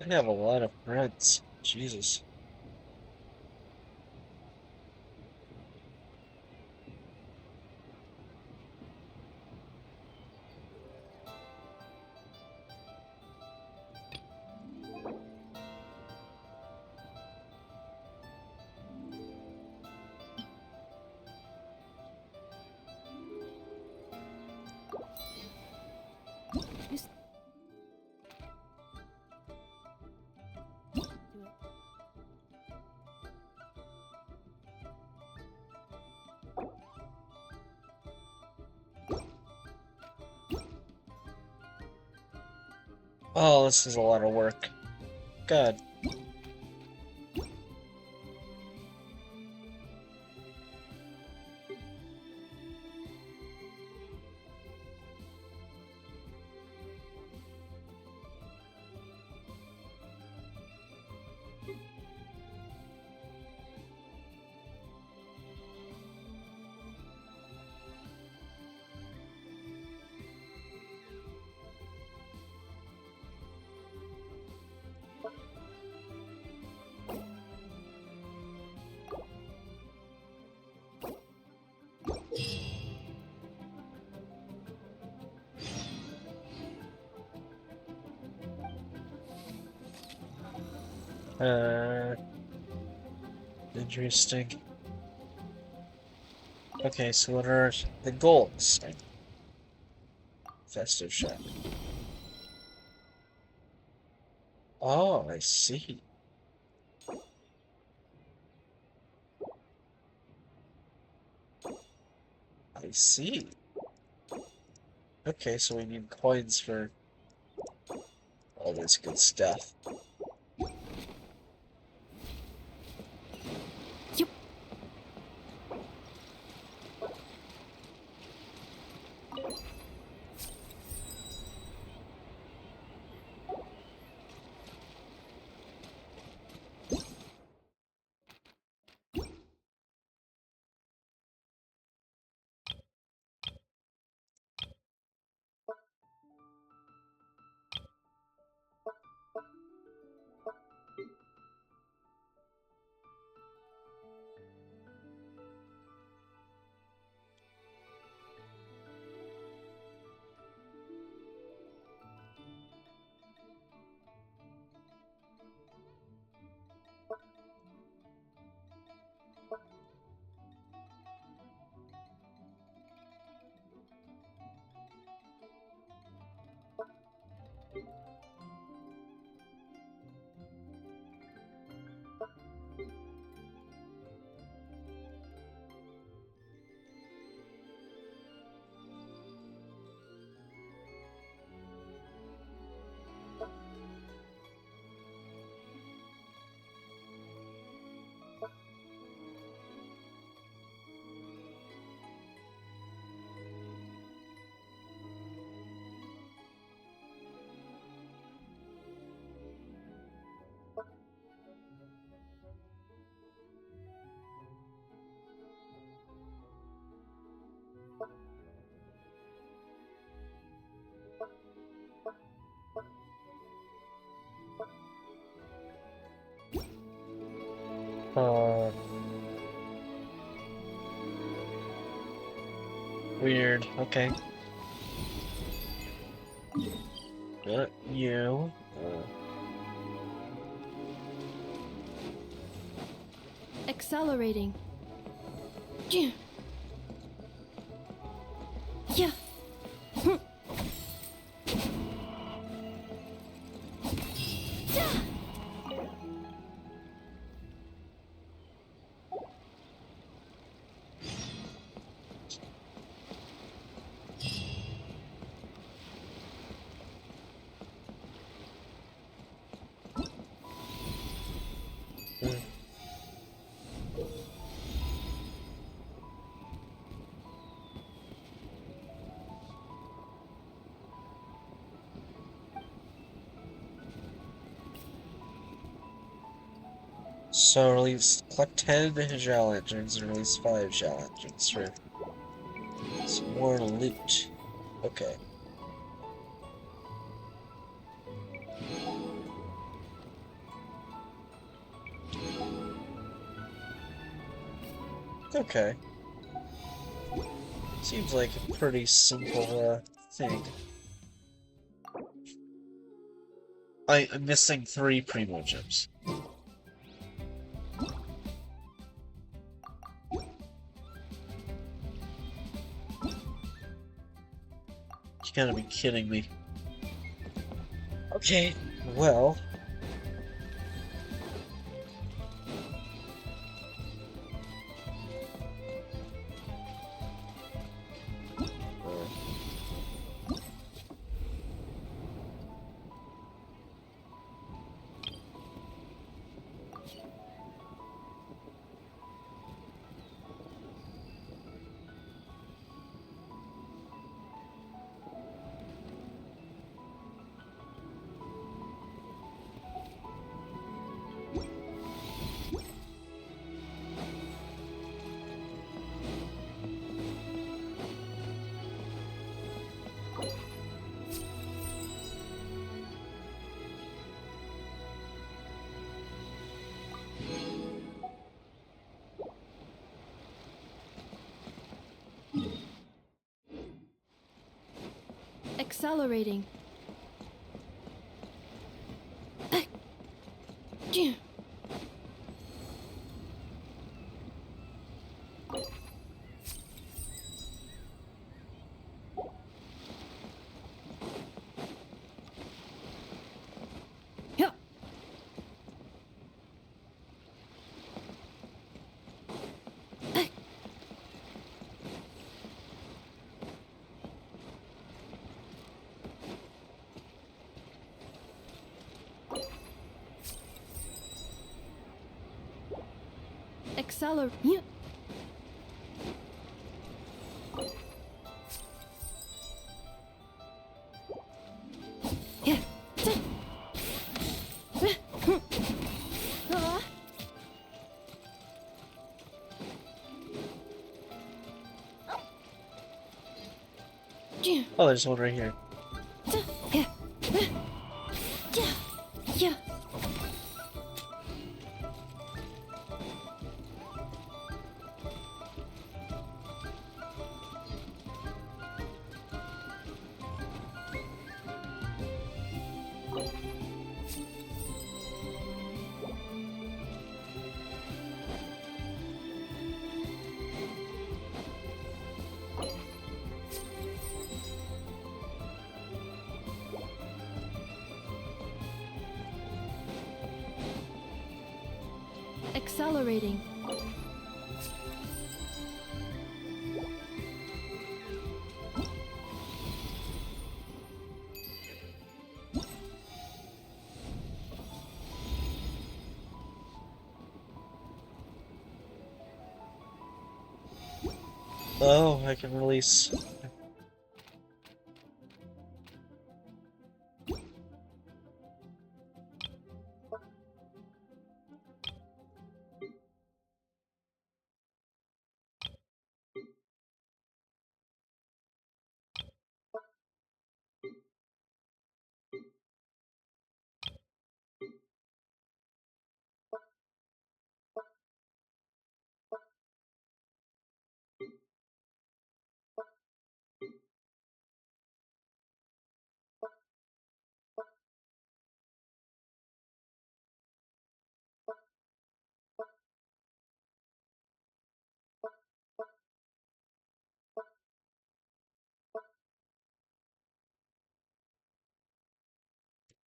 I have a lot of friends. Jesus. Oh, this is a lot of work. God. Interesting. Okay, so what are the goals? Festive shop. Oh, I see. I see. Okay, so we need coins for all this good stuff. Weird. Okay. Not you. Accelerating. Yeah. Yeah. So collect 10 shell engines and release 5 shell engines for some more loot. Okay. Okay. Seems like a pretty simple thing. I'm missing 3 primo gems. You gotta be kidding me. Okay, well. Accelerating. Accelerate. Oh, there's one right here. Accelerating. Oh, I can release.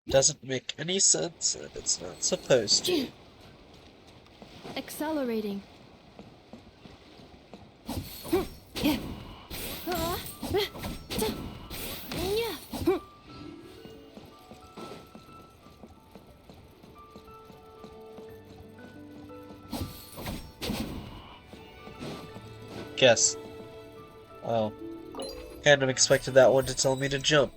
Doesn't make any sense, and it's not supposed to. Accelerating. Guess. Oh. Kind of expected that one to tell me to jump.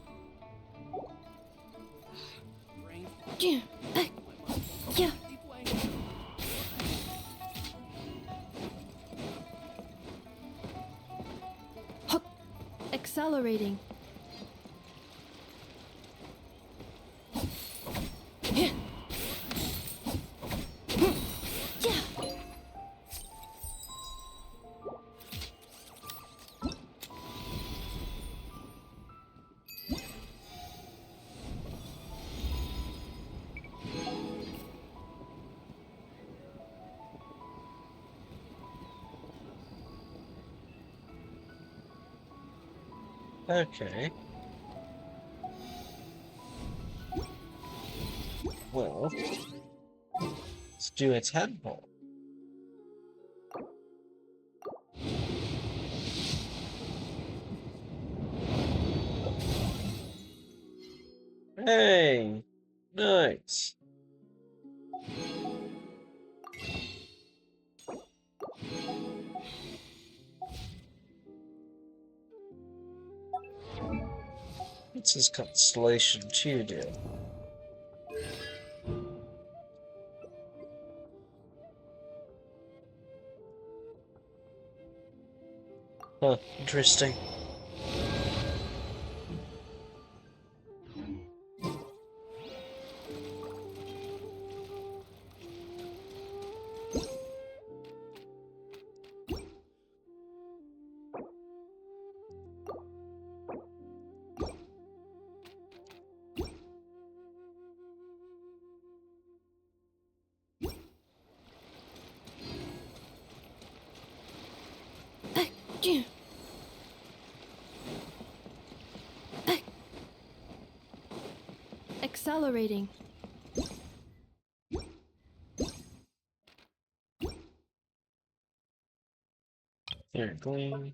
Accelerating. Okay. Well, let's do a tadpole. Hey, nice. What's his constellation 2 do? Huh, interesting. Accelerating. Here, going.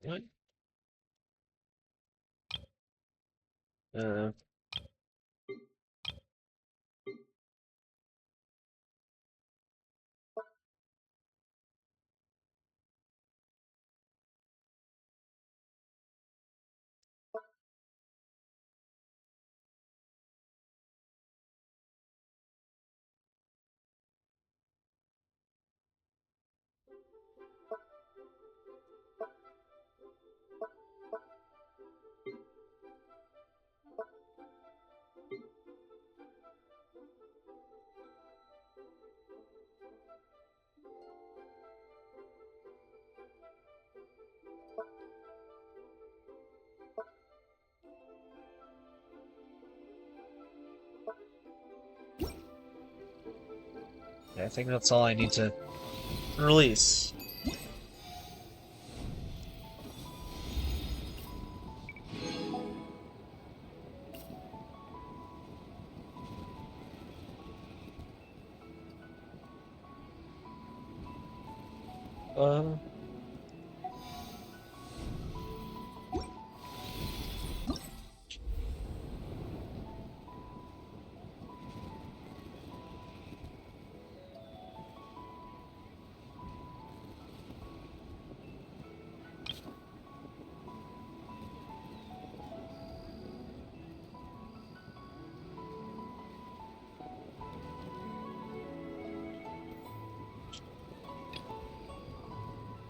What? Uh, I think that's all I need to release. Uh,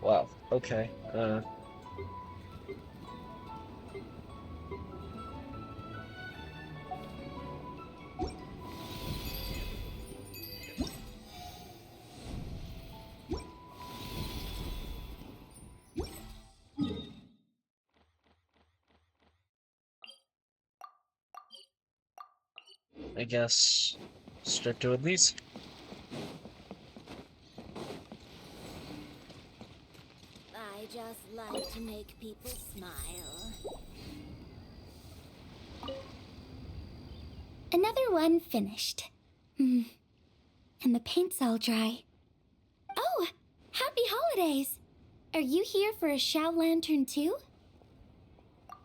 wow, okay. I guess start doing these. I just like to make people smile. Another one finished. And the paint's all dry. Oh, happy holidays! Are you here for a Shao Lantern too?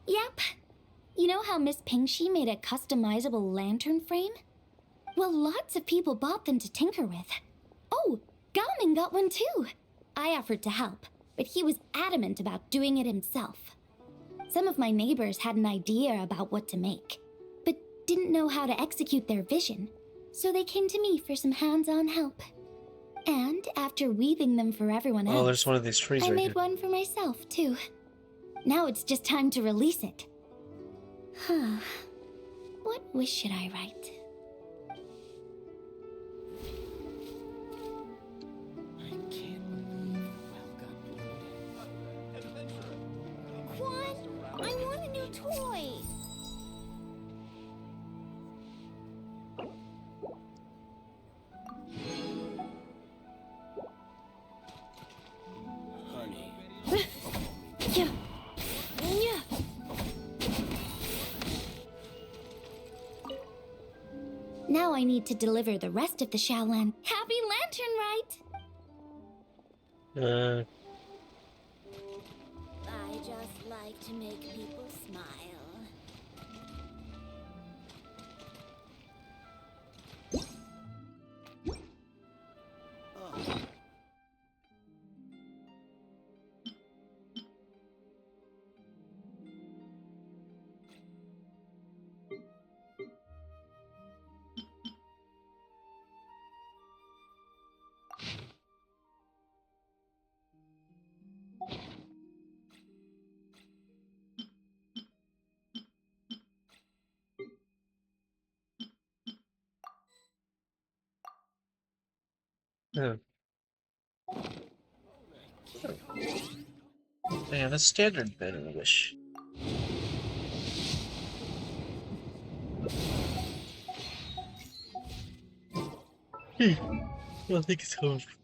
Yep. You know how Miss Pingshi made a customizable lantern frame? Well, lots of people bought them to tinker with. Oh, Gaoming got one too. I offered to help, but he was adamant about doing it himself. Some of my neighbors had an idea about what to make, but didn't know how to execute their vision, so they came to me for some hands-on help. And after weaving them for everyone else, there's one of these trees I right made here. one for myself too. Now it's just time to release it. Huh. What wish should I write? Quan, I want a new toy. Honey. Yeah. Yeah. Now I need to deliver the rest of the Shaolan. Happy lantern, right? I just like to make people smile. Yeah. Man, a standard banner wish. I think it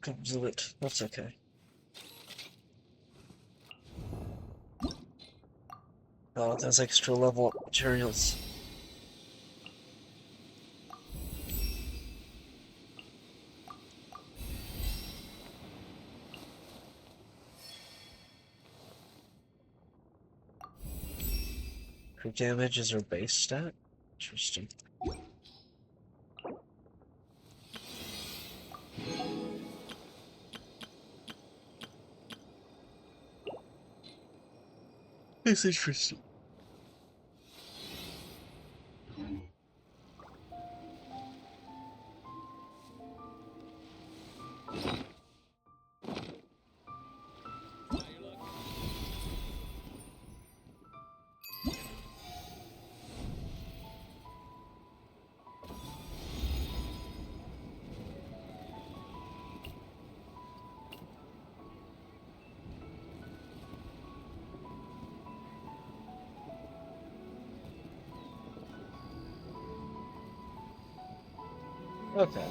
comes with it. That's okay. Oh, those extra level up materials. Crit damage is her base stat? Interesting. It's interesting. Okay.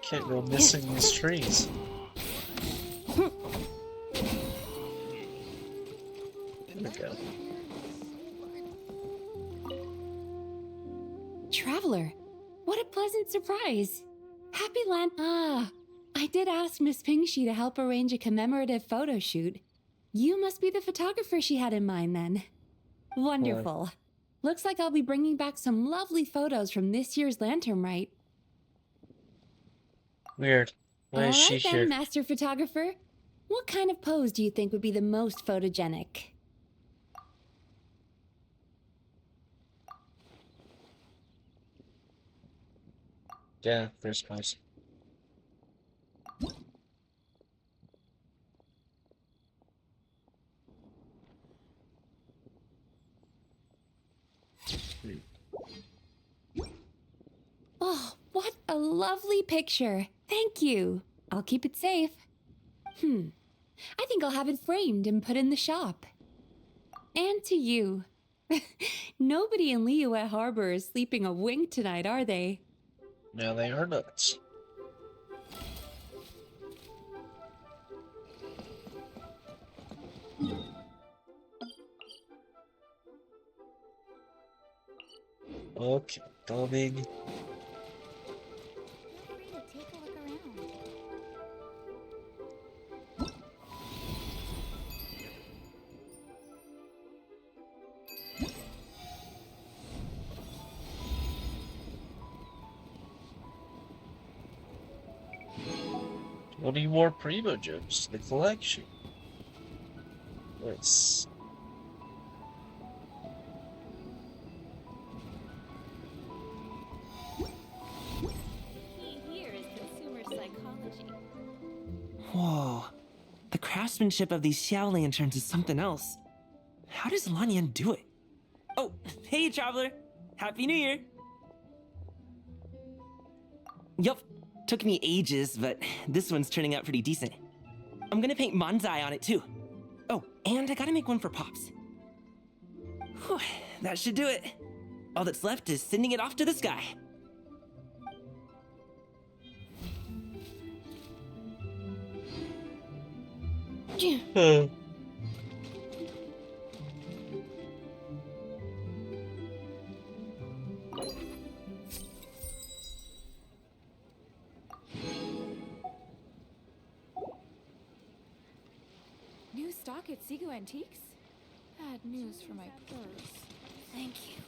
Can't go missing these trees. There we go. Traveler, what a pleasant surprise. Happy Land. Ah, I did ask Miss Pingshi to help arrange a commemorative photo shoot. You must be the photographer she had in mind then. Wonderful. Looks like I'll be bringing back some lovely photos from this year's lanternrite. Weird. Why is she here? Master photographer. What kind of pose do you think would be the most photogenic? Yeah, there's mice. Oh, what a lovely picture. Thank you. I'll keep it safe. I think I'll have it framed and put in the shop. And to you. Nobody in Liyue Harbor is sleeping a wink tonight, are they? No, they are nuts. Okay, coming. What need more primo gems to the collection? Nice. Key here is consumer psychology. Whoa. The craftsmanship of these Xiao lanterns is something else. How does Lanyan do it? Oh, hey, traveler. Happy New Year. Yup. Took me ages, but this one's turning out pretty decent. I'm gonna paint Manzai on it too. Oh, and I gotta make one for Pops. Whew, that should do it. All that's left is sending it off to the sky. New stock at Sigu Antiques? Bad news for my purse. Thank you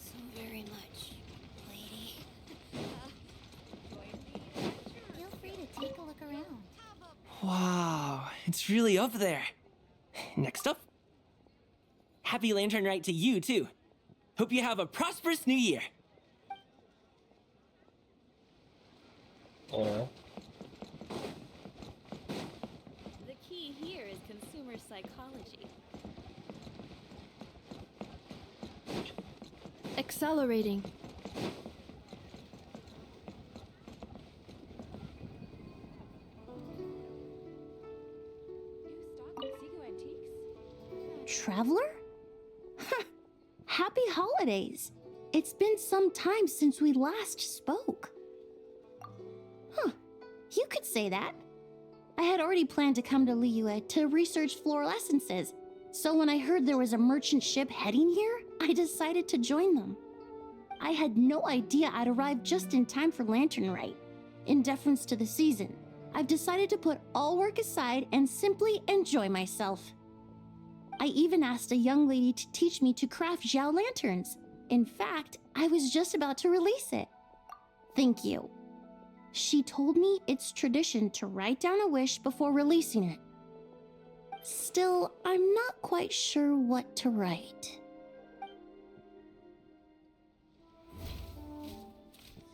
so very much, lady. Feel free to take a look around. Wow, it's really up there. Next up, happy lanternrite to you too. Hope you have a prosperous new year. Oh. Consumer psychology. Accelerating. Traveler? Happy holidays! It's been some time since we last spoke. Huh, you could say that. I had already planned to come to Liyue to research floral essences, so when I heard there was a merchant ship heading here, I decided to join them. I had no idea I'd arrive just in time for lanternrite. In deference to the season, I've decided to put all work aside and simply enjoy myself. I even asked a young lady to teach me to craft Zhao lanterns. In fact, I was just about to release it. Thank you. She told me it's tradition to write down a wish before releasing it. Still, I'm not quite sure what to write.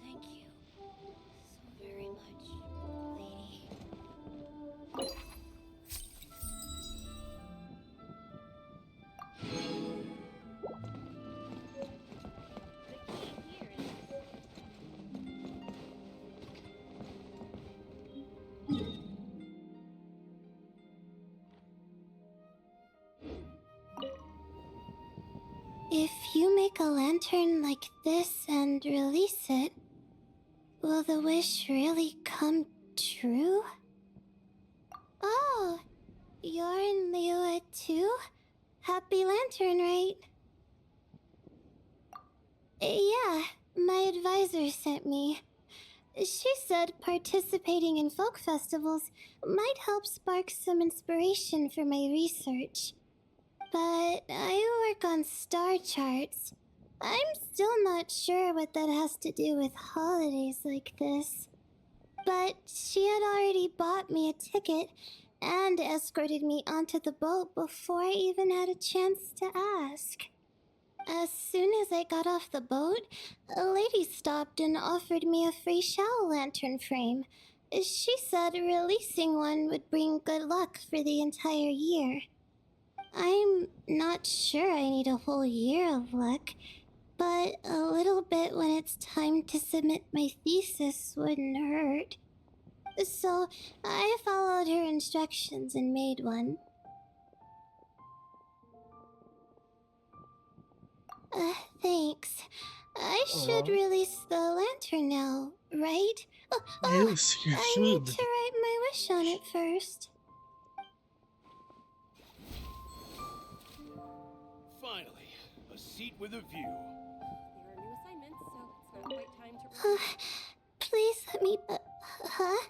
Thank you so very much, lady. If you make a lantern like this and release it, will the wish really come true? Oh, you're in Liyue too? Happy lanternrite. Yeah, my advisor sent me. She said participating in folk festivals might help spark some inspiration for my research. But I work on star charts. I'm still not sure what that has to do with holidays like this. But she had already bought me a ticket and escorted me onto the boat before I even had a chance to ask. As soon as I got off the boat, a lady stopped and offered me a free Shao lantern frame. She said releasing one would bring good luck for the entire year. I'm not sure I need a whole year of luck, but a little bit when it's time to submit my thesis wouldn't hurt. So I followed her instructions and made one. Thanks. I should release the lantern now, right? Yes, you I should. need to write my wish on it first. Finally, a seat with a view. There are new assignments, so it's not quite time to. Please let me. Huh?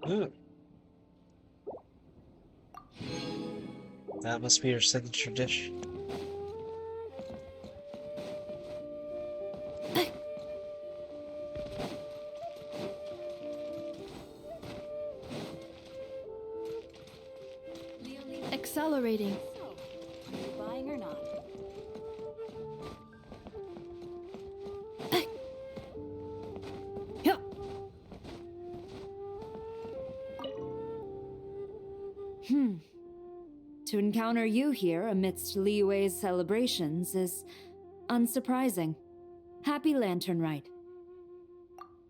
Ooh. That must be your signature dish. Accelerating. So, are you buying or not? To encounter you here amidst Liyue's celebrations is unsurprising. Happy lanternrite.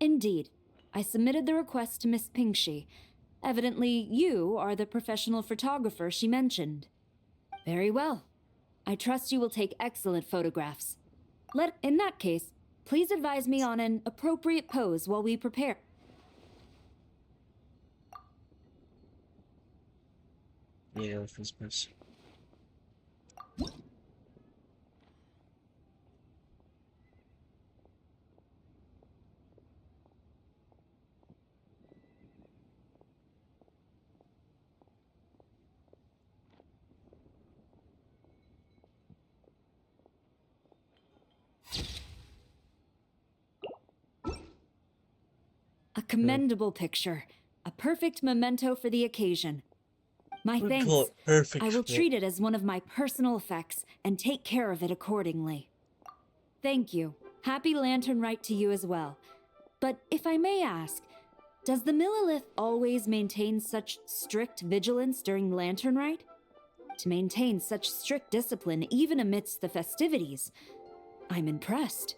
Indeed, I submitted the request to Miss Pingxi. Evidently, you are the professional photographer she mentioned. Very well. I trust you will take excellent photographs. In that case, please advise me on an appropriate pose while we prepare. Yeah, this person. A commendable picture. A perfect memento for the occasion. My thanks. I will treat it as one of my personal effects and take care of it accordingly. Thank you. Happy lanternrite to you as well. But if I may ask, does the Millilith always maintain such strict vigilance during Lantern Rite? To maintain such strict discipline even amidst the festivities, I'm impressed.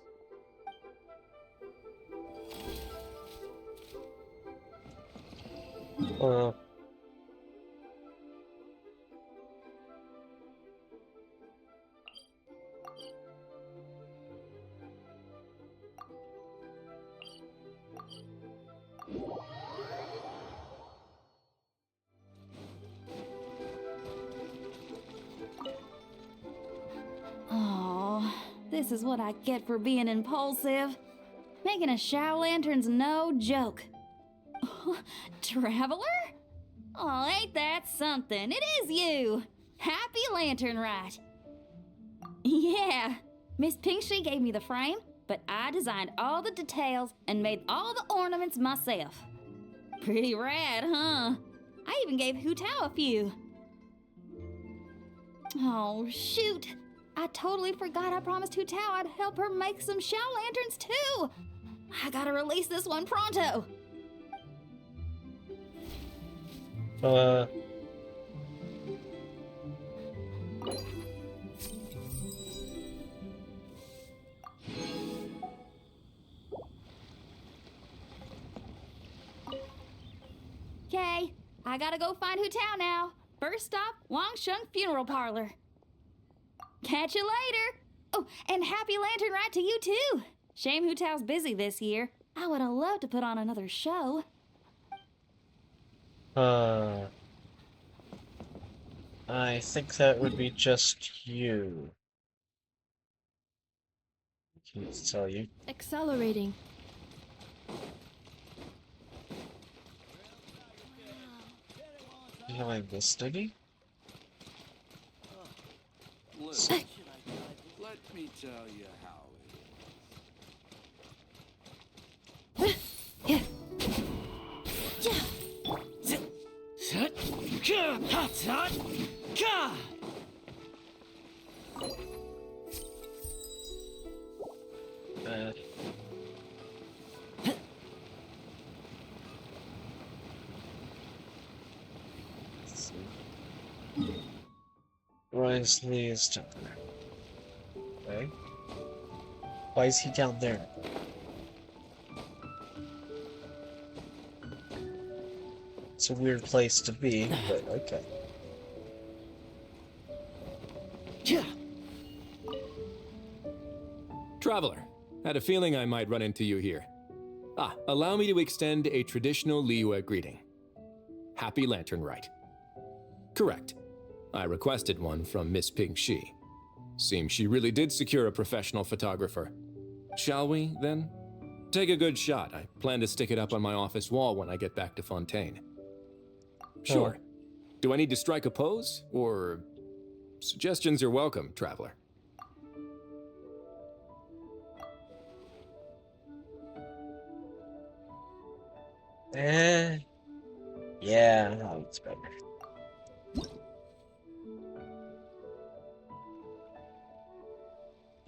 Oh, this is what I get for being impulsive. Making a Shao Lantern's no joke. Traveler? Oh, ain't that something? It is you! Happy Lanternrite! Yeah, Miss Pinkshi gave me the frame, but I designed all the details and made all the ornaments myself. Pretty rad, huh? I even gave Hu Tao a few. Oh, shoot! I totally forgot I promised Hu Tao I'd help her make some Shao Lanterns too! I gotta release this one pronto! Okay, I gotta go find Hu Tao now. First stop, Wangsheng Funeral Parlor. Catch you later! Oh, and happy Lantern Rite to you too! Shame Hu Tao's busy this year. I would have loved to put on another show. I think that would be just you. I can't tell you. Accelerating. Have I missed any? Listen, let me tell you how it Let's see. Royce Lee is down there. Okay. Why is he down there? It's a weird place to be, but okay. Traveler, had a feeling I might run into you here. Allow me to extend a traditional Liyue greeting. Happy Lantern Rite. Correct. I requested one from Miss Ping-Shi. Seems she really did secure a professional photographer. Shall we, then? Take a good shot. I plan to stick it up on my office wall when I get back to Fontaine. Sure. Do I need to strike a pose, or... Suggestions are welcome, Traveler. Yeah, no, it's better.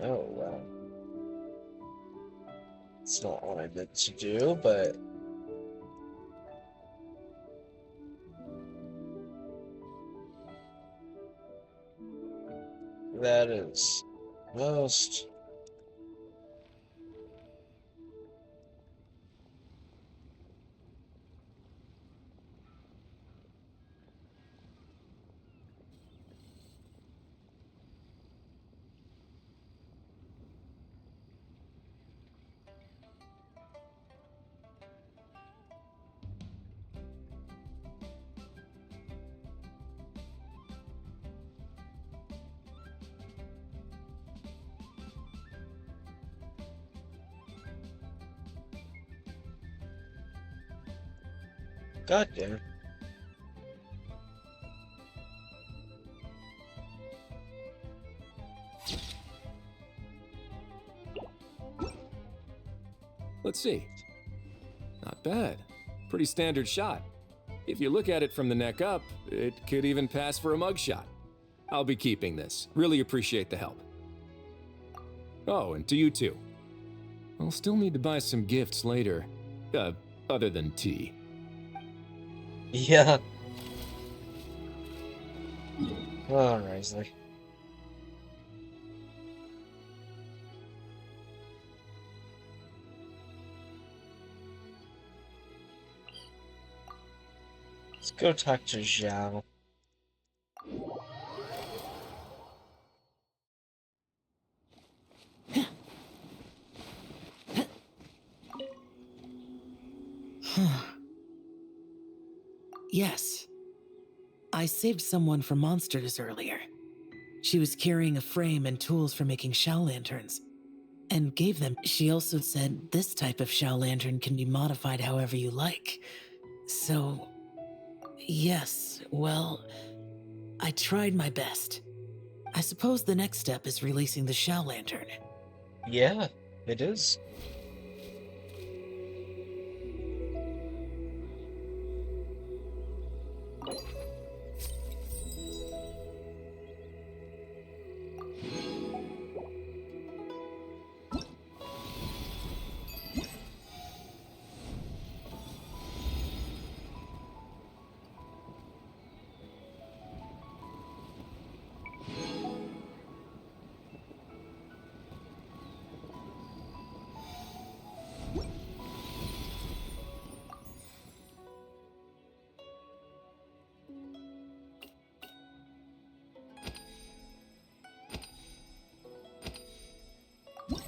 Oh, well. It's not what I meant to do, but... That is most... God damn it. Let's see. Not bad. Pretty standard shot. If you look at it from the neck up, it could even pass for a mugshot. I'll be keeping this. Really appreciate the help. Oh, and to you too. I'll still need to buy some gifts later. Other than tea. Yeah. Oh, Risley. Let's go talk to Zhao. Yes. I saved someone from monsters earlier. She was carrying a frame and tools for making Shao lanterns, and gave them. She also said this type of Shao lantern can be modified however you like. So, yes, well, I tried my best. I suppose the next step is releasing the Shao lantern. Yeah, it is.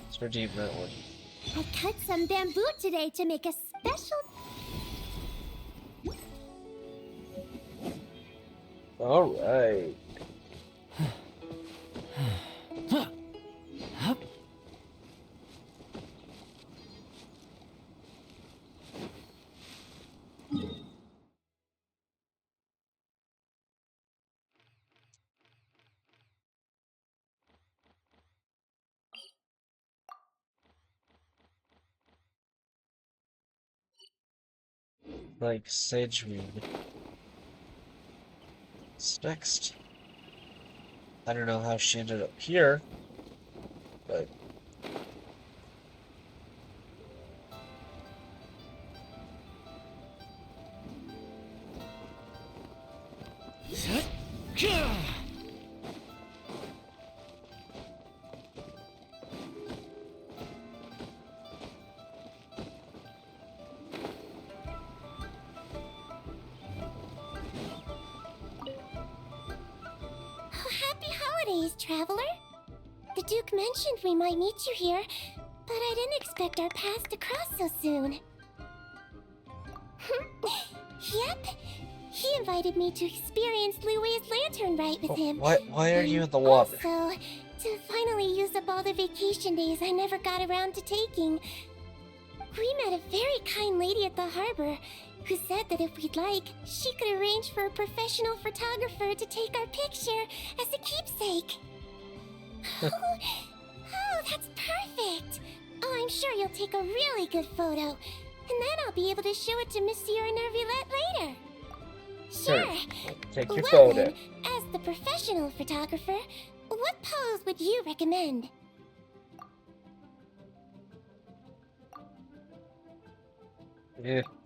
Let's redeem that one. I cut some bamboo today to make a special... Alright. Like sageweed. What's next? I don't know how she ended up here, but... Happy holidays, traveler. The Duke mentioned we might meet you here, but I didn't expect our paths to cross so soon. Yep. He invited me to experience Liu's lantern rite with him. Why are you in the water? Also, to finally use up all the vacation days I never got around to taking. We met a very kind lady at the harbor who said that if we'd like, she could arrange for a professional photographer to take our picture as a keepsake. Oh, that's perfect! Oh, I'm sure you'll take a really good photo, and then I'll be able to show it to Monsieur Nervillette later. Sure. Take your Well photo. then, as the professional photographer, what pose would you recommend?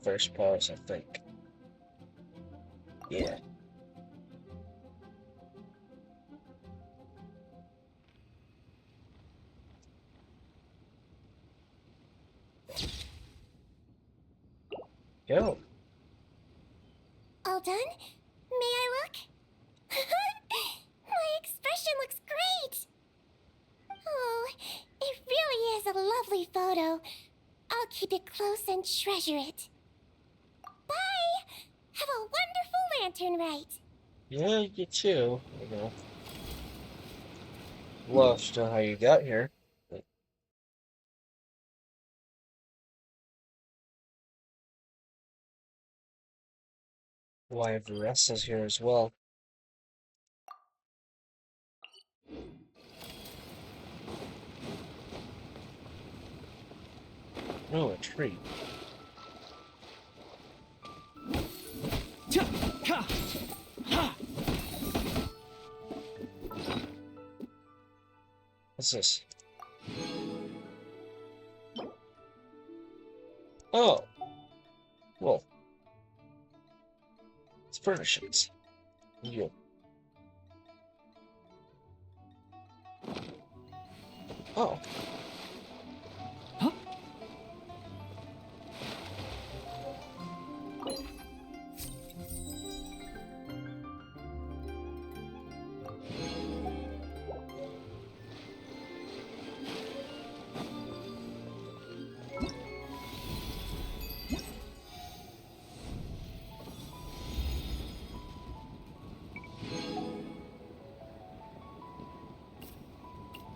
First pause, I think. Yeah. Go. All done? May I look? My expression looks great! Oh, it really is a lovely photo. I'll keep it close and treasure it. Bye! Have a wonderful lantern rite. Yeah, you too. You know. Love to know how you got here. But... why Varessa's here as well. Oh, a tree. What's this? Oh. Well. It's furnishings. You. Oh.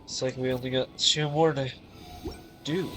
It's like we only got 2 more to do.